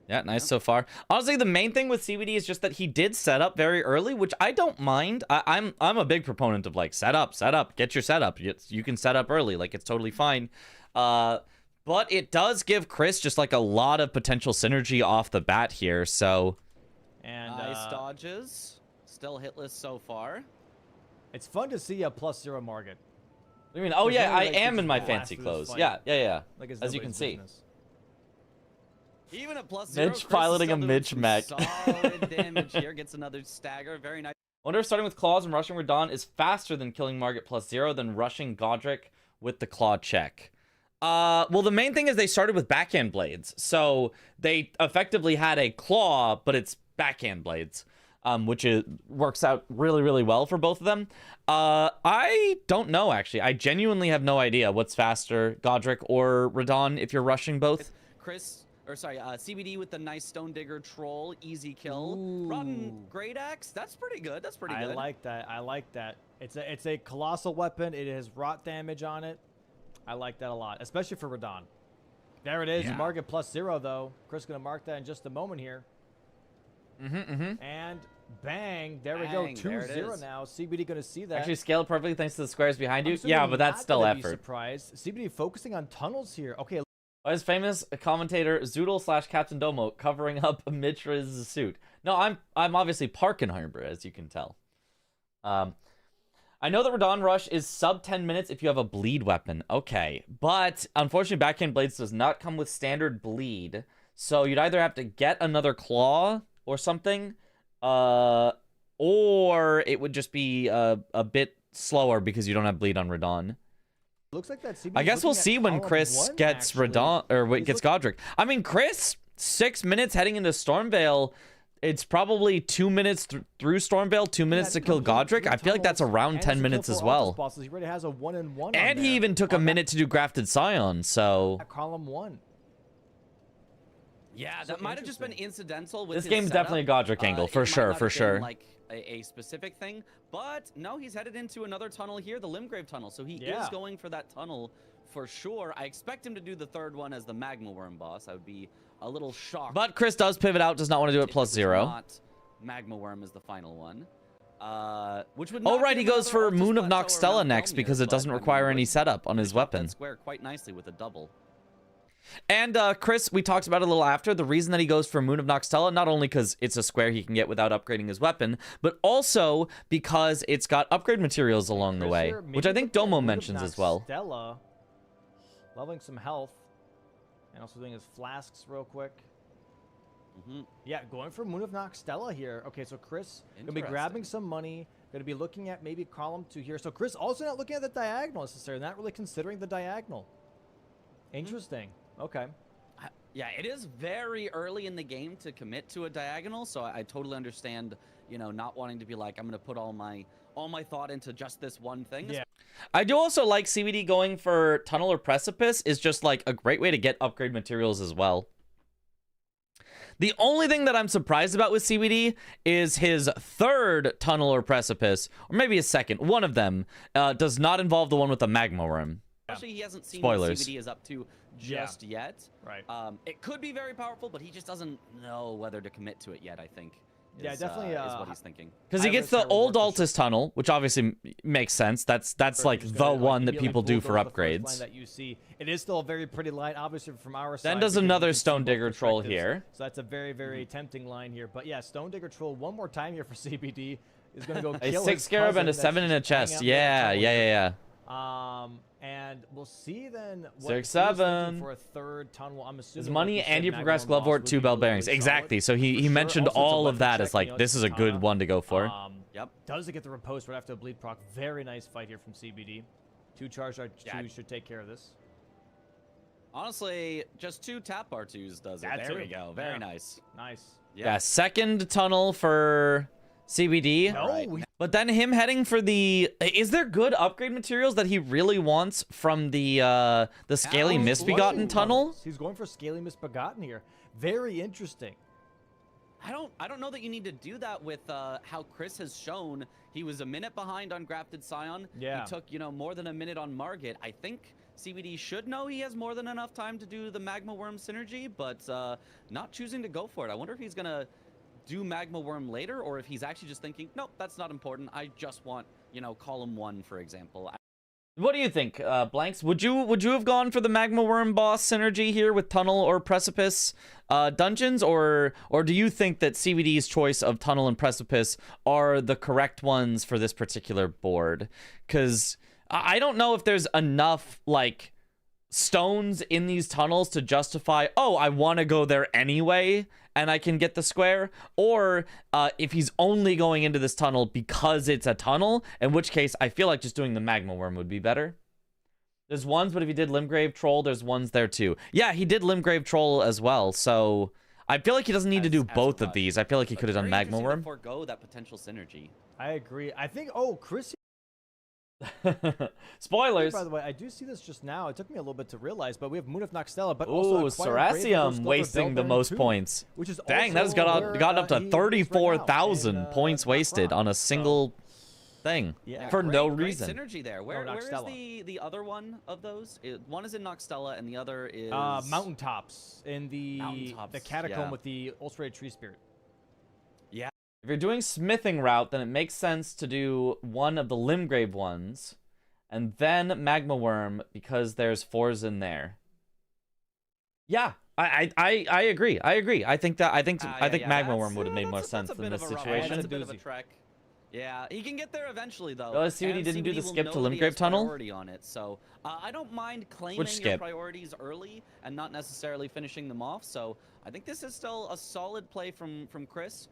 Yeah, nice so far. Honestly, the main thing with CBD is just that he did set up very early, which I don't mind. I'm a big proponent of like set up, get your setup. You can set up early, like it's totally fine. But it does give Chris just like a lot of potential synergy off the bat here. So, And nice dodges, still hitless so far. It's fun to see a +0 Margit. I mean, oh yeah, I am in my fancy clothes. Yeah. Like as you can see. Even at +0, Mitch piloting a Mitch mech. Solid damage here. Gets another stagger. Very nice. Wonder if starting with claws and rushing Radon is faster than killing Margit +0 than rushing Godric with the claw check. Well, the main thing is they started with backhand blades, so they effectively had a claw, but it's backhand blades, which works out really, really well for both of them. I don't know, actually. I genuinely have no idea what's faster, Godric or Radon, if you're rushing both. CBD with the nice Stone Digger Troll, easy kill. Rotten Great Axe, that's pretty good. That's pretty good. I like that. I like that. It's a colossal weapon. It has rot damage on it. I like that a lot, especially for Radon. There it is. Yeah. Mark it +0 though. Chris gonna mark that in just a moment here. And bang, there we go. 2-0 now. CBD gonna see that. Actually scaled perfectly thanks to the squares behind you. I'm Yeah, but that's not still gonna be effort. surprised. CBD focusing on tunnels here. Okay. As famous commentator Zoodle / Captain Domo covering up Mitra's suit. No, I'm obviously Parkenheimer, as you can tell. I know that Radon Rush is sub 10 minutes if you have a bleed weapon. Okay, but unfortunately Backhand Blades does not come with standard bleed. So you'd either have to get another claw or something, or it would just be a bit slower because you don't have bleed on Radon. Looks like that. I guess we'll see when Chris gets Radon or gets Godric. I mean, Chris, 6 minutes heading into Stormvale. It's probably 2 minutes through Stormvale, 2 minutes to kill Godric. I feel like that's around 10 minutes as well. He already has a 1-in-1. And he even took a minute to do Grafted Scion, so... Column 1. Yeah, that might have just been incidental with this his game's setup. definitely a Godric angle, for sure, for sure. Like a specific thing, but no, he's headed into another tunnel here, the Limgrave tunnel, so he is going for that tunnel for sure. I expect him to do the third one as the Magma Worm boss. I would be a little shocked. But Chris does pivot out, does not want to do it +0. Not Magma Worm is the final one. Which would oh, right, he goes for Moon of Noxtella next because it doesn't require any setup on his weapon. Square quite nicely with a double. And Chris, we talked about it a little after, the reason that he goes for Moon of Noxtella, not only because it's a square he can get without upgrading his weapon, but also because it's got upgrade materials along the way, which I think Domo mentions as well. Stella, leveling some health, and also doing his flasks real quick. Yeah, going for Moon of Noxtella here. Okay, so Chris gonna be grabbing some money, gonna be looking at maybe column 2 here. So Chris also not looking at the diagonal necessarily, not really considering the diagonal. Interesting. Okay. Yeah, it is very early in the game to commit to a diagonal, so I totally understand, you know, not wanting to be like, I'm going to put all my thought into just this one thing. Yeah. I do also like CBD going for Tunnel or Precipice is just like a great way to get upgrade materials as well. The only thing that I'm surprised about with CBD is his third Tunnel or Precipice, or maybe his second, one of them, does not involve the one with the Magma Worm. Actually, he hasn't seen Spoilers. what CBD is up to just yet. Right. It could be very powerful, but he just doesn't know whether to commit to it yet, I think. Yeah, definitely. Is what he's thinking. Because he gets the old Altus Tunnel, which obviously makes sense. That's like the one that people do for upgrades. That you see, it is still a very pretty line, obviously from our side. Then does another Stone Digger Troll here. So that's a very, very tempting line here. But yeah, Stone Digger Troll one more time here for CBD is going to go a kill 6 Scarab and a 7 in a chest. Yeah. And we'll see then what 6, 7 for a third tunnel. I'm assuming his money and you progress glove wart 2 bell bearings. Exactly. So he mentioned all of that as like this is a good one to go for. Yep. Does it get the riposte right after a bleed proc? Very nice fight here from CBD. 2 charge R2 should take care of this. Honestly, just 2 tap R2s does it. There we go. Very nice. Nice. Yeah, second tunnel for CBD. No, but then him heading for the... Is there good upgrade materials that he really wants from the Scaly Misbegotten tunnel? He's going for Scaly Misbegotten here. Very interesting. I don't know that you need to do that with how Chris has shown he was a minute behind on Grafted Scion. Yeah. He took, you know, more than a minute on Margit. I think CBD should know he has more than enough time to do the Magma Worm synergy, but not choosing to go for it. I wonder if he's gonna do Magma Worm later, or if he's actually just thinking, nope, that's not important. I just want, you know, column 1, for example. What do you think, Blanks? Would you have gone for the Magma Worm boss synergy here with Tunnel or Precipice dungeons, or do you think that CBD's choice of Tunnel and Precipice are the correct ones for this particular board? Because I don't know if there's enough like stones in these tunnels to justify, oh, I want to go there anyway, and I can get the square, or if he's only going into this tunnel because it's a tunnel, in which case I feel like just doing the Magma Worm would be better. There's ones, but if he did Limgrave Troll, there's ones there too. Yeah, he did Limgrave Troll as well, so I feel like he doesn't need to do both of these. I feel like he could have done Magma Worm. Forgo that potential synergy. I agree. I think, oh, Chris. Spoilers. By the way, I do see this just now. It took me a little bit to realize, but we have Moon of Noxtella, but Ooh, also Seracium wasting the most points. Which is dang, that has gotten up to 34,000 points wasted on a single thing for no reason. Great synergy there. Where is the other one of those? One is in Noxtella, and the other is Mountaintops in the catacomb with the ulcerated tree spirit. Yeah. If you're doing smithing route, then it makes sense to do one of the Limgrave ones, and then Magma Worm because there's 4s in there. Yeah, I agree. I think Magma Worm would have made more sense in this situation. That's a bit of a trek. Yeah, he can get there eventually, though. Oh, CBD didn't do the skip to Limgrave Tunnel? On it, so I don't mind claiming your priorities early and not necessarily finishing them off. So I think this is still a solid play from Chris.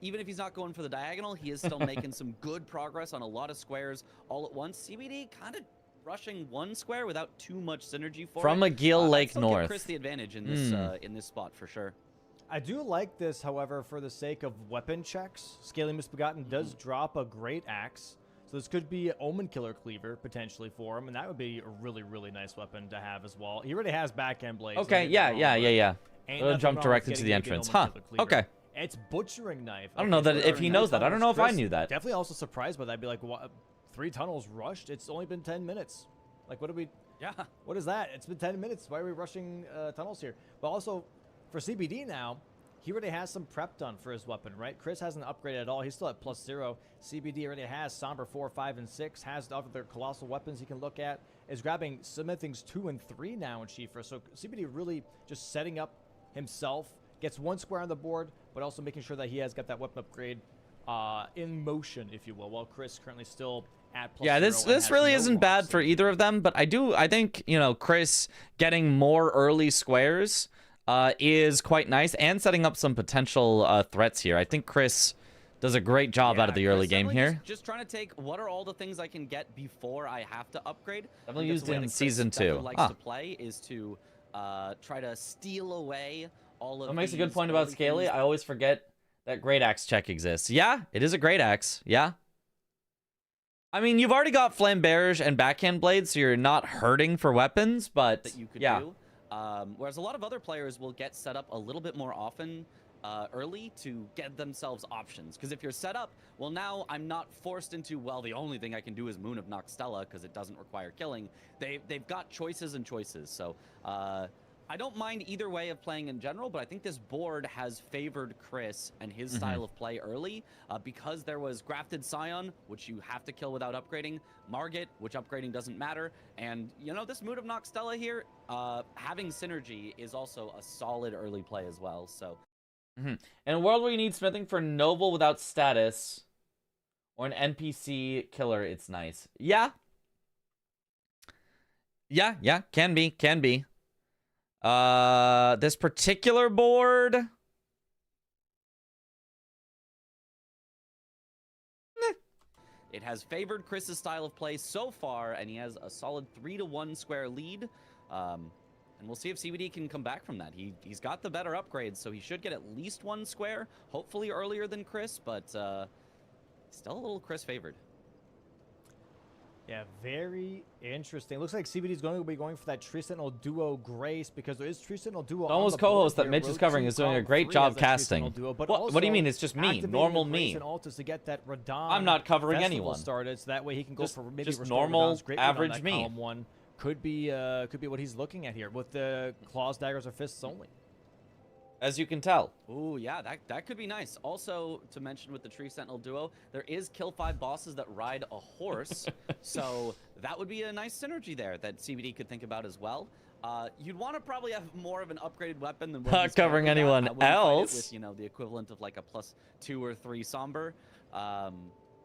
Even if he's not going for the diagonal, he is still making some good progress on a lot of squares all at once. CBD kind of rushing one square without too much synergy for from McGill Lake North. Give Chris the advantage in this spot for sure. I do like this, however, for the sake of weapon checks. Scaling Misbegotten does drop a great axe. So this could be an Omen Killer Cleaver, potentially, for him. And that would be a really, really nice weapon to have as well. He already has backhand blades. Okay, yeah. It'll jump directly to the entrance. Huh, okay. It's Butchering Knife. I don't know that if he knows that. I don't know if I knew that. Definitely also surprised by that. I'd be like, what, 3 tunnels rushed? It's only been 10 minutes. Like, what do we... Yeah. What is that? It's been 10 minutes. Why are we rushing tunnels here? But also... For CBD now, he already has some prep done for his weapon, right? Chris hasn't upgraded at all. He's still at +0. CBD already has Somber 4, 5, and 6. Has the other colossal weapons he can look at. Is grabbing Smithings 2 and 3 now in Shifa. So CBD really just setting up himself. Gets 1 square on the board, but also making sure that he has got that weapon upgrade in motion, if you will. While Chris currently still at +0. Yeah, this really isn't bad for either of them. But I think, you know, Chris getting more early squares is quite nice, and setting up some potential threats here. I think Chris does a great job out of the early game here. Just trying to take what are all the things I can get before I have to upgrade. Definitely used in Season 2. Likes to play is to try to steal away all of. That makes a good point about Scaly. I always forget that Great Axe check exists. Yeah, it is a Great Axe. Yeah. I mean, you've already got Flamberge and Backhand Blade, so you're not hurting for weapons, but that you could do. Whereas a lot of other players will get set up a little bit more often early to get themselves options. Because if you're set up, well, now I'm not forced into, well, the only thing I can do is Moon of Noxtella because it doesn't require killing. They've got choices and choices. So I don't mind either way of playing in general, but I think this board has favored Chris and his style of play early because there was Grafted Scion, which you have to kill without upgrading, Margit, which upgrading doesn't matter, and, you know, this Moon of Noxtella here, having synergy is also a solid early play as well, so. In a world where you need smithing for noble without status, or an NPC killer, it's nice. Yeah. Yeah, can be. This particular board... It has favored Chris's style of play so far, and he has a solid 3-to-1 square lead. And we'll see if CBD can come back from that. He's got the better upgrades, so he should get at least 1 square, hopefully earlier than Chris, but still a little Chris favored. Yeah, very interesting. Looks like CBD is going to be going for that Tree Sentinel Duo Grace because there is Tree Sentinel Duo. Almost co-host that Mitch is covering is doing a great job casting. What do you mean? It's just me, normal me. To get that Radon I'm not covering anyone. Started, so that way he can go for maybe just normal, average me. Column 1 could be what he's looking at here with the claws, daggers, or fists only. As you can tell. Ooh, yeah, that could be nice. Also, to mention with the Tree Sentinel Duo, there is kill 5 bosses that ride a horse, so that would be a nice synergy there that CBD could think about as well. You'd want to probably have more of an upgraded weapon than what not covering anyone else. With, you know, the equivalent of like a +2 or 3 Somber.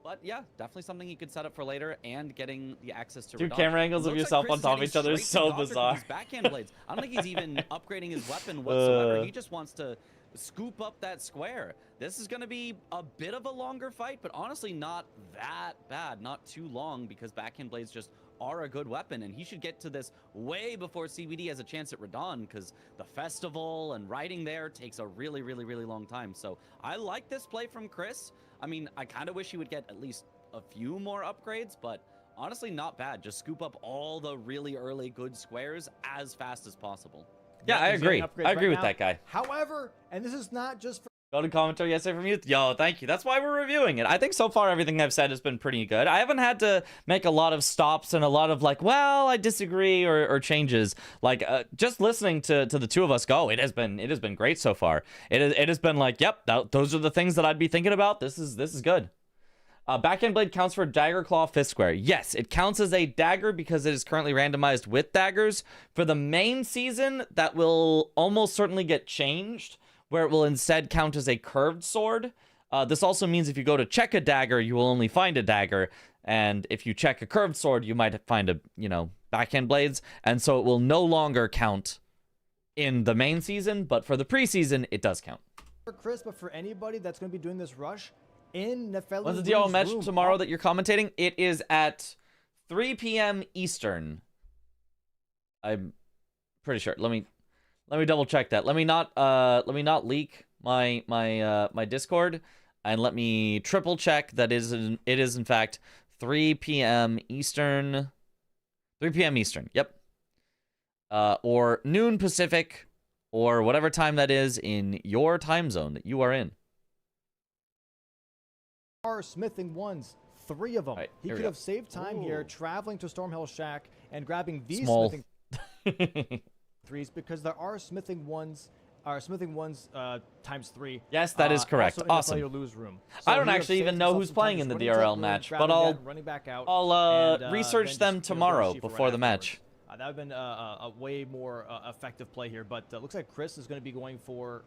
But yeah, definitely something you could set up for later, and getting the access to 2 camera angles of yourself on top of each other is so bizarre. Backhand blades. I don't think he's even upgrading his weapon whatsoever. He just wants to scoop up that square. This is going to be a bit of a longer fight, but honestly not that bad, not too long, because backhand blades just are a good weapon, and he should get to this way before CBD has a chance at Radon, because the festival and riding there takes a really, really, really long time. So I like this play from Chris. I mean, I kind of wish he would get at least a few more upgrades, but honestly not bad. Just scoop up all the really early good squares as fast as possible. Yeah, I he's getting agree. upgrades I agree right with now. that guy. However, and this is not just for Go to commentary yesterday from youth. Yo, thank you. That's why we're reviewing it. I think so far everything I've said has been pretty good. I haven't had to make a lot of stops and a lot of like, well, I disagree or changes. Like just listening to the two of us go, it has been great so far. It has been like, yep, those are the things that I'd be thinking about. This is good. Backhand blade counts for dagger, claw, fist square. Yes, it counts as a dagger because it is currently randomized with daggers. For the main season, that will almost certainly get changed, where it will instead count as a curved sword. This also means if you go to check a dagger, you will only find a dagger. And if you check a curved sword, you might find backhand blades. And so it will no longer count in the main season, but for the preseason, it does count. for Chris, but for anybody that's going to be doing this rush in Nefeli. When's the DL match tomorrow that you're commentating? It is at 3 p.m. Eastern. I'm pretty sure. Let me double check that. Let me not leak my Discord, and let me triple check that it is in fact 3 p.m. Eastern. 3 p.m. Eastern. Yep. Or noon Pacific, or whatever time that is in your time zone that you are in. Are smithing ones, 3 of them. Right, He here we could go. have saved time here, traveling to Stormhill Shack and grabbing these Small. smithing 3s, because there are smithing ones times 3. Yes, that is correct. Also in the Awesome. failure lose room. I So don't he would have actually saved even know himself who's some playing time in the just running to DRL that room, match, grabbing but I'll that, running back out, I'll and, research then them just, go to tomorrow Shiva before right the match. afterwards. That would have been a way more effective play here, but looks like Chris is going to be going for.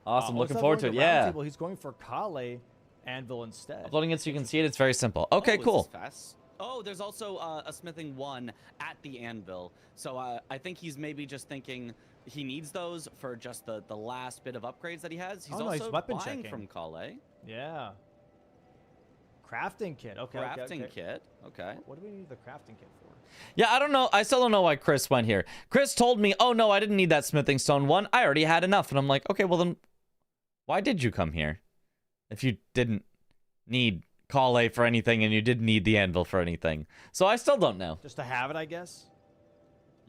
Awesome, instead looking of forward to going it. Yeah. Round Table, he's going for Kale Anvil instead. Uploading it so you can see it. It's very simple. Okay, Oh, is cool. this fast? Oh, there's also a smithing 1 at the anvil. So I think he's maybe just thinking he needs those for just the last bit of upgrades that he has. He's Oh, no, also he's weapon buying checking. from Kale. Yeah. Crafting kit. Okay. Crafting okay. kit. Okay. What do we need the crafting kit for? Yeah, I don't know. I still don't know why Chris went here. Chris told me, oh no, I didn't need that smithing stone 1. I already had enough. And I'm like, okay, well then, why did you come here? If you didn't need Kale for anything and you didn't need the anvil for anything. So I still don't know. Just to have it, I guess.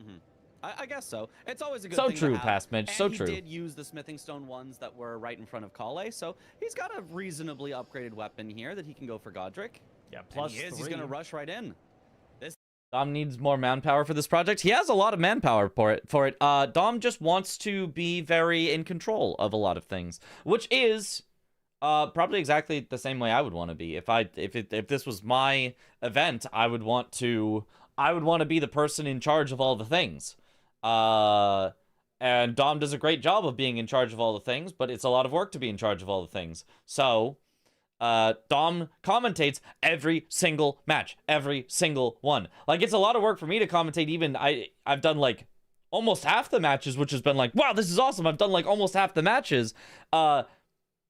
Mm-hmm. I guess so. It's always a good So thing true, to have. Past Midge, And so he true. did use the smithing stone ones that were right in front of Kale, so he's got a reasonably upgraded weapon here that he can go for Godric. Yeah, And plus he is. 3. He's going to rush right in. Dom needs more manpower for this project. He has a lot of manpower for it. Dom just wants to be very in control of a lot of things, which is probably exactly the same way I would want to be. If this was my event, I would want to be the person in charge of all the things. And Dom does a great job of being in charge of all the things, but it's a lot of work to be in charge of all the things. So Dom commentates every single match, every single one. Like, it's a lot of work for me to commentate. Even I've done like almost half the matches, which has been like, wow, this is awesome. I've done like almost half the matches.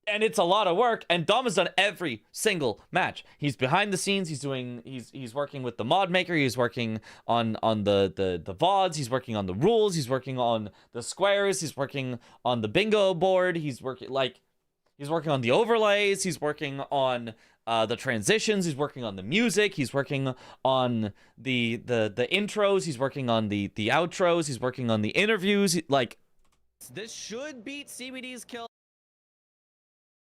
And it's a lot of work, and Dom has done every single match. He's behind the scenes. He's working with the mod maker. He's working on the VODs. He's working on the rules. He's working on the squares. He's working on the bingo board. He's working on the overlays. He's working on the transitions. He's working on the music. He's working on the intros. He's working on the outros. He's working on the interviews. This should beat CBD's kill.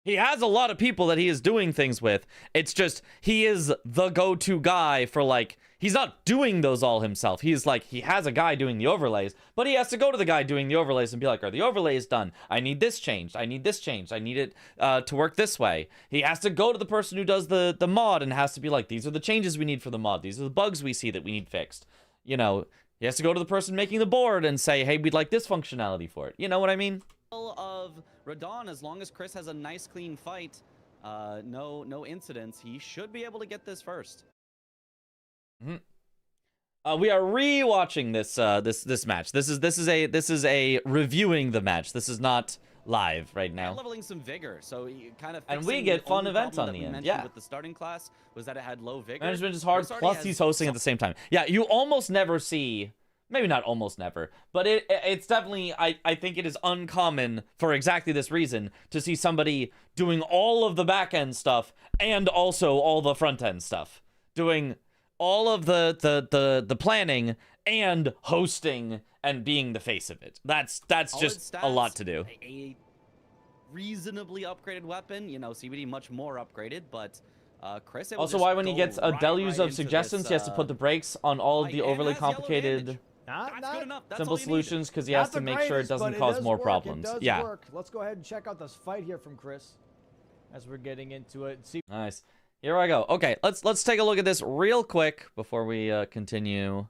He has a lot of people that he is doing things with. It's just, he is the go-to guy for, like, he's not doing those all himself. He's like, he has a guy doing the overlays, but he has to go to the guy doing the overlays and be like, are the overlays done? I need this changed. I need this changed. I need it to work this way. He has to go to the person who does the mod and has to be like, these are the changes we need for the mod. These are the bugs we see that we need fixed. You know, he has to go to the person making the board and say, hey, we'd like this functionality for it. You know what I mean? Of Radon, as long as Chris has a nice clean fight, no incidents, he should be able to get this first. Mm-hmm. We are re-watching this match. This is a reviewing the match. This is not live right And now. leveling some vigor, so you kind of. And we fixing get the fun only events problem on that the we end, mentioned yeah. With the starting class was that it had low vigor. Management is hard, Chris already plus has he's hosting at the same time. Yeah, you almost never see, maybe not almost never, but it's definitely, I think it is uncommon for exactly this reason to see somebody doing all of the back end stuff and also all the front end stuff. Doing all of the planning and hosting and being the face of it. That's Solid just a lot stats, to do. A reasonably upgraded weapon, you know, CBD much more upgraded, but Chris. able to Also, just why when he go gets a right deluge of into suggestions, this, he has to put the brakes on all of like, the and overly has yellow complicated, damage. Not, That's not good enough. That's simple all you need. solutions because he not has to the make sure it greatest, doesn't but cause does more work. problems. It does Yeah. work. Let's go ahead and check out this fight here from Chris as we're getting into it. See, Nice. Here I go. Okay, let's take a look at this real quick before we continue.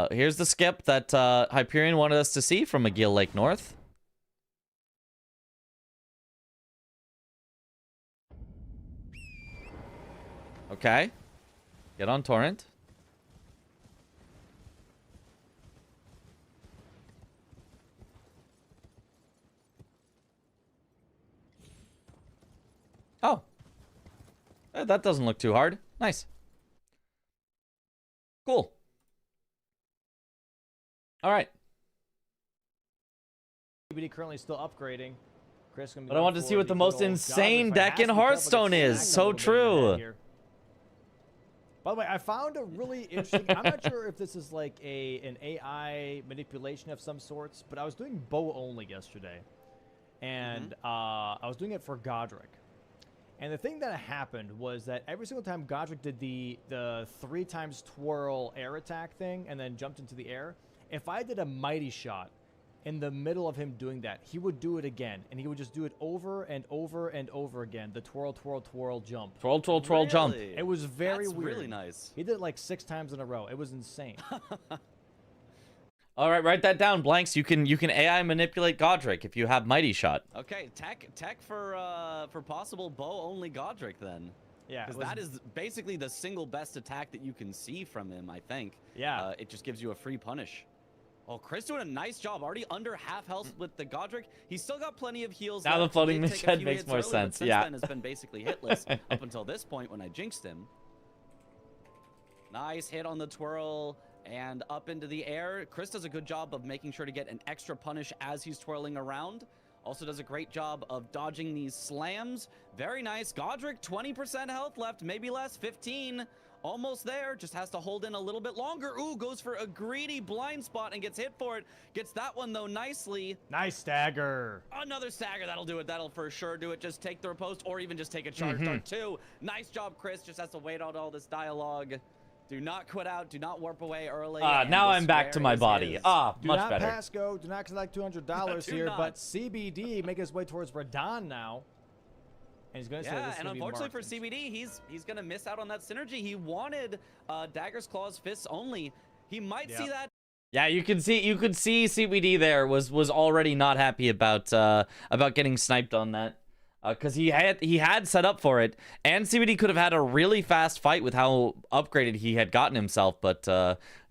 Here's the skip that Hyperion wanted us to see from McGill Lake North. Okay. Get on torrent. Oh. That doesn't look too hard. Nice. Cool. All right. CBD currently still upgrading. Chris gonna be But I going want to for see what the most good old insane Godric fight. deck Has in to be careful, Hearthstone gets is. stacked a So little bit in the head true. here. By the way, I found a really interesting. I'm not sure if this is like an AI manipulation of some sorts, but I was doing bow only yesterday, and I was doing it for Godric. And the thing that happened was that every single time Godric did the 3 times twirl air attack thing and then jumped into the air, if I did a mighty shot in the middle of him doing that, he would do it again, and he would just do it over and over and over again. The twirl, twirl, twirl, jump. Twirl, twirl, twirl, jump. Really? It was very That's weird. really nice. He did it like 6 times in a row. It was insane. All right, write that down, Blanks. You can AI manipulate Godric if you have Mighty Shot. Okay, tech for possible bow only Godric then. Yeah, Because that is basically the single best attack that you can see from him, I think. Yeah. It just gives you a free punish. Oh, Chris doing a nice job. Already under half health with the Godric. He's still got plenty of heals Now the left. He floating did mage take a head few makes hits more early, but sense, since yeah. then has been basically hitless up until this point when I jinxed him. Nice hit on the twirl and up into the air. Chris does a good job of making sure to get an extra punish as he's twirling around. Also does a great job of dodging these slams. Very nice. Godric, 20% health left, maybe less, 15. Almost there, just has to hold in a little bit longer. Ooh, goes for a greedy blind spot and gets hit for it. Gets that one, though, nicely. Nice stagger. Another stagger, that'll do it. That'll for sure do it. Just take the riposte or even just take a charge dart, too. Nice job, Chris. Just has to wait out all this dialogue. Do not quit out. Do not warp away early. and Now the I'm back to square my is body. his. Do Much not better. pass go. Do not collect $200 Do here. not. But CBD making his way towards Radon now. And he's going to say this Yeah, is and gonna be unfortunately for Martins. CBD, he's gonna miss out on that synergy. He wanted daggers, claws, fists only. He might see that. Yeah, you could see CBD there was already not happy about getting sniped on that. Because he had set up for it, and CBD could have had a really fast fight with how upgraded he had gotten himself, but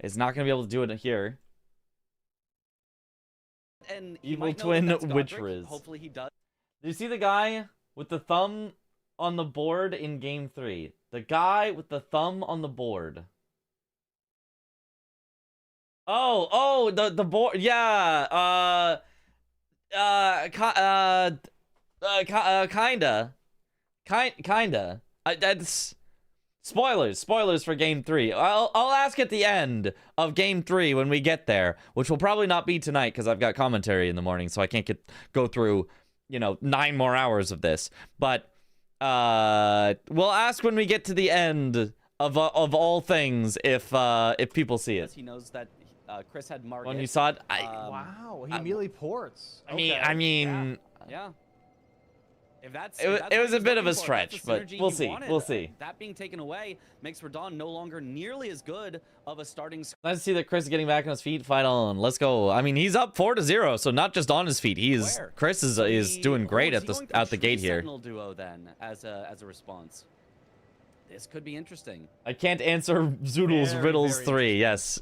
is not going to be able to do it here. And he Evil might know twin that that's witch Godric. riz. Hopefully he does. Do you see the guy with the thumb on the board in Game 3? The guy with the thumb on the board. Oh, the board. Yeah. Kinda. That's spoilers for Game 3. I'll ask at the end of Game 3 when we get there, which will probably not be tonight because I've got commentary in the morning, so I can't go through 9 more hours of this. But we'll ask when we get to the end of all things if people see it. He knows that Chris had Margit. When you saw it, Wow, he immediately ports. I mean, Yeah. If that's It what was a he's bit of looking a for, that's stretch, the but synergy we'll he see. wanted. We'll see. That being taken away makes Radon no longer nearly as good of a starting nice to see that Chris is getting back on his feet. Fight on. Let's go. I mean, he's up 4-0, so not just on his feet. Chris is doing great Is at he going for out the Tree gate here. Sentinel duo then as a response. this could be interesting. I can't answer Zoodle's Very, riddles very 3. Yes,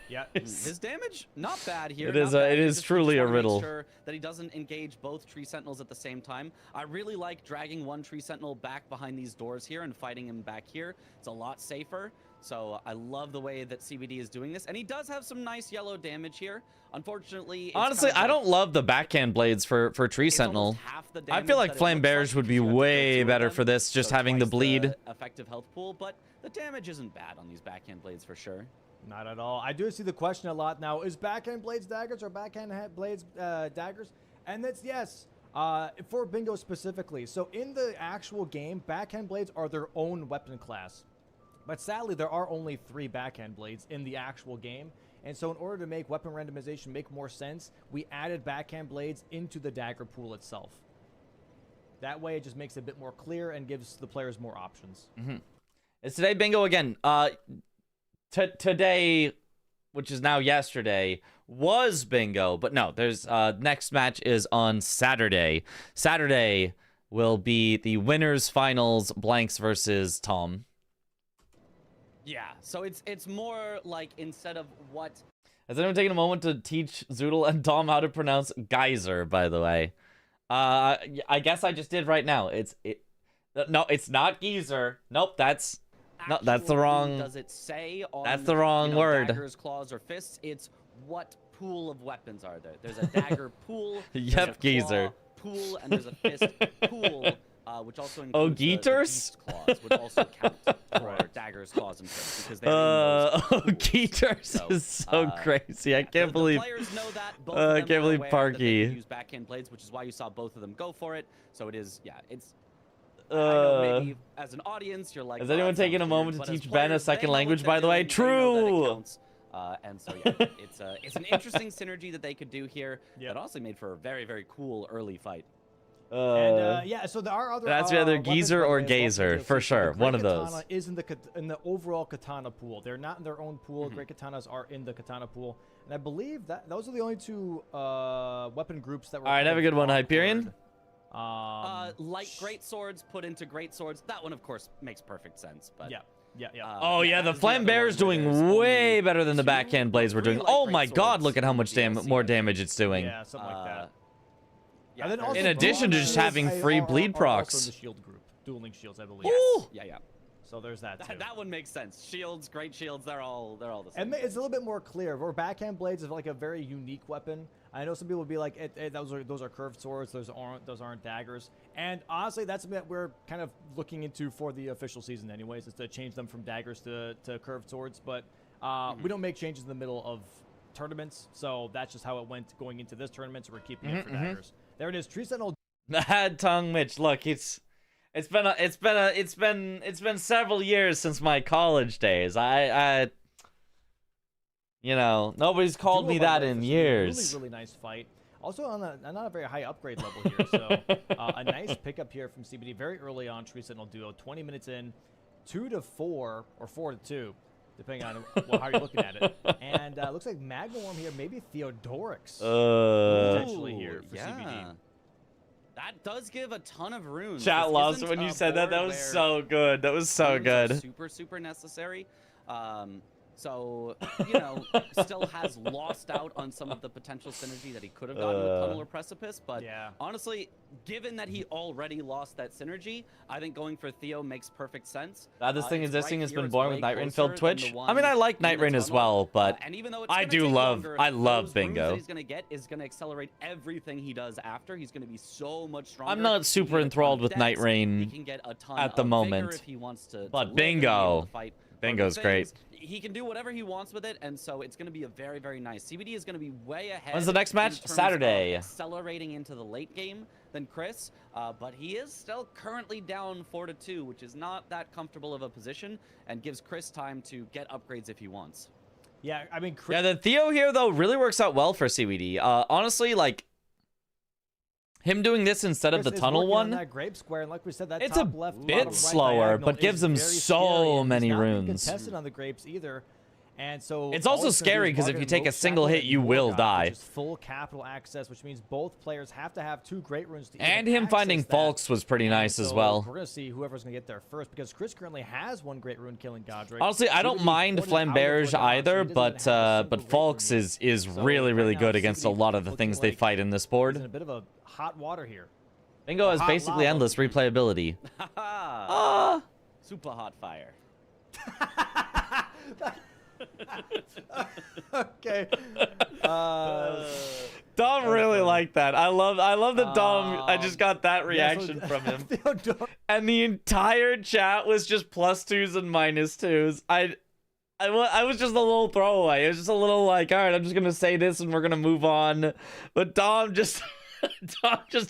Yeah. His damage, not bad here. It is not a- bad. it You is just truly a wanna make riddle. Sure that he doesn't engage both tree sentinels at the same time. I really like dragging one tree sentinel back behind these doors here and fighting him back here. It's a lot safer. So I love the way that CBD is doing this, and he does have some nice yellow damage here. Unfortunately, it's honestly, kind of I like- don't love the backhand blades for Tree it's Sentinel. almost half the I damage feel like that it Flame looks Bears like would be because you have to go way through better them, for this, just so having the twice bleed. effective health pool, but the damage isn't bad on these backhand blades for sure. Not at all. I do see the question a lot now. Is backhand blades daggers or backhand blades daggers? And that's yes. For Bingo specifically. So in the actual game, backhand blades are their own weapon class. But sadly, there are only 3 backhand blades in the actual game. And so in order to make weapon randomization make more sense, we added backhand blades into the dagger pool itself. That way, it just makes it a bit more clear and gives the players more options. It's today Bingo again. Today, which is now yesterday, was Bingo, but no, there's next match is on Saturday. Saturday will be the winners finals, Blanks versus Tom. Yeah, so it's more like instead of what. Has anyone taken a moment to teach Zoodle and Tom how to pronounce geyser, by the way? I guess I just did right now. No, it's not geezer. Nope, that's the actual wrong. Does it say on That's the wrong word. Daggers, claws, or fists? It's what pool of weapons are there? There's a dagger pool. there's Yep, a claw geezer. pool, and there's a fist pool, which also includes the Geeters? beast claws, which also count for daggers, claws, and fists because they're in those pools. Geeters So, is so crazy. I yeah, can't the believe. players know that. Both I of them can't are believe aware that they Parky. can use backhand blades, which is why you saw both of them go for it. So it is, yeah, it's. I know maybe as an audience, you're like. Has "Oh, anyone that taken a sounds moment weird," to but as teach Ben a players, they second know what language, they're by the way? doing, they know that it True. counts. And so yeah, it's an interesting synergy that they could do here. Yep. That honestly made for a very, very cool early fight. And yeah, so there are other. That's either weapons, geezer by the or way, as well, gazer, DLC. for So sure. the One Great of those. Katana is in the overall katana pool. They're not in their own pool. Great Katanas are in the katana pool, and I believe that those are the only 2 weapon groups that were. All right, have a good one, Hyperion. Light great swords put into great swords. That one, of course, makes perfect sense. But Yeah. Oh yeah, the that is Flame other Bear's one where there's doing way only better than the 2 backhand or blades were 3 doing. light Oh great my God, swords look at how in much DLC, more I think. damage it's doing. Yeah, something like that. Yeah, And then very also In good. addition to just Brawlers having are- free are bleed also procs. in the shield group, dueling shields, I believe. Yes. Yeah. So there's that too. That one makes sense. Shields, great shields, they're all the same. And it's a little bit more clear. Where backhand blades is like a very unique weapon. I know some people would be like, those are curved swords. Those aren't daggers. And honestly, that's something that we're kind of looking into for the official season, anyways, is to change them from daggers to curved swords. But we don't make changes in the middle of tournaments, so that's just how it went going into this tournament. So we're keeping it for daggers. There it is. Tree Sentinel. Had tongue, Mitch. Look, it's been several years since my college days. I you know, nobody's called me Duo by that way in for some years. Really nice fight. Also on not a very high upgrade level here, so a nice pickup here from CBD very early on. Tree Sentinel duo, 20 minutes in, 2-4 or 4-2, depending on how you're looking at it. And looks like Magnum here, maybe Theodorix potentially here for CBD. That does give a ton of runes. Chat This lost isn't when you a said that. That board was where so good. That was so runes are good. super necessary. So, still has lost out on some of the potential synergy that he could have gotten with Tunnel or Precipice. But honestly, given that he already lost that synergy, I think going for Theo makes perfect sense. This thing It's existing right has here, been it's born way with Night Rain closer filled than the Twitch. one I mean, I like in Night the Rain as tunnel. well, but And even though it's I gonna do take love longer, I love those runes Bingo. that he's gonna get is gonna accelerate everything he does after. He's gonna be so much stronger. I'm not He super can get a ton enthralled of with Night dex, Rain he can get a ton at the of moment. vigor if he wants to But live and be able Bingo. to fight Bingo's other great. things. He can do whatever he wants with it, and so it's going to be a very, very nice. CBD is going to be way ahead. When's the next in match? terms of Saturday. accelerating into the late game than Chris, but he is still currently down 4-2, which is not that comfortable of a position, and gives Chris time to get upgrades if he wants. Yeah, I mean, Yeah, the Theo here though really works out well for CBD. Honestly, like him doing this instead of Chris the is tunnel working on one. that grape square, and like we said, that It's a top left, bit bottom right slower, diagonal but gives is him very so scary, and he's many not being runes. contested on the grapes either. And so It's all also gonna do scary is 'cause if Margaret you take a Moog single Shackle hit, and you will Morgoth, die. which is full capital access, which means both players have to have 2 great runes to even And him finding access that. Falks was pretty And nice as so well. We're gonna see whoever's gonna get there first because Chris currently has 1 great rune killing Godric. Honestly, I don't CBD mind ported out of Flamberge Morgoth, so he either, doesn't even have a single but great Falks rune is yet. So really, really right now, good against a CBD lot of the looking things they like fight in this he's in board. a bit of a hot water here. Bingo has hot basically lava. endless replayability. Haha. Super hot fire. Okay. Dom really liked that. I love that Dom. I just got that Yeah, so- reaction from him. Theodore- And the entire chat was just +2s and -2s. I was just a little throwaway. It was just a little like, all right, I'm just gonna say this and we're gonna move on. But Dom just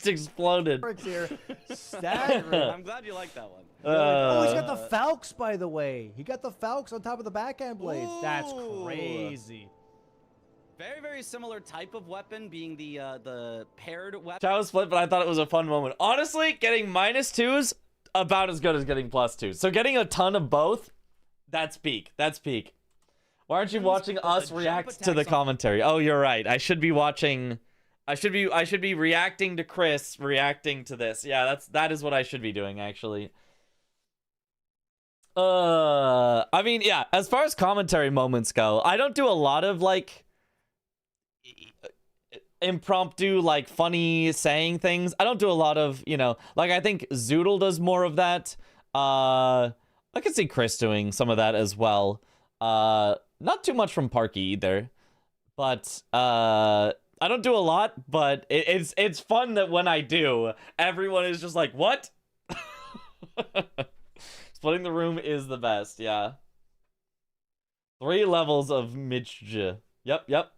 exploded. here. Staggering. I'm glad you like that one. Oh, he's got the Falcons, by the way. He got the Falcons on top of the backhand blades. That's Ooh. crazy. Very, very similar type of weapon, being the paired weapon. Chat was split, but I thought it was a fun moment. Honestly, getting -2s about as good as getting +2s. So getting a ton of both, that's peak. That's peak. Why aren't you watching us react to the commentary? Oh, you're right. I should be watching. I should be reacting to Chris, reacting to this. Yeah, that is what I should be doing actually. I mean, yeah, as far as commentary moments go, I don't do a lot of like impromptu, like funny saying things. I don't do a lot of, like I think Zoodle does more of that. I could see Chris doing some of that as well. Not too much from Parky either, but I don't do a lot, but it's fun that when I do, everyone is just like, what? Splitting the room is the best, yeah. 3 levels of Mitch. Yep.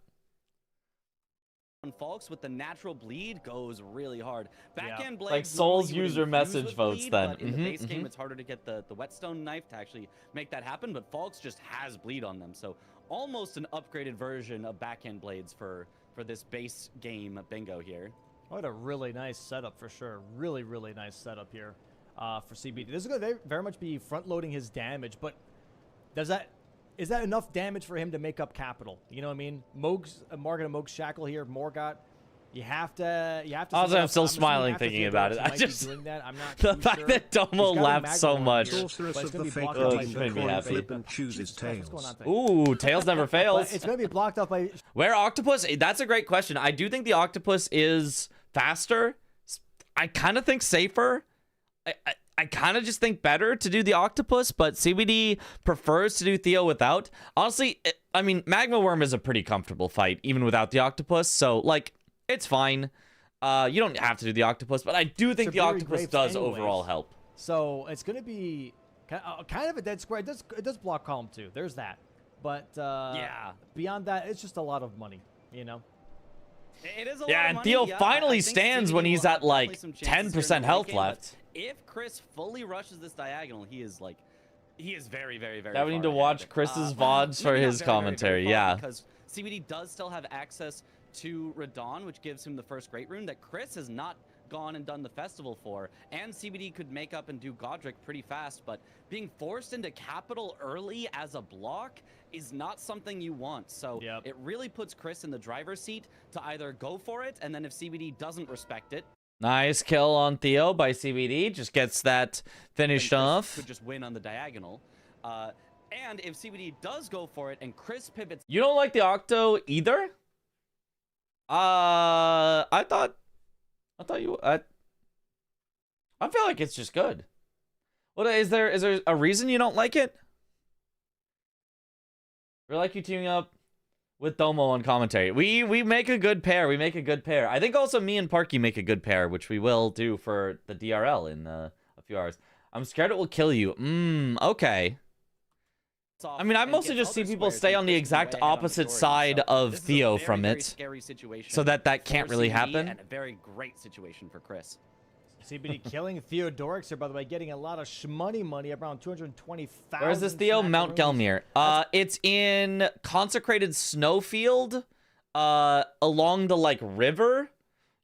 On Falks with the natural bleed goes really hard. Backhand blades. Like Soul's normally you would user infuse message with votes bleed, then. But in the base game, it's harder to get the whetstone knife to actually make that happen. But Falks just has bleed on them, so almost an upgraded version of backhand blades for this base game bingo here. What a really nice setup for sure. Really, really nice setup here for CBD. This is going to very much be front-loading his damage, but is that enough damage for him to make up capital? You know what I mean? Morgan and Moog's Shackle here, Morgoth. You have to. Also, I'm still smiling thinking about it. I just doing that. I'm not the too fact sure. that Domo He's got a laughed so Magma much. here, Sorceress but it's of gonna the be fake blocked Oh, up it by just made me Zoro. happy. flip and chooses Jesus Christ, what's tails. going on there? Ooh, Tails never fails. But it's going to be blocked up by. Where Octopus? That's a great question. I do think the Octopus is faster. I kind of think safer. I kind of just think better to do the Octopus, but CBD prefers to do Theo without. Honestly, I mean, Magma Worm is a pretty comfortable fight, even without the Octopus, so, like, it's fine. You don't have to do the Octopus, but I do think the Octopus does overall help. So it's going to be kind of a dead square. It does block column 2. There's that. But Yeah. beyond that, it's just a lot of money, you know? It is a Yeah, lot of and money. Theo Yeah, finally I think stands CBD when he's will at, have definitely like, some chances here in 10% the health late game, but left. If Chris fully rushes this diagonal, he is very, very, very. Now we need far to ahead. watch Chris's VODs for maybe not his very, very, very commentary, far, yeah. Because CBD does still have access to Radon, which gives him the first great rune that Chris has not gone and done the festival for, and CBD could make up and do Godric pretty fast, but being forced into capital early as a block is not something you want. So it really puts Chris in the driver's seat to either go for it, and then if CBD doesn't respect it, Nice kill on Theo by CBD. Just gets that finished off. could just win on the diagonal. And if CBD does go for it and Chris pivots, You don't like the Octo either? I thought you. I feel like it's just good. What is there? Is there a reason you don't like it? We like you teaming up with Domo on commentary. We make a good pair. We make a good pair. I think also me and Parky make a good pair, which we will do for the DRL in a few hours. I'm scared it will kill you. Okay. I mean, I mostly just see people stay on the exact opposite side of Theo from it, scary situation so that can't for really CBD happen. and a very great situation for Chris. CBD killing Theodorix here, by the way, getting a lot of money, around 220,000. Where is this, Theo? Mount Gelmir. It's in Consecrated Snowfield, along the, like, river.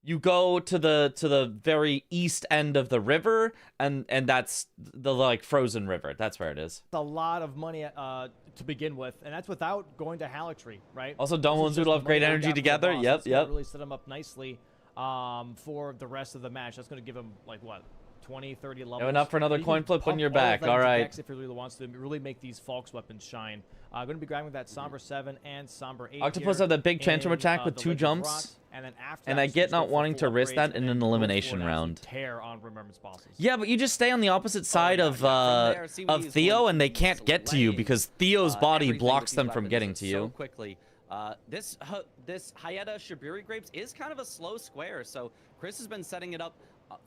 you go to the very east end of the river, and that's the like frozen river. That's where it is. A lot of money to begin with, and that's without going to Halletree, right? Also, Dome and Zoodle have great energy together. Yep. Really set them up nicely for the rest of the match. That's going to give them like what, 20, 30 levels. You enough for another coin flip when you're back. All right. If he really wants to really make these Falx weapons shine. Going to be grabbing that Somber 7 and Somber 8. Octopus have that big tantrum attack with 2 jumps. And then after and I get not wanting to risk that in an elimination round. Tear on Remembrance bosses. Yeah, but you just stay on the opposite side of Theo, and they can't get to you because Theo's body blocks them from getting to you. So quickly. This Hayata Shiburi Grapes is kind of a slow square, so Chris has been setting it up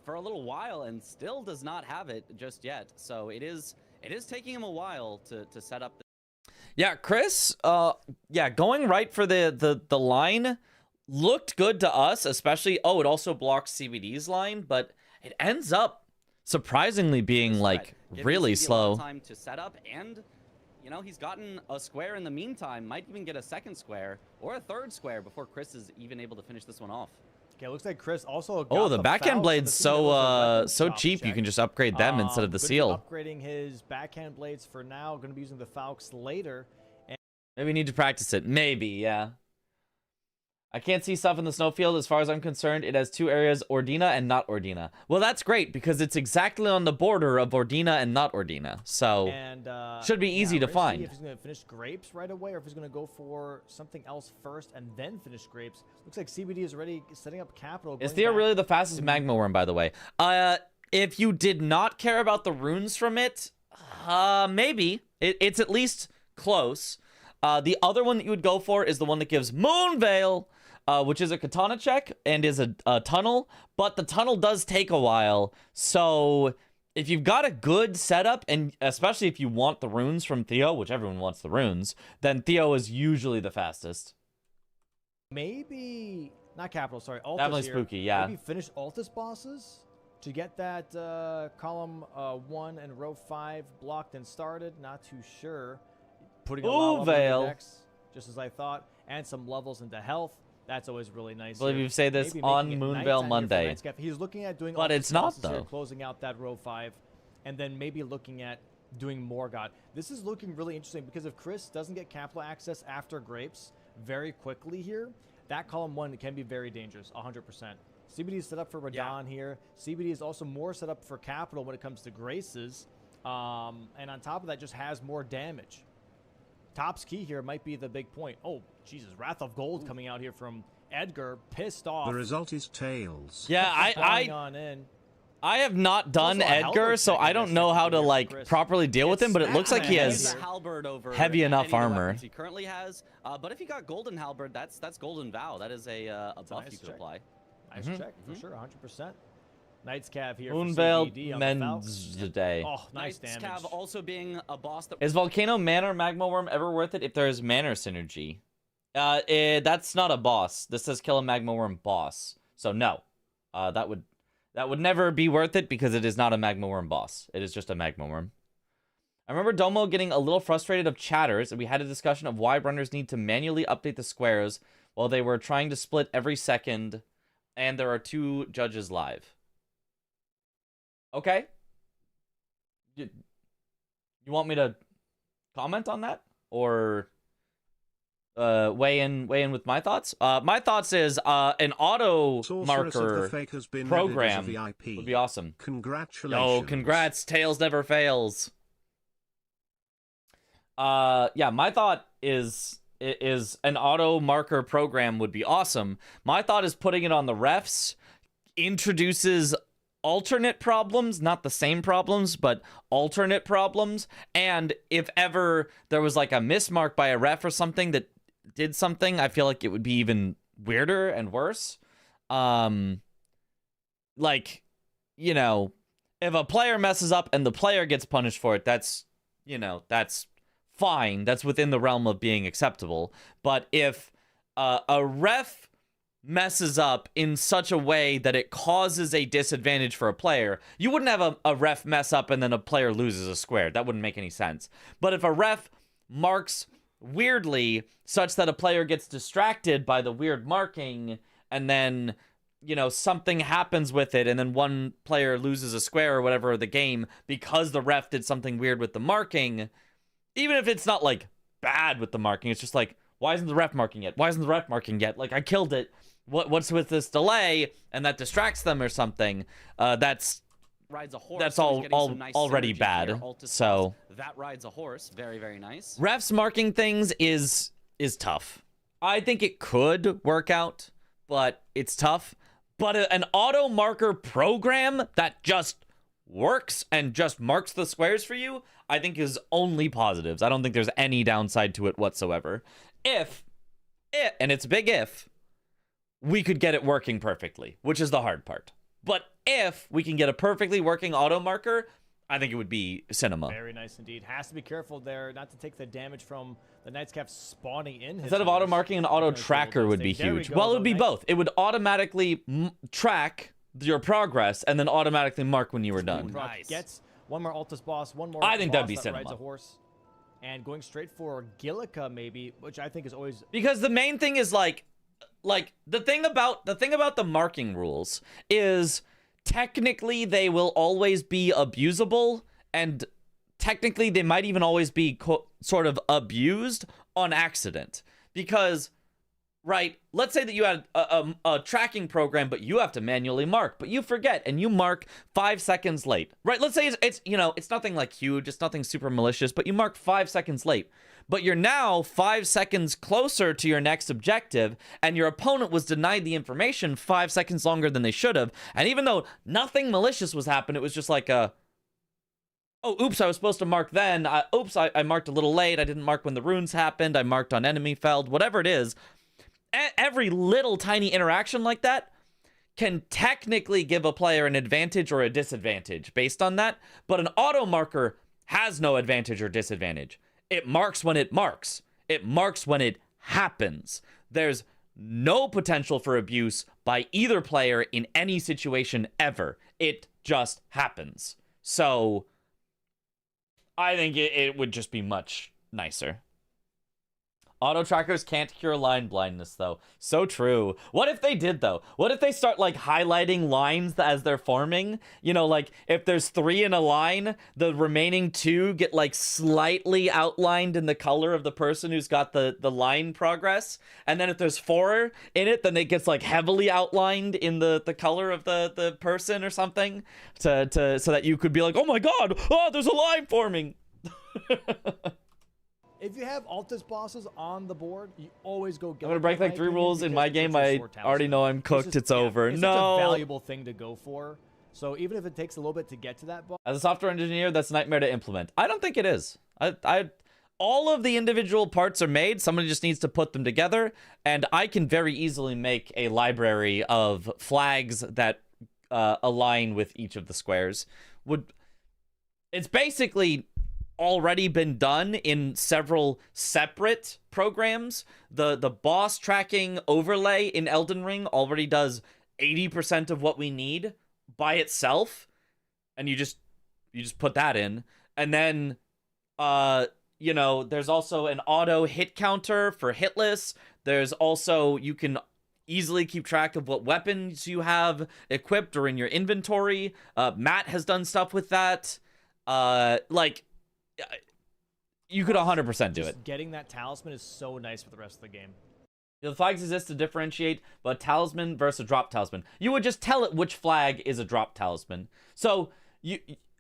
for a little while and still does not have it just yet. So it is taking him a while to set up. Yeah, Chris, going right for the line looked good to us, especially, it also blocks CBD's line, but it ends up surprisingly being like really slow. Time to set up, and he's gotten a square in the meantime, might even get a second square or a third square before Chris is even able to finish this one off. Okay, looks like Chris also got the backhand blades so cheap you can just upgrade them instead of the seal. Upgrading his backhand blades for now. Going to be using the Falx later. Maybe we need to practice it. Maybe, yeah. I can't see stuff in the snowfield. As far as I'm concerned, it has 2 areas, Ordina and not Ordina. Well, that's great because it's exactly on the border of Ordina and not Ordina. So, should be easy to find. If he's going to finish Grapes right away or if he's going to go for something else first and then finish Grapes. Looks like CBD is already setting up Capital. Is Theo really the fastest Magma Worm, by the way? If you did not care about the runes from it, maybe. It's at least close. The other one that you would go for is the one that gives Moonveil, which is a katana check and is a tunnel, but the tunnel does take a while. So if you've got a good setup, and especially if you want the runes from Theo, which everyone wants the runes, then Theo is usually the fastest. Maybe not Capital, sorry, Altus. Definitely here. spooky, yeah. Maybe finish Altus bosses to get that column 1 and row 5 blocked and started. Not too sure. Putting a lot of decks, just as I thought, and some levels into health. That's always really nice. I believe you say this on Moonveil Monday. He's looking at doing, but it's not though. Here, closing out that row 5, and then maybe looking at doing Morgott. This is looking really interesting because if Chris doesn't get capital access after Grapes very quickly here, that column 1 can be very dangerous. 100%. CBD is set up for Radon here. CBD is also more set up for capital when it comes to Graces, and on top of that, just has more damage. Top's key here might be the big point. Oh, Jesus. Wrath of Gold coming out here from Edgar. Pissed off. The result is Tails. Yeah, I have not done Edgar, so I don't know how to, like, properly deal with him, but it looks like he has heavy enough armor. He currently has, but if he got Golden Halberd, that's Golden Vow. That is a buff you could apply. Nice check, for sure, 100%. Knight's Cav here. Moonveil mends the day. Oh, nice damage. Knight's Cav also being a boss that... Is Volcano Mana or Magma Worm ever worth it if there's mana synergy? That's not a boss. This says kill a Magma Worm boss. So no. That would never be worth it because it is not a Magma Worm boss. It is just a Magma Worm. I remember Domo getting a little frustrated of chatters, and we had a discussion of why runners need to manually update the squares while they were trying to split every second, and there are 2 judges live. Okay. You want me to comment on that or weigh in with my thoughts? My thoughts is an auto marker program would be awesome. Congratulations. Oh, congrats. Tails never fails. Yeah, my thought is an auto marker program would be awesome. My thought is putting it on the refs introduces alternate problems, not the same problems, but alternate problems. And if ever there was like a mismark by a ref or something that did something, I feel like it would be even weirder and worse. Like, you know, if a player messes up and the player gets punished for it, that's, you know, that's fine. That's within the realm of being acceptable. But if a ref messes up in such a way that it causes a disadvantage for a player, you wouldn't have a ref mess up and then a player loses a square. That wouldn't make any sense. But if a ref marks weirdly such that a player gets distracted by the weird marking and then you know, something happens with it and then one player loses a square or whatever of the game because the ref did something weird with the marking, even if it's not like bad with the marking, it's just like, why isn't the ref marking it? Why isn't the ref marking yet? Like, I killed it. What's with this delay? And that distracts them or something. That's rides a horse. That's so he's all getting some nice already synergy bad. here. Altus So that rides a horse. Very, very nice. refs marking things is tough. I think it could work out, but it's tough. But an auto marker program that just works and just marks the squares for you, I think is only positives. I don't think there's any downside to it whatsoever. If, and it's a big if, we could get it working perfectly, which is the hard part. But if we can get a perfectly working auto marker, I think it would be cinema. Very nice indeed. Has to be careful there not to take the damage from the Night's Cap spawning in. Instead of auto marking, an auto tracker would be huge. Well, it would be both. It would automatically track your progress and then automatically mark when you were done. Nice. Gets one more Altus boss, one more. I think that'd be that cinema. rides a horse, and going straight for Gillica maybe, which I think is always because the main thing is like the thing about the marking rules is technically they will always be abusable, and technically they might even always be sort of abused on accident. Because, right, let's say that you had a tracking program, but you have to manually mark, but you forget and you mark 5 seconds late. Right, let's say it's you know, it's nothing like huge, it's nothing super malicious, but you mark 5 seconds late. But you're now 5 seconds closer to your next objective, and your opponent was denied the information 5 seconds longer than they should have. And even though nothing malicious was happening, it was just like oh, oops, I was supposed to mark then. Oops, I marked a little late. I didn't mark when the runes happened. I marked on enemy felled, whatever it is. Every little tiny interaction like that can technically give a player an advantage or a disadvantage based on that. But an auto marker has no advantage or disadvantage. It marks when it marks. It marks when it happens. There's no potential for abuse by either player in any situation ever. It just happens. So I think it would just be much nicer. Auto trackers can't cure line blindness, though. So true. What if they did, though? What if they start, like, highlighting lines as they're forming? You know, like, if there's 3 in a line, the remaining 2 get, like, slightly outlined in the color of the person who's got the line progress. And then if there's 4 in it, then it gets, like, heavily outlined in the color of the person or something. So that you could be like, oh my god, oh, there's a line forming. If you have Altus bosses on the board, you always go. I'm gonna break like 3 rules in my game. I already know I'm cooked. It's over. It's No. such a valuable thing to go for. So even if it takes a little bit to get to that boss, As a software engineer, that's a nightmare to implement. I don't think it is. All of the individual parts are made. Somebody just needs to put them together, and I can very easily make a library of flags that align with each of the squares. It's basically already been done in several separate programs. The boss tracking overlay in Elden Ring already does 80% of what we need by itself, and you just put that in. And then you know, there's also an auto hit counter for hitless. There's also, you can easily keep track of what weapons you have equipped or in your inventory. Matt has done stuff with that. Like, you could 100% do it. Getting that talisman is so nice for the rest of the game. The flags exist to differentiate, but talisman versus a drop talisman. You would just tell it which flag is a drop talisman. So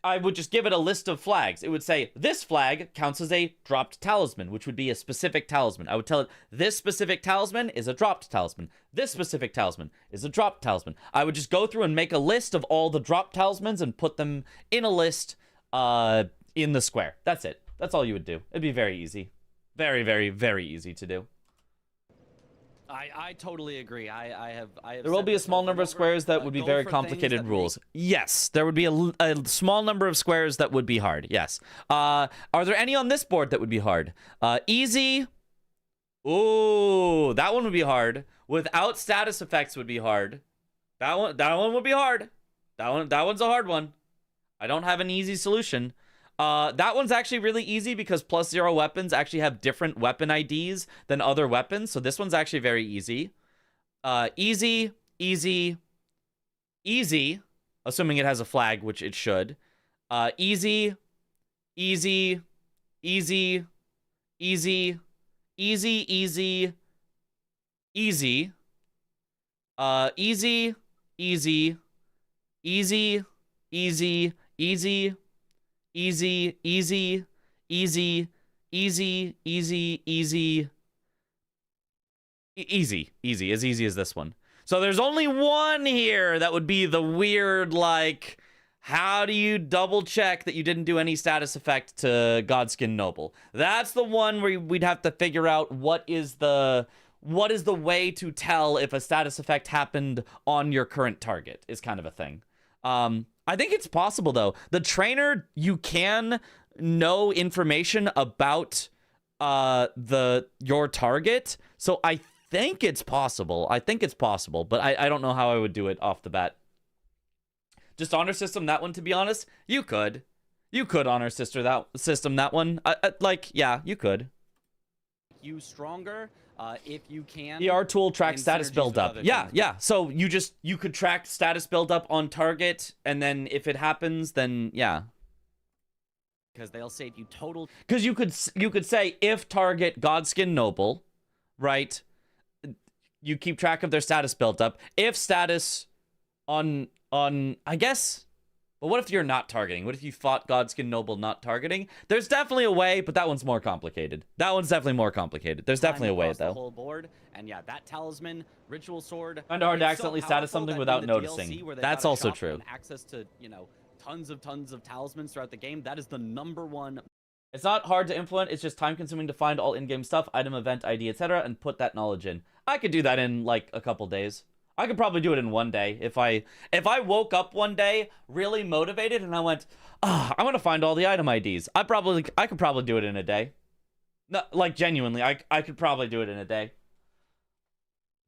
I would just give it a list of flags. It would say, this flag counts as a dropped talisman, which would be a specific talisman. I would tell it, this specific talisman is a dropped talisman. This specific talisman is a dropped talisman. I would just go through and make a list of all the dropped talismans and put them in a list in the square. That's it. That's all you would do. It'd be very easy. Very, very, very easy to do. I totally agree. I have there will be a small number of squares that would be very complicated rules. Yes, there would be a small number of squares that would be hard. Yes. Are there any on this board that would be hard? Easy. Ooh, that one would be hard. Without status effects would be hard. That one would be hard. That one's a hard one. I don't have an easy solution. That one's actually really easy because +0 weapons actually have different weapon IDs than other weapons. So this one's actually very easy. Easy, easy, Easy, assuming it has a flag, which it should. Easy, easy, easy, easy, easy, easy, easy. Easy, easy, easy, easy, easy, easy, easy, easy, easy, easy, easy, easy, as easy as this one. So there's only one here that would be the weird, like, how do you double check that you didn't do any status effect to Godskin Noble? That's the one where we'd have to figure out what is the way to tell if a status effect happened on your current target is kind of a thing. I think it's possible though. The trainer, you can know information about your target. So I think it's possible. But I don't know how I would do it off the bat. Just honor system that one, to be honest. You could honor system that one. Like, yeah, you could. You stronger if you can. PR tool tracks in status synergies build with up. other Yeah, things. yeah. So you could track status build up on target, and then if it happens, then yeah. Because they'll save you total. Because you could say if target Godskin Noble, right? You keep track of their status build up. If status on I guess. But what if you're not targeting? What if you fought Godskin Noble not targeting? There's definitely a way, but that one's more complicated. There's definitely a way, across the though. whole board. And yeah, that talisman, ritual sword. Kinda hard to it's so accidentally status powerful something that without in the noticing. DLC where they've That's got a also shop true. and access to, tons of talismans throughout the game. That is the #1. It's not hard to implement, it's just time consuming to find all in-game stuff, item, event, ID, etc., and put that knowledge in. I could do that in like a couple days. I could probably do it in one day. If I woke up one day really motivated and I went, I want to find all the item IDs. I could probably do it in a day. No, like genuinely, I could probably do it in a day.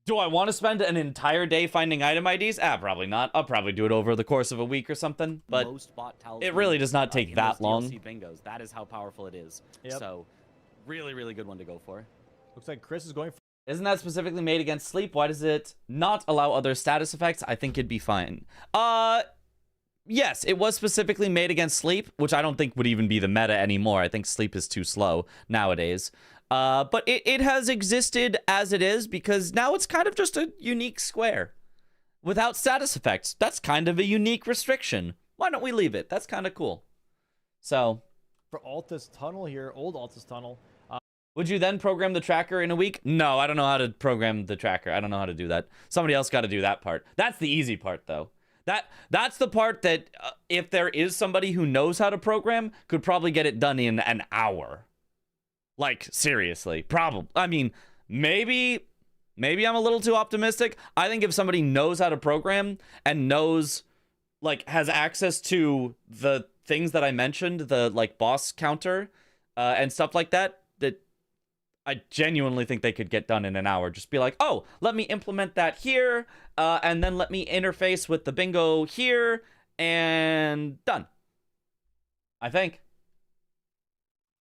Do I want to spend an entire day finding item IDs? Probably not. I'll probably do it over the course of a week or something. But Most bought talismans, it really does not take in that those long. DLC bingos. That is how powerful it is. Yep. So, really, really good one to go for. Looks like Chris is going for. Isn't that specifically made against sleep? Why does it not allow other status effects? I think it'd be fine. Yes, it was specifically made against sleep, which I don't think would even be the meta anymore. I think sleep is too slow nowadays. But it has existed as it is because now it's kind of just a unique square. Without status effects, that's kind of a unique restriction. Why don't we leave it? That's kind of cool. So, For Altus Tunnel here, old Altus Tunnel. would you then program the tracker in a week? No, I don't know how to program the tracker. I don't know how to do that. Somebody else got to do that part. That's the easy part, though. That's the part that if there is somebody who knows how to program, could probably get it done in an hour. Like, seriously. Probably. I mean, maybe I'm a little too optimistic. I think if somebody knows how to program and knows, like, has access to the things that I mentioned, the, like, boss counter and stuff like that, I genuinely think they could get done in an hour. Just be like, oh, let me implement that here, and then let me interface with the bingo here, and done. I think.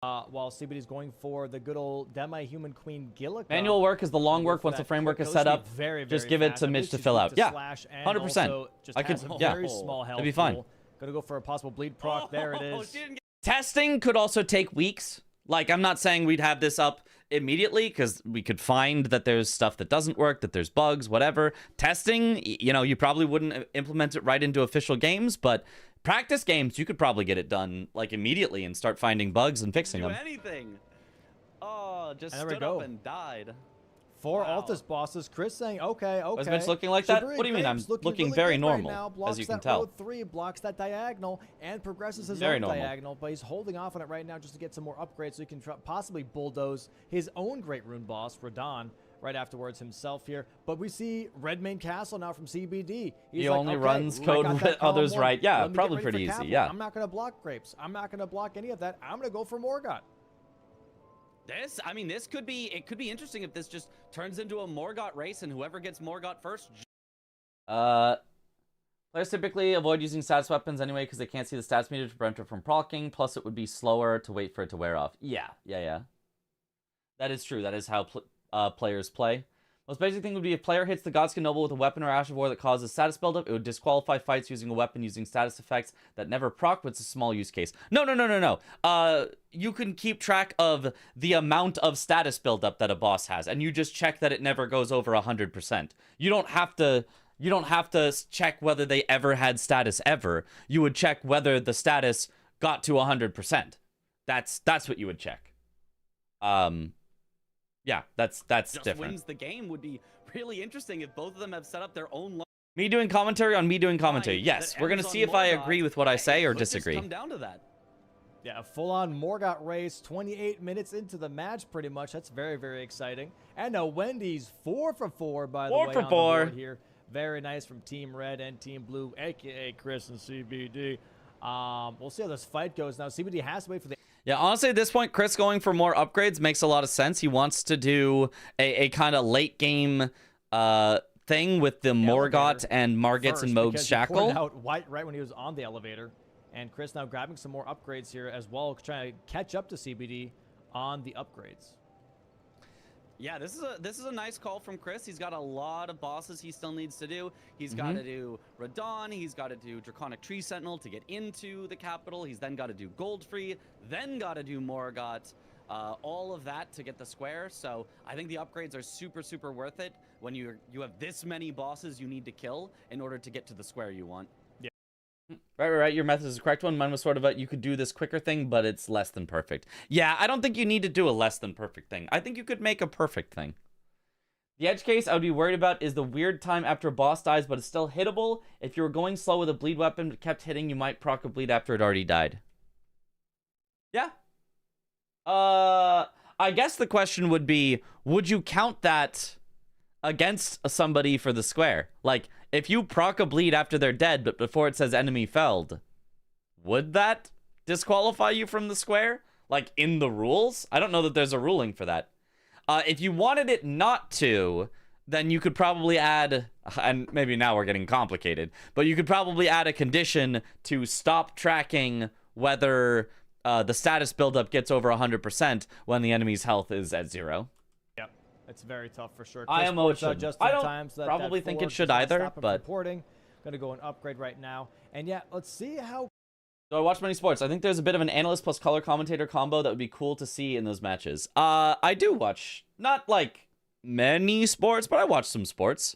While CBD's going for the good old demi-human queen Gillica. Manual work is the long work once the framework is set up. Just give it to Mitch to fill out. Yeah, 100%. I could. Yeah, Very small health. it'd be fine. Pool. Gonna go for a possible bleed proc. There it is. Testing could also take weeks. Like, I'm not saying we'd have this up immediately because we could find that there's stuff that doesn't work, that there's bugs, whatever. Testing, you probably wouldn't implement it right into official games, but practice games, you could probably get it done like immediately and start finding bugs and fixing them. Anything. Oh, just And there we stood up go. and died. Four Wow. Altus bosses. Chris saying, okay. Was Mitch looking like that? Sugar What do you mean? I'm Grapes looking really very good right normal, now. as Blocks you can that tell. road 3, blocks that diagonal, and progresses his Very own normal. diagonal, but he's holding off on it right now just to get some more upgrades so he can possibly bulldoze his own Great Rune boss, Radon, right afterwards himself here. But we see Redmane Castle now from CBD. He's He like, only okay, runs I code got with that column others one. right. Yeah, Let me get probably ready pretty for easy, capital. yeah. I'm not going to block Grapes. I'm not going to block any of that. I'm going to go for Morgott. This could be interesting if this just turns into a Morgott race and whoever gets Morgott first. Players typically avoid using stats weapons anyway because they can't see the stats meter to prevent it from proccing. Plus, it would be slower to wait for it to wear off. Yeah. That is true. That is how players play. Most basic thing would be if player hits the Godskin Noble with a weapon or Ash of War that causes status buildup, it would disqualify fights using a weapon using status effects that never proc, but it's a small use case. No. You can keep track of the amount of status buildup that a boss has, and you just check that it never goes over 100%. You don't have to check whether they ever had status ever. You would check whether the status got to 100%. That's what you would check. Yeah, that's Just different. wins the game would be really interesting if both of them have set up their own. Me doing commentary on me doing commentary. line Yes, that we're gonna ends see on if I Morgoth. agree with what I say or It could just disagree. come down to that. Yeah, a full-on Morgoth race, 28 minutes into the match, pretty much. That's very, very exciting. And now Wendy's 4 for 4, by the 4 way, for on the 4. board here. Very nice from Team Red and Team Blue, a.k.a. Chris and CBD. We'll see how this fight goes. Now, CBD has to wait for the... Yeah, honestly, at this point, Chris going for more upgrades makes a lot of sense. He wants to do a kind of late game thing with the Morgoth and Margits and Moog's Shackle. Out right when he was on the elevator. And Chris now grabbing some more upgrades here as well, trying to catch up to CBD on the upgrades. Yeah, this is a nice call from Chris. He's got a lot of bosses he still needs to do. He's got to do Radon. He's got to do Draconic Tree Sentinel to get into the capital. He's then got to do Goldfree, then got to do Morgoth. All of that to get the square. So I think the upgrades are super, super worth it when you have this many bosses you need to kill in order to get to the square you want. Right. Your method is the correct one. Mine was sort of a, you could do this quicker thing, but it's less than perfect. Yeah, I don't think you need to do a less than perfect thing. I think you could make a perfect thing. The edge case I would be worried about is the weird time after a boss dies, but it's still hittable. If you were going slow with a bleed weapon but kept hitting, you might proc a bleed after it already died. Yeah. I guess the question would be, would you count that against somebody for the square? Like, if you proc a bleed after they're dead, but before it says enemy felled, would that disqualify you from the square? Like, in the rules? I don't know that there's a ruling for that. If you wanted it not to, then you could probably add, and maybe now we're getting complicated, but you could probably add a condition to stop tracking whether the status buildup gets over 100% when the enemy's health is at 0. It's very tough for sure. IMO it shouldn't. I don't probably that think 4 it should does not either, stop him from but... reporting. Gonna go and upgrade right now. And yeah, let's see how... So I watch many sports. I think there's a bit of an analyst plus color commentator combo that would be cool to see in those matches. I do watch, not like many sports, but I watch some sports.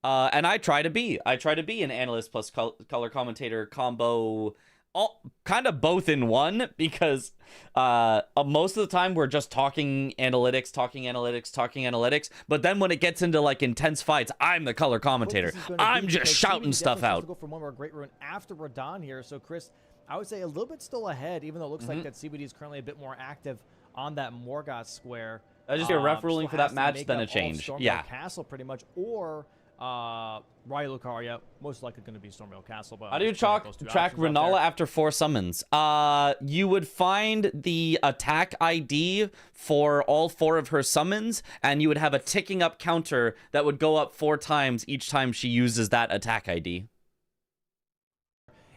And I try to be an analyst plus color commentator combo, kind of both in one, because most of the time we're just talking analytics, but then when it gets into like intense fights, I'm the color commentator. I'm just shouting stuff out. Go for one more great run after Radon here. So Chris, I would say a little bit still ahead, even though it looks like that CBD is currently a bit more active on that Morgoth square. That'd just be a ref ruling for that match, then a change. Yeah. Castle pretty much, or Raya Lucaria, most likely going to be Stormvale Castle. But how do you track Renala after 4 summons? You would find the attack ID for all 4 of her summons, and you would have a ticking up counter that would go up 4 times each time she uses that attack ID.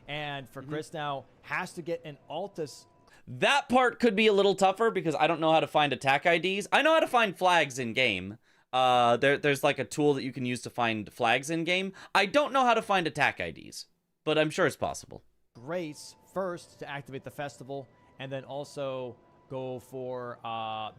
And for Chris now, has to get an Altus. That part could be a little tougher because I don't know how to find attack IDs. I know how to find flags in game. There's like a tool that you can use to find flags in game. I don't know how to find attack IDs, but I'm sure it's possible. Grace first to activate the festival, and then also go for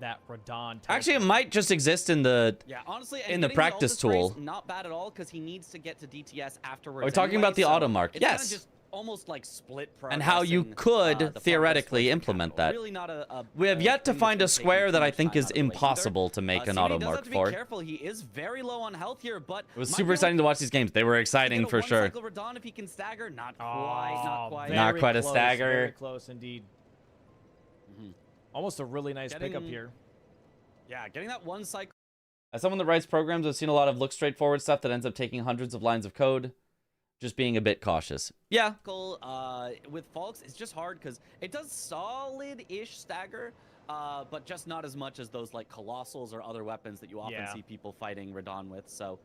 that Radon. Actually, it might just exist in the honestly, in the practice tool. Not bad at all because he needs to get to DTS afterwards. Are we talking about the auto mark? Yes. Just almost like split progress. And how you could theoretically implement that. Really not we have yet to find a square that I think is impossible to make an auto mark for. Be careful. He is very low on health here, but it was super exciting to watch these games. They were exciting for sure. Radon, if he can stagger, not quite. Not quite a stagger. Very close indeed. Almost a really nice pickup here. Yeah, getting that one cycle. As someone that writes programs, I've seen a lot of look straightforward stuff that ends up taking hundreds of lines of code. Just being a bit cautious. Yeah. With Falks, it's just hard because it does solid-ish stagger, but just not as much as those like Colossals or other weapons that you often see people fighting Radon with. So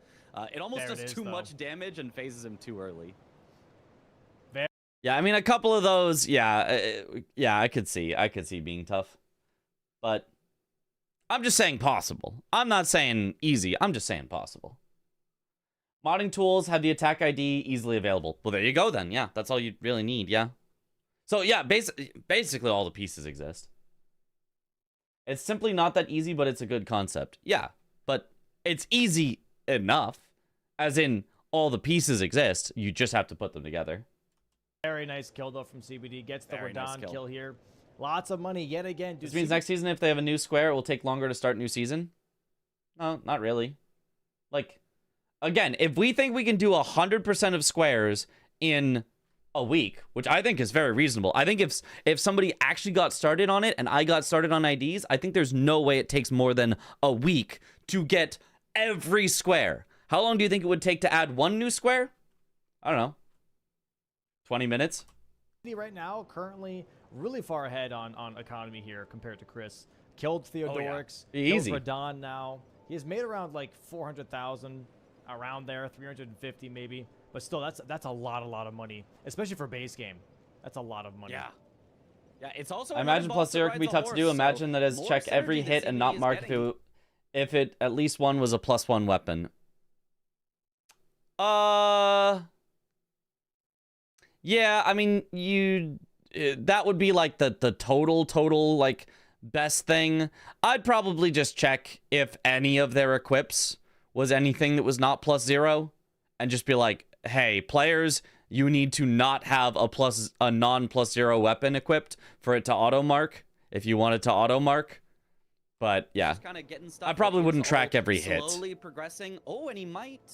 it almost does too much damage and phases him too early. Yeah, I mean, a couple of those, yeah, I could see being tough. But I'm just saying possible. I'm not saying easy. I'm just saying possible. Modding tools have the attack ID easily available. Well, there you go then. Yeah, that's all you really need. Yeah. So yeah, basically all the pieces exist. It's simply not that easy, but it's a good concept. Yeah, but it's easy enough. As in, all the pieces exist. You just have to put them together. Very nice kill, though, from CBD. Gets the Very nice Radon kill here. Lots of money yet again. Dude, This means next season, if they have a new square, it will take longer to start new season? No, not really. Like, again, if we think we can do 100% of squares in a week, which I think is very reasonable. I think if somebody actually got started on it and I got started on IDs, I think there's no way it takes more than a week to get every square. How long do you think it would take to add one new square? I don't know. 20 minutes? Right now, currently really far ahead on economy here compared to Chris. Killed Theodorix. Easy. Kills Radon now. He has made around like 400,000 around there, 350 maybe. But still, that's a lot of money, especially for base game. That's a lot of money. Yeah. Yeah, it's also. I imagine plus zero can be tough to do. Imagine that as check every hit and not mark if it at least one was a +1 weapon. Yeah, I mean, that would be like the total like best thing. I'd probably just check if any of their equips was anything that was not +0 and just be like, hey, players, you need to not have a non +0 weapon equipped for it to auto mark if you want it to auto mark. But yeah, I probably wouldn't track every hit. Slowly progressing. Oh, and he might.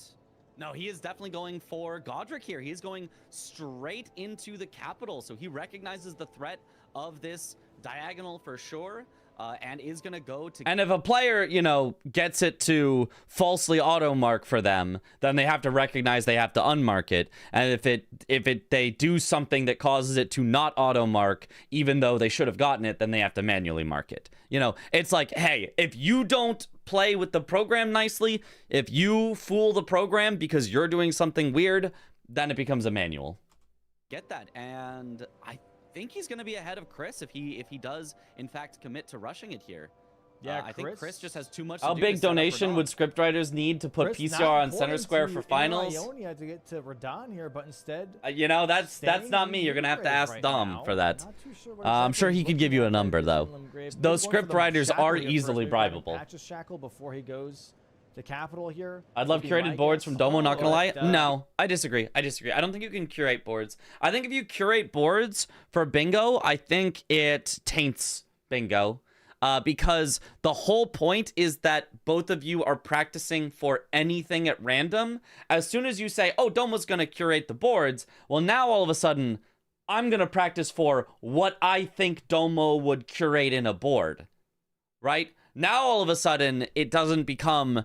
No, he is definitely going for Godric here. He is going straight into the capital. So he recognizes the threat of this diagonal for sure. And is going to go to... And if a player, you know, gets it to falsely auto mark for them, then they have to recognize they have to unmark it. And if they do something that causes it to not auto mark, even though they should have gotten it, then they have to manually mark it. You know, it's like, hey, if you don't play with the program nicely, if you fool the program because you're doing something weird, then it becomes a manual. Get that. And I think he's going to be ahead of Chris if he does in fact commit to rushing it here. Yeah, I think Chris just has too much to How do big to set up donation would scriptwriters need to put Chris PCR on not center pointing square to for finals? Ionia to get to Radon here, but instead, You know, that's not me. You're gonna have to ask right Dom now. for that. Not too sure what I'm exactly sure he's he could give looking you a at number there. though. Big Those one for script the writers Shackle are here first. easily Maybe grabbing bribable. Patch's Shackle before he goes to capital here. I'd love Would be my curated boards guess. from Domo, not gonna lie. But, No, I disagree. I don't think you can curate boards. I think if you curate boards for bingo, I think it taints bingo. Because the whole point is that both of you are practicing for anything at random. As soon as you say, oh, Domo's gonna curate the boards, well, now all of a sudden, I'm gonna practice for what I think Domo would curate in a board. Right? Now all of a sudden, it doesn't become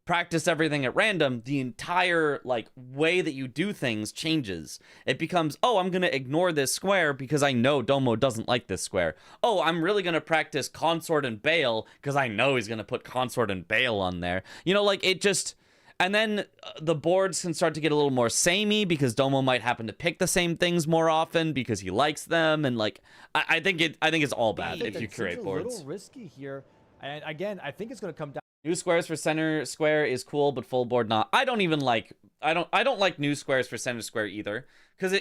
practice everything at random. The entire like way that you do things changes. It becomes, oh, I'm gonna ignore this square because I know Domo doesn't like this square. Oh, I'm really gonna practice Consort and Bale because I know he's gonna put Consort and Bale on there. You know, like it just... And then the boards can start to get a little more samey because Domo might happen to pick the same things more often because he likes them, and like I think it's all bad if you curate boards. A little risky here, and again, I think it's going to come down. New squares for center square is cool, but full board not. I don't like new squares for center square either, because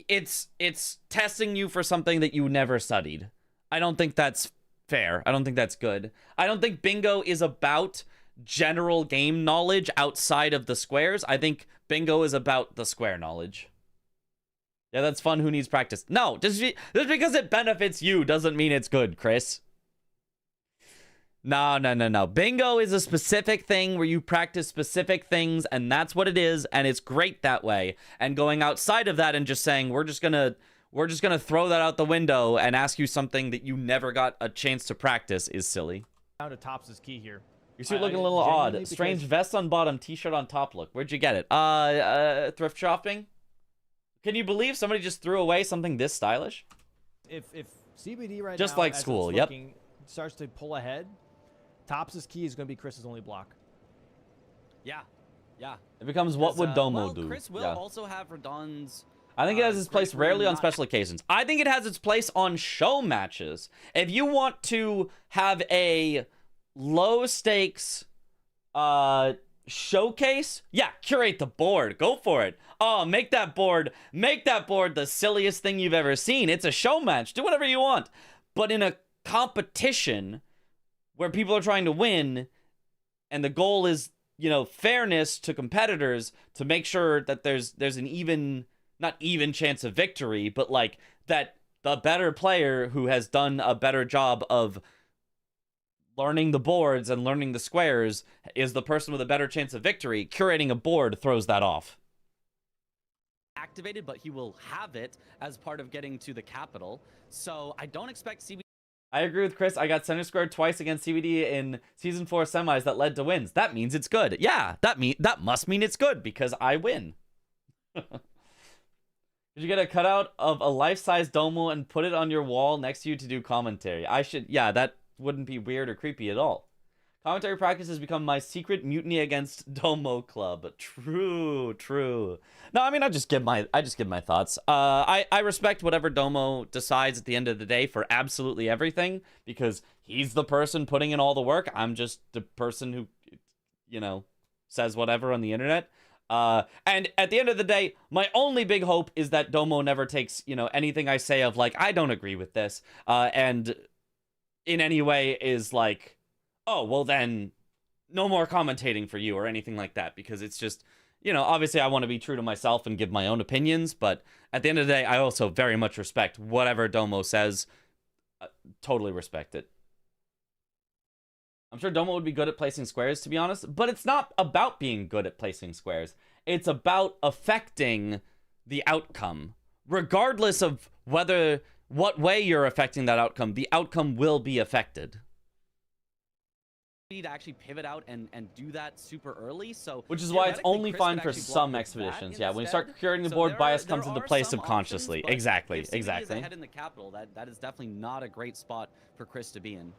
it's testing you for something that you never studied. I don't think that's fair. I don't think that's good. I don't think bingo is about general game knowledge outside of the squares. I think bingo is about the square knowledge. Yeah, that's fun. Who needs practice? No, just because it benefits you doesn't mean it's good, Chris. No. Bingo is a specific thing where you practice specific things, and that's what it is, and it's great that way. And going outside of that and just saying we're just gonna throw that out the window and ask you something that you never got a chance to practice is silly. Down to tops is key here. You see it looking a little odd. Strange vest on bottom, t-shirt on top look. Where'd you get it? Thrift shopping? Can you believe somebody just threw away something this stylish? If CBD right just now, like as school, it's yep. looking, starts to pull ahead, tops' key is going to be Chris's only block. Yeah. It becomes what would Domo do? Chris will yeah. also have Radon's I think it has its place great for rarely on not- special occasions. I think it has its place on show matches. If you want to have a low stakes showcase, yeah, curate the board. Go for it. Oh, make that board the silliest thing you've ever seen. It's a show match. Do whatever you want. But in a competition where people are trying to win and the goal is, you know, fairness to competitors to make sure that there's an not even chance of victory, but like that the better player who has done a better job of learning the boards and learning the squares is the person with a better chance of victory. Curating a board throws that off. Activated, but he will have it as part of getting to the capital. So I don't expect CBD. I agree with Chris. I got center squared twice against CBD in Season 4 semis that led to wins. That means it's good. Yeah, that must mean it's good because I win. Did you get a cutout of a life-size Domo and put it on your wall next to you to do commentary? I should, yeah, that wouldn't be weird or creepy at all. Commentary practice has become my secret mutiny against Domo club. True. No, I mean, I just give my thoughts. I respect whatever Domo decides at the end of the day for absolutely everything because he's the person putting in all the work. I'm just the person who, you know, says whatever on the internet. And at the end of the day, my only big hope is that Domo never takes, you know, anything I say of like, I don't agree with this, and in any way is like, oh, well then no more commentating for you or anything like that, because it's just, you know, obviously I want to be true to myself and give my own opinions, but at the end of the day, I also very much respect whatever Domo says. Totally respect it. I'm sure Domo would be good at placing squares, to be honest, but it's not about being good at placing squares. It's about affecting the outcome. Regardless of what way you're affecting that outcome, the outcome will be affected. To actually pivot out and do that super early, so which is why it's theoretically, only Chris fine could for actually block some with expeditions. that Yeah, when you instead. start curating the So board, there bias are- comes there into are play some subconsciously. options, but Exactly, if CBD is exactly. ahead in the capital, that is definitely not a great spot for Chris to be in.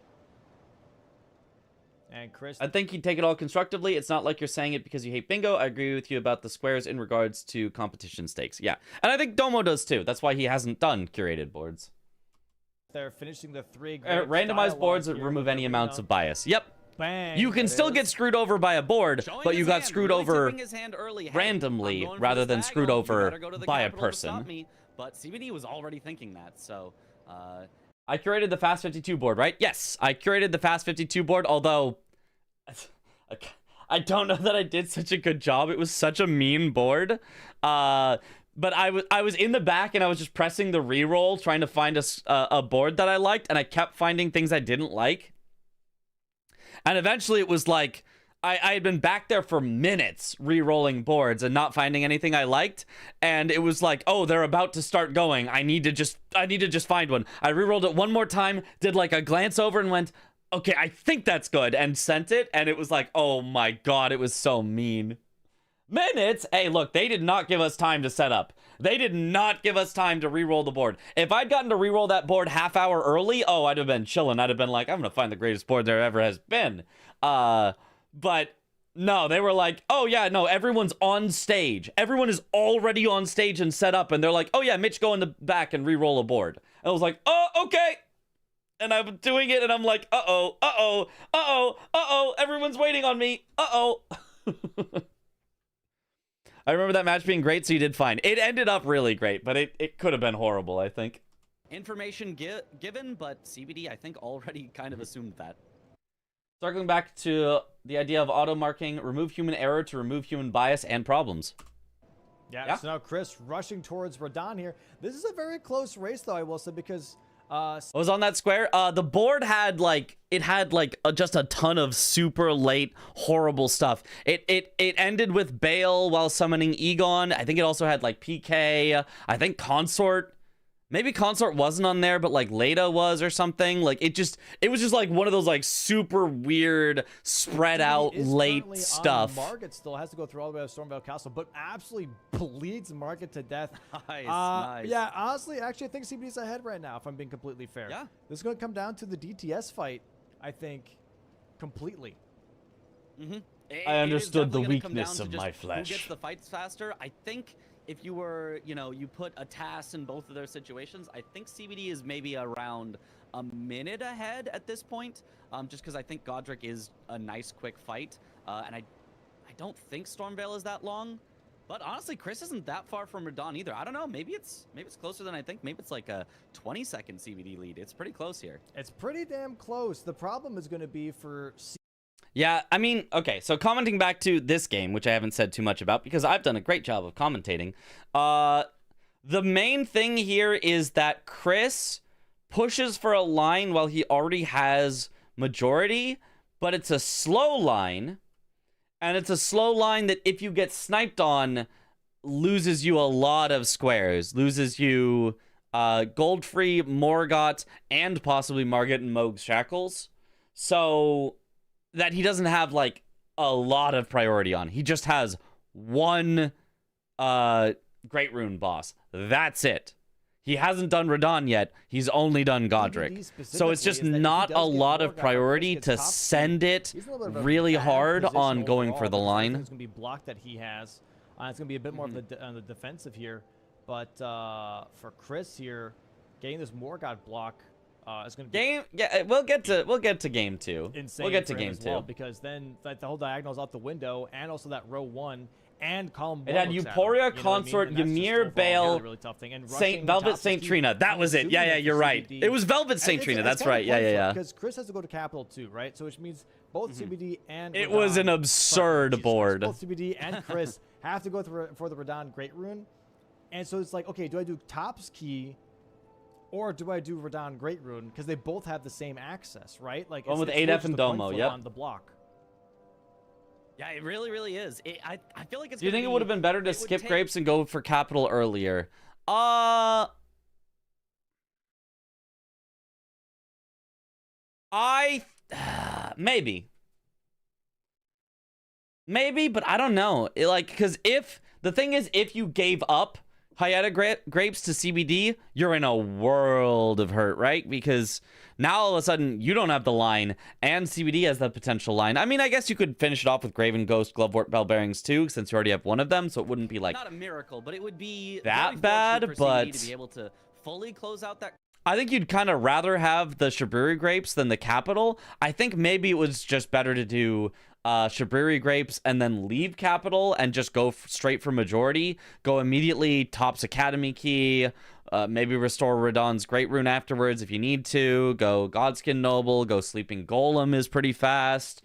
And Chris, I think you take it all constructively. It's not like you're saying it because you hate bingo. I agree with you about the squares in regards to competition stakes. Yeah, and I think Domo does too. That's why he hasn't done curated boards. they're finishing the three. Randomized boards remove any amounts of bias. Yep. Bang. You can still get screwed over by a board, Showing but you his got hand, screwed really over tipping his hand early. Hey, randomly I'm going for rather this than tag screwed home. You over better go to the by a capital to stop person. me. But CBD was already thinking that, so I curated the Fast 52 board, right? Yes, I curated the Fast 52 board, although I don't know that I did such a good job. It was such a mean board. But I was in the back and I was just pressing the reroll trying to find a board that I liked, and I kept finding things I didn't like. And eventually it was like I had been back there for minutes re-rolling boards and not finding anything I liked, and it was like, oh, they're about to start going. I need to just find one. I re-rolled it one more time, did like a glance over and went, okay, I think that's good, and sent it, and it was like, oh my god, it was so mean. Minutes? Hey, look, they did not give us time to set up. They did not give us time to re-roll the board. If I'd gotten to re-roll that board half hour early, oh, I'd have been chilling. I'd have been like, I'm gonna find the greatest board there ever has been. But no, they were like, oh yeah, no, everyone's on stage. Everyone is already on stage and set up, and they're like, oh yeah, Mitch, go in the back and re-roll a board. And I was like, oh, okay. And I'm doing it, and I'm like, uh-oh, everyone's waiting on me, uh-oh. I remember that match being great, so you did fine. It ended up really great, but it could have been horrible, I think. information given, but CBD, I think, already kind of assumed that. Circling back to the idea of auto-marking, remove human error to remove human bias and problems. Yeah, so now Chris rushing towards Radon here. This is a very close race, though, I will say, because... I was on that square. The board had just a ton of super late horrible stuff. It ended with Bale while summoning Egon. I think it also had like PK. I think Consort. Maybe Consort wasn't on there, but like Leda was or something. Like it was just like one of those like super weird spread out late stuff. Market still has to go through all the way to Stormvale Castle, but absolutely bleeds Market to death. Nice, nice. Yeah, honestly, actually, I think CBD's ahead right now, if I'm being completely fair. Yeah. This is going to come down to the DTS fight, I think, completely. Mm-hmm. I understood the definitely gonna come weakness down of to my just flesh. Who gets the fights faster? I think if you were, you know, you put a TAS in both of their situations, I think CBD is maybe around a minute ahead at this point, just because I think Godric is a nice quick fight, and I don't think Stormveil is that long. But honestly, Chris isn't that far from Radon either. I don't know. Maybe it's closer than I think. Maybe it's like a 20-second CBD lead. It's pretty close here. It's pretty damn close. The problem is going to be for Yeah, I mean, okay, so commenting back to this game, which I haven't said too much about because I've done a great job of commentating. The main thing here is that Chris pushes for a line while he already has majority, but it's a slow line. And it's a slow line that if you get sniped on, loses you a lot of squares. Loses you Goldfree, Morgott, and possibly Margit and Moog's Shackles. So that he doesn't have, like, a lot of priority on. He just has one Great Rune boss. That's it. He hasn't done Radon yet. He's only done Godric. So it's just not a lot of priority to send it really hard on going for the line. It's going to be blocked that he has. It's going to be a bit more on the defensive here. But for Chris here, getting this Morgott block is going to be we'll get to game 2. Insane. We'll get to for him game as 2 well, because then like, the whole diagonal's out the window, and also that row 1. And column it had Euphoria, Consort, Ymir, Bale, really tough thing. And Velvet Saint Trina. That was it. Yeah, you're right. It was Velvet Saint Trina. That's right. Yeah. Because Chris has to go to Capital too, right? So which means both CBD and it was an absurd board. Both CBD and Chris have to go for the Radon Great Rune, and so it's like, okay, do I do Top's Key, or do I do Radon Great Rune? Because they both have the same access, right? Like one with ADF and Domo. Yep. On the block. Yeah, it really, really is. I feel like it's. Do you think it would have been better to skip Grapes and go for Capital earlier? Maybe, but I don't know. Because the thing is, if you gave up Hyena Grapes to CBD, you're in a world of hurt, right? Because now all of a sudden you don't have the line, and CBD has the potential line. I mean, I guess you could finish it off with Graven Ghost, Glovewort, Bell Bearings too, since you already have one of them, so it wouldn't be like not a miracle, but it would be that bad. But to be able to fully close out that. I think you'd kind of rather have the Shabriri Grapes than the Capital. I think maybe it was just better to do Shabriri Grapes and then leave Capital and just go straight for majority. Go immediately Top's Academy Key. Maybe restore Radon's Great Rune afterwards if you need to. Go Godskin Noble. Go Sleeping Golem is pretty fast.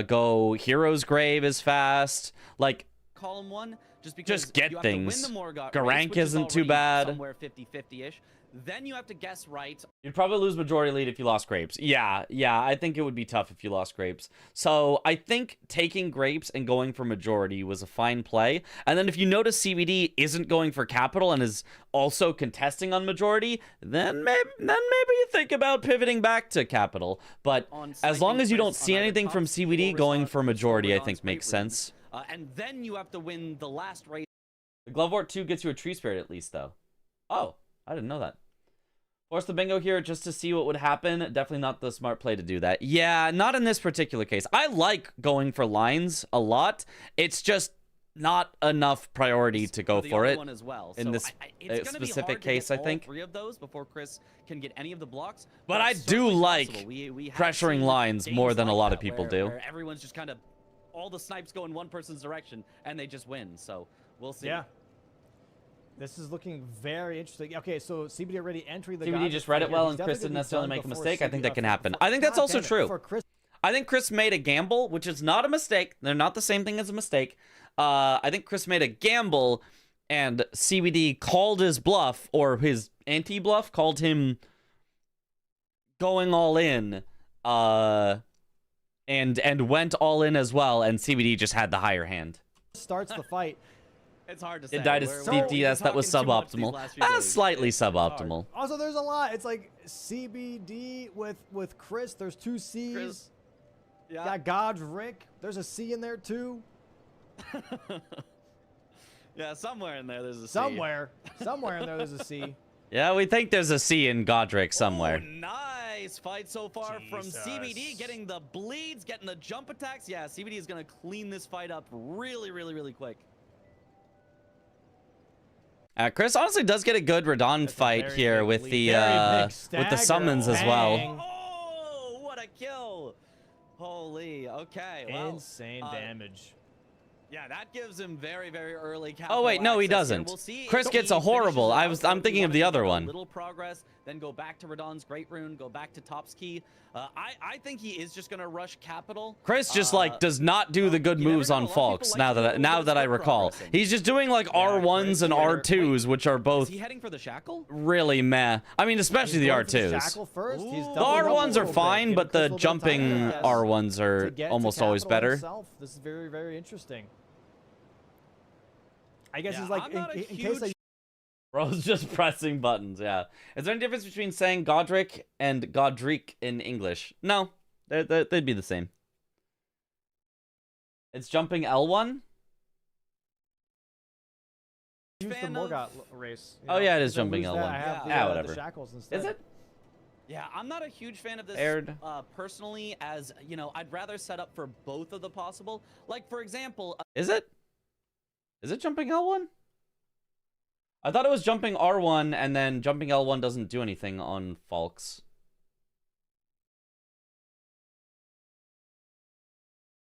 Go Hero's Grave is fast. Like column 1, just because just get you have things. To win the Morgott Garank race, isn't too bad. Somewhere 50-50-ish. Then you have to guess right. You'd probably lose majority lead if you lost Grapes. Yeah, I think it would be tough if you lost Grapes. So I think taking Grapes and going for majority was a fine play. And then if you notice CBD isn't going for Capital and is also contesting on majority, then maybe you think about pivoting back to Capital. But as long as you don't see anything from CBD, going for majority I think makes sense. And then you have to win the last race. The Glovewort 2 gets you a Tree Spirit at least, though. Oh, I didn't know that. Force the bingo here just to see what would happen. Definitely not the smart play to do that. Yeah, not in this particular case. I like going for lines a lot. It's just not enough priority to go for it. One as well. In this specific case, I think. 3 of those before Chris can get any of the blocks. But I do like pressuring lines more than a lot of people do. Where everyone's just kind of all the snipes go in one person's direction and they just win. So we'll see. Yeah. This is looking very interesting. Okay, so CBD already entering the. CBD just read it well, and Chris didn't necessarily make a mistake. I think that can happen. I think that's also true. I think Chris made a gamble, which is not a mistake. They're not the same thing as a mistake. I think Chris made a gamble, and CBD called his bluff, or his anti-bluff, called him going all in, and went all in as well, and CBD just had the higher hand. Starts the fight. It's hard to say. It died as DTS that was suboptimal. Slightly suboptimal. Also, there's a lot. It's like CBD with Chris. There's 2 C's. Chris. Yeah. Got Godric. There's a C in there too. Yeah, somewhere in there there's a C. Somewhere in there there's a C. Yeah, we think there's a C in Godric somewhere. Oh, nice fight so far from CBD, getting the bleeds, getting the jump attacks. Yeah, CBD is going to clean this fight up really, really, really quick. Chris honestly does get a good Radon That's a fight very here big with lead. the Very big with the stagger. summons as Bang. well. Oh, what a kill! Holy, okay. Well, Insane damage. yeah, that gives him very, very early. Oh wait, no, he doesn't. Chris gets a horrible. I'm thinking of the other one. Little progress, then go back to Radon's Great Rune, go back to Top's Key. I think he is just gonna rush Capital. Chris just like does not do the good moves on Falks now that I recall. He's just doing like R1s and R2s, which are both Is he heading for the Shackle? really meh. I mean, especially the R2s. Shackle first. He's The doubling up a R1s are little fine, bit, but giving the Chris a little bit of jumping time R1s to are get to almost always Capital better. himself. This is very, very interesting. I guess Yeah, he's like, I'm not a in case I Bro's just pressing buttons, yeah. Is there any difference between saying Godric and Godric in English? No, they'd be the same. It's jumping L1? use the fan of- Morgott race. you Oh, know, yeah, it is if I jumping lose that, L1. I have the, Yeah, the whatever. shackles instead. Is it? Yeah, I'm not a huge fan of this Aired. personally, as, you know, I'd rather set up for both of the possible. Like, for example, Is it? Is it jumping L1? I thought it was jumping R1 and then jumping L1 doesn't do anything on Falks.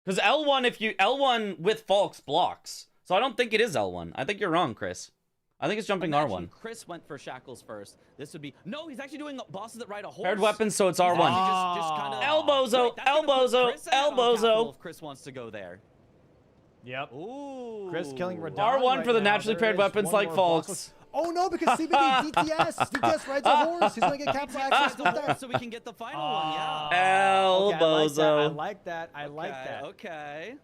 Because L1 with Falks blocks. So I don't think it is L1. I think you're wrong, Chris. I think it's jumping imagine R1. Chris went for Shackles first. This would be... No, he's actually doing bosses that ride a horse. Paired weapons, so it's He's R1. actually just kinda... Elbozo, Wait, that's gonna put elbozo, Chris ahead on elbozo. Capital if Chris wants to go there. Yep. Ooh. Chris killing Radon R1 right for the now. naturally There paired is weapons one like more Falks. boss. Oh no, because CBD, DTS rides a horse. He's gonna get capital access with that. So we can get the final one, yeah. Elbozo. I like that. I like that. Okay.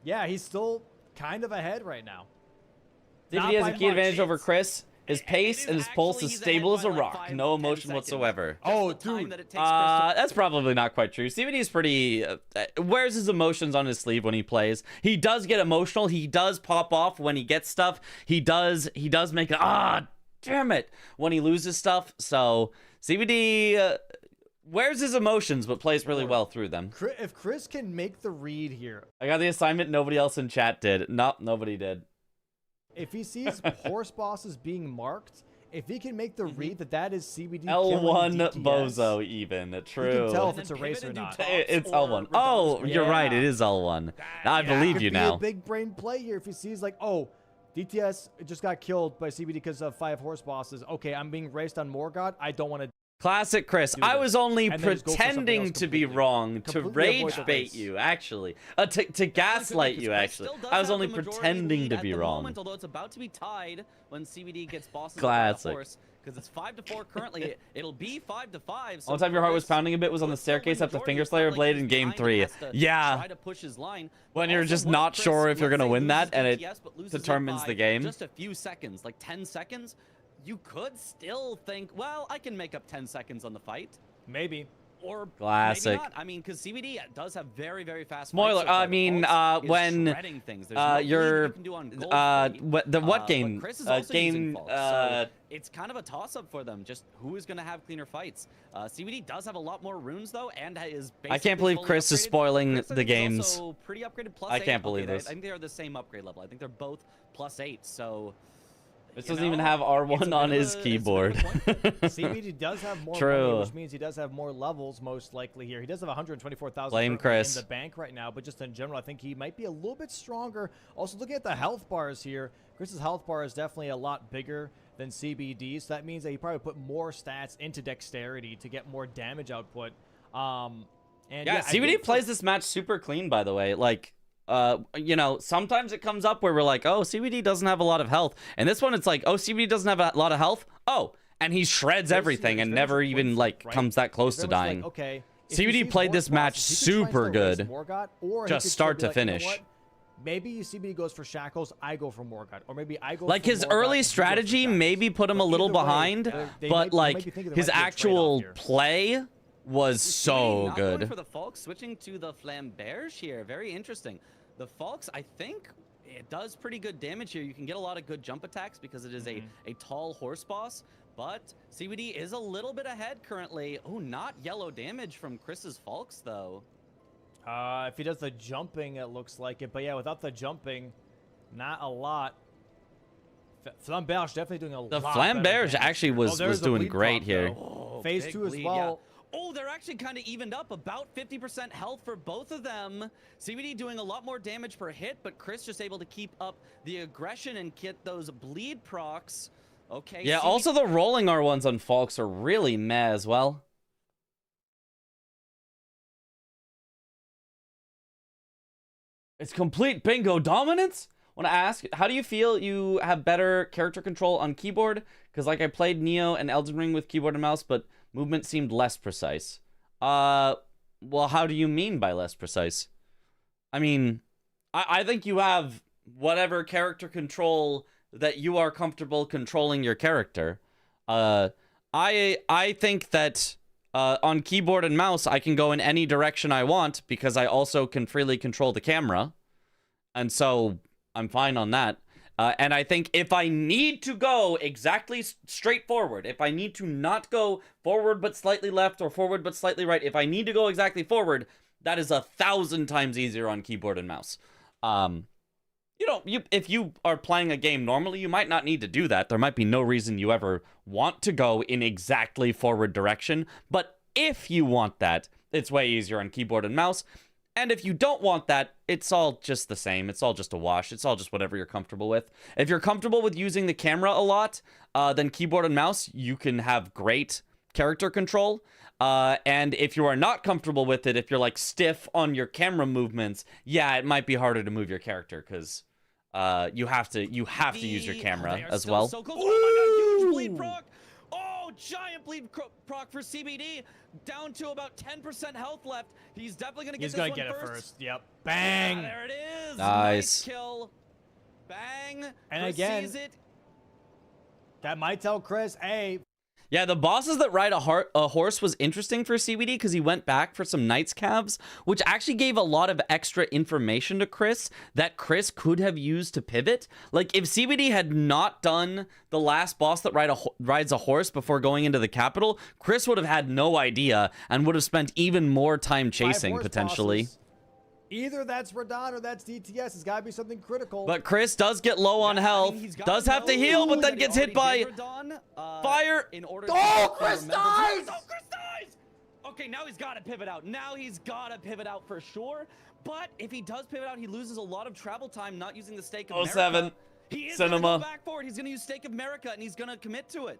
Yeah, he's still kind of ahead right now. If Not he has by a key much. advantage over Chris, his pace and his pulse is Actually, he's stable ahead as a by, like, rock. 5 No to 10 emotion seconds. whatsoever. Oh, The time dude. that it takes Chris to... That's probably not quite true. CVD's pretty... wears his emotions on his sleeve when he plays. He does get emotional. He does pop off when he gets stuff. He does make it... damn it! When he loses stuff. So, CVD wears his emotions, but plays really well through them. If Chris can make the read here, I got the assignment nobody else in chat did. Nope, nobody did. if he sees horse bosses being marked, if he can make the read that is CBD L1 killing DTS, Bozo even. True. You can tell if And it's a then race pivot or and not. do It's Tops or L1. Radon's Oh, Great you're Rune. right. It is L1. I believe Could you be now. a big brain play here if he sees like, oh, DTS just got killed by CBD because of 5 horse bosses. Okay, I'm being raced on Morgott. I don't want to. Classic Chris. Do I this. was only And then just go for something pretending else to be completely. wrong, to Completely avoid rage the bait race. you, actually. To gaslight you, actually. I was only pretending to be wrong. Moment, although it's about to be tied when CBD gets bosses Classic. because it's 5-4 currently. It'll be 5-5. So One time your heart was Chris pounding a bit was on the would still win staircase after majority. Finger It's not Slayer like Blade he's in Game behind and 3. has to Yeah. try to push his line. When you're Also, just once not Chris, sure if you're let's gonna say, win that, loses and it DTS, but loses determines by the game. Just a few seconds, like 10 seconds. You could still think, well, I can make up 10 seconds on the fight. Maybe. Or Classic. maybe not. I mean, because CBD does have very, very fast. Spoiler, fights so far. I mean, The Falks is when, shredding things. There's no lead you're, you can do on Gold Fate. what But game? Chris is also using Game, Falks, so it's kind of a toss-up for them. Just who is going to have cleaner fights? CBD does have a lot more runes though, and is basically I can't believe fully Chris is upgraded. spoiling Chris, I the think, is games. also pretty upgraded. Plus I 8. can't believe Okay, this. I think they are the same upgrade level. I think they're both +8. So. This you doesn't even know, have it's a R1 bit on of his a- it's a bit of a keyboard. point. CBD does have more True. money, which means he does have more levels, most likely here. He does have 124,000 Blame currently Chris. in the bank right now, but just in general, I think he might be a little bit stronger. Also, looking at the health bars here, Chris's health bar is definitely a lot bigger than CBD, so that means that he probably put more stats into dexterity to get more damage output. And Yeah, I CBD think plays this match super clean, by the way. Like, you know, sometimes it comes up where we're like, oh, CBD doesn't have a lot of health. And this one, it's like, oh, CBD doesn't have a lot of health. Oh, and he shreds Chris, everything yeah, and it's never very much even, points, like, right? comes that close It's to very much dying. like, okay, if he CBD sees played horse this match bosses, he could try and super still race good. Morgott, or he Just could start still to be like, you know finish. what? Maybe CBD goes for Shackles, I go for Morgott. Or maybe I go Like, for his Morgott, early and he goes for strategy Shackles. maybe put him a But little either way, behind, they but, might be like, thinking there his might be a trade-off actual here. play was CBD so not going good. for the Falks, switching to the Flamberge here. Very interesting. The Falks, I think, it does pretty good damage here. You can get a lot of good jump attacks because it is a tall horse boss. But CBD is a little bit ahead currently. Oh, not yellow damage from Chris's Falks, though. If he does the jumping, it looks like it. But yeah, without the jumping, not a lot. Flamberge definitely doing a The lot better Flamberge damage actually here. was there's a doing bleed great proc, here. though. Oh, Phase big 2 as bleed, well. yeah. Oh, they're actually kind of evened up, about 50% health for both of them. CBD doing a lot more damage per hit, but Chris just able to keep up the aggression and get those bleed procs. Okay. Yeah, CBD also the rolling R1s on Falks are really meh as well. It's complete bingo dominance? Want to ask, how do you feel you have better character control on keyboard? Because like I played Neo and Elden Ring with keyboard and mouse, but movement seemed less precise. Well, how do you mean by less precise? I mean, I think you have whatever character control that you are comfortable controlling your character. I think that on keyboard and mouse, I can go in any direction I want because I also can freely control the camera. And so I'm fine on that. And I think if I need to go exactly straight forward, if I need to not go forward but slightly left or forward but slightly right, if I need to go exactly forward, that is 1,000 times easier on keyboard and mouse. If you are playing a game normally, you might not need to do that. There might be no reason you ever want to go in exactly forward direction. But if you want that, it's way easier on keyboard and mouse. And if you don't want that, it's all just the same. It's all just a wash. It's all just whatever you're comfortable with. If you're comfortable with using the camera a lot, then keyboard and mouse, you can have great character control. And if you are not comfortable with it, if you're like stiff on your camera movements, yeah, it might be harder to move your character because you have to use your camera as well. So close. Oh my god, huge bleed proc. Oh, giant bleed proc for CBD, down to about 10% health left. He's definitely gonna get He's this gonna one get it first. first. Yep. Bang. Yeah, there it is. Nice. Kill. Bang. And Chris again, sees it. that might tell Chris, hey, Yeah, the bosses that ride a horse was interesting for CBD because he went back for some Knight's Calves, which actually gave a lot of extra information to Chris that Chris could have used to pivot. Like, if CBD had not done the last boss that rides a horse before going into the capital, Chris would have had no idea and would have spent even more time chasing, horse potentially. bosses. Either that's Radon or that's DTS. It's got to be something critical. But Chris does get low on health, does have to heal, but then gets hit by fire. In order Oh, Chris dies! Oh, Chris dies! Okay, now he's got to pivot out. Now he's got to pivot out for sure. But if he does pivot out, he loses a lot of travel time not using the Stake of America. 07. He is Cinema. going to go back for it. He's going to use Stake of America, and he's going to commit to it.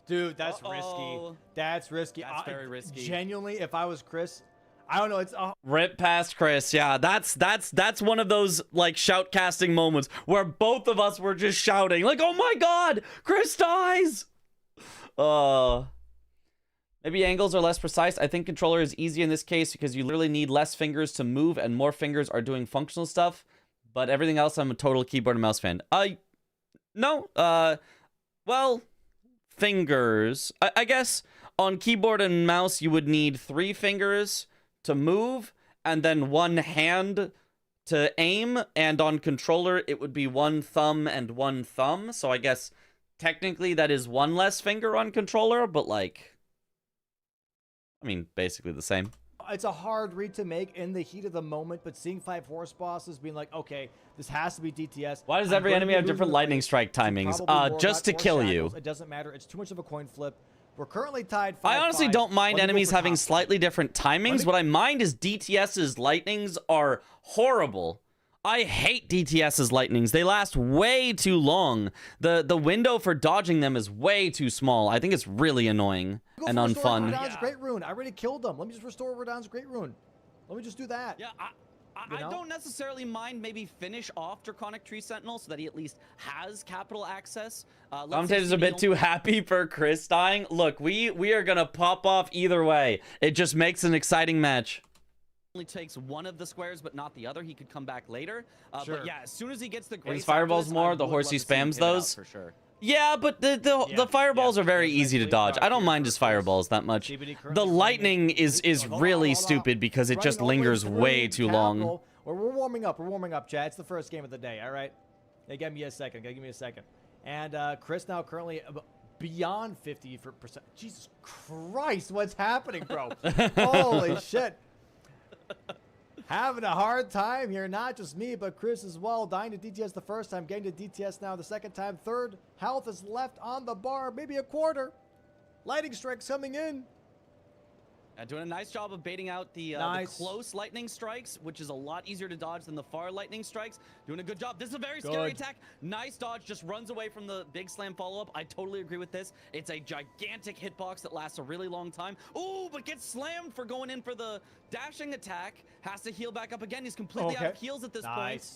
Dude, that's risky. That's risky. That's very risky. Genuinely, if I was Chris, I don't know. It's Rip past Chris. Yeah, that's one of those like shoutcasting moments where both of us were just shouting like, "Oh my God, Chris dies!" Maybe angles are less precise. I think controller is easy in this case because you literally need less fingers to move and more fingers are doing functional stuff. But everything else, I'm a total keyboard and mouse fan. No. Well, fingers. I guess on keyboard and mouse you would need 3 fingers to move, and then 1 hand to aim, and on controller, it would be 1 thumb and 1 thumb, so I guess technically that is 1 less finger on controller, but like, I mean, basically the same. It's a hard read to make in the heat of the moment, but seeing 5 horse bosses being like, okay, this has to be DTS. Why does every enemy have different lightning strike timings? Just to kill you. It doesn't matter. It's too much of a coin flip. We're currently tied 5-5. I honestly don't mind enemies having slightly different timings. What I mind is DTS's lightnings are horrible. I hate DTS's lightnings. They last way too long. The window for dodging them is way too small. I think it's really annoying and unfun. Radon's Great Rune. I already killed them. Let me just restore Radon's Great Rune. Let me just do that. Yeah, I don't necessarily mind maybe finish off Draconic Tree Sentinel so that he at least has capital access. Commentator's a bit too happy for Chris dying. Look, we are going to pop off either way. It just makes an exciting match. Only takes 1 of the squares, but not the other. He could come back later. Sure. But yeah, as soon as he gets the grace, His fireballs more, the horsey spams those. For sure. Yeah, but the fireballs are very easy to dodge. I don't mind his fireballs that much. The lightning is really stupid because it just lingers way too long. We're warming up. We're warming up, chat. It's the first game of the day, all right? Hey, give me a second. Give me a second. And Chris now currently beyond 50%. Jesus Christ, what's happening, bro? Holy shit. Having a hard time here, not just me, but Chris as well. Dying to DTS the first time, getting to DTS now the second time. Third health is left on the bar, maybe a quarter. Lightning strikes coming in. Doing a nice job of baiting out the close lightning strikes, which is a lot easier to dodge than the far lightning strikes. Doing a good job. This is a very scary attack. Nice dodge. Just runs away from the big slam follow-up. I totally agree with this. It's a gigantic hitbox that lasts a really long time. Ooh, but gets slammed for going in for the dashing attack. Has to heal back up again. He's completely out of heals at this point.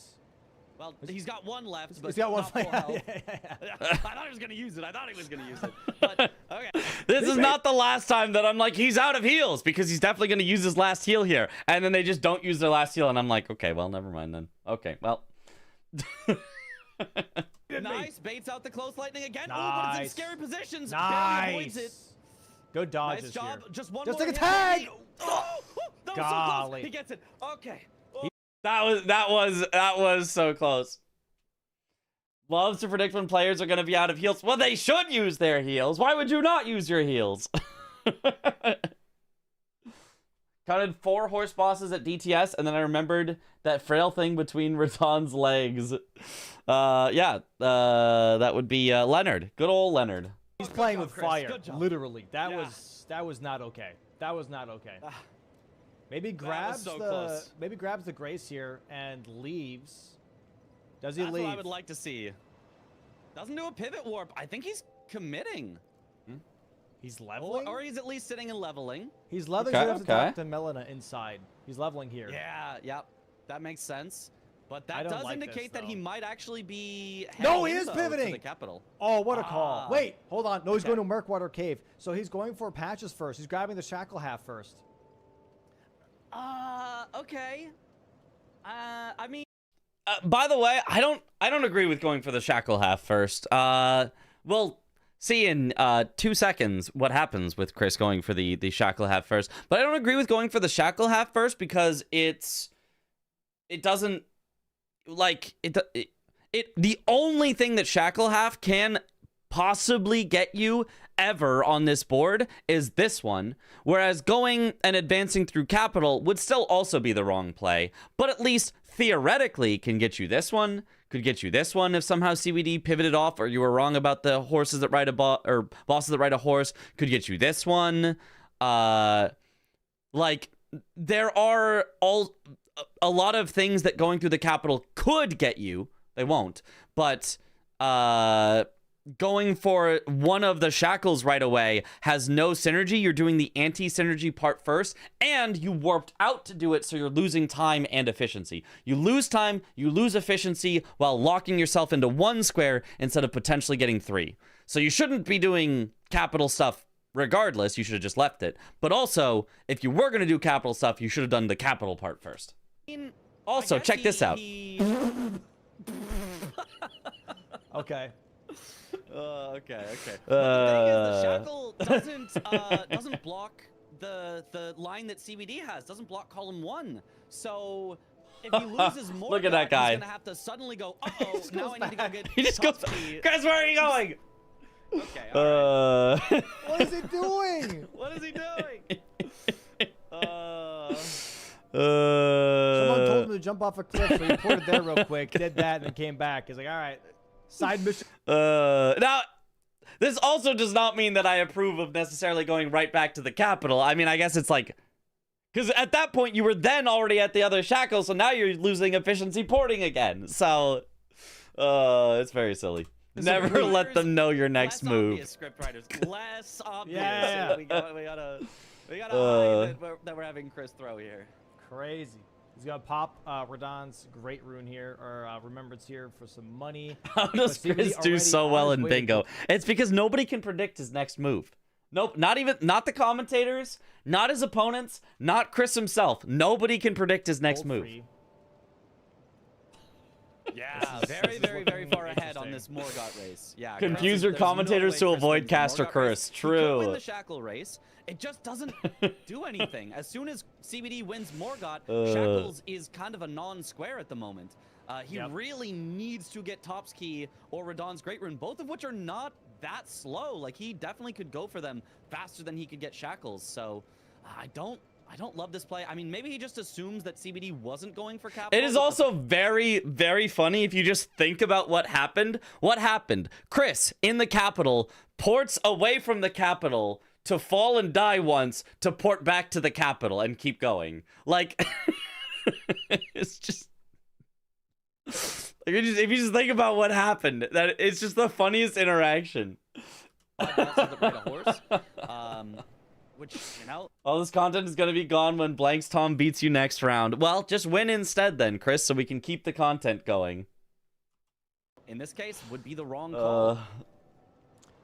Well, he's got one left, but he's got one not full health. I thought he was going to use it. But, okay. This is not the last time that I'm like, he's out of heals, because he's definitely going to use his last heal here. And then they just don't use their last heal, and I'm like, okay, well, never mind then. Okay, well. Nice. Baits out the close lightning again. Nice. Oh, but it's in scary positions. Nice. Barely avoids it. Good dodges Nice job. here. Just one Just more take a tag. Oh, that was so close. He gets it. Okay. That was so close. Loves to predict when players are going to be out of heals. Well, they should use their heals. Why would you not use your heals? Counted 4 horse bosses at DTS, and then I remembered that frail thing between Raton's legs. That would be Leonard. Good old Leonard. He's playing with fire, literally. That was not okay. That was not okay. Maybe grabs the Grace here and leaves. Does he leave? That's what I would like to see. Doesn't do a pivot warp. I think he's committing. He's leveling? Or he's at least sitting and leveling. He's leveling to talk to Melina inside. He's leveling here. Yeah, yep. That makes sense. But that does indicate that he might actually be No, he is pivoting! To the capital. Oh, what a call. Wait, hold on. No, he's going to Murkwater Cave. So he's going for patches first. He's grabbing the shackle half first. Okay. I mean... By the way, I don't agree with going for the shackle half first. We'll see in 2 seconds what happens with Chris going for the shackle half first. But I don't agree with going for the shackle half first because it doesn't the only thing that shackle half can possibly get you ever on this board is this one, whereas going and advancing through capital would still also be the wrong play, but at least theoretically can get you this one, could get you this one if somehow CBD pivoted off or you were wrong about the horses that ride or bosses that ride a horse, could get you this one. There are a lot of things that going through the capital could get you. They won't, but going for one of the shackles right away has no synergy. You're doing the anti-synergy part first, and you warped out to do it, so you're losing time and efficiency. You lose time, you lose efficiency while locking yourself into 1 square instead of potentially getting 3. So you shouldn't be doing capital stuff regardless. You should have just left it. But also, if you were going to do capital stuff, you should have done the capital part first. Also, check this out. Okay. Okay. The shackle doesn't block the line that CBD has. Doesn't block column 1. So if he loses more, look at that guy. He's gonna have to suddenly go. Uh-oh, now I need to go get. He just goes. Guys, where are you going? Okay. All right. What is he doing? What is he doing? Someone told him to jump off a cliff, so he ported there real quick, did that, and then came back. He's like, all right, side mission. Now, this also does not mean that I approve of necessarily going right back to the capital. I mean, I guess it's like, because at that point you were then already at the other shackle, so now you're losing efficiency porting again. So, it's very silly. Never let them know your next move. Obvious script writers, less obvious. Yeah. We gotta hide that we're having Chris throw here. Crazy. He's gonna pop Radon's great rune here, or remembrance here for some money. How does Chris do so well in bingo? It's because nobody can predict his next move. Nope, not the commentators, not his opponents, not Chris himself. Nobody can predict his next move. Yeah, very far ahead on this Morgott race. Yeah, confuse your commentators to avoid caster curse. True. He could win the shackle race. It just doesn't do anything. As soon as CBD wins Morgott, shackles is kind of a non-square at the moment. He really needs to get Top's Key or Radon's Great Rune, both of which are not that slow. Like, he definitely could go for them faster than he could get shackles. So I don't I don't love this play. I mean, maybe he just assumes that CBD wasn't going for capital. It is also very, very funny if you just think about what happened. What happened? Chris, in the capital, ports away from the capital to fall and die once to port back to the capital and keep going. Like, it's just... Like, if you just think about what happened, that it's just the funniest interaction. Which, you know, all this content is going to be gone when Blanks Tom beats you next round. Well, just win instead then, Chris, so we can keep the content going. in this case, would be the wrong call.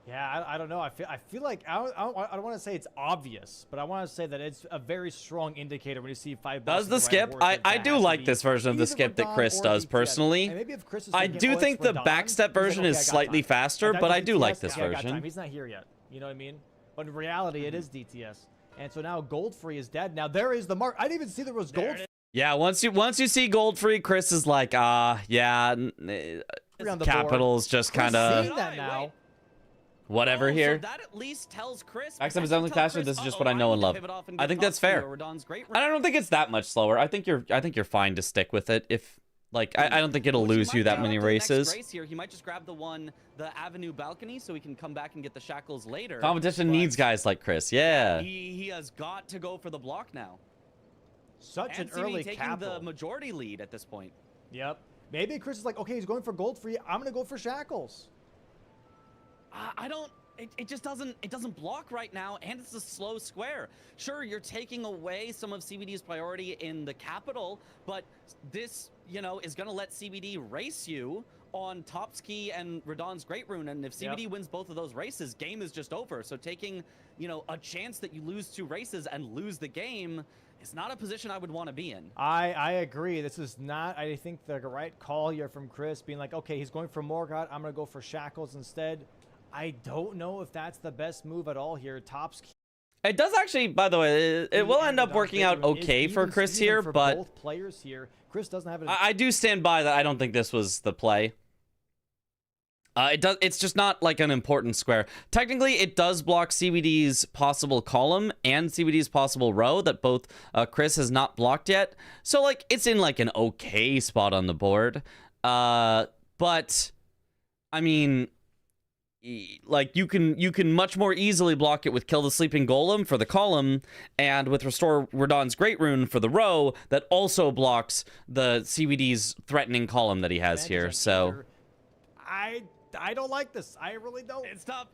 Yeah, I don't know. I feel like I don't want to say it's obvious, but I want to say that it's a very strong indicator when you see 5 Does the skip? I do like this version of the skip that Chris does personally. I do think the backstep version is slightly faster, but I do like this version. He's not here yet. You know what I mean? But in reality, it is DTS. And so now Goldfree is dead. Now there is the mark. I didn't even see there was gold. Yeah, once you see Goldfree, Chris is like, yeah, Capital's just kind of that now. Whatever here. So that at least tells Chris. Backstep is definitely faster. This is just what I know and love. I think that's fair. I don't think it's that much slower. I think you're fine to stick with it. If like I don't think it'll lose you that many races. Race here, he might just grab the Avenue balcony so he can come back and get the shackles later. Competition needs guys like Chris. Yeah. He has got to go for the block now. Such and an early taking capital. the majority lead at this point. Yep. Maybe Chris is like, okay, he's going for Goldfree. I'm gonna go for shackles. I don't. It just doesn't block right now, and it's a slow square. Sure, you're taking away some of CBD's priority in the capital, but this, you know, is gonna let CBD race you on Topski and Radon's Great Rune, and if CBD wins both of those races, game is just over. So taking, you know, a chance that you lose 2 races and lose the game is not a position I would want to be in. I agree. This is not, I think, the right call here from Chris, being like, okay, he's going for Morgott. I'm gonna go for shackles instead. I don't know if that's the best move at all here. Topski. It does actually, by the way, it will end up working out okay for Chris here, but both players here, Chris doesn't have it. I do stand by that. I don't think this was the play. It's just not like an important square. Technically, it does block CBD's possible column and CBD's possible row that both Chris has not blocked yet. So like, it's in like an okay spot on the board. But I mean, like you can much more easily block it with Kill the Sleeping Golem for the column and with Restore Radon's Great Rune for the row that also blocks the CBD's threatening column that he has here. So I don't like this. I really don't. It's tough.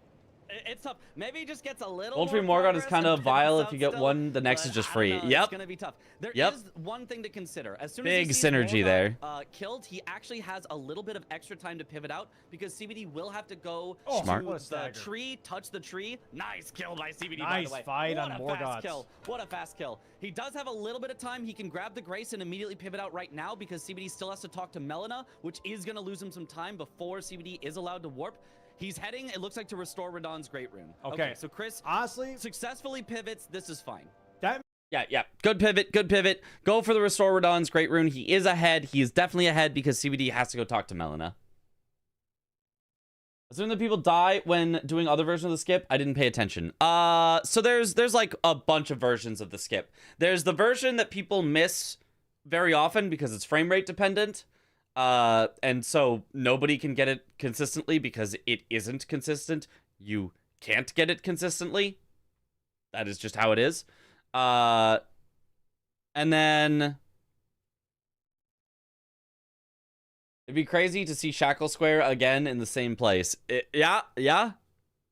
It's tough. Maybe he just gets a little Goldfree Morgott is kind of vile. If you get one, the next is just free. Yep. It's gonna be tough. There is one thing to consider. As soon Big as he sees synergy Morgott, there. Killed, he actually has a little bit of extra time to pivot out because CBD will have to go Smart. to the tree, touch the tree. Nice kill by CBD. Nice by the way. fight what on a Morgott. fast kill. What a fast kill. He does have a little bit of time. He can grab the Grace and immediately pivot out right now because CBD still has to talk to Melina, which is gonna lose him some time before CBD is allowed to warp. He's heading, it looks like, to restore Radon's Great Rune. Okay, so Chris honestly successfully pivots. This is fine. Yeah. Good pivot. Go for the Restore Radon's Great Rune. He is ahead. He is definitely ahead because CBD has to go talk to Melina. Assume that people die when doing other versions of the skip. I didn't pay attention. So there's like a bunch of versions of the skip. There's the version that people miss very often because it's frame rate dependent. And so nobody can get it consistently because it isn't consistent. You can't get it consistently. That is just how it is. And then it'd be crazy to see Shackle Square again in the same place. Yeah.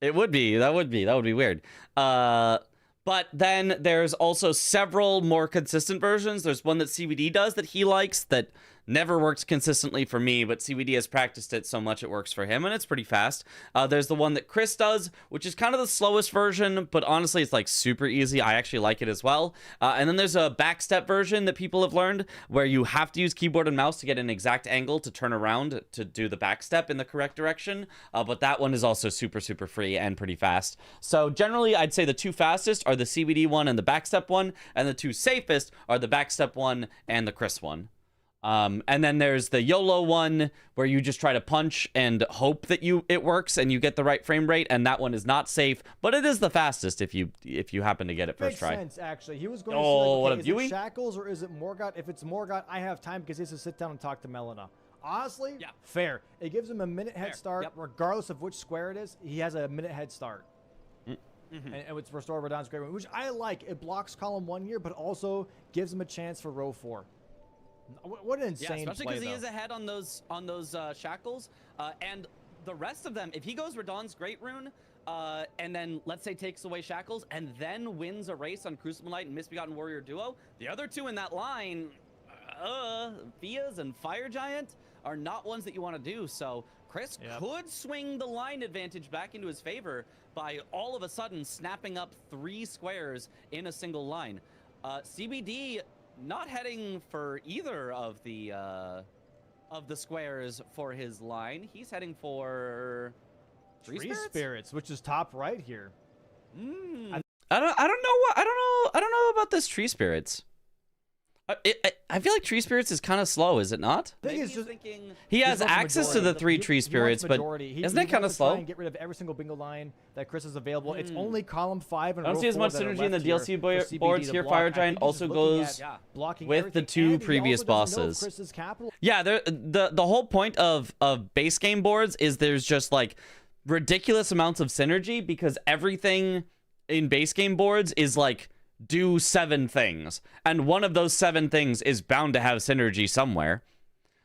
It would be. That would be weird. But then there's also several more consistent versions. There's one that CBD does that he likes that never worked consistently for me, but CBD has practiced it so much it works for him, and it's pretty fast. There's the one that Chris does, which is kind of the slowest version, but honestly, it's like super easy. I actually like it as well. And then there's a backstep version that people have learned where you have to use keyboard and mouse to get an exact angle to turn around to do the backstep in the correct direction. But that one is also super free and pretty fast. So generally, I'd say the 2 fastest are the CBD one and the backstep one, and the 2 safest are the backstep one and the Chris one. And then there's the YOLO one where you just try to punch and hope that it works and you get the right frame rate, and that one is not safe, but it is the fastest if you happen to get it first try. Makes sense, actually. He was going Oh, to say, what like, a okay, is Dewey? it Shackles or is it Morgott? If it's Morgott, I have time because he has to sit down and talk to Melina. Honestly, Yeah. fair. It gives him a minute head Fair. start, Yep. regardless of which square it is. He has a minute head start. Mm-hmm. And it's Restore Radon's Great Rune, which I like. It blocks column 1 here, but also gives him a chance for row 4. What an Yeah, insane especially play, because he though. is ahead on those shackles, and the rest of them. If he goes Radon's Great Rune, and then let's say takes away shackles, and then wins a race on Crucible Knight and Misbegotten Warrior duo, the other two in that line, Fias and Fire Giant, are not ones that you want to do. So Chris could swing the line advantage back into his favor by all of a sudden snapping up 3 squares in a single line. CBD. Not heading for either of the squares for his line. He's heading for Tree Spirits, which is top right here. I don't know about this Tree Spirits. I feel like Tree Spirits is kind of slow, is it not? I think Maybe it's he's just thinking He has wants access to majority. the 3 Tree He wants Spirits, but majority. isn't it kind of wants to try slow? and get rid of every single bingo line that Chris is available. It's only column 5 and I don't row see as 4 much that are synergy in the left here DLC for CBD boards to here. block. Fire I Giant think he's also just looking goes at blocking with the everything, 2 and he previous also doesn't know if bosses. Chris's capital. Yeah, the whole point of base game boards is there's just like ridiculous amounts of synergy because everything in base game boards is like do 7 things, and one of those 7 things is bound to have synergy somewhere,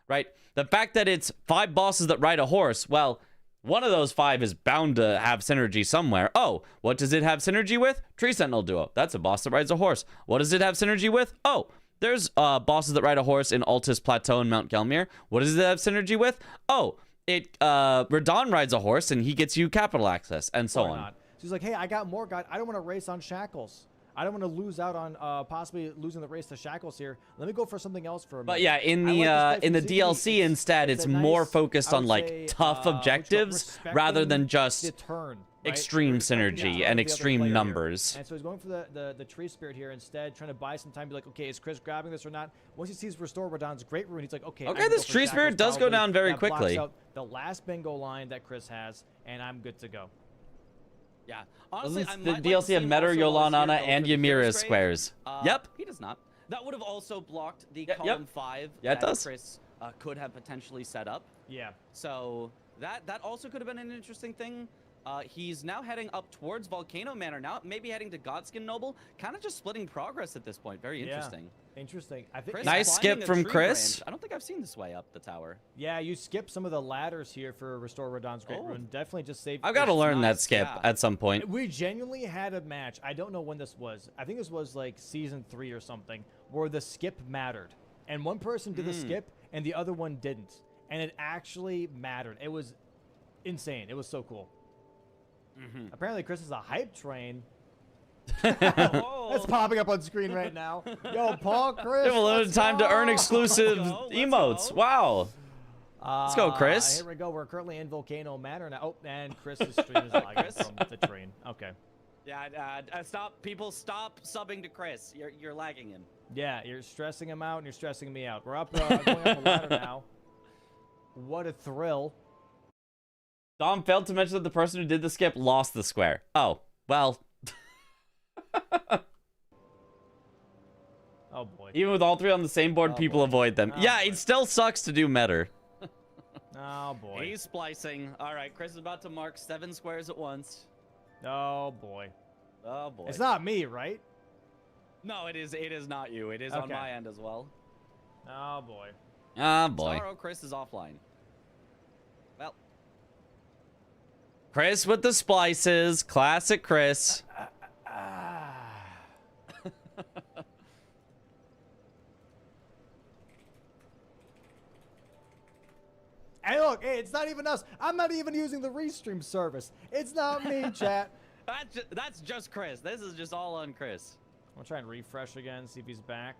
right? The fact that it's 5 bosses that ride a horse, well, one of those 5 is bound to have synergy somewhere. Oh, what does it have synergy with? Tree Sentinel Duo. That's a boss that rides a horse. What does it have synergy with? Oh, there's bosses that ride a horse in Altus Plateau and Mount Gelmir. What does it have synergy with? Oh, Radon rides a horse and he gets you capital access, and so Or on. not. So he's like, hey, I got more God. I don't want to race on Shackles. I don't want to lose out on possibly losing the race to Shackles here. Let me go for something else for a minute. But yeah, in I like this play the from DLC CBD. instead, it's a more nice, focused I on would like say, tough objectives rather than respecting just the turn, right? extreme Respecting the synergy turn and of the other extreme player here. numbers. And so he's going for the Tree Spirit here instead, trying to buy some time. Be like, okay, is Chris grabbing this or not? Once he sees Restore Radon's Great Rune, he's like, okay. I Okay, can this go for Tree Shackles Spirit does go probably. down very That blocks quickly. out the last bingo line that Chris has, and I'm good to go. Yeah, honestly, I The might like to DLC see of him Metter, also while he's here Yolanana, go and for the Ymira Ferris Grave. squares. Yep. He does not. That would have also blocked the Yep, column 5 Yeah, it that does. Chris could have potentially set up. Yeah. So that also could have been an interesting thing. He's now heading up towards Volcano Manor now, maybe heading to Godskin Noble, kind of just splitting progress at this point. Very interesting. Interesting. I think Chris Nice climbing skip a from tree Chris. branch. I don't think I've seen this way up the tower. Yeah, you skip some of the ladders here for Restore Radon's Great Rune. Definitely just save. I've got to learn that nice, skip yeah. at some point. We genuinely had a match. I don't know when this was. I think this was like season 3 or something, where the skip mattered, and one person did the skip and the other one didn't, and it actually mattered. It was insane. It was so cool. Apparently, Chris is a hype train. That's popping up on screen right now. Yo, Paul, Chris. You have a limited let's time to earn go. exclusive Let's emotes. go. Wow. Let's go, Chris. Here we go. We're currently in Volcano Manor now. Oh, and Chris's stream is lagging from the train. Okay. Yeah, stop. People, stop subbing to Chris. You're lagging him. Yeah, you're stressing him out and you're stressing me out. We're up, going up the ladder now. What a thrill. Dom failed to mention that the person who did the skip lost the square. Oh, well. Oh, boy. Even with all 3 on the same board, people avoid them. Oh, Yeah, boy. it still sucks to do Metter. Oh, boy. He's splicing. All right, Chris is about to mark 7 squares at once. Oh, boy. Oh boy. It's not me, right? No, it is. It is not you. It is on Okay. my end as well. Oh, boy. Ah, boy. Sorrow, Chris is offline. Well, Chris with the splices. Classic Chris. Hey, look, hey, it's not even us. I'm not even using the restream service. It's not me, chat. that's just Chris. This is just all on Chris. I'm gonna try and refresh again, see if he's back.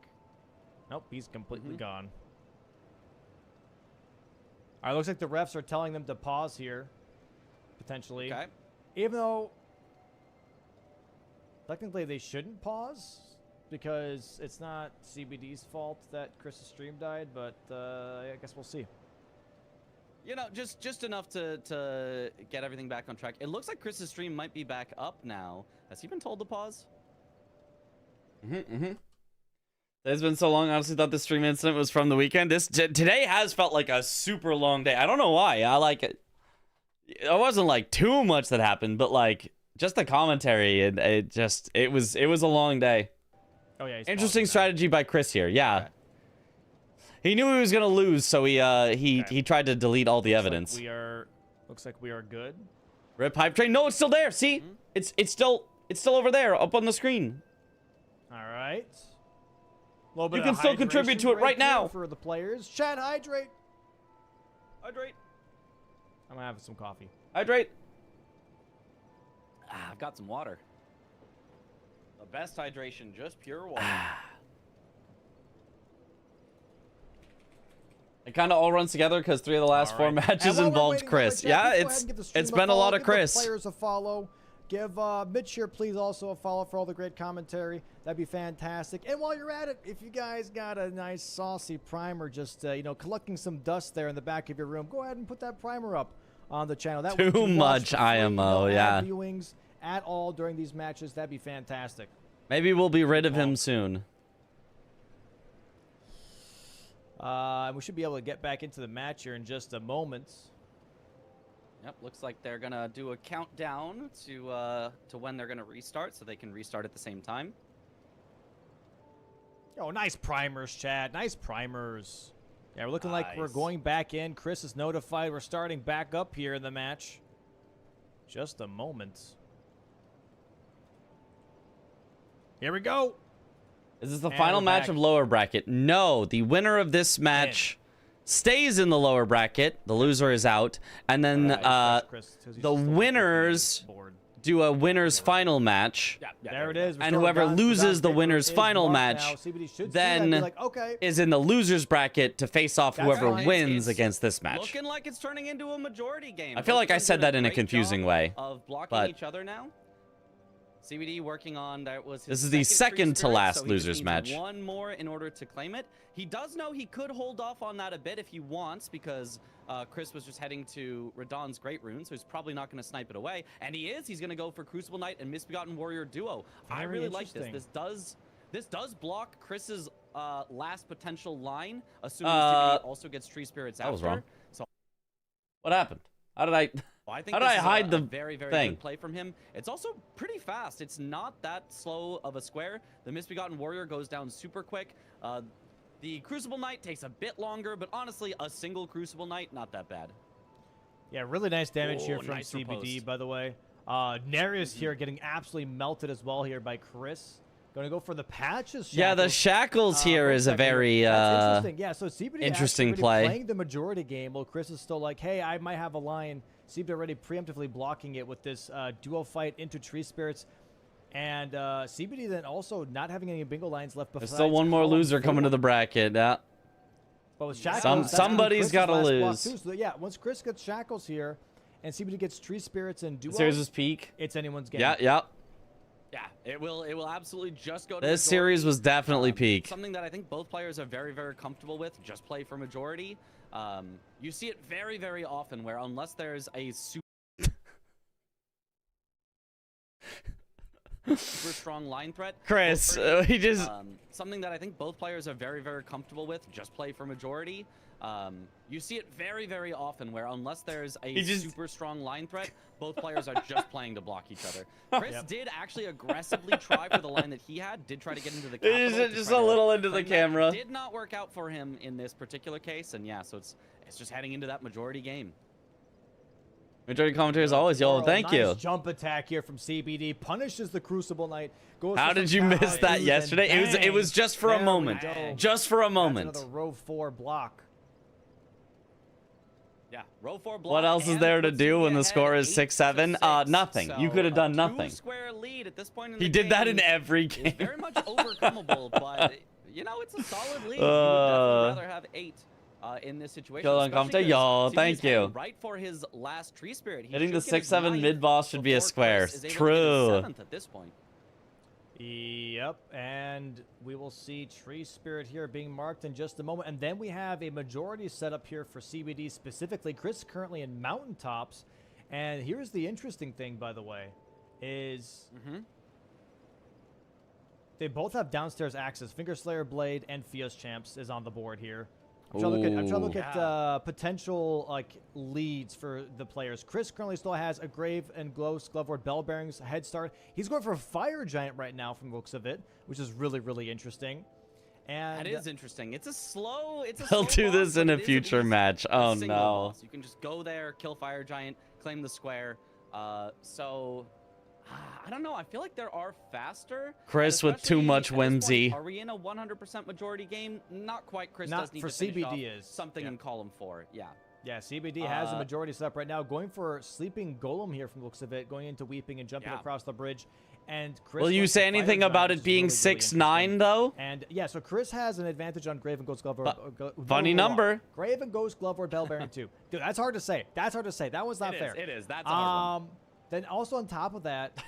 Nope, he's completely gone. All right, looks like the refs are telling them to pause here, potentially. Okay. Even though technically they shouldn't pause. because it's not CBD's fault that Chris's stream died, but I guess we'll see. You know, just enough to get everything back on track. It looks like Chris's stream might be back up now. Has he been told to pause? It's been so long. I honestly thought the stream incident was from the weekend. Today has felt like a super long day. I don't know why. I like it. It wasn't like too much that happened, but like just the commentary. It was a long day. Oh yeah. He's Interesting strategy by Chris here. Yeah. Okay. He knew he was gonna lose, so he tried to delete all the evidence. Looks like we are good. Rip hype train. No, it's still there. See, it's still over there, up on the screen. All right. You can still contribute to it right now for the players. Chat, hydrate. Hydrate. I'm gonna have some coffee. Hydrate. I've got some water. The best hydration, just pure water. It kind of all runs together because 3 of the last 4 matches involved Chris. Yeah, it's been a lot of Chris. Give the players a follow. Give Mitch here, please, also a follow for all the great commentary. That'd be fantastic. And while you're at it, if you guys got a nice saucy primer, just collecting some dust there in the back of your room, go ahead and put that primer up on the channel. That Too much IMO, yeah. Viewings at all during these matches. That'd be fantastic. Maybe we'll be rid of him soon. We should be able to get back into the match here in just a moment. Yep, looks like they're gonna do a countdown to when they're gonna restart, so they can restart at the same time. Oh, nice primers, Chad. Nice primers. Yeah, we're looking like we're going back in. Chris is notified we're starting back up here in the match. Just a moment. Here we go. Is this the final match of lower bracket? No, the winner of this match stays in the lower bracket. The loser is out. And then the winners do a winner's final match. There it is. And whoever loses the winner's final match then is in the loser's bracket to face off whoever wins against this match. Looking like it's turning into a majority game. I feel like I said that in a confusing way. Of blocking each other now. CBD working on that was his This is the second to last so losers match. One more in order to claim it. He does know he could hold off on that a bit if he wants, because Chris was just heading to Radon's Great Rune, so he's probably not going to snipe it away. And he is. He's going to go for Crucible Knight and Misbegotten Warrior duo. I really like this. This does block Chris's last potential line, assuming CBD also gets Tree Spirits after. That was wrong. So what happened? How did I? Well, I think how did I hide the very thing? Good play from him. It's also pretty fast. It's not that slow of a square. The Misbegotten Warrior goes down super quick. The Crucible Knight takes a bit longer, but honestly, a single Crucible Knight, not that bad. Yeah, really nice damage here from CBD, by the way. Narius here getting absolutely melted as well here by Chris. Going to go for the patches. Yeah, the shackles here is a very interesting. Yeah, so CBD interesting actually play. Playing the majority game, while Chris is still like, hey, I might have a line. CBD already preemptively blocking it with this duo fight into Tree Spirits. And CBD then also not having any bingo lines left. There's still one more loser coming to the bracket. Yeah. But with shackles, somebody's got to lose. So yeah, once Chris gets shackles here, and CBD gets Tree Spirits and duo, series is peak. It's anyone's game. Yeah. Yeah, it will absolutely just go to this series was definitely peak. Something that I think both players are very, very comfortable with. Just play for majority. You see it very, very often where unless there's a super strong line threat, Chris, he just something that I think both players are very, very comfortable with. Just play for majority. You see it very, very often where unless there's a super strong line threat, both players are just playing to block each other. Chris did actually aggressively try for the line that he had, did try to get into the capital. Just a little into the camera. Did not work out for him in this particular case, and yeah, so it's just heading into that majority game. Majority commentary as always, yo. Thank you. Jump attack here from CBD punishes the Crucible Knight. How did you miss that yesterday? It was just for a moment. Just for a moment. That's another row 4 block. Yeah, row 4 block. What else is there to do when the score is 6-7? Nothing. You could have done nothing. Square lead at this point in he did that in every game. It's very much overcomeable, but you know, it's a solid lead. You would definitely rather have 8 in this situation. Yo, thank you. Right for his last Tree Spirit. Hitting the 6-7 mid boss should be a square. True. At this point. Yep, and we will see Tree Spirit here being marked in just a moment. And then we have a majority set up here for CBD specifically. Chris currently in Mountaintops. And here's the interesting thing, by the way, is they both have downstairs axes. Finger Slayer Blade and Fios Champs is on the board here. I'm trying to look at potential like leads for the players. Chris currently still has a Grave and Glow Gloveward Bell Bearings head start. He's going for a Fire Giant right now from the looks of it, which is really, really interesting. And that is interesting. It's a slow. They'll do this in a future match. Oh no! Boss. You can just go there, kill Fire Giant, claim the square. So I don't know. I feel like there are faster. Chris with too much whimsy. Are we in a 100% majority game? Not quite. Chris Not does need for to finish off CBD is something in column 4. Yeah. Yeah, CBD has a majority set up right now. Going for Sleeping Golem here from the looks of it. Going into Weeping and jumping across the bridge. And Chris will you say anything about it being 6'9" though? And yeah, so Chris has an advantage on Grave and Ghost Glove. Funny number. Grave and Ghost Glove or Bell Bearing 2. Dude, that's hard to say. That's hard to say. That one's not fair. It is. That's a hard one. Then also on top of that,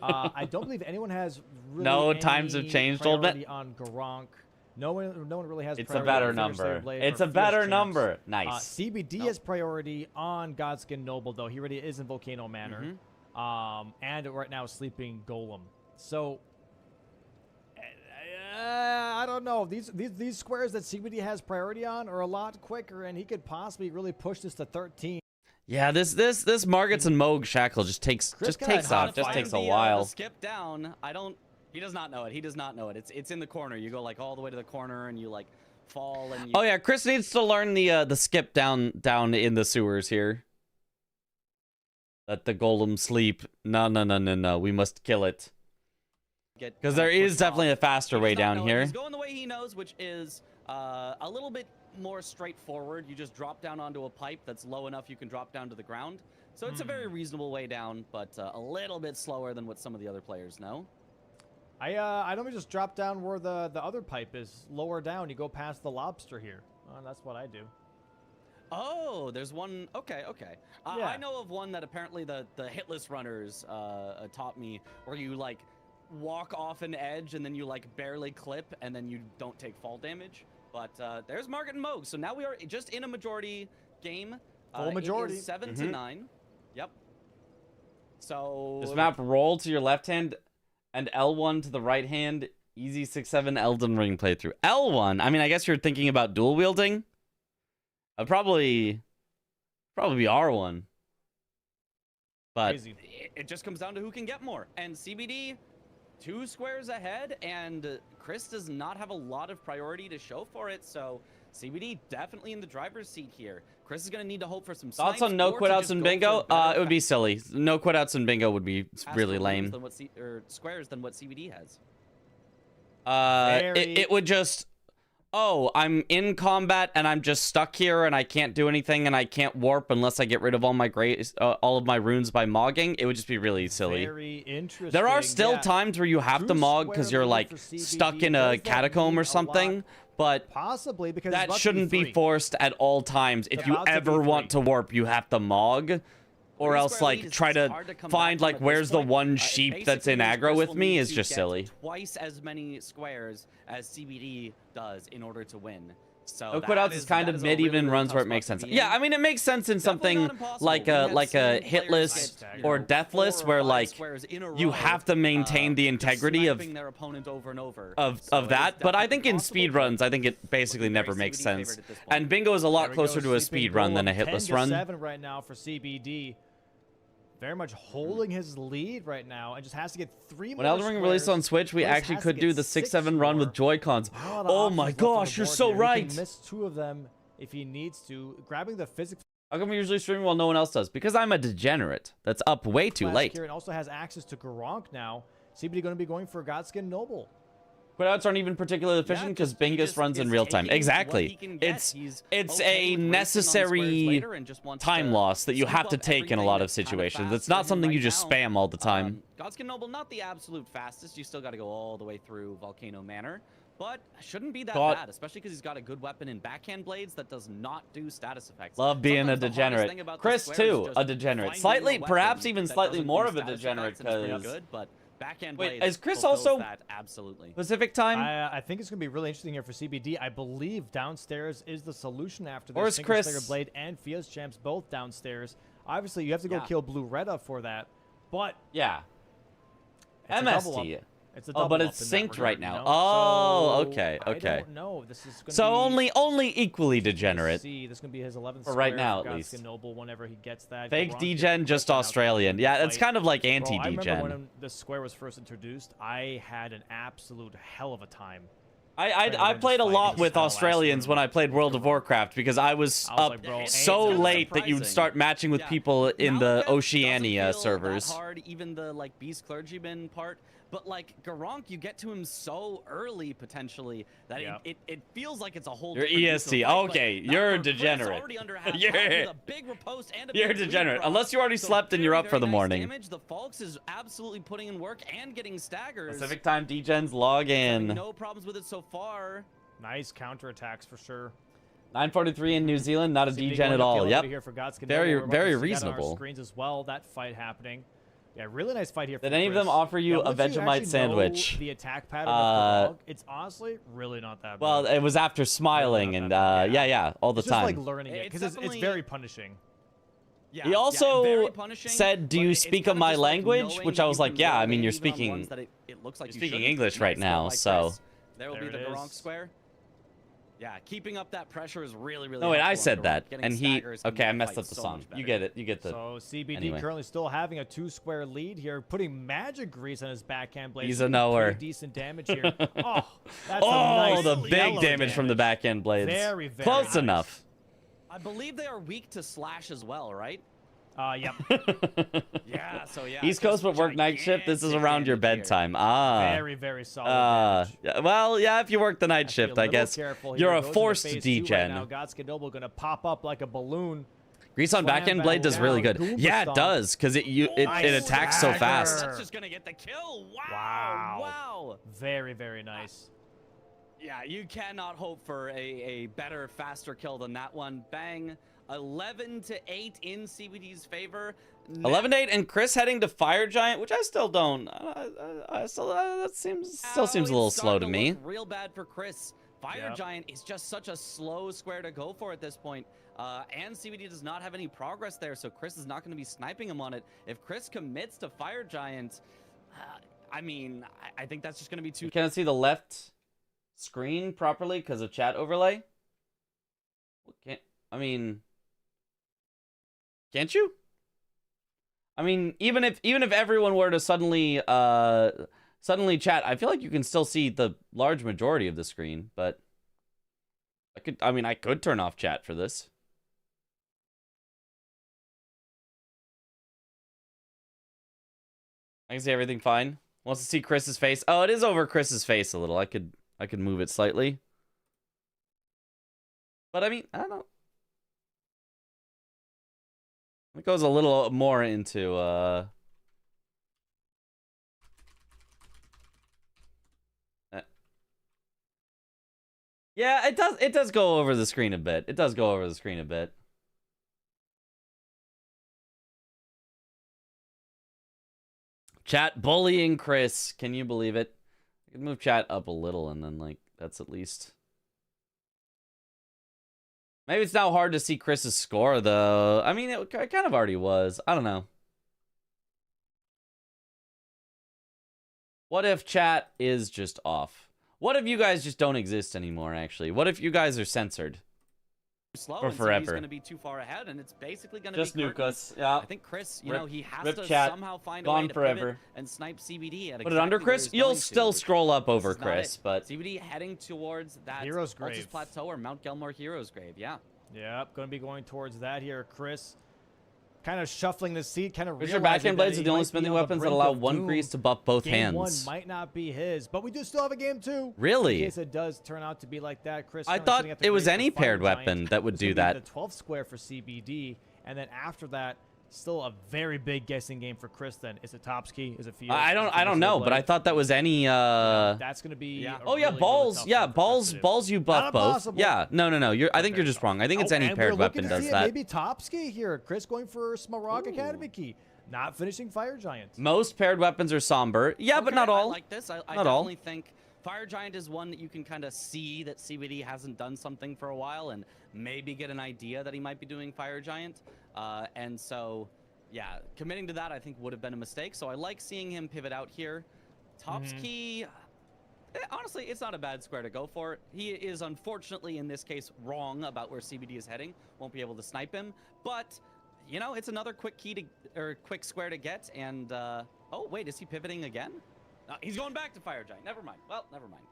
I don't believe anyone has really no times have changed a little bit on Gronk. No one really has. It's a better number. It's a better number. Nice. CBD has priority on Godskin Noble though. He already is in Volcano Manor. And right now Sleeping Golem. So I don't know. These squares that CBD has priority on are a lot quicker, and he could possibly really push this to 13. Yeah, this Margits and Moog shackle just takes a while. Skip down. He does not know it. He does not know it. It's in the corner. You go like all the way to the corner and you like fall and you... Oh yeah, Chris needs to learn the skip down in the sewers here. Let the golem sleep. No. We must kill it. Because there is definitely a faster way down here. He's going the way he knows, which is a little bit more straightforward. You just drop down onto a pipe that's low enough you can drop down to the ground. So it's a very reasonable way down, but a little bit slower than what some of the other players know. I don't just drop down where the other pipe is. Lower down, you go past the lobster here. That's what I do. Oh, there's one. Okay. Yeah. I know of one that apparently the hitless runners taught me, where you like walk off an edge and then you like barely clip and then you don't take fall damage. But there's Margaret and Moog. So now we are just in a majority game. Full majority. It is 7-9. Yep. So this map, roll to your left hand and L1 to the right hand. Easy 6-7 Elden Ring playthrough. L1. I mean, I guess you're thinking about dual wielding. Probably be R1. But Crazy. It just comes down to who can get more. And CBD 2 squares ahead, and Chris does not have a lot of priority to show for it, so CBD definitely in the driver's seat here. Chris is going to need to hope for some thoughts on no quit outs in bingo. It would be silly. No quit outs in bingo would be really lame. Squares than what CBD has. It would just, oh, I'm in combat and I'm just stuck here and I can't do anything and I can't warp unless I get rid of all my all of my runes by mogging. It would just be really silly. Very interesting. There are still times where you have to mog because you're like stuck in a catacomb or something, but possibly because that shouldn't be forced at all times. If you ever want to warp, you have to mog. Or else, like, try to find, like, where's the one sheep that's in aggro with me is just silly. Twice as many squares as CBD does in order to win. So no quit outs is kind of mid even runs where it makes sense. Yeah, I mean, it makes sense in something like a hitless or deathless where, like, you have to maintain the integrity of that. But I think in speedruns, I think it basically never makes sense. And bingo is a lot closer to a speed run than a hitless run. 10-7 right now for CBD. Very much holding his lead right now, and just has to get 3 more. When Elden Ring released on Switch, we actually could do the 6-7 run with Joy-Cons. Oh my gosh, you're so right. He can miss 2 of them if he needs to. Grabbing the physics. How come we usually stream while no one else does? Because I'm a degenerate. That's up way too late. And also has access to Gronk now. CBD going to be going for Godskin Noble. Quit outs aren't even particularly efficient because Bingus runs in real time. Exactly. It's a necessary time loss that you have to take in a lot of situations. It's not something you just spam all the time. Godskin Noble, not the absolute fastest. You still got to go all the way through Volcano Manor. But shouldn't be that bad, especially because he's got a good weapon in backhand blades that does not do status effects. Love being a degenerate. Chris, too, a degenerate. Slightly, perhaps even slightly more of a degenerate because Backhand Wait, blade is Chris fulfills also that, absolutely. Pacific time? I think it's going to be really interesting here for CBD. I believe downstairs is the solution after this. Or is Finger Chris- Slinger Blade and Fia's Champs both downstairs. Obviously, you have to go Yeah. kill Blue Retta for that, but Yeah. it's a double up. MST. It's a Oh, double but up it's in that synced regard, right you now. know? Oh, So, okay, I okay. don't know. This is going to So be... only equally degenerate. See, this is going to be his 11th For right square now, for at Godskin least. Noble whenever he gets that. Fake Gronk degen, gets just Chris out Australian. to Yeah, the it's fight. kind of like Bro, I remember anti-degen. when the square was first introduced, I had an absolute hell of a time. I played a lot with Australians when I played World of Warcraft because I was I was up like, bro, so it's kinda late that you'd surprising. start matching with Yeah. people in Mount the Death doesn't Oceania feel servers. That hard, even the like Beast Clergyman part. But like Gronk, you get to him so early potentially that Yeah. it feels like it's a whole. You're different EST. neutral fight, Okay, but you're not for Chris, degenerate. already under half You're- health with a big riposte and a You're big lead degenerate. drop. Unless you already So slept and you're very, up for very the nice morning. Damage. The Falks is absolutely putting in work and getting staggers. Pacific time degens log Having in. no problems with it so far. Nice counterattacks for sure. 943 in New Zealand, not a CBD degen going at all. uphill Yep. over here for Godskin Very- Noble. We're about very to see that on our reasonable. screens as well. That fight happening. Yeah, really nice fight here. Did for any of them Chris. offer you Yeah, a once actually Vegemite know sandwich? The attack pattern of Grog, it's honestly really not that bad. Well, it was after smiling and yeah, all the it's just time. like learning it because it's definitely- very punishing. Yeah, He yeah, also very punishing, said, "Do but you it's speak kind of my just like language?" knowing Which that I you was like, can "Yeah, I roll mean, you're even on speaking ones that it looks like you're you speaking shouldn't. English right Nice now, go by so- Chris. There will There be the it Gronk is. square. Yeah, keeping up that pressure is really, really. No, wait, I helpful on said Gronk. that, Getting and he. staggers can Okay, I make the messed fight up the so song. much You better. get it. You get the. So CBD anyway. currently still having a 2-square lead here, putting magic grease on his backhand blade. He's so a knower. pretty decent damage here. Oh, that's Oh, a nice the big yellow damage from the backhand blades. Very, very Close nice. enough. I believe they are weak to slash as well, right? Yep. Yeah. So yeah. East Coast but work night shift. This is gigantic around your damage here. bedtime. Ah. Very, very solid damage. Yeah, well, yeah, if you work the night Be a shift, I little guess careful you're here. a Goes into forced phase 2 right now. degen. Godskin Noble gonna pop up like a balloon. Grease on Slam backhand that blade does really down. good. Goomba Yeah, it stomp. does, because it Nice attacks so stagger. fast. That's just gonna get the kill. Wow. Wow. Wow. Very, very nice. Yeah, you cannot hope for a better, faster kill than that one. Bang. 11-8 in CBD's favor. 11-8 and Chris heading to Fire Giant, which I still don't. I still that still seems a little slow to me. Look real bad for Chris. Fire Yep. Giant is just such a slow square to go for at this point. And CBD does not have any progress there, so Chris is not going to be sniping him on it. If Chris commits to Fire Giant, I mean, I think that's just going to be too. You can't see the left screen properly because of chat overlay. Can't I mean? Can't you? I mean, even if everyone were to suddenly chat, I feel like you can still see the large majority of the screen, but I could turn off chat for this. I can see everything fine. Wants to see Chris's face. Oh, it is over Chris's face a little. I could move it slightly. But I mean, I don't know. It goes a little more into yeah, it does go over the screen a bit. It does go over the screen a bit. Chat bullying Chris. Can you believe it? I could move chat up a little and then like that's at least. Maybe it's now hard to see Chris's score, though. I mean, it kind of already was. I don't know. What if chat is just off? What if you guys just don't exist anymore, actually? What if you guys are censored? Slow For and forever. He's going to be too far ahead, and it's basically going to Just be nuke curtains. us. Yeah. I think Chris, you Rip- know, he has rip to chat. somehow find a Gone way to forever. pivot and snipe CBD at Put it under exactly where Chris. he's You'll going still to. scroll up over This is not Chris, it. but CBD heading towards that Hero's Ultra's Grave. Plateau or Mount Gelmore Hero's Grave. Yeah. Yep, going to be going towards that here. Chris kind of shuffling the seat, kind of Chris, your realizing backhand that blades he are the only might be smithing on the weapons that brink allow of one doom. grease to buff both Game hands. 1 might not be his, but we do still have a game 2. Really? In case it does turn out to be like that, Chris. I currently thought sitting at the it was grave for any Fire paired Giant. weapon that would This do would be that. The 12th square for CBD, and then after that, still a very big guessing game for Chris. Then is it Topsky? Is it Fios? I Is it don't know, but I thought that was any that's going to be. Yeah. a Oh yeah, really, really balls. tough Yeah, one for Chris to do. balls. You buff Not both. impossible. Yeah, no. I think you're just wrong. I think it's Oh, any and paired we're looking weapon to does see that. Maybe Topsky here. Chris going for Smaragd Academy key. not finishing Fire Giant. Most paired weapons are somber. Yeah, but Okay, not all. I like this. I Not all. definitely think Fire Giant is one that you can kind of see that CBD hasn't done something for a while and maybe get an idea that he might be doing Fire Giant. And so, yeah, committing to that I think would have been a mistake. So I like seeing him pivot out here. Top's key, honestly, it's not a bad square to go for. He is unfortunately in this case wrong about where CBD is heading. Won't be able to snipe him, but you know, it's another quick key to, or quick square to get. And oh wait, is he pivoting again? He's going back to Fire Giant. Never mind. Well, never mind.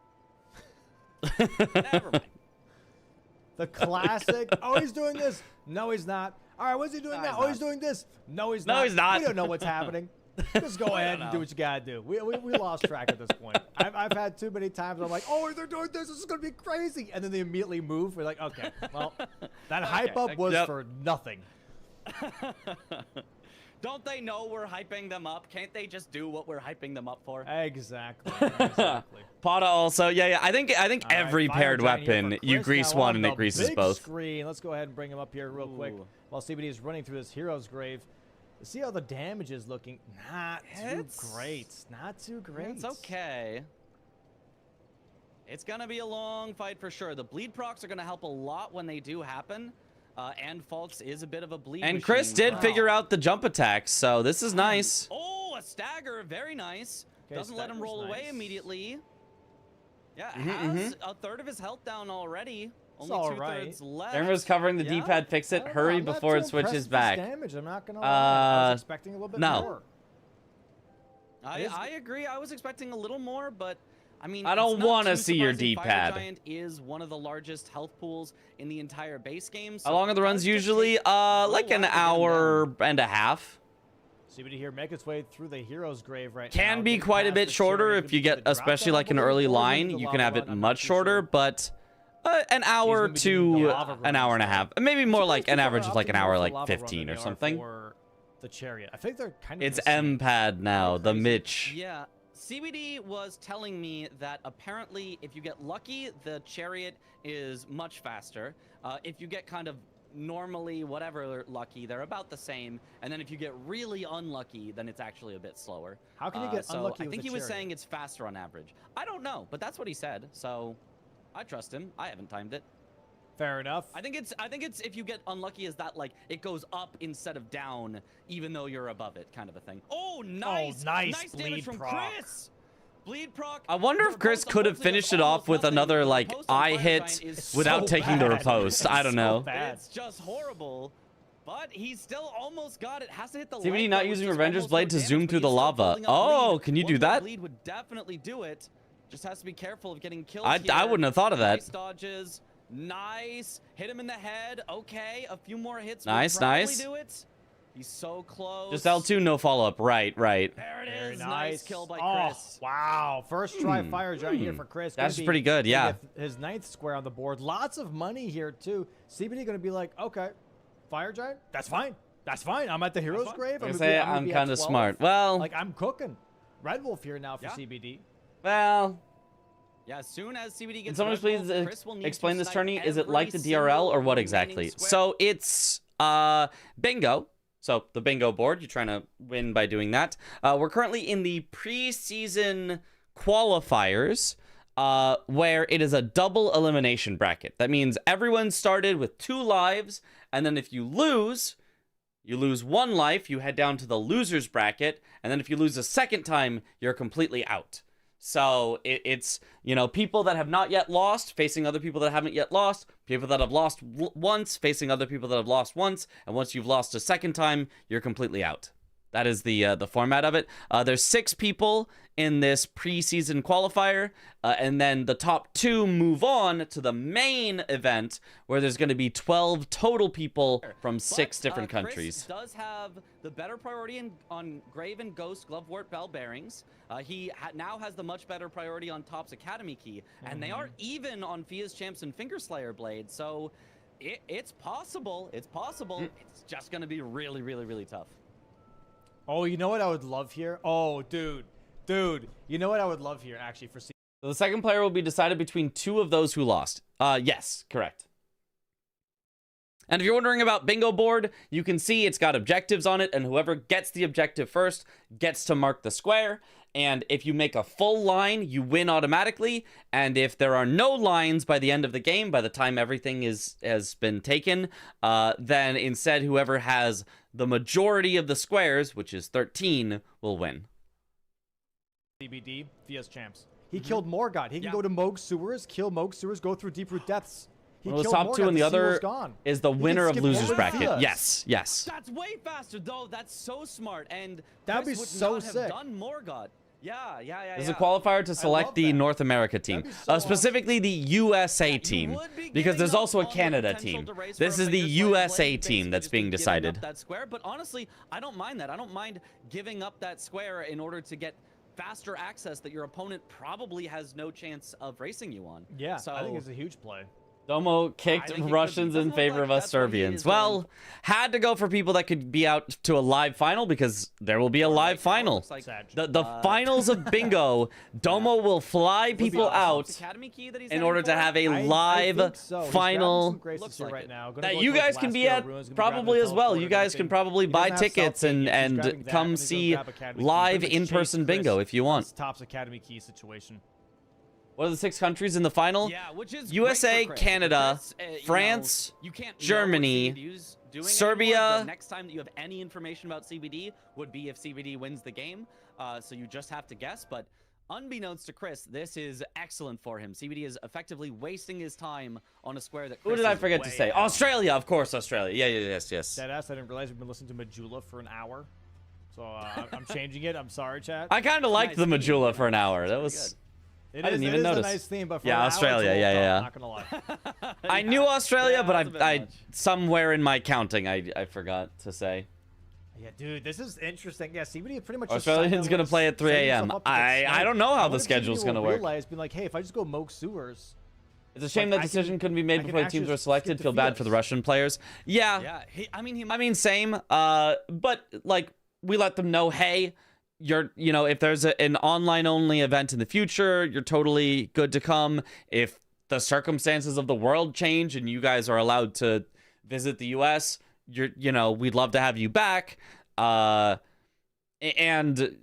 Never mind. The classic. Oh, he's doing this. No, he's not. All right, what's he doing No, now? he's Oh, not. he's doing this. No, he's No, not. he's not. We don't know what's happening. Just go ahead and do what you gotta do. We lost track at this point. I've had too many times. I'm like, oh, they're doing this. This is gonna be crazy, and then they immediately move. We're like, okay, well, that hype up was for nothing. Don't they know we're hyping them up? Can't they just do what we're hyping them up for? Exactly. Exactly. Pata also, yeah. I think All right, every Fire paired Giant here weapon, for you Chris grease now one on and the it greases big both. Screen. Let's go ahead and bring him up here real quick Ooh. while CBD is running through this hero's grave. See how the damage is looking. Not too great. Not too great. It's okay. It's gonna be a long fight for sure. The bleed procs are gonna help a lot when they do happen. And Falks is a bit of a bleed And machine. Chris did figure out the jump attacks, so this is nice. Oh, a stagger. Very nice. Okay, Doesn't let him stagger's roll away nice. immediately. Yeah, has a third of his health down already. Only all 2/3 left. Everyone's covering the Yeah. D-pad. Fix it. Hurry I'm not before too it switches impressed with back. this damage. I'm not gonna lie. I was expecting a little bit no. more. I agree. I was expecting a little more, but I mean, I it's don't not wanna too see your surprising. D-pad. Fire Giant is one of the largest health pools in the entire base game. How long are the runs usually? Like an hour and a half. CBD here make its way through the hero's grave right now. Can be getting quite a past bit the shorter chariot, if you gonna get, be the especially drop like an down early or line, into you the can lava have it run, I'm not much too shorter, sure. but an hour gonna be doing to the lava an hour and a run, half. so- Maybe more like Surprised an people average are of like an opting hour, more for like lava run 15 than or they are something. for the chariot. I think they're kind of It's the same. M-pad now, the Mitch. Yeah, CBD was telling me that apparently if you get lucky, the chariot is much faster. If you get kind of normally whatever lucky, they're about the same. And then if you get really unlucky, then it's actually a bit slower. How can you get so unlucky I with think the he was chariot? saying it's faster on average. I don't know, but that's what he said. So I trust him. I haven't timed it. Fair enough. I think it's if you get unlucky, is that like it goes up instead of down, even though you're above it, kind of a thing. Oh, nice, nice damage bleed from proc. Chris. Bleed proc. I wonder if The Chris riposte, could have unfortunately, finished does it off almost with nothing. another The like riposte on eye Fire hit Giant is without so taking the bad. riposte. I don't So know. bad. It's just horrible. But he still almost got it. Has to hit the CBD leg, not though, which using does Revenger's almost Blade no to damage, zoom but through he's the still lava. building up Oh, bleed. can you do One more that? Bleed would definitely do it. Just has to be careful of getting killed. I here. wouldn't have thought of that. Nice dodges. Nice. Hit him in the head. Okay, a few more hits. Nice, would probably nice. do it. He's so close. Just L2, no follow-up. Right. There it Very is. nice. Kill by Oh, Chris. wow. First try Fire Giant here for Chris. Gonna That's be pretty good, yeah. gonna get his 9th square on the board. Lots of money here, too. CBD going to be like, okay, Fire Giant, that's fine. That's fine. I'm at the hero's grave. I gonna say gonna I'm be at kind of 12. smart. Well, Like, I'm cooking. Red Wolf here now for Yeah. CBD. well. Yeah, as soon as CBD Can gets someone Red Wolf, please Chris will need explain to this snipe tourney? Is it like the every DRL or single what remaining exactly? square. So it's bingo. So the bingo board, you're trying to win by doing that. We're currently in the preseason qualifiers, where it is a double elimination bracket. That means everyone started with 2 lives, and then if you lose 1 life, you head down to the losers bracket, and then if you lose a second time, you're completely out. So it's, people that have not yet lost facing other people that haven't yet lost, people that have lost once facing other people that have lost once, and once you've lost a second time, you're completely out. That is the format of it. There's 6 people in this preseason qualifier, and then the top 2 move on to the main event, where there's going to be 12 total people from 6 different countries. Chris does have the better priority on Grave and Ghost Glovewort Bell Bearings. He now has the much better priority on Top's Academy Key, and they are even on Fia's Champs and Fingerslayer Blade. So it's possible. It's possible. It's just going to be really, really, really tough. Oh, you know what I would love here? Oh, dude. You know what I would love here, actually, for CBD? So the second player will be decided between 2 of those who lost. Yes, correct. And if you're wondering about bingo board, you can see it's got objectives on it, and whoever gets the objective first gets to mark the square. And if you make a full line, you win automatically. And if there are no lines by the end of the game, by the time everything has been taken, then instead whoever has the majority of the squares, which is 13, will win. CBD, Fia's champs. He killed Morgott. He can go to Moog Sewers, kill Moog Sewers, go through Deep Root Depths. He One of the killed top Morgott, two, and the other Seal's gone. is the He winner can of skip losers over bracket. Fia's. Yes, yes. That's way faster, though. That's so smart. And That'd be Chris would so not sick. have done Morgott. Yeah. There's a qualifier to select the North America team, That'd be so specifically the USA team, would be because giving there's up also a on the Canada potential team. to race This for a is the Fingers Like USA Blade, team basically that's just being giving up decided. that square, but honestly, I don't mind that. I don't mind giving up that square in order to get faster access that your opponent probably has no chance of racing you on. Yeah, so I think it's a huge play. Domo I kicked think it could Russians be- in doesn't look favor like of us that's what he Serbians. is going Well, had to go for people that could be out to a live final because there will be a live final. looks like The finals of bingo, Domo will fly people out Academy key that he's in heading order to for? have a I live think so. He's grabbing final some Graces Looks here like right it. now. Gonna that go you towards guys can last be Hero at Ruins, gonna be probably grabbing as the well. teleport You and guys can everything. probably He buy doesn't have tickets South Gate yet. He's and grabbing that, come and he's gonna see grab Academy Key. live He's gonna in-person chase bingo Chris if you want. on Top's Academy Key situation. What are the 6 countries in the final? Yeah, which is USA, great for Chris. Canada, Chris, you know, France, you can't know what Germany, CBD's doing Serbia. anymore. The next time that you have any information about CBD would be if CBD wins the game. So you just have to guess. But unbeknownst to Chris, this is excellent for him. CBD is effectively wasting his time on a square that Chris Who did I is forget to way say? ahead. Australia, of course, Australia. Yes. Deadass, I didn't realize we've been listening to Majula for an hour. So I'm changing it. I'm sorry, chat. I kind of liked Nice the theme, Majula you for know, an hour. it's That pretty was. It I didn't even is notice. a nice theme, but for Yeah, an hour, it's a Australia, little yeah. tough, Not gonna lie. I knew Australia, Yeah, but that's a bit I much. somewhere in my counting I forgot to say. Yeah, dude, this is interesting. Yeah, CBD pretty much. just Australians signed gonna up- play at 3 setting a.m. himself up to get I sniped. don't know how I the wonder if schedule's CBD gonna will work. realize, being like, hey, if I just go Moog Sewers. It's a shame like, that I decision can- couldn't be I made can before the actually teams were just selected. skip the Feel bad for the Fias. Russian players. Yeah, Yeah, I mean, I mean, same. But like we let them know, hey, if there's an online only event in the future, you're totally good to come. If the circumstances of the world change and you guys are allowed to visit the US, we'd love to have you back. And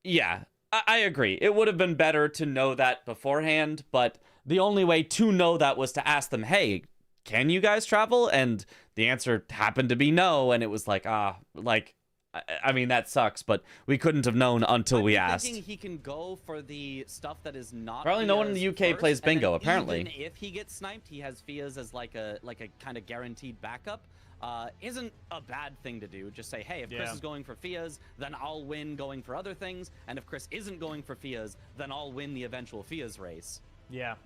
yeah, I agree. It would have been better to know that beforehand, but the only way to know that was to ask them, hey, can you guys travel? And the answer happened to be no, and it was like, I mean, that sucks, but we couldn't have known until we asked. Thinking he can go for the stuff that is not. Apparently no one in the Fias UK plays first, and then bingo, apparently. even if he gets sniped, he has Fias as like a kind of guaranteed backup. Isn't a bad thing to do. Just say, hey, if Chris is going for Fias, then I'll win going for other things, and if Chris isn't going for Fias, then I'll win the eventual Fias race. Yeah.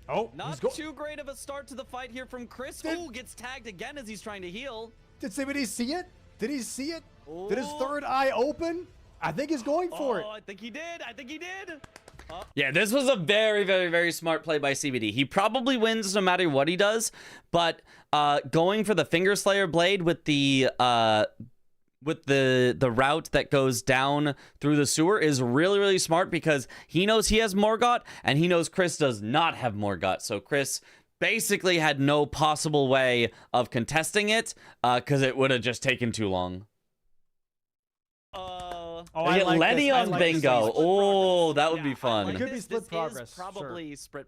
Oh, Not too great of a start to the fight here from Chris. Oh, gets tagged again as he's trying to heal. Did CBD see it? Did he see it? Did his third eye open? I think he's going for it. I think he did. Yeah, this was a very, very, very smart play by CBD. He probably wins no matter what he does, but going for the Finger Slayer blade with the route that goes down through the sewer is really, really smart because he knows he has Morgott and he knows Chris does not have Morgott. So Chris basically had no possible way of contesting it because it would have just taken too long. I get like Lenny this. I on like this. bingo. Split Oh, progress. that would be I fun. like It could be this. split This progress, is probably split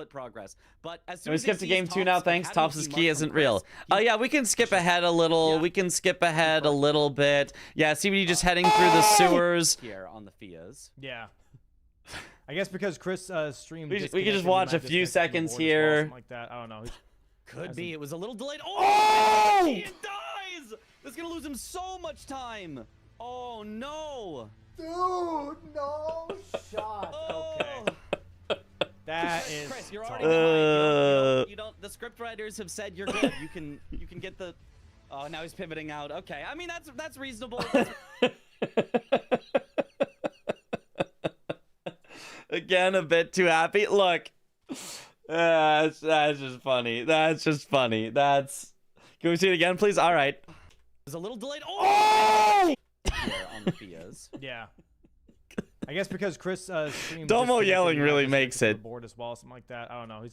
progress. But as soon Can we as he skip to sees game 2 now? Top's Thanks. Academy Top's mark key from isn't Chris, real. Oh, yeah, we can skip ahead a little. Yeah. We can skip ahead a little bit. Yeah, CBD just heading through the sewers. here on the Fias. Yeah. I guess because Chris streamed. We can disconnected, just he watch might a few disconnect from the seconds board as well, here. something like that. I don't know. Could be. It was a little delayed. Oh! He dies! This is going to lose him so much time. Oh, no. Dude, no shot. Oh. Okay. That is. Chris, you're tough. already behind. You don't. The script writers have said you're good. You can get the. Oh, now he's pivoting out. Okay. I mean, that's reasonable. Again, a bit too happy. Look, that's just funny. That's just funny. Can we see it again, please? All right. It was a little delayed. Oh! Here on the Fias. Yeah. I guess because Chris streamed. Domo disconnected, yelling he might really disconnect makes from the it. board as well, something like that. I don't know.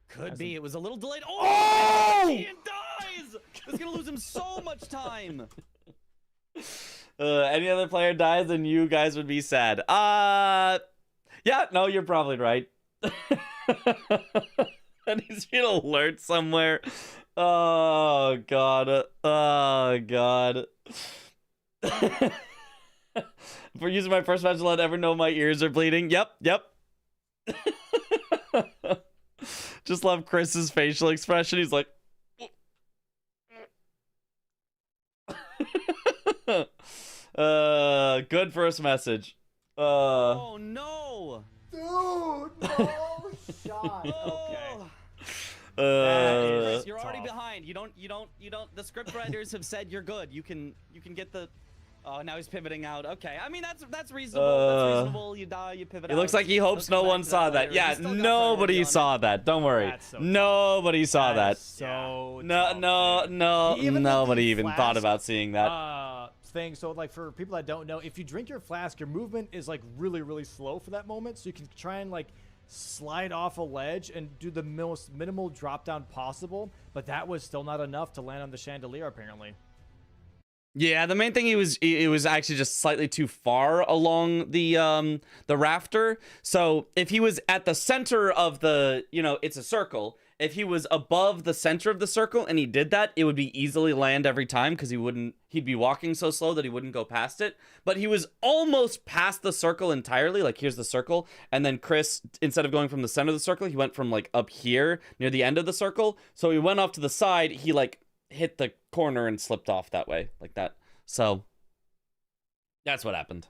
Could be. It was a little delayed. Oh! Ian dies! It's gonna lose him so much time. Any other player dies, and you guys would be sad. Yeah, no, you're probably right. And he's been alert somewhere. Oh god. Oh god. For using my first match to let ever know my ears are bleeding. Yep. Just love Chris's facial expression. He's like, good first message. Oh no, Dude, no shot. Okay. You're already behind. You don't. The script writers have said you're good. You can get the. Oh, now he's pivoting out. Okay, I mean that's reasonable. That's reasonable. You die, you pivot. It looks like he hopes no one saw that. Yeah, nobody saw that. Don't worry. Nobody saw that. So No. Nobody even thought about seeing that. Thing. So like for people that don't know, if you drink your flask, your movement is like really slow for that moment. So you can try and like slide off a ledge and do the most minimal drop down possible. But that was still not enough to land on the chandelier, apparently. Yeah, the main thing it was actually just slightly too far along the rafter. So if he was at the center of the, it's a circle. If he was above the center of the circle and he did that, it would be easily land every time because he'd be walking so slow that he wouldn't go past it. But he was almost past the circle entirely. Like, here's the circle. And then Chris, instead of going from the center of the circle, he went from like up here near the end of the circle. So he went off to the side. He like hit the corner and slipped off that way, like that. So that's what happened.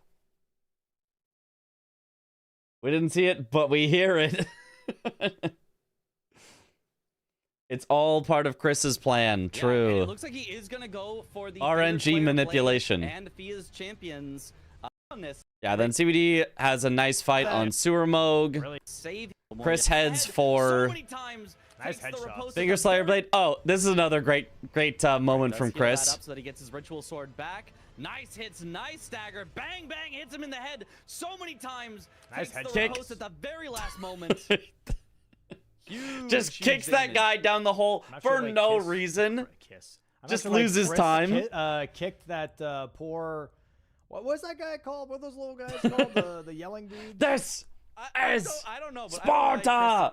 We didn't see it, but we hear it. It's all part of Chris's plan. True. Yeah, it looks like he is gonna go for the RNG manipulation and FIA's champions on this. Yeah, then CBD has a nice fight on Sewer Moog. Really save Chris heads for so many times. Nice headshot. Finger Slayer Blade. Oh, this is another great moment from Chris. Up so that he gets his ritual sword back. Nice hits, nice stagger. Bang, bang, hits him in the head so many times. Nice head kick. Riposte at the very last moment. Just kicks that guy down the hole for no reason. Just loses time. Kicked that poor. What was that guy called? What are those little guys called? The yelling dude. This is I don't know. But Sparta.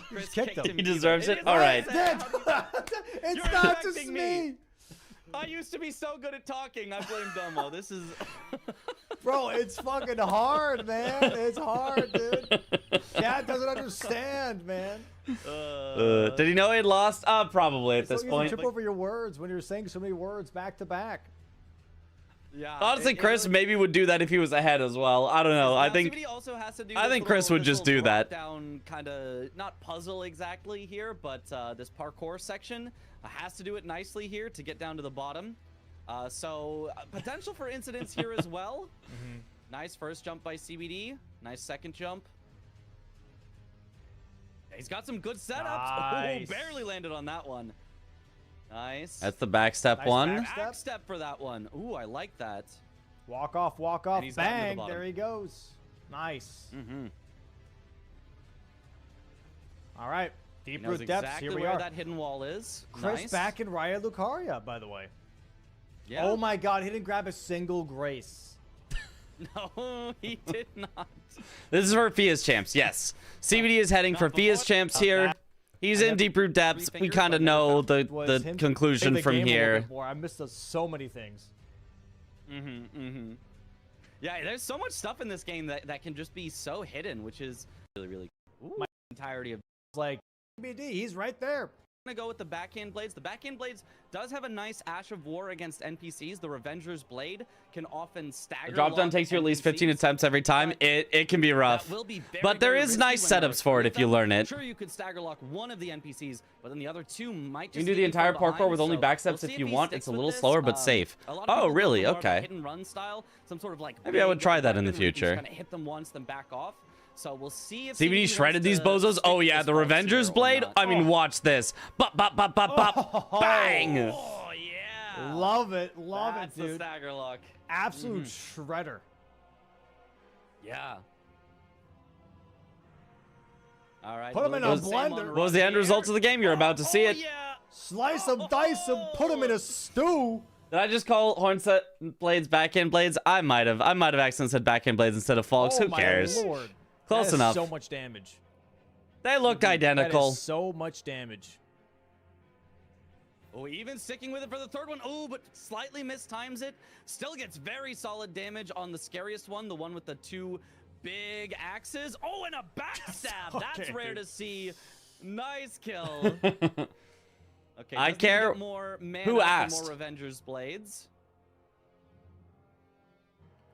Chris kicked him. He deserves it. All right. It's not just me. I used to be so good at talking. I blame Domo. This is. Bro, it's fucking hard, man. It's hard, dude. Cat doesn't understand, man. Did he know he had lost? Probably at this point. You trip over your words when you're saying so many words back to back. Yeah. Honestly, Chris maybe would do that if he was ahead as well. I don't know. I think Chris would just do that. Down kind of not puzzle exactly here, but this parkour section has to do it nicely here to get down to the bottom. So potential for incidents here as well. Nice first jump by CBD. Nice second jump. He's got some good setups. Nice. Oh, barely landed on that one. Nice. That's the backstep one. Backstep for that one. Ooh, I like that. Walk off, bang. There he goes. Nice. All right. Deep root depths. Exactly Here we where are. that hidden wall is. Chris Nice. back in Raya Lucaria, by the way. Yeah. Oh my god, he didn't grab a single grace. No, he did not. This is for FIA's champs. Yes. CBD is heading for FIA's champs here. He's in deep root depths. We kind of know the conclusion from here. I missed so many things. Yeah, there's so much stuff in this game that can just be so hidden, which is really cool. My entirety of like BD, he's right there. I'm gonna go with the backhand blades. The backhand blades does have a nice Ash of War against NPCs. The Revenger's Blade can often stagger. The drop down takes you at least 15 attempts every time. It can be rough. But there is nice setups for it if you learn it. Sure, you could stagger lock one of the NPCs, but then the other two might just. You can do the entire parkour with only backsteps if you want. It's a little slower but safe. Oh, really? Okay. Hit and run style, some sort of like. Maybe I would try that in the future. Kind of hit them once, then back off. So we'll see if CBD shredded these bozos. Oh yeah, the Revenger's Blade. I mean, watch this. Bop bop bop bop bop. Bang. Oh yeah. Love it, dude. That's the stagger lock. Absolute shredder. Yeah. All right. Put 'em in a little bit of same blender. on What was the end Rocky results of the game? You're about to see Oh, it. yeah. Slice them, dice them, put them in a stew. Did I just call Hornset blades backhand blades? I might have. I might have accidentally said backhand blades instead of Fox. Oh Who my cares? Lord. Close That is enough. So much damage. They looked That identical. is so much damage. Oh, even sticking with it for the third one. Oh, but slightly mistimes it. Still gets very solid damage on the scariest one, the one with the 2 big axes. Oh, and a backstab. That's Okay, rare dude. to see. Nice kill. Okay, I does need to get care more mana who for asked. more Avengers blades.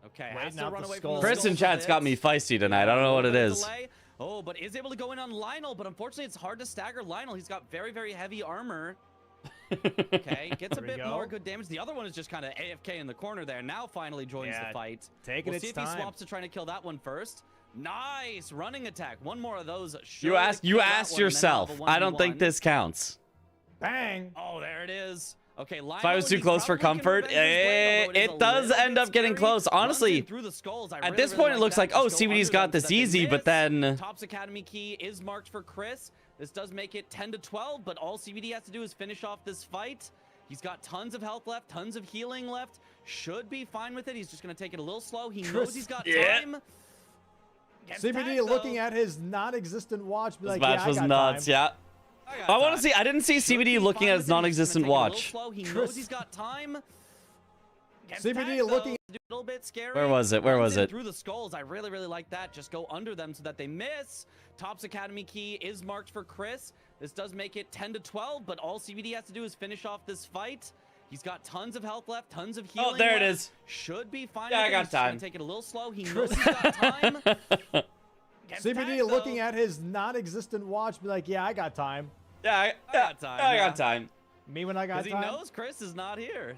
Okay, Waiting has to out run the away skull. from the Chris in skulls a chat's got bit. me feisty tonight. I don't know what it Little bit is. of delay. Oh, but is able to go in on Lionel, but unfortunately it's hard to stagger Lionel. He's got very, very heavy armor. Okay, gets a There we bit more go. good damage. The other one is just kind of AFK in the corner there. Now finally joins Yeah, the fight. taking We'll its see if time. he swaps to trying to kill that one first. Nice running attack. One more of those. You should asked. You kill that asked one, and then we'll have yourself. a I don't think 1v1. this counts. Bang. Oh, there it is. Okay, Lionel, If I was too he's close for probably gonna comfort, revenge his blade, although is it a does little end bit up getting scary. close. Runs in Honestly, through the skulls. I at really, this really point, it like looks that. like, oh, Just go CBD's under got them this so that they easy, but miss. then Topps Academy key is marked for Chris. This does make it 10 to 12, but all CBD has to do is finish off this fight. He's got tons of health left, tons of healing left. Should be fine with it. He's just going to take it a little slow. He knows he's got Yeah. time. Gets CBD tagged, looking though. at his non-existent watch. Be this like, match yeah, I was got nuts. time. Yeah. got I want to time. see. I didn't see Should CBD be looking fine at with his it. He's just gonna non-existent take it a little watch. slow. He knows Chris- he's got time. Gets CBD tagged, though. looking- A little bit scary. Where was it? Where Runs was in it? Through the skulls. I really, really like that. Just go under them so that they miss. Topps Academy key is marked for Chris. This does make it 10 to 12, but all CBD has to do is finish off this fight. He's got tons of health left, tons of healing. Oh, there it left. is. Should be fine. Yeah, I with it. got He's just gonna time. take it a little slow. He knows he's got time. Gets CBD tagged, looking though. at his non-existent watch. Be like, yeah, I got time. Yeah, I got time, I yeah. got time. Me when I got Because he time. knows Chris is not here.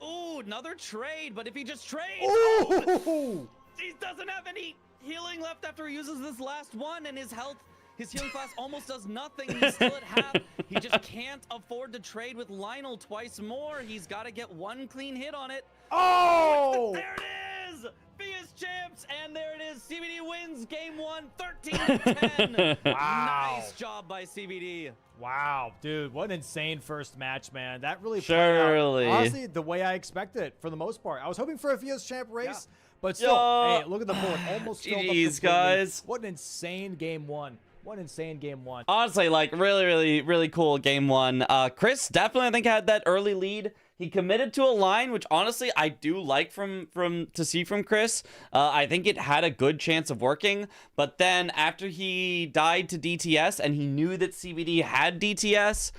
Ooh, another trade, but if he just trades, Ooh! he doesn't have any healing left after he uses this last one, and his health, his healing class almost does nothing. He's still at half. He just can't afford to trade with Lionel twice more. He's got to get one clean hit on it. Oh! There it is! Fierce champs, and there it is. CBD wins game 1, 13-10. Wow. Nice job by CBD. Wow, dude, what an insane first match, man. That really Surely. played out, honestly, the way I expected it for the most part. I was hoping for a Fierce Champ race, but still, Yo. hey, look at the board. Almost filled up GG's, completely. guys. What an insane game one. What an insane game one. Honestly, like really, really, really cool game one. Chris definitely, I think, had that early lead. He committed to a line, which honestly I do like from to see from Chris. I think it had a good chance of working. But then after he died to DTS and he knew that CBD had DTS,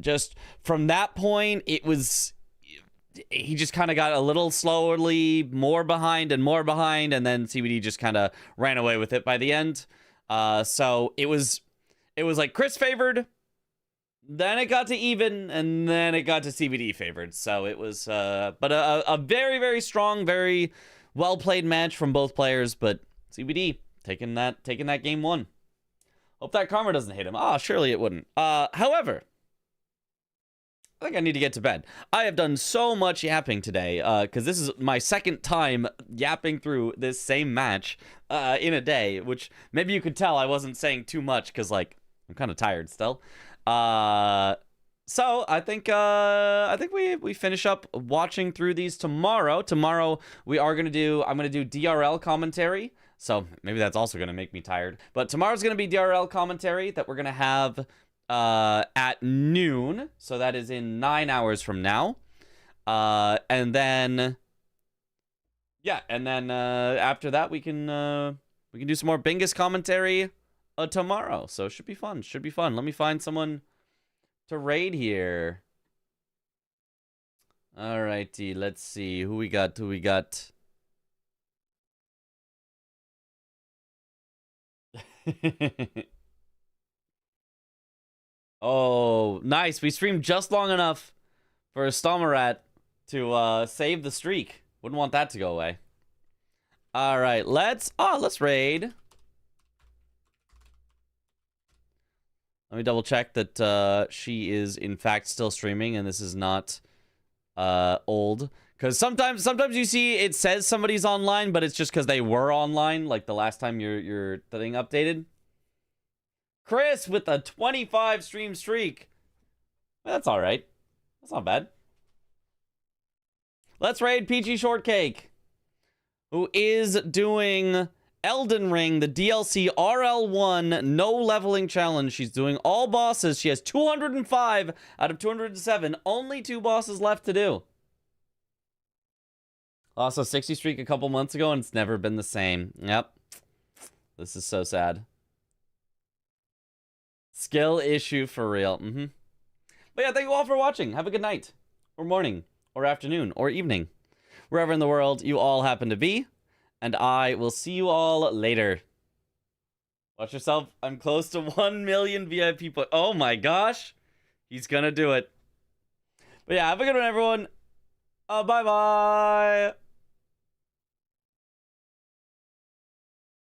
just from that point, he just kind of got a little slowly more behind, and then CBD just kind of ran away with it by the end. So it was like Chris favored, then it got to even, and then it got to CBD favored. So it was, but a very, very strong, very well played match from both players. But CBD taking that game one. Hope that karma doesn't hit him. Surely it wouldn't. However, I think I need to get to bed. I have done so much yapping today, because this is my second time yapping through this same match in a day, which maybe you could tell I wasn't saying too much because, like, I'm kind of tired still. So I think we finish up watching through these tomorrow. Tomorrow I'm gonna do DRL commentary. So maybe that's also gonna make me tired. But tomorrow's gonna be DRL commentary that we're gonna have at noon. So that is in 9 hours from now. And then after that we can do some more Bingus commentary tomorrow. So it should be fun. Let me find someone to raid here. Alrighty, let's see who we got. Oh, nice. We streamed just long enough for Stomarat to save the streak. Wouldn't want that to go away. All right, let's raid. Let me double check that she is in fact still streaming and this is not old. Because sometimes you see it says somebody's online, but it's just because they were online, like the last time your thing updated. Chris with a 25 stream streak. That's all right. That's not bad. Let's raid Peachy Shortcake, who is doing Elden Ring, the DLC RL1 no leveling challenge. She's doing all bosses. She has 205 out of 207. Only 2 bosses left to do. Lost a 60 streak a couple months ago, and it's never been the same. Yep. This is so sad. Skill issue for real. But yeah, thank you all for watching. Have a good night, or morning, or afternoon, or evening. Wherever in the world you all happen to be. And I will see you all later. Watch yourself. I'm close to 1 million VIP points. Oh my gosh. He's gonna do it. But yeah, have a good one, everyone. Bye-bye.